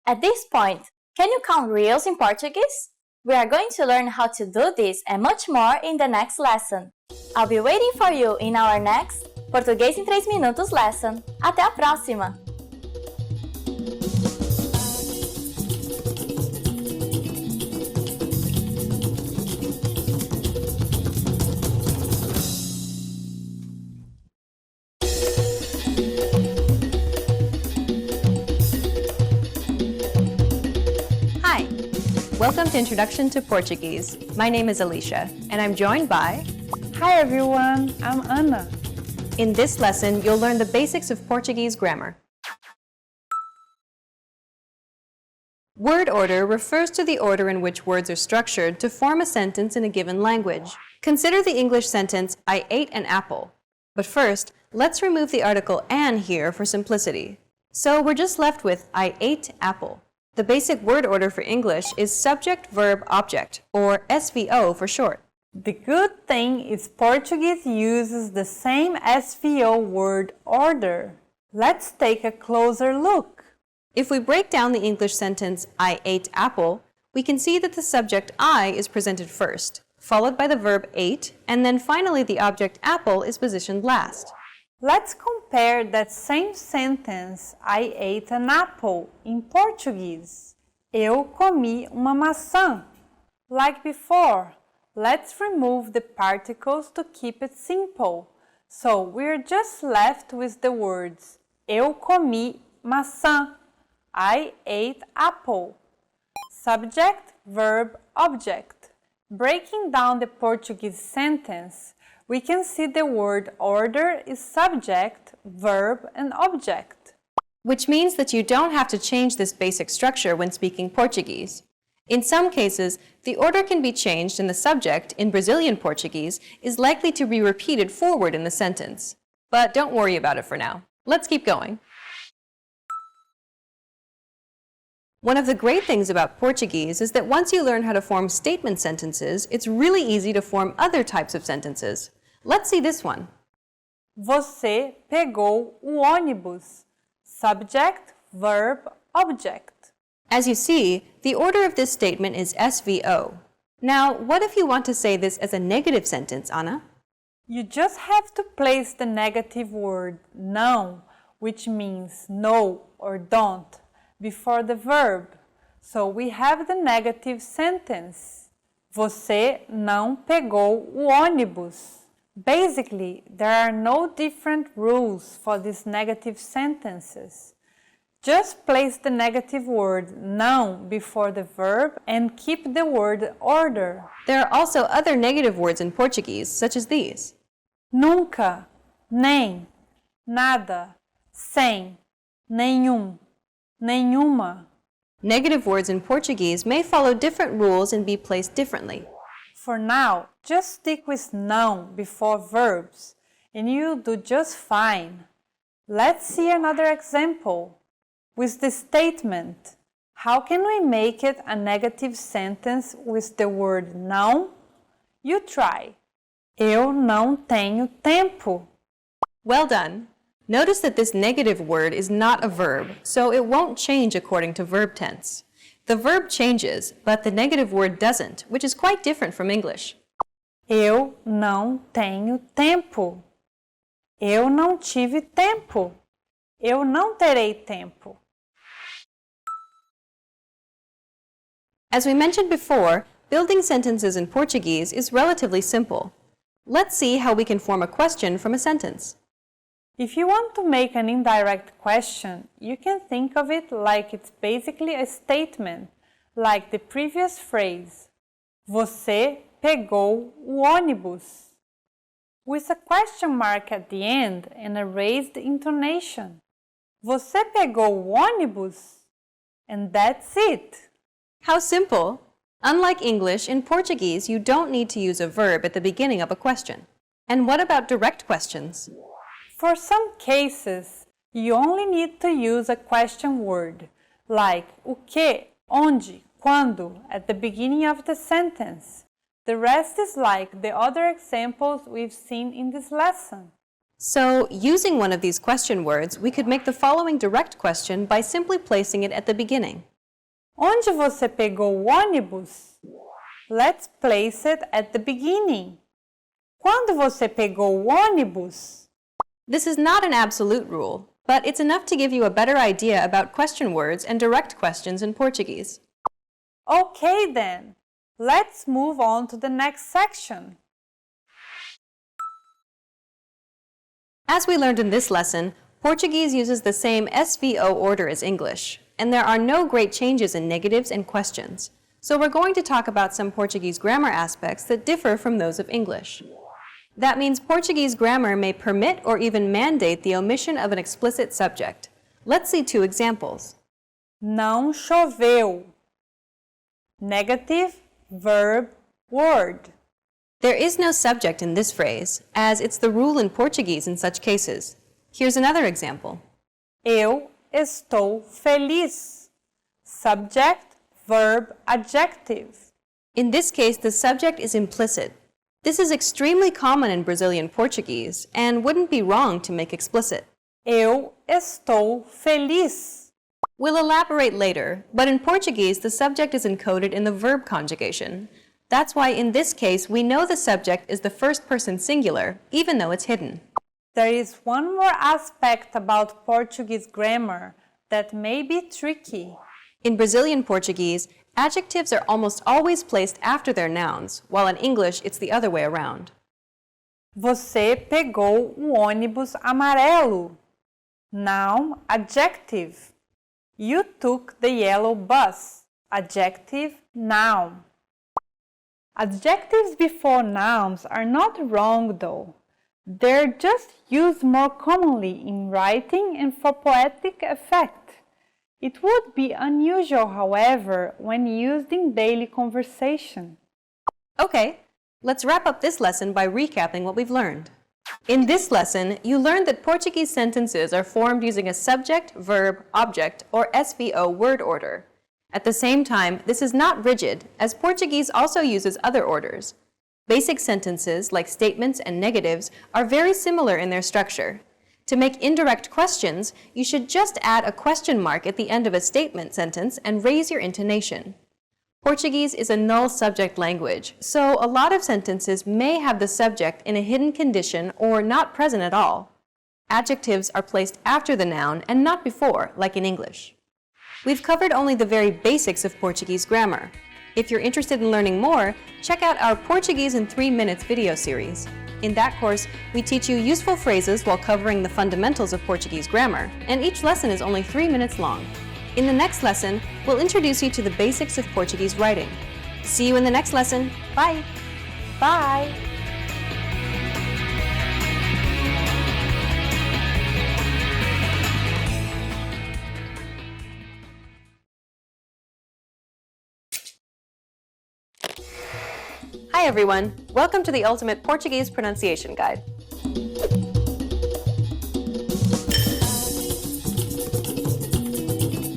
At this point, can you count reals in Portuguese? We are going to learn how to do this and much more in the next lesson. I'll be waiting for you in our next Português em 3 minutos lesson. Até a próxima! Welcome to Introduction to Portuguese. My name is Alicia, and I'm joined by Hi everyone, I'm Anna. In this lesson, you'll learn the basics of Portuguese grammar. Word order refers to the order in which words are structured to form a sentence in a given language. Consider the English sentence, I ate an apple. But first, let's remove the article an here for simplicity. So we're just left with I ate apple. The basic word order for English is subject, verb, object, or SVO for short. The good thing is Portuguese uses the same SVO word order. Let's take a closer look. If we break down the English sentence, I ate apple, we can see that the subject I is presented first, followed by the verb ate, and then finally the object apple is positioned last. Let's compare that same sentence, I ate an apple, in Portuguese. Eu comi uma maçã. Like before, let's remove the particles to keep it simple. So we're just left with the words Eu comi maçã. I ate apple. Subject, verb, object. Breaking down the Portuguese sentence, we can see the word order is subject, verb, and object. Which means that you don't have to change this basic structure when speaking Portuguese. In some cases, the order can be changed and the subject, in Brazilian Portuguese, is likely to be repeated forward in the sentence. But don't worry about it for now. Let's keep going. One of the great things about Portuguese is that once you learn how to form statement sentences, it's really easy to form other types of sentences. Let's see this one. Você pegou o ônibus. Subject, verb, object. As you see, the order of this statement is SVO. Now, what if you want to say this as a negative sentence, Anna? You just have to place the negative word não, which means no or don't, before the verb. So we have the negative sentence. Você não pegou o ônibus. Basically, there are no different rules for these negative sentences. Just place the negative word não before the verb and keep the word order. There are also other negative words in Portuguese, such as these. Nunca, nem, nada, sem, nenhum, nenhuma. Negative words in Portuguese may follow different rules and be placed differently. For now, just stick with não before verbs, and you'll do just fine. Let's see another example. With the statement, how can we make it a negative sentence with the word não? You try. Eu não tenho tempo. Well done. Notice that this negative word is not a verb, so it won't change according to verb tense. The verb changes, but the negative word doesn't, which is quite different from English. Eu não tenho tempo. Eu não tive tempo. Eu não terei tempo. As we mentioned before, building sentences in Portuguese is relatively simple. Let's see how we can form a question from a sentence. If you want to make an indirect question, you can think of it like it's basically a statement, like the previous phrase. Você pegou o ônibus. With a question mark at the end and a raised intonation. Você pegou o ônibus? And that's it. How simple! Unlike English, in Portuguese, you don't need to use a verb at the beginning of a question. And what about direct questions? For some cases, you only need to use a question word, like o que, onde, quando, at the beginning of the sentence. The rest is like the other examples we've seen in this lesson. So, using one of these question words, we could make the following direct question by simply placing it at the beginning. Onde você pegou o ônibus? Let's place it at the beginning. Quando você pegou o ônibus? This is not an absolute rule, but it's enough to give you a better idea about question words and direct questions in Portuguese. Okay then, let's move on to the next section. As we learned in this lesson, Portuguese uses the same SVO order as English, and there are no great changes in negatives and questions. So we're going to talk about some Portuguese grammar aspects that differ from those of English. That means Portuguese grammar may permit or even mandate the omission of an explicit subject. Let's see 2 examples. Não choveu. Negative verb word. There is no subject in this phrase, as it's the rule in Portuguese in such cases. Here's another example. Eu estou feliz. Subject, verb, adjective. In this case, the subject is implicit. This is extremely common in Brazilian Portuguese and wouldn't be wrong to make explicit. Eu estou feliz. We'll elaborate later, but in Portuguese, the subject is encoded in the verb conjugation. That's why in this case, we know the subject is the first person singular, even though it's hidden. There is one more aspect about Portuguese grammar that may be tricky. In Brazilian Portuguese, adjectives are almost always placed after their nouns, while in English, it's the other way around. Você pegou o ônibus amarelo. Noun, adjective. You took the yellow bus. Adjective, noun. Adjectives before nouns are not wrong though. They're just used more commonly in writing and for poetic effect. It would be unusual, however, when used in daily conversation. Okay, let's wrap up this lesson by recapping what we've learned. In this lesson, you learned that Portuguese sentences are formed using a subject, verb, object, or SVO word order. At the same time, this is not rigid, as Portuguese also uses other orders. Basic sentences, like statements and negatives, are very similar in their structure. To make indirect questions, you should just add a question mark at the end of a statement sentence and raise your intonation. Portuguese is a null subject language, so a lot of sentences may have the subject in a hidden condition or not present at all. Adjectives are placed after the noun and not before, like in English. We've covered only the very basics of Portuguese grammar. If you're interested in learning more, check out our Portuguese in 3 Minutes video series. In that course, we teach you useful phrases while covering the fundamentals of Portuguese grammar, and each lesson is only 3 minutes long. In the next lesson, we'll introduce you to the basics of Portuguese writing. See you in the next lesson. Bye! Bye! Hi everyone! Welcome to the Ultimate Portuguese Pronunciation Guide.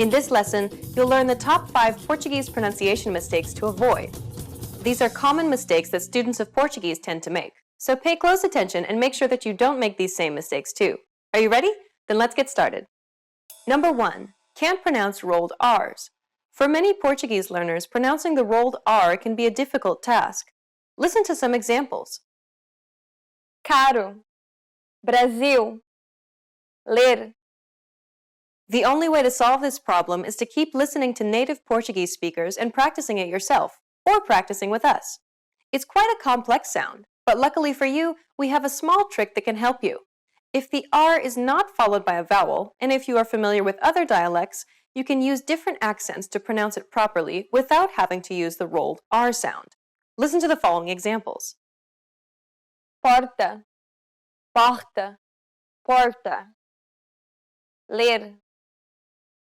In this lesson, you'll learn the top 5 Portuguese pronunciation mistakes to avoid. These are common mistakes that students of Portuguese tend to make, so pay close attention and make sure that you don't make these same mistakes too. Are you ready? Then let's get started. Number 1. Can't pronounce rolled R's. For many Portuguese learners, pronouncing the rolled R can be a difficult task. Listen to some examples. Caro. Brasil. Ler. The only way to solve this problem is to keep listening to native Portuguese speakers and practicing it yourself, or practicing with us. It's quite a complex sound, but luckily for you, we have a small trick that can help you. If the R is not followed by a vowel, and if you are familiar with other dialects, you can use different accents to pronounce it properly without having to use the rolled R sound. Listen to the following examples. Porta. Porta. Porta. Ler.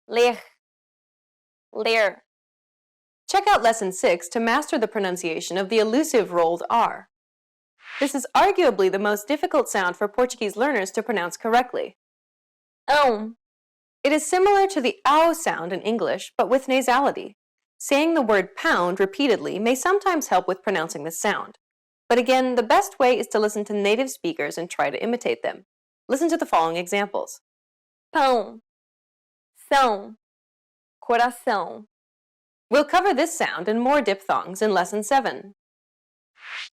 Ler. Ler. Check out Lesson 6 to master the pronunciation of the elusive rolled R. This is arguably the most difficult sound for Portuguese learners to pronounce correctly. It is similar to the ow sound in English, but with nasality. Saying the word pound repeatedly may sometimes help with pronouncing this sound. But again, the best way is to listen to native speakers and try to imitate them. Listen to the following examples. Pão. São. Coração. We'll cover this sound and more diphthongs in Lesson 7.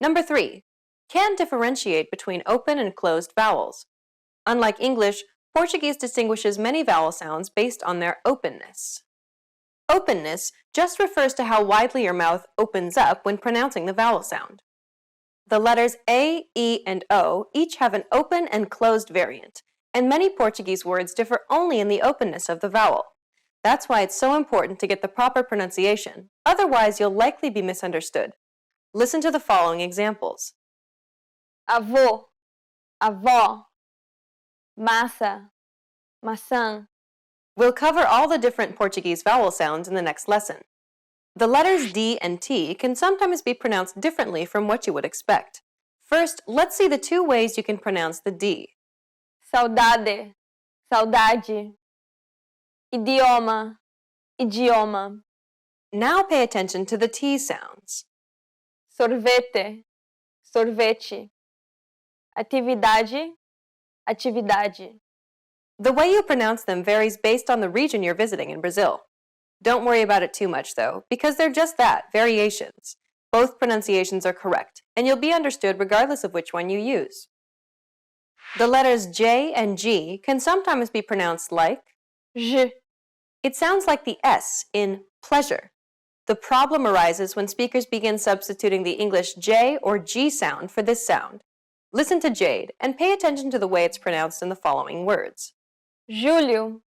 Number 3. Can differentiate between open and closed vowels. Unlike English, Portuguese distinguishes many vowel sounds based on their openness. Openness just refers to how widely your mouth opens up when pronouncing the vowel sound. The letters A, E, and O each have an open and closed variant, and many Portuguese words differ only in the openness of the vowel. That's why it's so important to get the proper pronunciation, otherwise you'll likely be misunderstood. Listen to the following examples. avô, avó, massa, maçã. We'll cover all the different Portuguese vowel sounds in the next lesson. The letters D and T can sometimes be pronounced differently from what you would expect. First, let's see the two ways you can pronounce the D. Saudade, saudade. Idioma, idioma. Now pay attention to the T sounds. Sorvete, sorvete. Atividade, atividade. The way you pronounce them varies based on the region you're visiting in Brazil. Don't worry about it too much, though, because they're just that, variations. Both pronunciations are correct, and you'll be understood regardless of which one you use. The letters J and G can sometimes be pronounced like J. It sounds like the S in pleasure. The problem arises when speakers begin substituting the English J or G sound for this sound. Listen to Jade and pay attention to the way it's pronounced in the following words. Julho,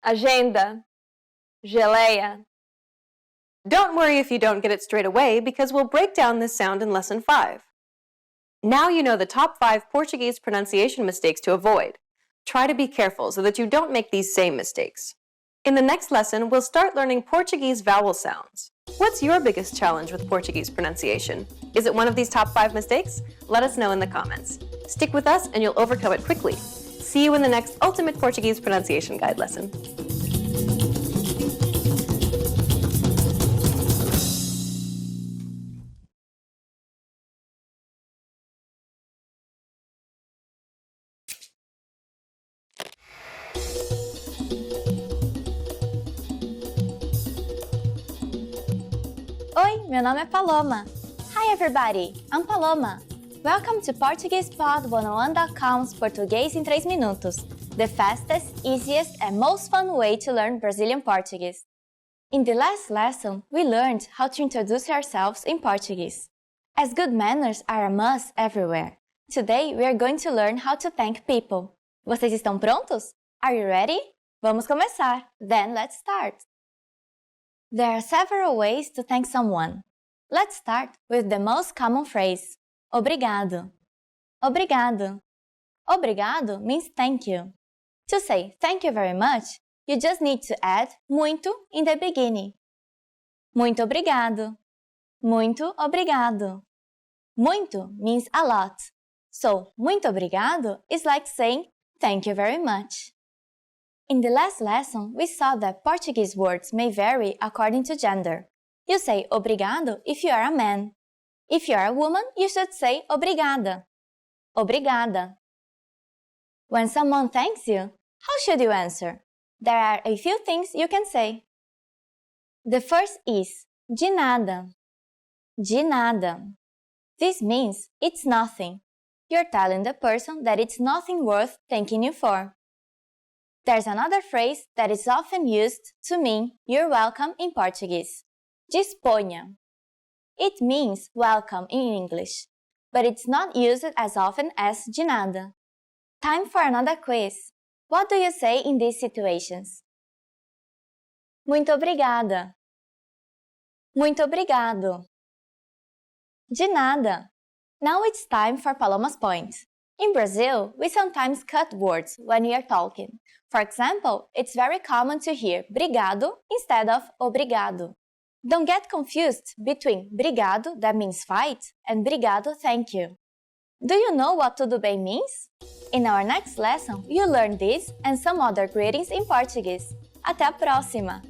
agenda, geleia. Don't worry if you don't get it straight away, because we'll break down this sound in Lesson 5. Now you know the top 5 Portuguese pronunciation mistakes to avoid. Try to be careful so that you don't make these same mistakes. In the next lesson, we'll start learning Portuguese vowel sounds. What's your biggest challenge with Portuguese pronunciation? Is it one of these top 5 mistakes? Let us know in the comments. Stick with us and you'll overcome it quickly. See you in the next Ultimate Portuguese Pronunciation Guide lesson. Oi, meu nome é Paloma. Hi everybody, I'm Paloma. Welcome to PortuguesePod101.com's Português em 3 minutos, the fastest, easiest and most fun way to learn Brazilian Portuguese. In the last lesson, we learned how to introduce ourselves in Portuguese. As good manners are a must everywhere, today we are going to learn how to thank people. Vocês estão prontos? Are you ready? Vamos começar. Then let's start. There are several ways to thank someone. Let's start with the most common phrase, obrigado. Obrigado. Obrigado means thank you. To say thank you very much, you just need to add muito in the beginning. Muito obrigado. Muito obrigado. Muito means a lot. So, muito obrigado is like saying thank you very much. In the last lesson, we saw that Portuguese words may vary according to gender. You say obrigado if you are a man. If you are a woman, you should say obrigada. Obrigada. When someone thanks you, how should you answer? There are a few things you can say. The first is de nada. De nada. This means it's nothing. You're telling the person that it's nothing worth thanking you for. There's another phrase that is often used to mean you're welcome in Portuguese. Disponha. It means welcome in English, but it's not used as often as de nada. Time for another quiz. What do you say in these situations? Muito obrigada. Muito obrigado. De nada. Now it's time for Paloma's point. In Brazil, we sometimes cut words when we are talking. For example, it's very common to hear brigado instead of obrigado. Don't get confused between brigado, that means fight, and brigado, thank you. Do you know what tudo bem means? In our next lesson, you'll learn this and some other greetings in Portuguese. Até a próxima!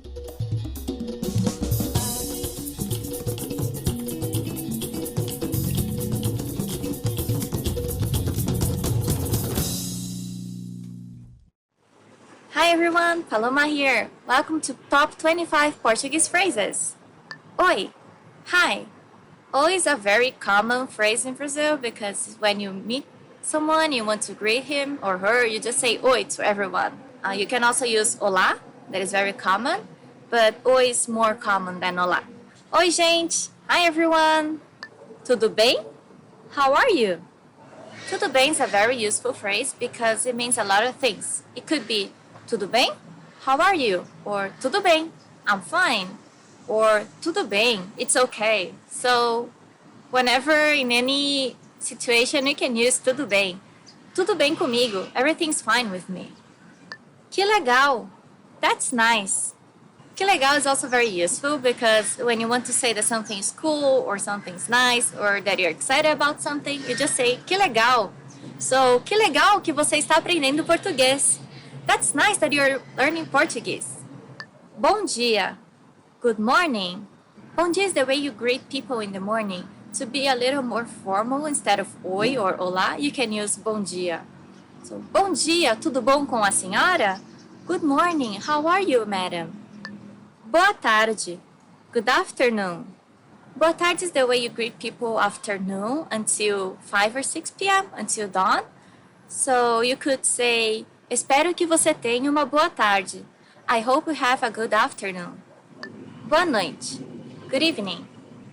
Hi everyone, Paloma here. Welcome to Top 25 Portuguese Phrases. Oi, hi. Oi is a very common phrase in Brazil because when you meet someone, you want to greet him or her, you just say oi to everyone. You can also use olá, that is very common, but oi is more common than olá. Oi, gente. Hi everyone. Tudo bem? How are you? Tudo bem is a very useful phrase because it means a lot of things. It could be tudo bem? How are you? Or tudo bem, I'm fine. Or tudo bem, it's okay. So whenever in any Situation we can use tudo bem. Tudo bem comigo. Everything's fine with me. Que legal. That's nice. Que legal is also very useful because when you want to say that something is cool or something's nice or that you're excited about something, you just say que legal. So, que legal que você está aprendendo português. That's nice that you're learning Portuguese. Bom dia. Good morning. Bom dia is the way you greet people in the morning. To be a little more formal, instead of oi or olá, you can use bom dia. So, bom dia, tudo bom com a senhora? Good morning, how are you, madam? Boa tarde. Good afternoon. Boa tarde is the way you greet people afternoon until 5 or 6 p.m., until dawn. So you could say, espero que você tenha uma boa tarde. I hope you have a good afternoon. Boa noite. Good evening.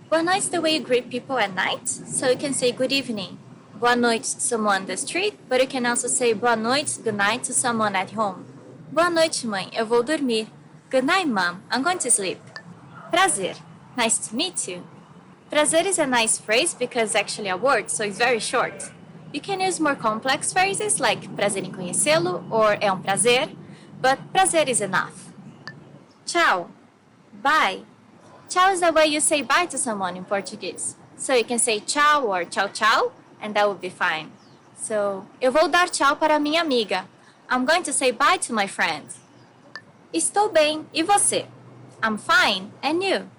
Boa noite is the way you greet people at night. So you can say good evening. Boa noite to someone on the street, but you can also say boa noite, good night to someone at home. Boa noite, mãe. Eu vou dormir. Good night, mom. I'm going to sleep. Prazer. Nice to meet you. Prazer is a nice phrase because it's actually a word, so it's very short. You can use more complex phrases like prazer em conhecê-lo or é prazer, but prazer is enough. Tchau. Bye. Tchau is the way you say bye to someone in Portuguese. So you can say tchau or tchau tchau, and that would be fine. So, eu vou dar tchau para minha amiga. I'm going to say bye to my friend. Estou bem, e você? I'm fine, and you?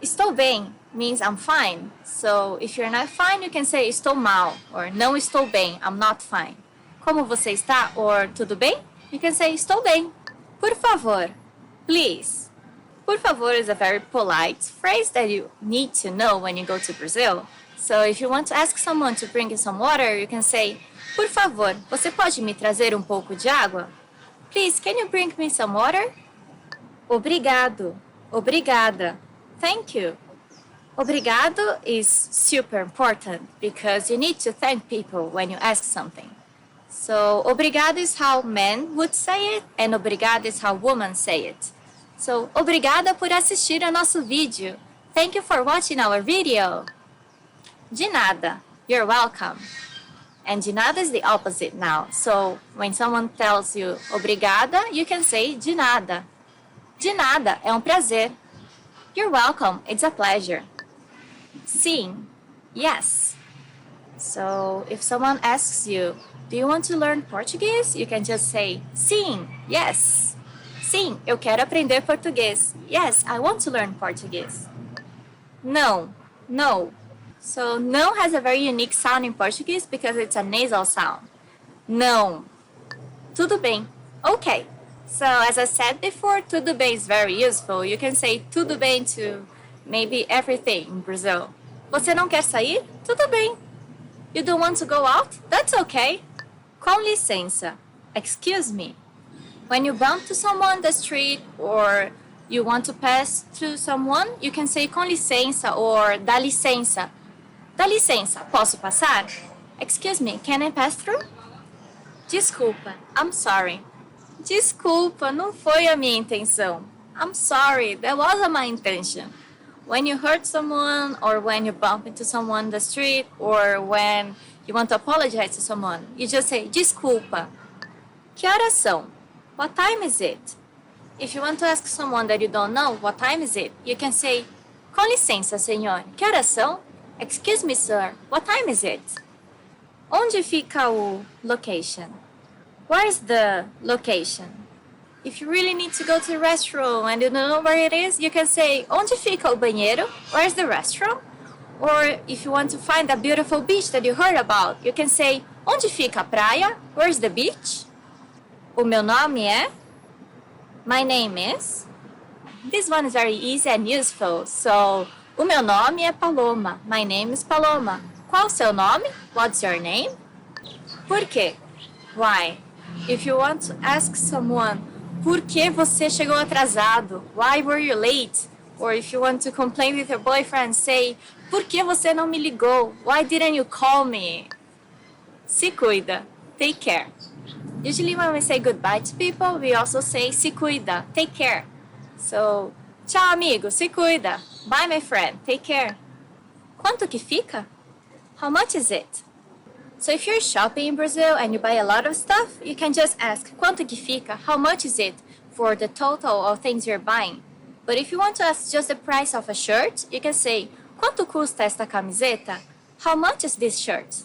Estou bem means I'm fine. So, if you're not fine, you can say estou mal, or não estou bem, I'm not fine. Como você está, or tudo bem? You can say estou bem. Por favor, please. Por favor is a very polite phrase that you need to know when you go to Brazil. So, if you want to ask someone to bring you some water, you can say, por favor, você pode me trazer pouco de água? Please, can you bring me some water? Obrigado. Obrigada. Thank you. Obrigado is super important because you need to thank people when you ask something. So, obrigado is how men would say it, and obrigado is how women say it. So, obrigada por assistir ao nosso vídeo. Thank you for watching our video. De nada. You're welcome. And de nada is the opposite now. So, when someone tells you obrigada, you can say de nada. De nada, é prazer. You're welcome, it's a pleasure. Sim, yes. So, if someone asks you, do you want to learn Portuguese? You can just say, sim, yes. Sim, eu quero aprender português. Yes, I want to learn Portuguese. Não, no. So, não has a very unique sound in Portuguese because it's a nasal sound. Não. Tudo bem. Okay. So, as I said before, tudo bem is very useful. You can say tudo bem to maybe everything in Brazil. Você não quer sair? Tudo bem. You don't want to go out? That's okay. Com licença. Excuse me. When you bump to someone on the street or you want to pass through someone, you can say com licença or dá licença. Dá licença, posso passar? Excuse me, can I pass through? Desculpa, I'm sorry. Desculpa, não foi a minha intenção. I'm sorry, that wasn't my intention. When you hurt someone or when you bump into someone on the street or when you want to apologize to someone, you just say desculpa. Que horas são? What time is it? If you want to ask someone that you don't know, what time is it? You can say, com licença, senhor, que horas são? Excuse me, sir, what time is it? Onde fica o location? Where's the location? If you really need to go to the restroom and you don't know where it is, you can say, onde fica o banheiro? Where's the restroom? Or if you want to find a beautiful beach that you heard about, you can say, onde fica a praia? Where's the beach? O meu nome é? My name is? This one is very easy and useful. So, o meu nome é Paloma. My name is Paloma. Qual o seu nome? What's your name? Por quê? Why? If you want to ask someone, por que você chegou atrasado? Why were you late? Or if you want to complain with your boyfriend, say, por que você não me ligou? Why didn't you call me? Se cuida. Take care. Usually when we say goodbye to people, we also say se cuida, take care. So, tchau amigo, se cuida. Bye my friend, take care. Quanto que fica? How much is it? So if you're shopping in Brazil and you buy a lot of stuff, you can just ask quanto que fica, how much is it for the total of things you're buying. But if you want to ask just the price of a shirt, you can say quanto custa esta camiseta? How much is this shirt?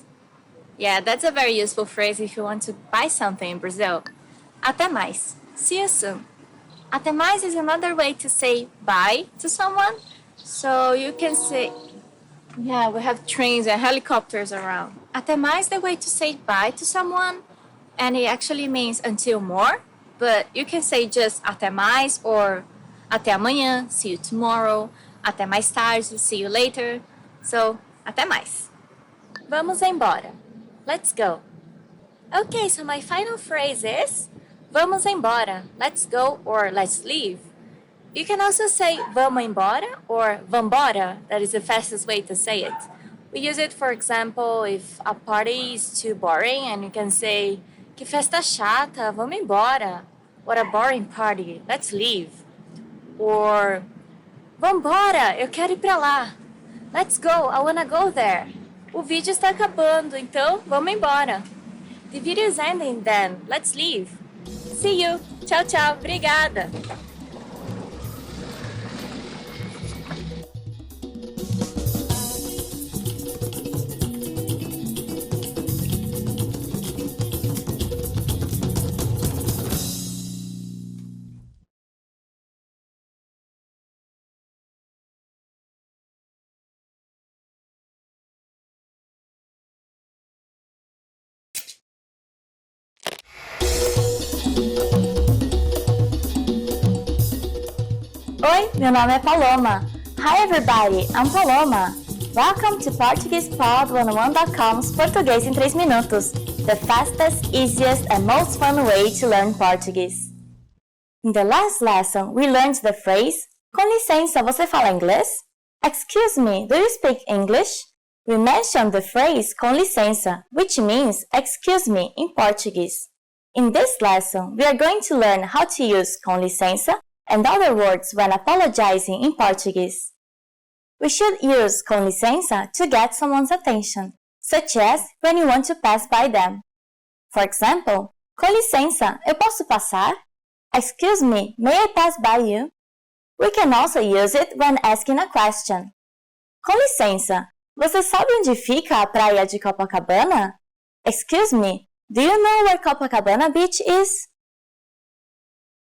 Yeah, that's a very useful phrase if you want to buy something in Brazil. Até mais. See you soon. Até mais is another way to say bye to someone. So you can say, yeah, we have trains and helicopters around. Até mais is the way to say bye to someone, and it actually means until more, but you can say just até mais or até amanhã, see you tomorrow, até mais tarde, see you later. So, até mais. Vamos embora. Let's go. Okay, so my final phrase is vamos embora, let's go or let's leave. You can also say vamos embora or vambora, that is the fastest way to say it. We use it, for example, if a party is too boring and you can say que festa chata, vamos embora. What a boring party, let's leave. Or vambora, eu quero ir pra lá. Let's go, I wanna go there. O vídeo está acabando, então vamos embora. The video is ending then, let's leave. See you. Tchau, tchau. Obrigada. Oi, meu nome é Paloma. Hi everybody, I'm Paloma. Welcome to PortuguesePod101.com's Português em 3 minutos, the fastest, easiest and most fun way to learn Portuguese. In the last lesson, we learned the phrase com licença, você fala inglês? Excuse me, do you speak English? We mentioned the phrase com licença, which means excuse me in Portuguese. In this lesson, we are going to learn how to use com licença and other words when apologizing in Portuguese. We should use com licença to get someone's attention, such as when you want to pass by them. For example, com licença, eu posso passar? Excuse me, may I pass by you? We can also use it when asking a question. Com licença, você sabe onde fica a praia de Copacabana? Excuse me, do you know where Copacabana Beach is?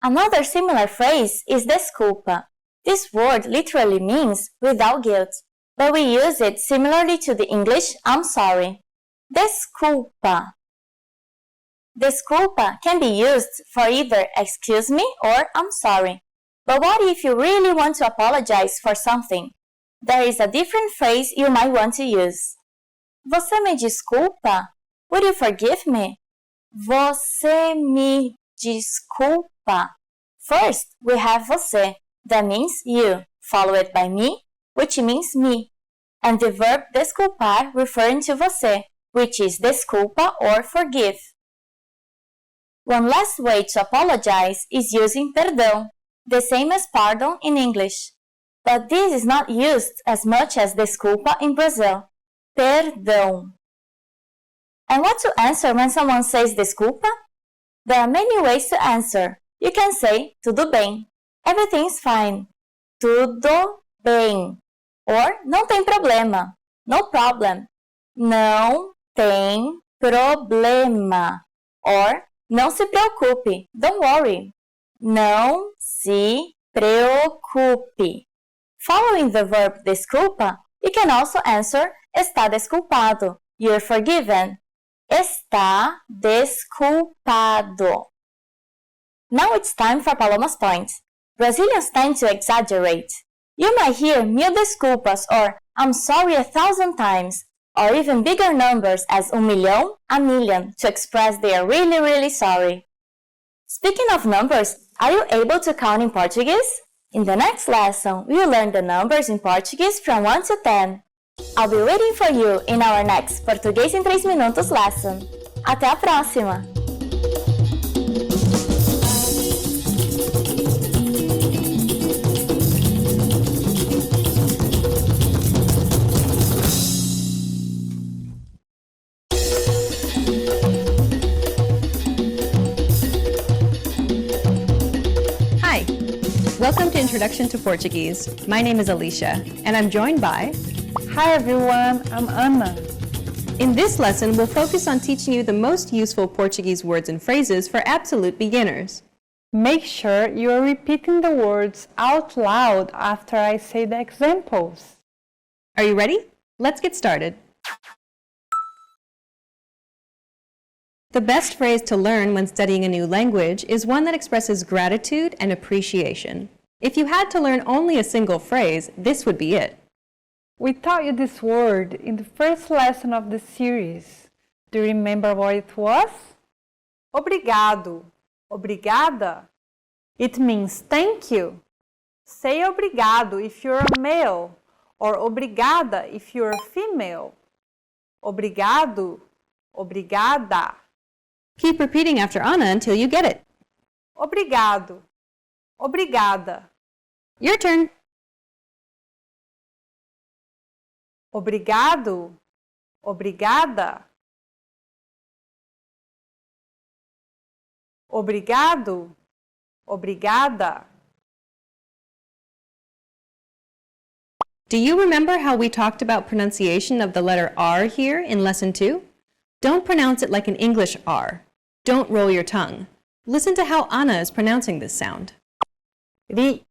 Another similar phrase is desculpa. This word literally means without guilt, but we use it similarly to the English I'm sorry. Desculpa. Desculpa can be used for either excuse me or I'm sorry. But what if you really want to apologize for something? There is a different phrase you might want to use. Você me desculpa? Would you forgive me? Você me desculpa. First, we have você, that means you, followed by me, which means me, and the verb desculpar referring to você, which is desculpa or forgive. One last way to apologize is using perdão, the same as pardon in English. But this is not used as much as desculpa in Brazil. Perdão. And what to answer when someone says desculpa? There are many ways to answer. You can say tudo bem. Everything's fine. Tudo bem. Or não tem problema. No problem. Não tem problema. Or não se preocupe. Don't worry. Não se preocupe. Following the verb desculpa, you can also answer está desculpado. You're forgiven. Está desculpado. Now it's time for Paloma's point. Brazilians tend to exaggerate. You might hear mil desculpas or I'm sorry 1,000 times, or even bigger numbers as millão, a million, to express they are really, really sorry. Speaking of numbers, are you able to count in Portuguese? In the next lesson, we will learn the numbers in Portuguese from 1 to 10. I'll be waiting for you in our next Português em 3 minutos lesson. Até a próxima! Welcome to Introduction to Portuguese. My name is Alicia, and I'm joined by... Hi everyone, I'm Ana. In this lesson, we'll focus on teaching you the most useful Portuguese words and phrases for absolute beginners. Make sure you are repeating the words out loud after I say the examples. Are you ready? Let's get started. The best phrase to learn when studying a new language is one that expresses gratitude and appreciation. If you had to learn only a single phrase, this would be it. We taught you this word in the first lesson of the series. Do you remember what it was? Obrigado. Obrigada. It means thank you. Say obrigado if you're a male, or obrigada if you're a female. Obrigado. Obrigada. Keep repeating after Ana until you get it. Obrigado. Obrigada. Your turn. Obrigado. Obrigada. Obrigado. Obrigada. Do you remember how we talked about pronunciation of the letter R here in Lesson 2? Don't pronounce it like an English R. Don't roll your tongue. Listen to how Ana is pronouncing this sound. Ri.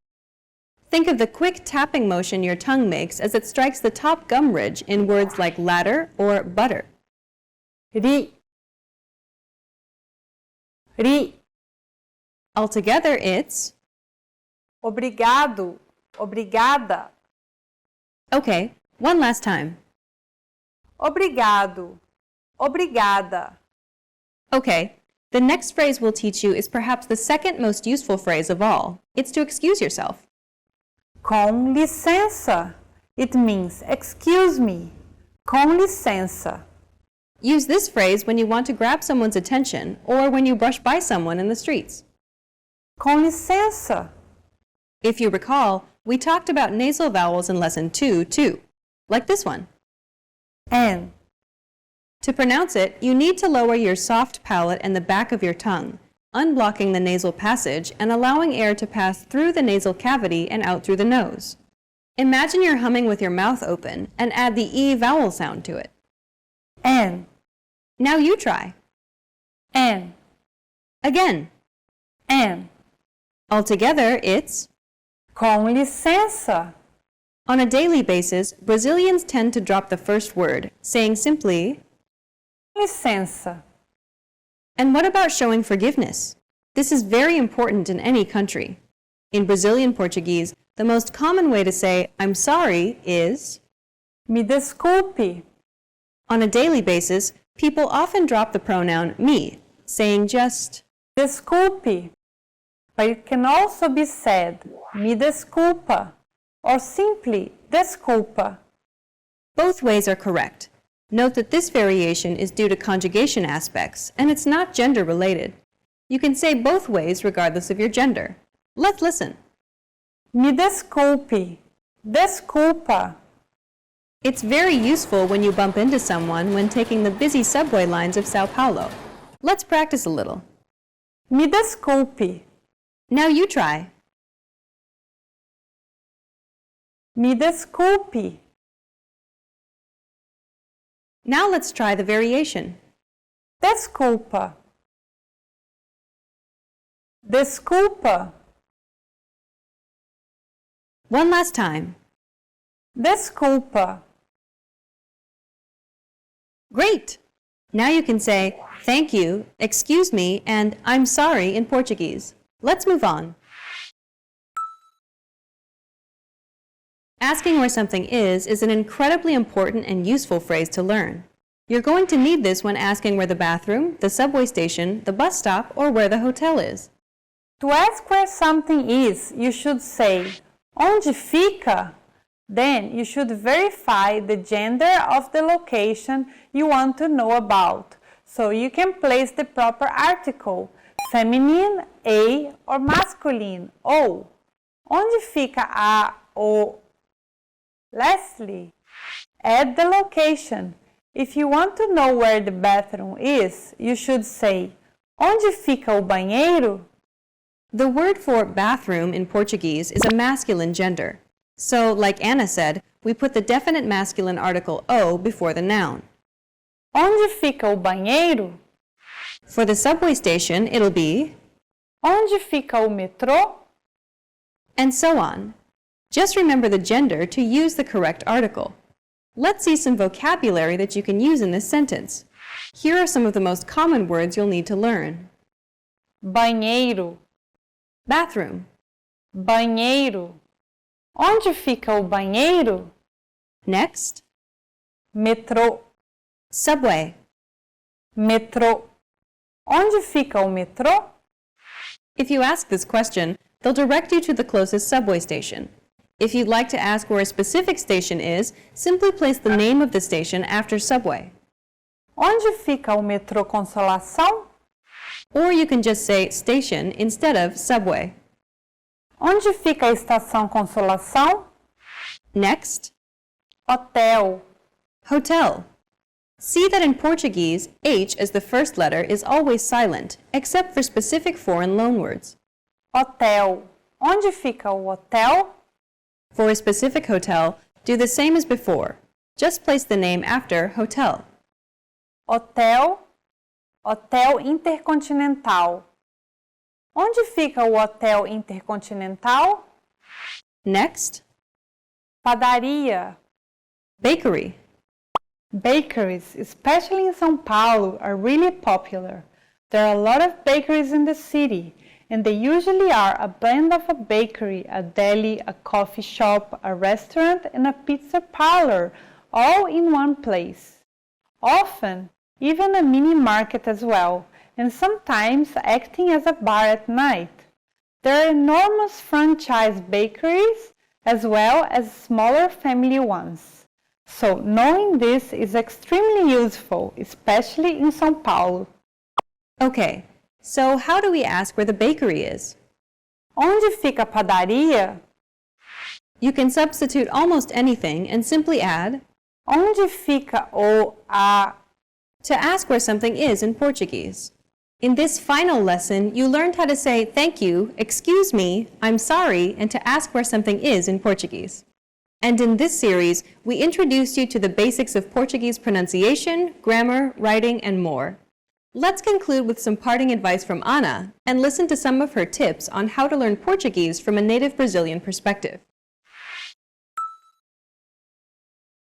Think of the quick tapping motion your tongue makes as it strikes the top gum ridge in words like ladder or butter. Ri. Ri. Altogether, it's... Obrigado. Obrigada. Okay, one last time. Obrigado. Obrigada. Okay, the next phrase we'll teach you is perhaps the second most useful phrase of all. It's to excuse yourself. Com licença. It means excuse me. Com licença. Use this phrase when you want to grab someone's attention or when you brush by someone in the streets. Com licença. If you recall, we talked about nasal vowels in Lesson 2 too, like this one. N. To pronounce it, you need to lower your soft palate and the back of your tongue, unblocking the nasal passage and allowing air to pass through the nasal cavity and out through the nose. Imagine you're humming with your mouth open and add the E vowel sound to it. N. Now you try. N. Again. N. Altogether, it's... Com licença. On a daily basis, Brazilians tend to drop the first word, saying simply... Licença. And what about showing forgiveness? This is very important in any country. In Brazilian Portuguese, the most common way to say I'm sorry is... Me desculpe. On a daily basis, people often drop the pronoun me, saying just... Desculpe. But it can also be said, me desculpa, or simply desculpa. Both ways are correct. Note that this variation is due to conjugation aspects, and it's not gender related. You can say both ways regardless of your gender. Let's listen. Me desculpe. Desculpa. It's very useful when you bump into someone when taking the busy subway lines of Sao Paulo. Let's practice a little. Me desculpe. Now you try. Me desculpe. Now let's try the variation. Desculpa. Desculpa. One last time. Desculpa. Great! Now you can say thank you, excuse me, and I'm sorry in Portuguese. Let's move on. Asking where something is an incredibly important and useful phrase to learn. You're going to need this when asking where the bathroom, the subway station, the bus stop, or where the hotel is. To ask where something is, you should say, onde fica? Then you should verify the gender of the location you want to know about, so you can place the proper article, feminine, a, or masculine, o. Onde fica a, o? Lastly, add the location. If you want to know where the bathroom is, you should say, onde fica o banheiro? The word for bathroom in Portuguese is a masculine gender. So, like Anna said, we put the definite masculine article o before the noun. Onde fica o banheiro? For the subway station, it'll be Onde fica o metrô? and so on. Just remember the gender to use the correct article. Let's see some vocabulary that you can use in this sentence. Here are some of the most common words you'll need to learn. Banheiro, Bathroom, banheiro. Onde fica o banheiro? next, Metrô, subway, metrô. Onde fica o metrô? If you ask this question, they'll direct you to the closest subway station. If you'd like to ask where a specific station is, simply place the name of the station after subway. Onde fica o metrô Consolação? Or you can just say station instead of subway. Onde fica a estação Consolação? Next, Hotel, hotel. See that in Portuguese, H as the first letter is always silent, except for specific foreign loanwords. hotel. Onde fica o hotel? For a specific hotel, do the same as before. Just place the name after hotel. Hotel, Hotel Intercontinental. Onde fica o Hotel Intercontinental? Next, Padaria. bakery. Bakeries, especially in São Paulo, are really popular. There are a lot of bakeries in the city, and they usually are a blend of a bakery, a deli, a coffee shop, a restaurant, and a pizza parlor, all in one place. Often, even a mini market as well, and sometimes acting as a bar at night. There are enormous franchise bakeries as well as smaller family ones. So knowing this is extremely useful, especially in São Paulo. Okay, so how do we ask where the bakery is? Onde fica a padaria? You can substitute almost anything and simply add Onde fica o a to ask where something is in Portuguese. In this final lesson, you learned how to say thank you, excuse me, I'm sorry, and to ask where something is in Portuguese. And in this series, we introduced you to the basics of Portuguese pronunciation, grammar, writing, and more. Let's conclude with some parting advice from Ana and listen to some of her tips on how to learn Portuguese from a native Brazilian perspective.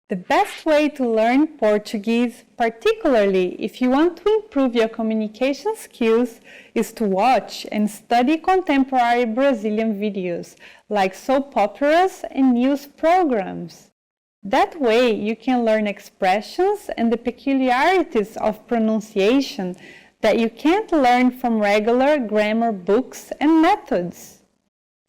The best way to learn Portuguese, particularly if you want to improve your communication skills, is to watch and study contemporary Brazilian videos like soap operas and news programs. That way you can learn expressions and the peculiarities of pronunciation that you can't learn from regular grammar books and methods.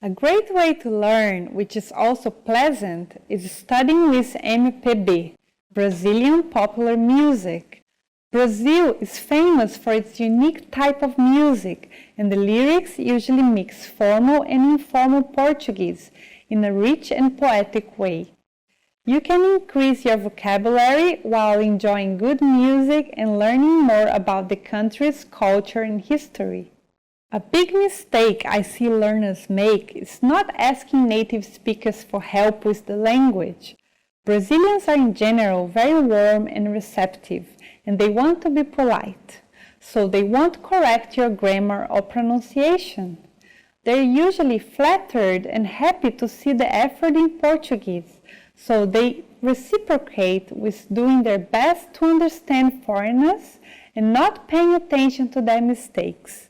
A great way to learn, which is also pleasant, is studying with MPB, Brazilian popular music. Brazil is famous for its unique type of music, and the lyrics usually mix formal and informal Portuguese in a rich and poetic way. You can increase your vocabulary while enjoying good music and learning more about the country's culture and history. A big mistake I see learners make is not asking native speakers for help with the language. Brazilians are in general very warm and receptive, and they want to be polite, so they won't correct your grammar or pronunciation. They're usually flattered and happy to see the effort in Portuguese, so they reciprocate with doing their best to understand foreigners and not paying attention to their mistakes.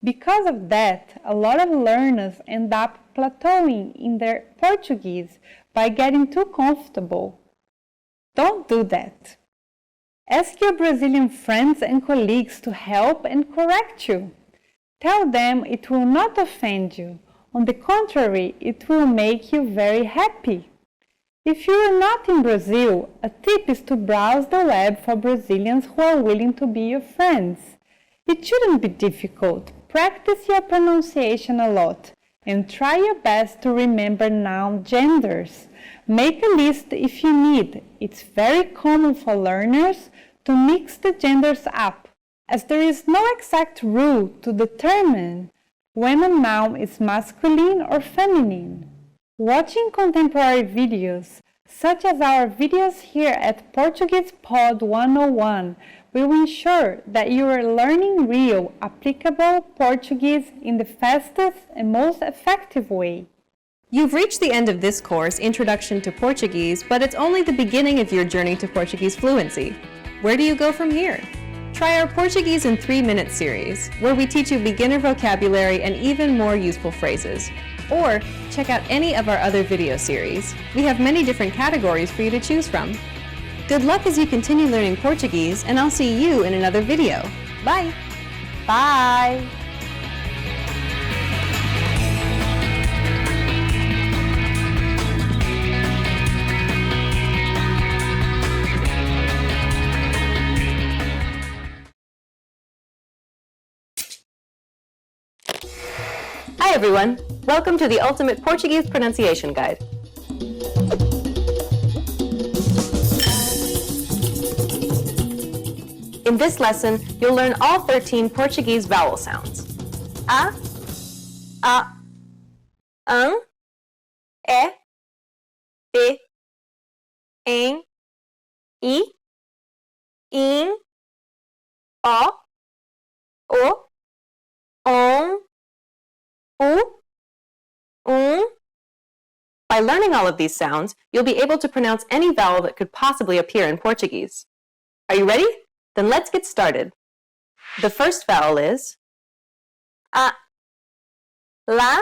Because of that, a lot of learners end up plateauing in their Portuguese by getting too comfortable. Don't do that. Ask your Brazilian friends and colleagues to help and correct you. Tell them it will not offend you. On the contrary, it will make you very happy. If you are not in Brazil, a tip is to browse the web for Brazilians who are willing to be your friends. It shouldn't be difficult. Practice your pronunciation a lot and try your best to remember noun genders. Make a list if you need. It's very common for learners to mix the genders up. As there is no exact rule to determine when a noun is masculine or feminine. Watching contemporary videos, such as our videos here at Portuguese Pod 101, will ensure that you are learning real, applicable Portuguese in the fastest and most effective way. You've reached the end of this course, Introduction to Portuguese, but it's only the beginning of your journey to Portuguese fluency. Where do you go from here? Try our Portuguese in 3-minute series, where we teach you beginner vocabulary and even more useful phrases. Or check out any of our other video series. We have many different categories for you to choose from. Good luck as you continue learning Portuguese, and I'll see you in another video. Bye! Bye! Hi everyone! Welcome to the Ultimate Portuguese Pronunciation Guide. In this lesson, you'll learn all 13 Portuguese vowel sounds. A, e, e, em, I, in, o, on, u. By learning all of these sounds, you'll be able to pronounce any vowel that could possibly appear in Portuguese. Are you ready? Then let's get started. The first vowel is A, lá,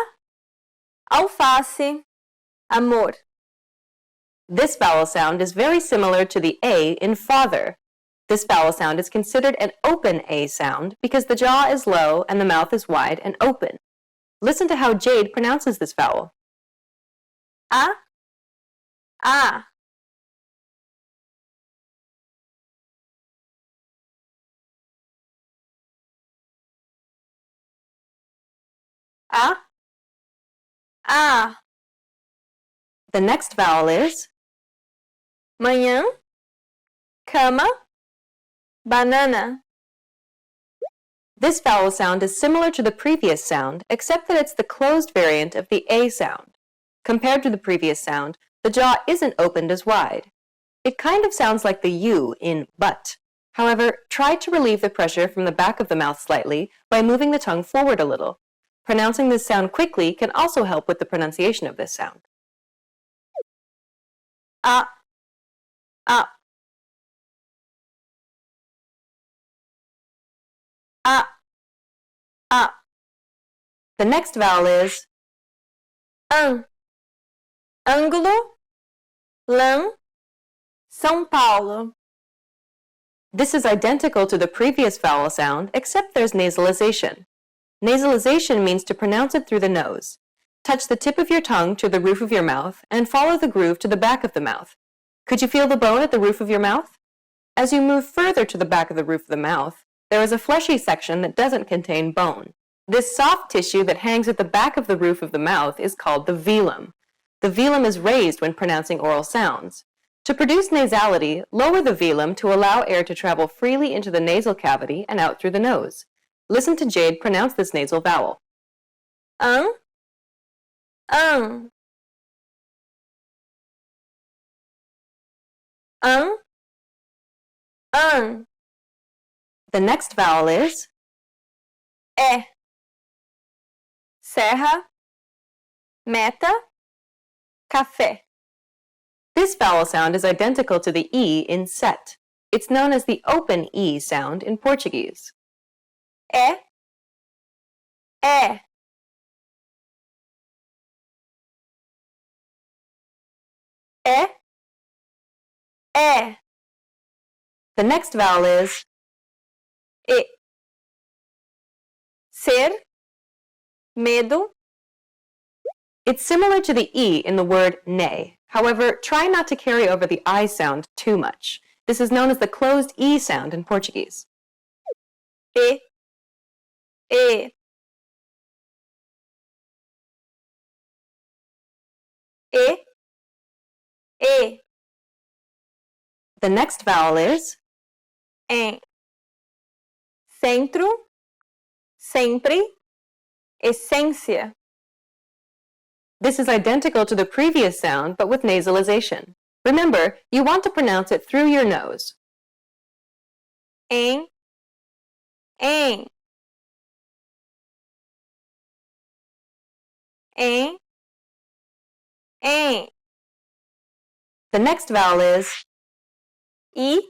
alface, amor. This vowel sound is very similar to the A in father. This vowel sound is considered an open A sound because the jaw is low and the mouth is wide and open. Listen to how Jade pronounces this vowel. A. A. A. The next vowel is Manhã, cama, banana. This vowel sound is similar to the previous sound, except that it's the closed variant of the A sound. Compared to the previous sound, the jaw isn't opened as wide. It kind of sounds like the U in but. However, try to relieve the pressure from the back of the mouth slightly by moving the tongue forward a little. Pronouncing this sound quickly can also help with the pronunciation of this sound. A. A. A. A. The next vowel is ângulo, lã, São Paulo. This is identical to the previous vowel sound, except there's nasalization. Nasalization means to pronounce it through the nose. Touch the tip of your tongue to the roof of your mouth and follow the groove to the back of the mouth. Could you feel the bone at the roof of your mouth? As you move further to the back of the roof of the mouth, there is a fleshy section that doesn't contain bone. This soft tissue that hangs at the back of the roof of the mouth is called the velum. The velum is raised when pronouncing oral sounds. To produce nasality, lower the velum to allow air to travel freely into the nasal cavity and out through the nose. Listen to Jade pronounce this nasal vowel. Ân. The next vowel is É. Serra, meta, café. This vowel sound is identical to the E in set. It's known as the open E sound in Portuguese. É. É. É. The next vowel is E. Ser, medo. It's similar to the E in the word ne. However, try not to carry over the I sound too much. This is known as the closed E sound in Portuguese. E. E. E. E. The next vowel is Em. Centro, sempre, Essência. This is identical to the previous sound, but with nasalization. Remember, you want to pronounce it through your nose. Em. Em. Em. Em. The next vowel is I.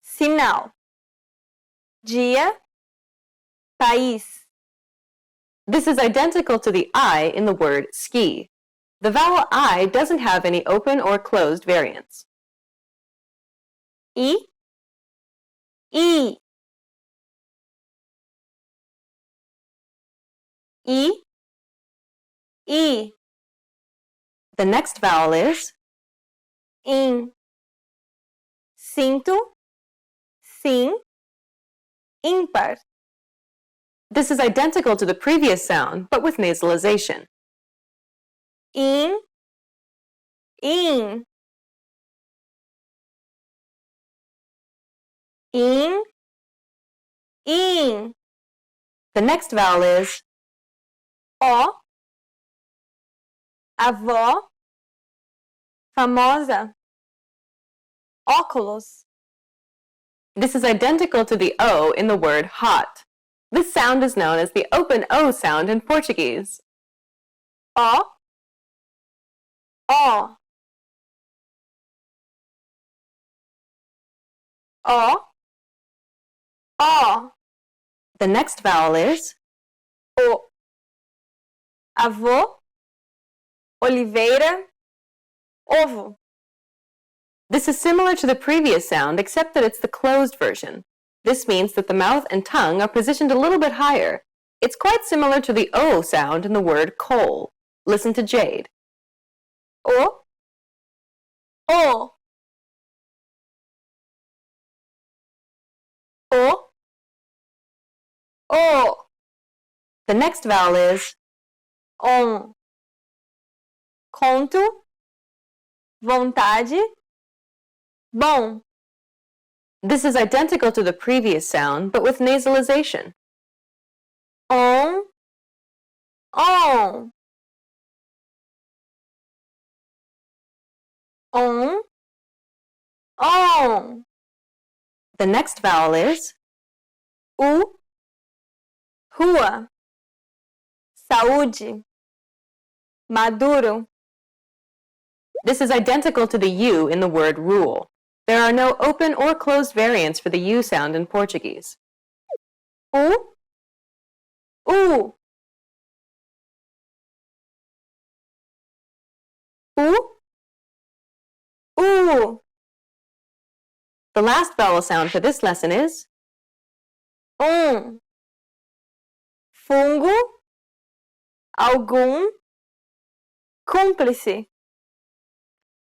Sinal. Dia. País. This is identical to the I in the word ski. The vowel I doesn't have any open or closed variants. I. I. I. I. The next vowel is In. Cinto. Sim. Ímpar. This is identical to the previous sound, but with nasalization. In. In. In. In. The next vowel is Ó. Avó. Famosa. Óculos. This is identical to the O in the word hot. This sound is known as the open O sound in Portuguese. Ó. Ó. Ó. Ó. The next vowel is O. Avô. Oliveira. Ovo. This is similar to the previous sound, except that it's the closed version. This means that the mouth and tongue are positioned a little bit higher. It's quite similar to the O sound in the word coal. Listen to Jade. O. O. O. O. The next vowel is On. Conto. Vontade. Bom. This is identical to the previous sound, but with nasalization. On. On. On. On. The next vowel is U. Rua. Saúde. Maduro. This is identical to the U in the word rule. There are no open or closed variants for the U sound in Portuguese. U. U. U. U. The last vowel sound for this lesson is Fungo. Algum. Cúmplice.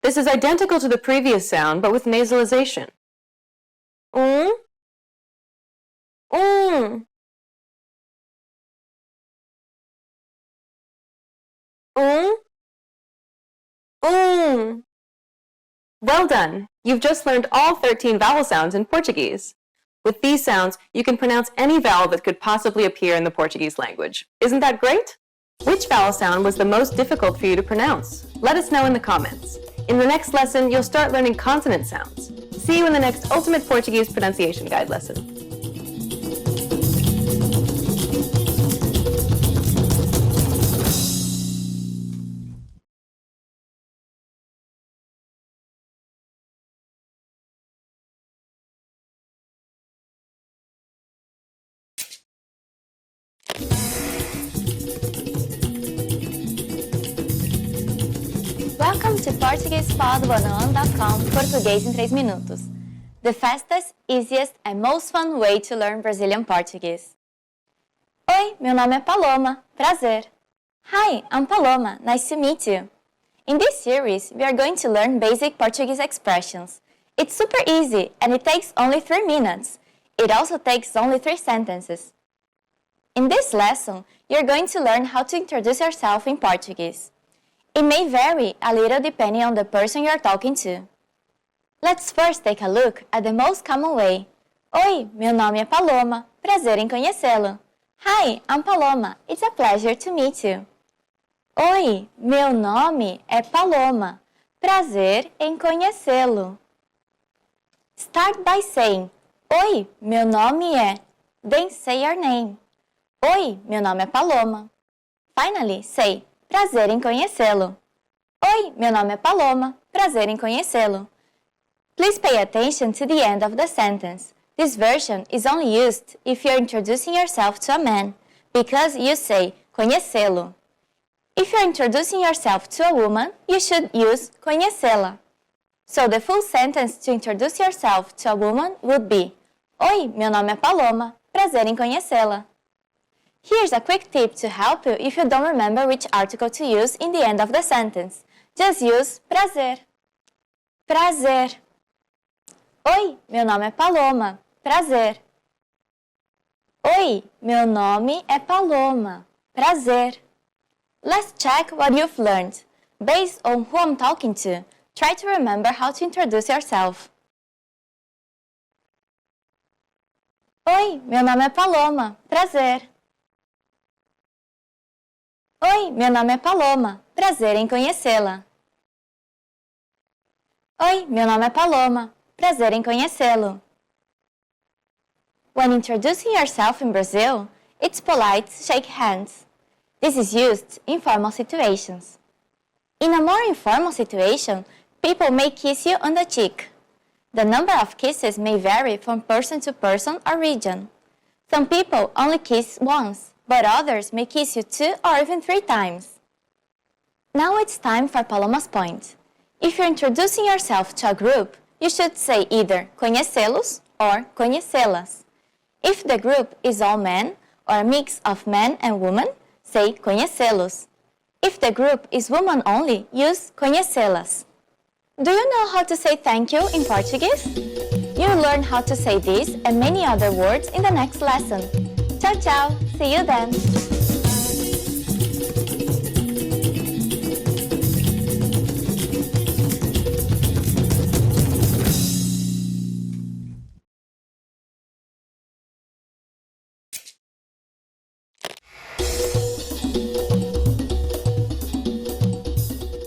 This is identical to the previous sound, but with nasalization. Um. Well done! You've just learned all 13 vowel sounds in Portuguese. With these sounds, you can pronounce any vowel that could possibly appear in the Portuguese language. Isn't that great? Which vowel sound was the most difficult for you to pronounce? Let us know in the comments. In the next lesson, you'll start learning consonant sounds. See you in the next Ultimate Portuguese Pronunciation Guide lesson. Welcome to PortuguesePod101.com Português em 3 minutos. The fastest, easiest and most fun way to learn Brazilian Portuguese. Oi, meu nome é Paloma. Prazer. Hi, I'm Paloma. Nice to meet you. In this series, we are going to learn basic Portuguese expressions. It's super easy and it takes only 3 minutes. It also takes only 3 sentences. In this lesson, you're going to learn how to introduce yourself in Portuguese. It may vary a little depending on the person you're talking to. Let's first take a look at the most common way. Oi, meu nome é Paloma. Prazer em conhecê-lo. Hi, I'm Paloma. It's a pleasure to meet you. Oi, meu nome é Paloma. Prazer em conhecê-lo. Start by saying, Oi, meu nome é. Then say your name. Oi, meu nome é Paloma. Finally, say, prazer em conhecê-lo. Oi, meu nome é Paloma. Prazer em conhecê-lo. Please pay attention to the end of the sentence. This version is only used if you're introducing yourself to a man, because you say conhecê-lo. If you're introducing yourself to a woman, you should use conhecê-la. So the full sentence to introduce yourself to a woman would be: Oi, meu nome é Paloma. Prazer em conhecê-la. Here's a quick tip to help you if you don't remember which article to use in the end of the sentence. Just use prazer. Prazer. Oi, meu nome é Paloma. Prazer. Oi, meu nome é Paloma. Prazer. Let's check what you've learned. Based on who I'm talking to, try to remember how to introduce yourself. Oi, meu nome é Paloma. Prazer. Oi, meu nome é Paloma. Prazer em conhecê-la. Oi, meu nome é Paloma. Prazer em conhecê-lo. When introducing yourself in Brazil, it's polite to shake hands. This is used in formal situations. In a more informal situation, people may kiss you on the cheek. The number of kisses may vary from person to person or region. Some people only kiss once, but others may kiss you 2 or even 3 times. Now it's time for Paloma's point. If you're introducing yourself to a group, you should say either conhecê-los or conhecê-las. If the group is all men or a mix of men and women, say conhecê-los. If the group is woman only, use conhecê-las. Do you know how to say thank you in Portuguese? You'll learn how to say this and many other words in the next lesson. Ciao, ciao! See you then!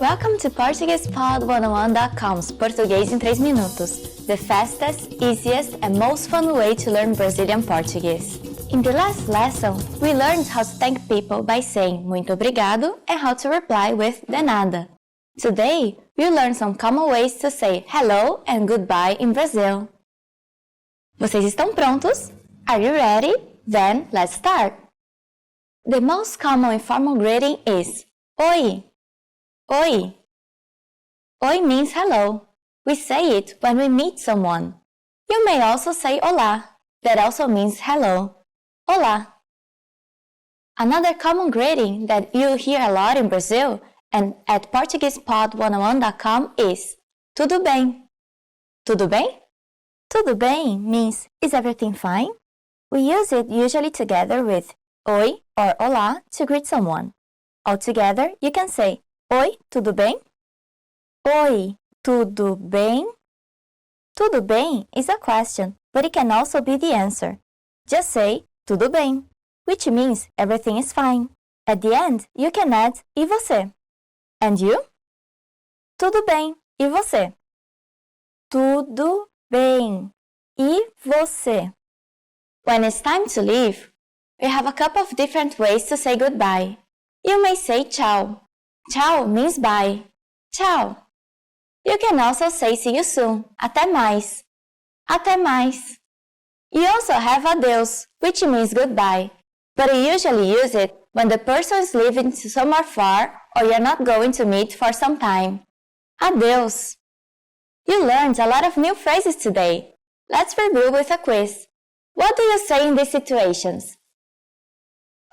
Welcome to PortuguesePod101.com's Português em 3 minutos, the fastest, easiest and most fun way to learn Brazilian Portuguese. In the last lesson, we learned how to thank people by saying muito obrigado and how to reply with de nada. Today, we'll learn some common ways to say hello and goodbye in Brazil. Vocês estão prontos? Are you ready? Then, let's start! The most common informal greeting is Oi. Oi. Oi means hello. We say it when we meet someone. You may also say olá. That also means hello. Olá. Another common greeting that you hear a lot in Brazil and at PortuguesePod101.com is tudo bem. Tudo bem? Tudo bem means is everything fine? We use it usually together with oi or olá to greet someone. Altogether, you can say Oi, tudo bem? Oi, tudo bem? Tudo bem is a question, but it can also be the answer. Just say tudo bem, which means everything is fine. At the end, you can add e você. And you? Tudo bem, e você? Tudo bem, e você? When it's time to leave, we have a couple of different ways to say goodbye. You may say tchau. Tchau means bye. Tchau. You can also say see you soon. Até mais. Até mais. You also have adeus, which means goodbye, but you usually use it when the person is leaving to somewhere far or you're not going to meet for some time. Adeus. You learned a lot of new phrases today. Let's review with a quiz. What do you say in these situations?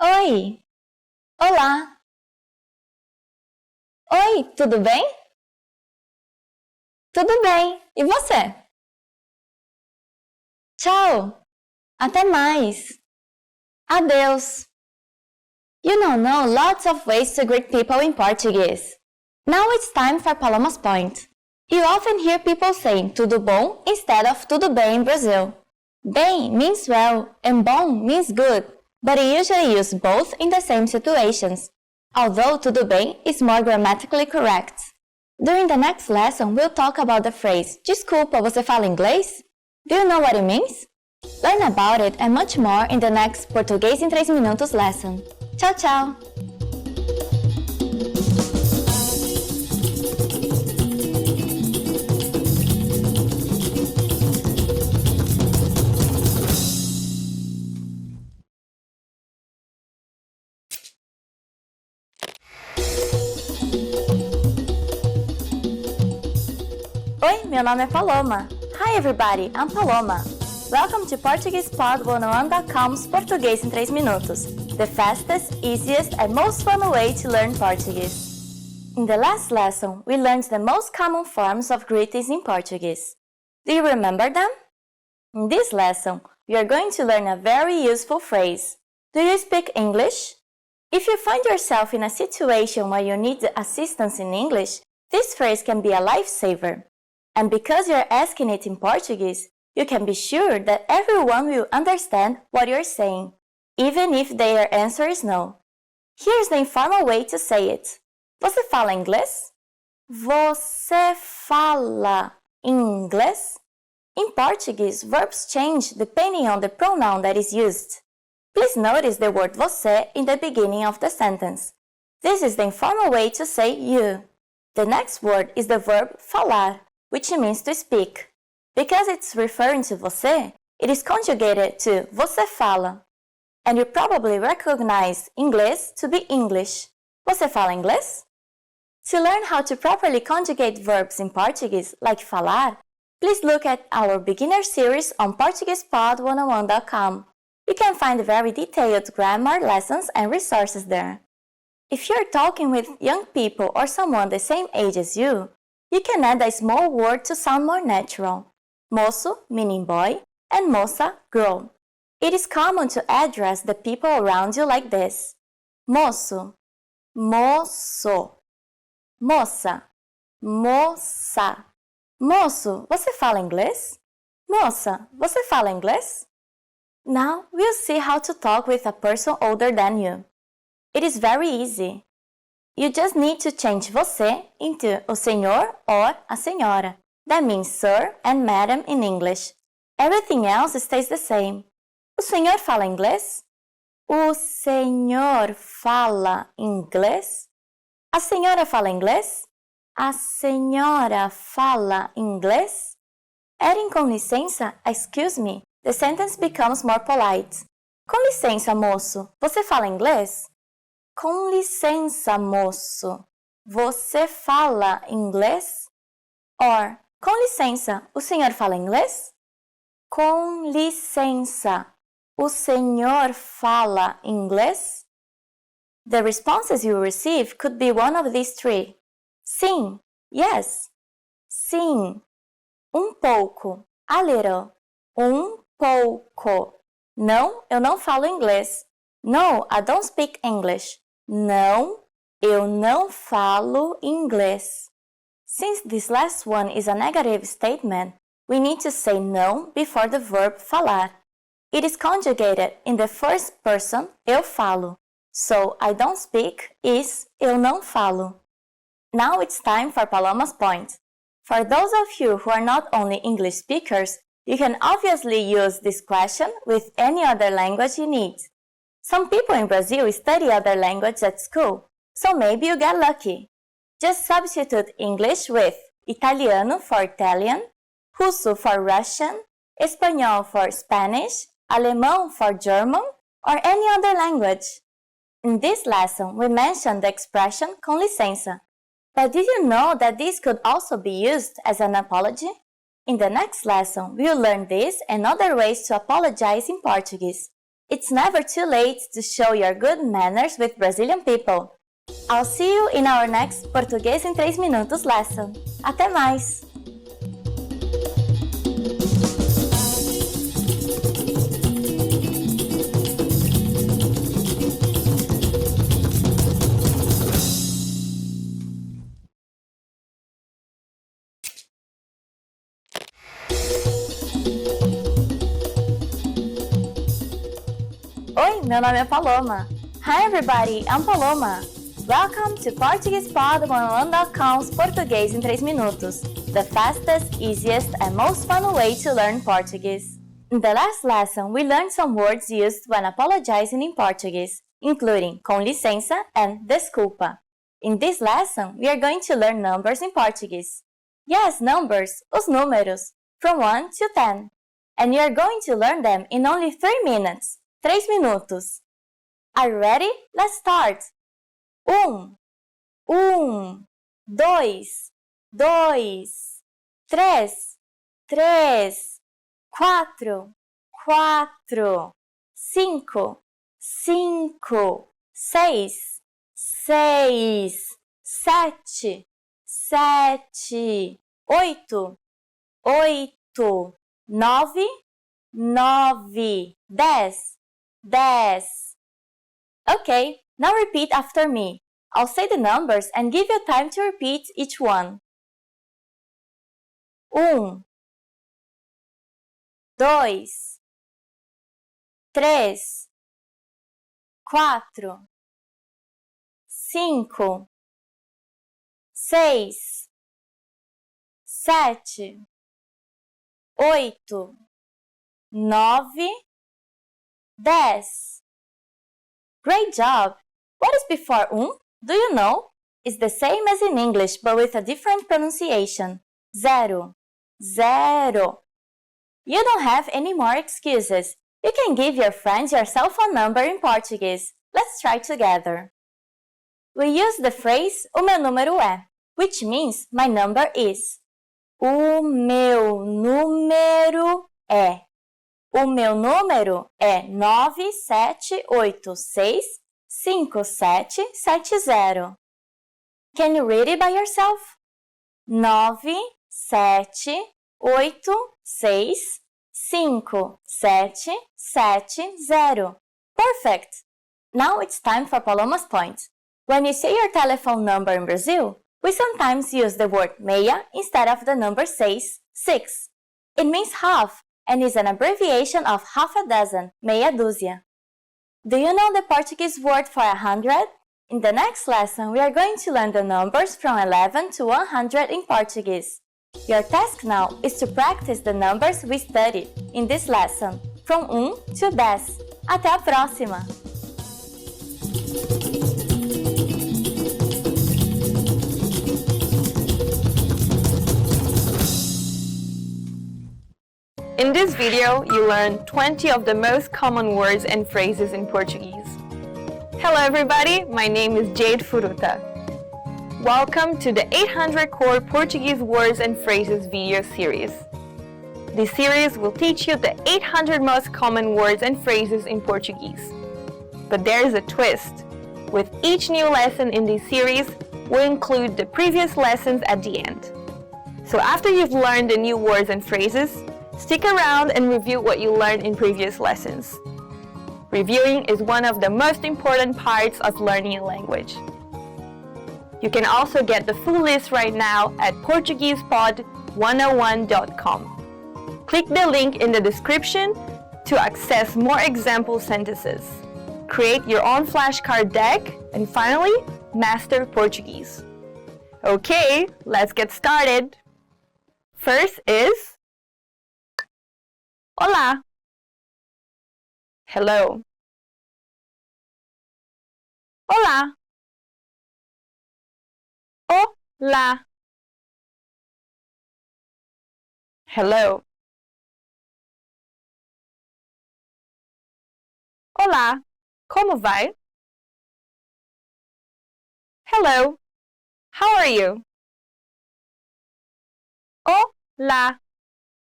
Oi. Olá. Oi, tudo bem? Tudo bem, e você? Tchau, até mais. Adeus. You now know lots of ways to greet people in Portuguese. Now it's time for Paloma's point. You often hear people saying tudo bom instead of tudo bem in Brazil. Bem means well and bom means good. but we usually use both in the same situations, although tudo bem is more grammatically correct. During the next lesson, we'll talk about the phrase Desculpa, você fala inglês? Do you know what it means? Learn about it and much more in the next Português em 3 Minutos lesson. Tchau, tchau! Oi, meu nome é Paloma. Hi everybody, I'm Paloma. Welcome to PortuguesePod101.com's Português em 3 Minutos, the fastest, easiest, and most fun way to learn Portuguese. In the last lesson, we learned the most common forms of greetings in Portuguese. Do you remember them? In this lesson, we are going to learn a very useful phrase. Do you speak English? If you find yourself in a situation where you need assistance in English, this phrase can be a lifesaver. And because you're asking it in Portuguese, you can be sure that everyone will understand what you're saying, even if their answer is no. Here's the informal way to say it. Você fala inglês? Você fala inglês? In Portuguese, verbs change depending on the pronoun that is used. Please notice the word você in the beginning of the sentence. This is the informal way to say you. The next word is the verb falar, which means to speak. Because it's referring to você, it is conjugated to você fala. And you probably recognize inglês to be English. Você fala inglês? To learn how to properly conjugate verbs in Portuguese, like falar, please look at our beginner series on PortuguesePod101.com. You can find very detailed grammar lessons and resources there. If you're talking with young people or someone the same age as you can add a small word to sound more natural. Moço, meaning boy, and moça, girl. It is common to address the people around you like this. Moço, moço. Moça, moça. Moço, você fala inglês? Moça, você fala inglês? Now we'll see how to talk with a person older than you. It is very easy. You just need to change você into o senhor or a senhora. That means sir and madam in English. Everything else stays the same. O senhor fala inglês? O senhor fala inglês? A senhora fala inglês? A senhora fala inglês? Adding com licença, excuse me, the sentence becomes more polite. Com licença, moço, você fala inglês? Com licença, moço, você fala inglês? Or, com licença, o senhor fala inglês? Com licença, o senhor fala inglês? The responses you receive could be one of these three. Sim, yes. Sim. Pouco, a little. Pouco. Não, eu não falo inglês. No, I don't speak English. Não, eu não falo inglês. Since this last one is a negative statement, we need to say não before the verb falar. It is conjugated in the first person, eu falo. So, I don't speak is eu não falo. Now it's time for Paloma's point. For those of you who are not only English speakers, you can obviously use this question with any other language you need. Some people in Brazil study other languages at school, so maybe you get lucky. Just substitute English with Italiano for Italian, Russo for Russian, Espanhol for Spanish, Alemão for German, or any other language. In this lesson, we mentioned the expression com licença. But did you know that this could also be used as an apology? In the next lesson, we'll learn this and other ways to apologize in Portuguese. It's never too late to show your good manners with Brazilian people. I'll see you in our next Português em 3 Minutos lesson. Até mais! Oi, meu nome é Paloma. Hi everybody, I'm Paloma. Welcome to PortuguesePod101.com's Português em 3 minutos, the fastest, easiest, and most fun way to learn Portuguese. In the last lesson, we learned some words used when apologizing in Portuguese, including com licença and desculpa. In this lesson, we are going to learn numbers in Portuguese. Yes, numbers, os números, from 1 to 10. And you are going to learn them in only 3 minutes, 3 minutos. Are you ready? Let's start! 1, 2, 2, 3, 3, 4, 4, 5, 5, 6, 6, 7, 7, 8, 8, 9, 9, 10, 10. Okay, now repeat after me. I'll say the numbers and give you time to repeat each one. 1, 2, 3, 4, 5, 6, 7, 8, 9, 10. Great job! What is before Do you know? It's the same as in English, but with a different pronunciation. Zero. Zero. You don't have any more excuses. You can give your friends your cell phone number in Portuguese. Let's try together. We use the phrase o meu número é, which means my number is. O meu número é. O meu número é 978657770. Can you read it by yourself? 978657770. Perfect! Now it's time for Paloma's point. When you say your telephone number in Brazil, we sometimes use the word meia instead of the number 6. It means half and is an abbreviation of half a dozen, meia dúzia. Do you know the Portuguese word for 100? In the next lesson, we are going to learn the numbers from 11 to 100 in Portuguese. Your task now is to practice the numbers we studied in this lesson, from 1 to 10. Até a próxima! In this video, you learn 20 of the most common words and phrases in Portuguese. Hello everybody, my name is Jade Furuta. Welcome to the 800 Core Portuguese Words and Phrases video series. This series will teach you the 800 most common words and phrases in Portuguese. But there is a twist. With each new lesson in this series, we'll include the previous lessons at the end. So after you've learned the new words and phrases, stick around and review what you learned in previous lessons. Reviewing is one of the most important parts of learning a language. You can also get the full list right now at PortuguesePod101.com. Click the link in the description to access more example sentences. Create your own flashcard deck and finally, master Portuguese. Okay, let's get started. First is Olá. Hello. Olá. Olá. Hello. Olá. Como vai? Hello. How are you? Olá.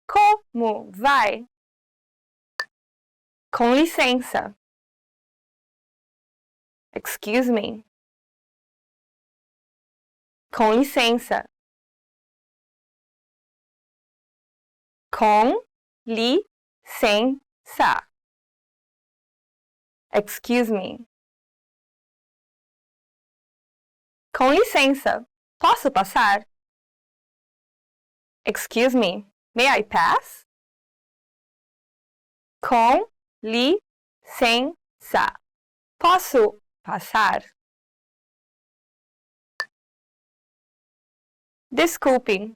Como vai? Com licença. Excuse me. Com licença. Com licença. Excuse me. Com licença. Posso passar? Excuse me. May I pass? Com licença. Posso passar? Desculpe.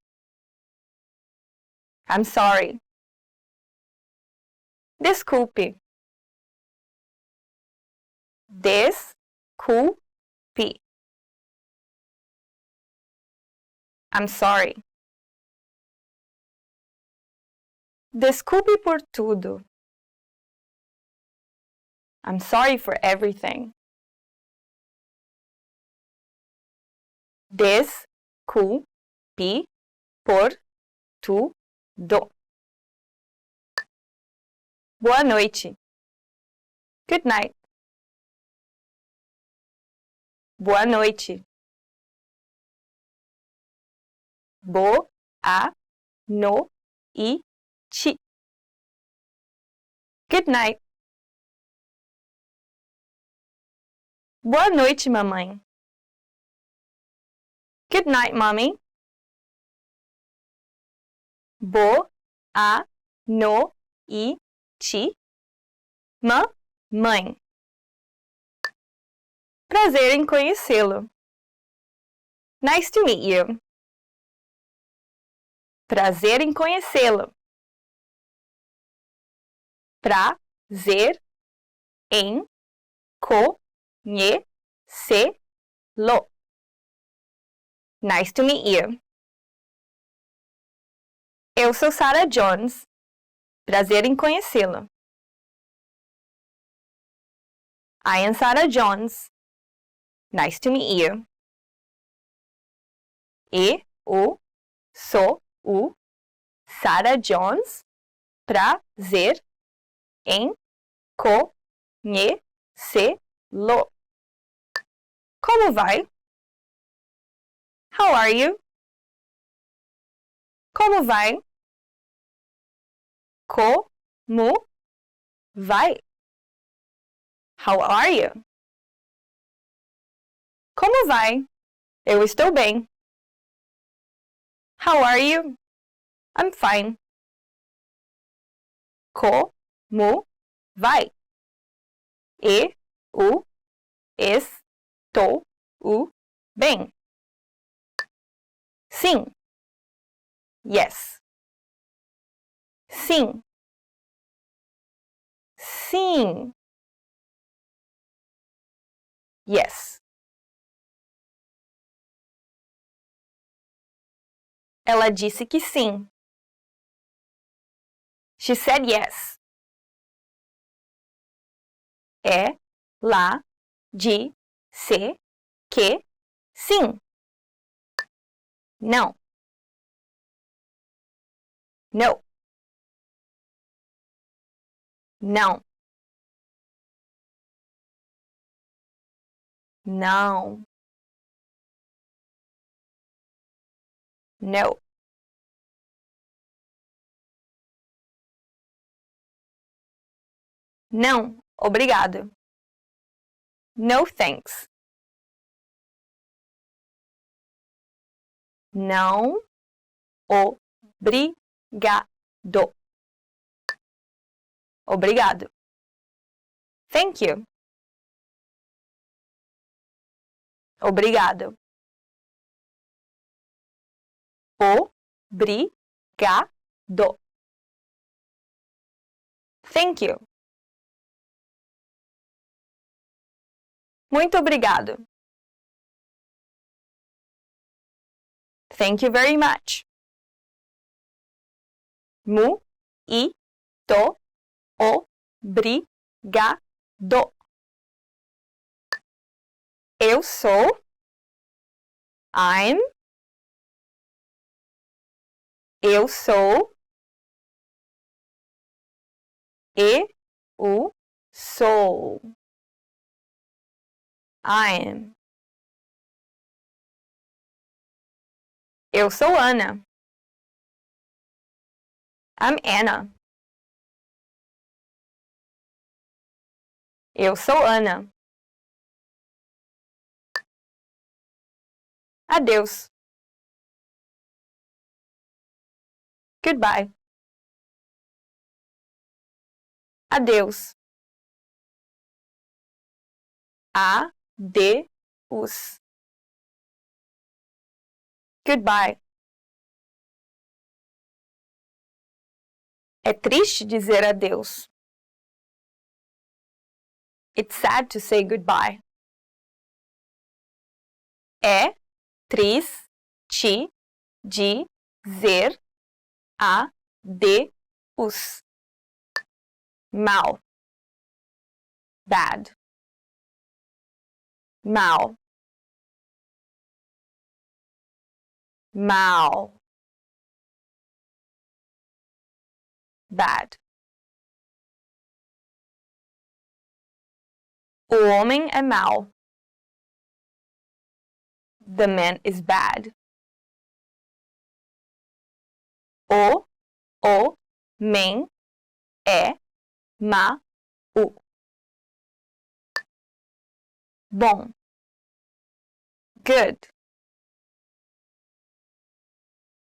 I'm sorry. Desculpe. Desculpe. I'm sorry. Desculpe por tudo. I'm sorry for everything. Desculpe por tudo. Boa noite. Good night. Boa noite. Boa noite. Good night. Boa noite, mamãe. Good night, mommy. Boa noite, mamãe. Prazer em conhecê-lo. Nice to meet you. Prazer em conhecê-lo. Prazer em conhecê-lo. Nice to meet you. Eu sou Sarah Jones. Prazer em conhecê-la. I am Sarah Jones. Nice to meet you. Eu sou Sarah Jones. Prazer em conhecê-lo. Como vai? How are you? Como vai? Como vai? How are you? Como vai? Eu estou bem. How are you? I'm fine. Como vai? Eu estou bem. Sim. Yes. Sim. Sim. Yes. Ela disse que sim. She said yes. Ela disse que sim. Não. No. Não. Não. No. Não, obrigado. No thanks. Não, obrigado. Obrigado. Thank you. Obrigado. Obrigado. Thank you. Muito obrigado. Thank you very much. Muito obrigado. Eu sou. I'm. Eu sou. Eu sou. I'm. Eu sou Ana. I'm Anna. Eu sou Ana. Adeus. Goodbye. Adeus. Adeus. Goodbye. É triste dizer adeus. It's sad to say goodbye. É triste dizer adeus. Mal. Bad. Mal. Mal. Bad. O homem é mau. The man is bad. O homem é mau. Bom. Good.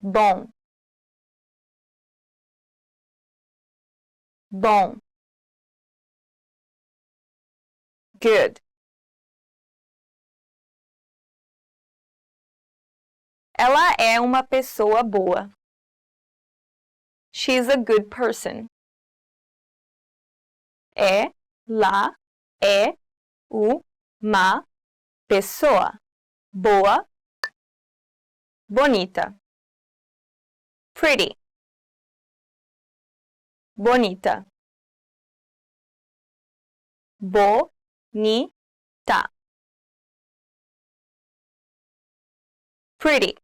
Bom. Bom. Good. Ela é uma pessoa boa. She's a good person. Ela é uma pessoa boa, bonita. Pretty. Bonita. Bonita. Pretty.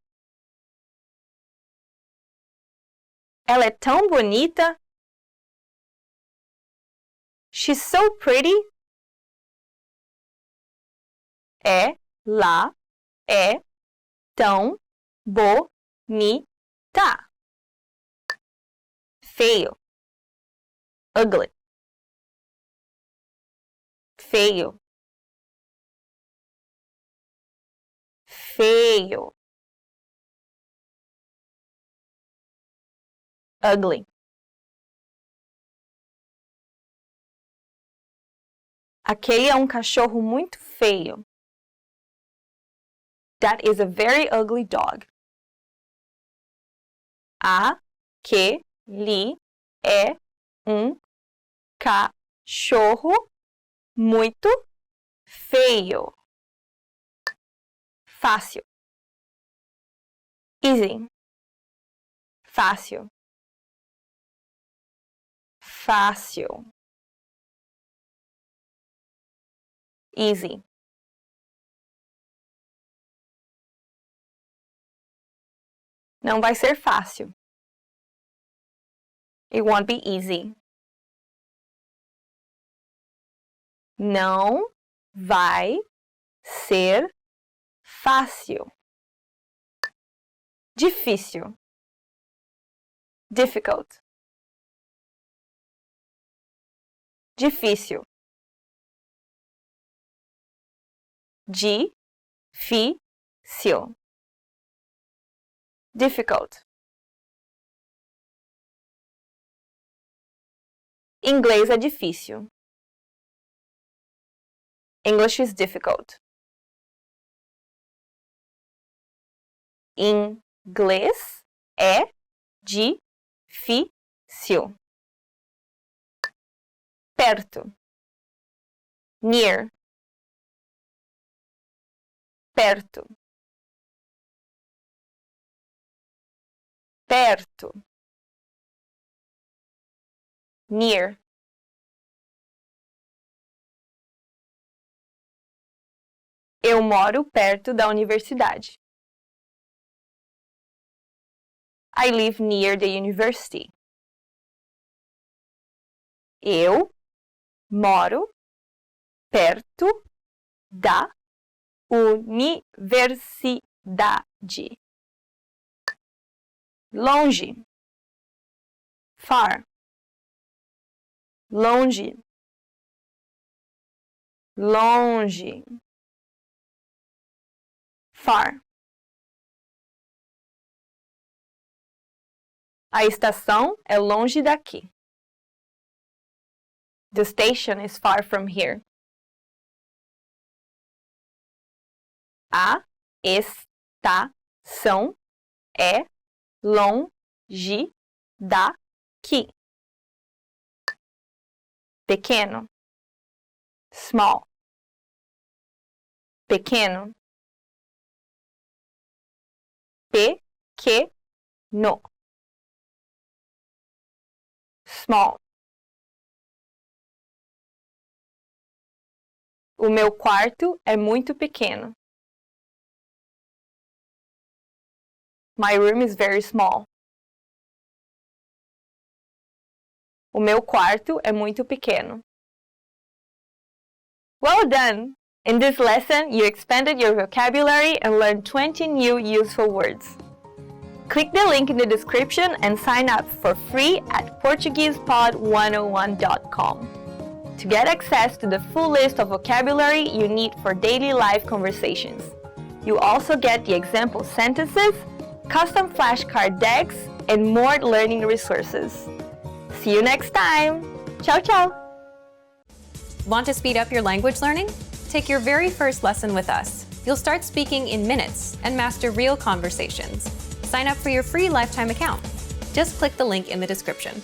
Ela é tão bonita. She's so pretty. Ela é tão bonita. Feio. Ugly. Feio. Feio. Ugly. Aquele é um cachorro muito feio. That is a very ugly dog. Aquele é um cachorro muito feio. Fácil. Easy. Fácil. Fácil. Easy. Não vai ser fácil. It won't be easy. Não vai ser fácil. Difícil. Difficult. Difícil. Difícil. Difficult. Inglês é difícil. English is difficult. Inglês é difícil. Perto. Near. Perto. Perto. Near. Eu moro perto da universidade. I live near the university. Eu moro perto da universidade. Longe. Far. Longe. Longe. Far. A estação é longe daqui. The station is far from here. A estação é longe daqui. Pequeno. Small. Pequeno. Pequeno. Small. O meu quarto é muito pequeno. My room is very small. O meu quarto é muito pequeno. Well done! In this lesson, you expanded your vocabulary and learned 20 new useful words. Click the link in the description and sign up for free at PortuguesePod101.com. To get access to the full list of vocabulary you need for daily life conversations. You also get the example sentences, custom flashcard decks, and more learning resources. See you next time! Ciao, ciao! Want to speed up your language learning? Take your very first lesson with us. You'll start speaking in minutes and master real conversations. Sign up for your free lifetime account. Just click the link in the description.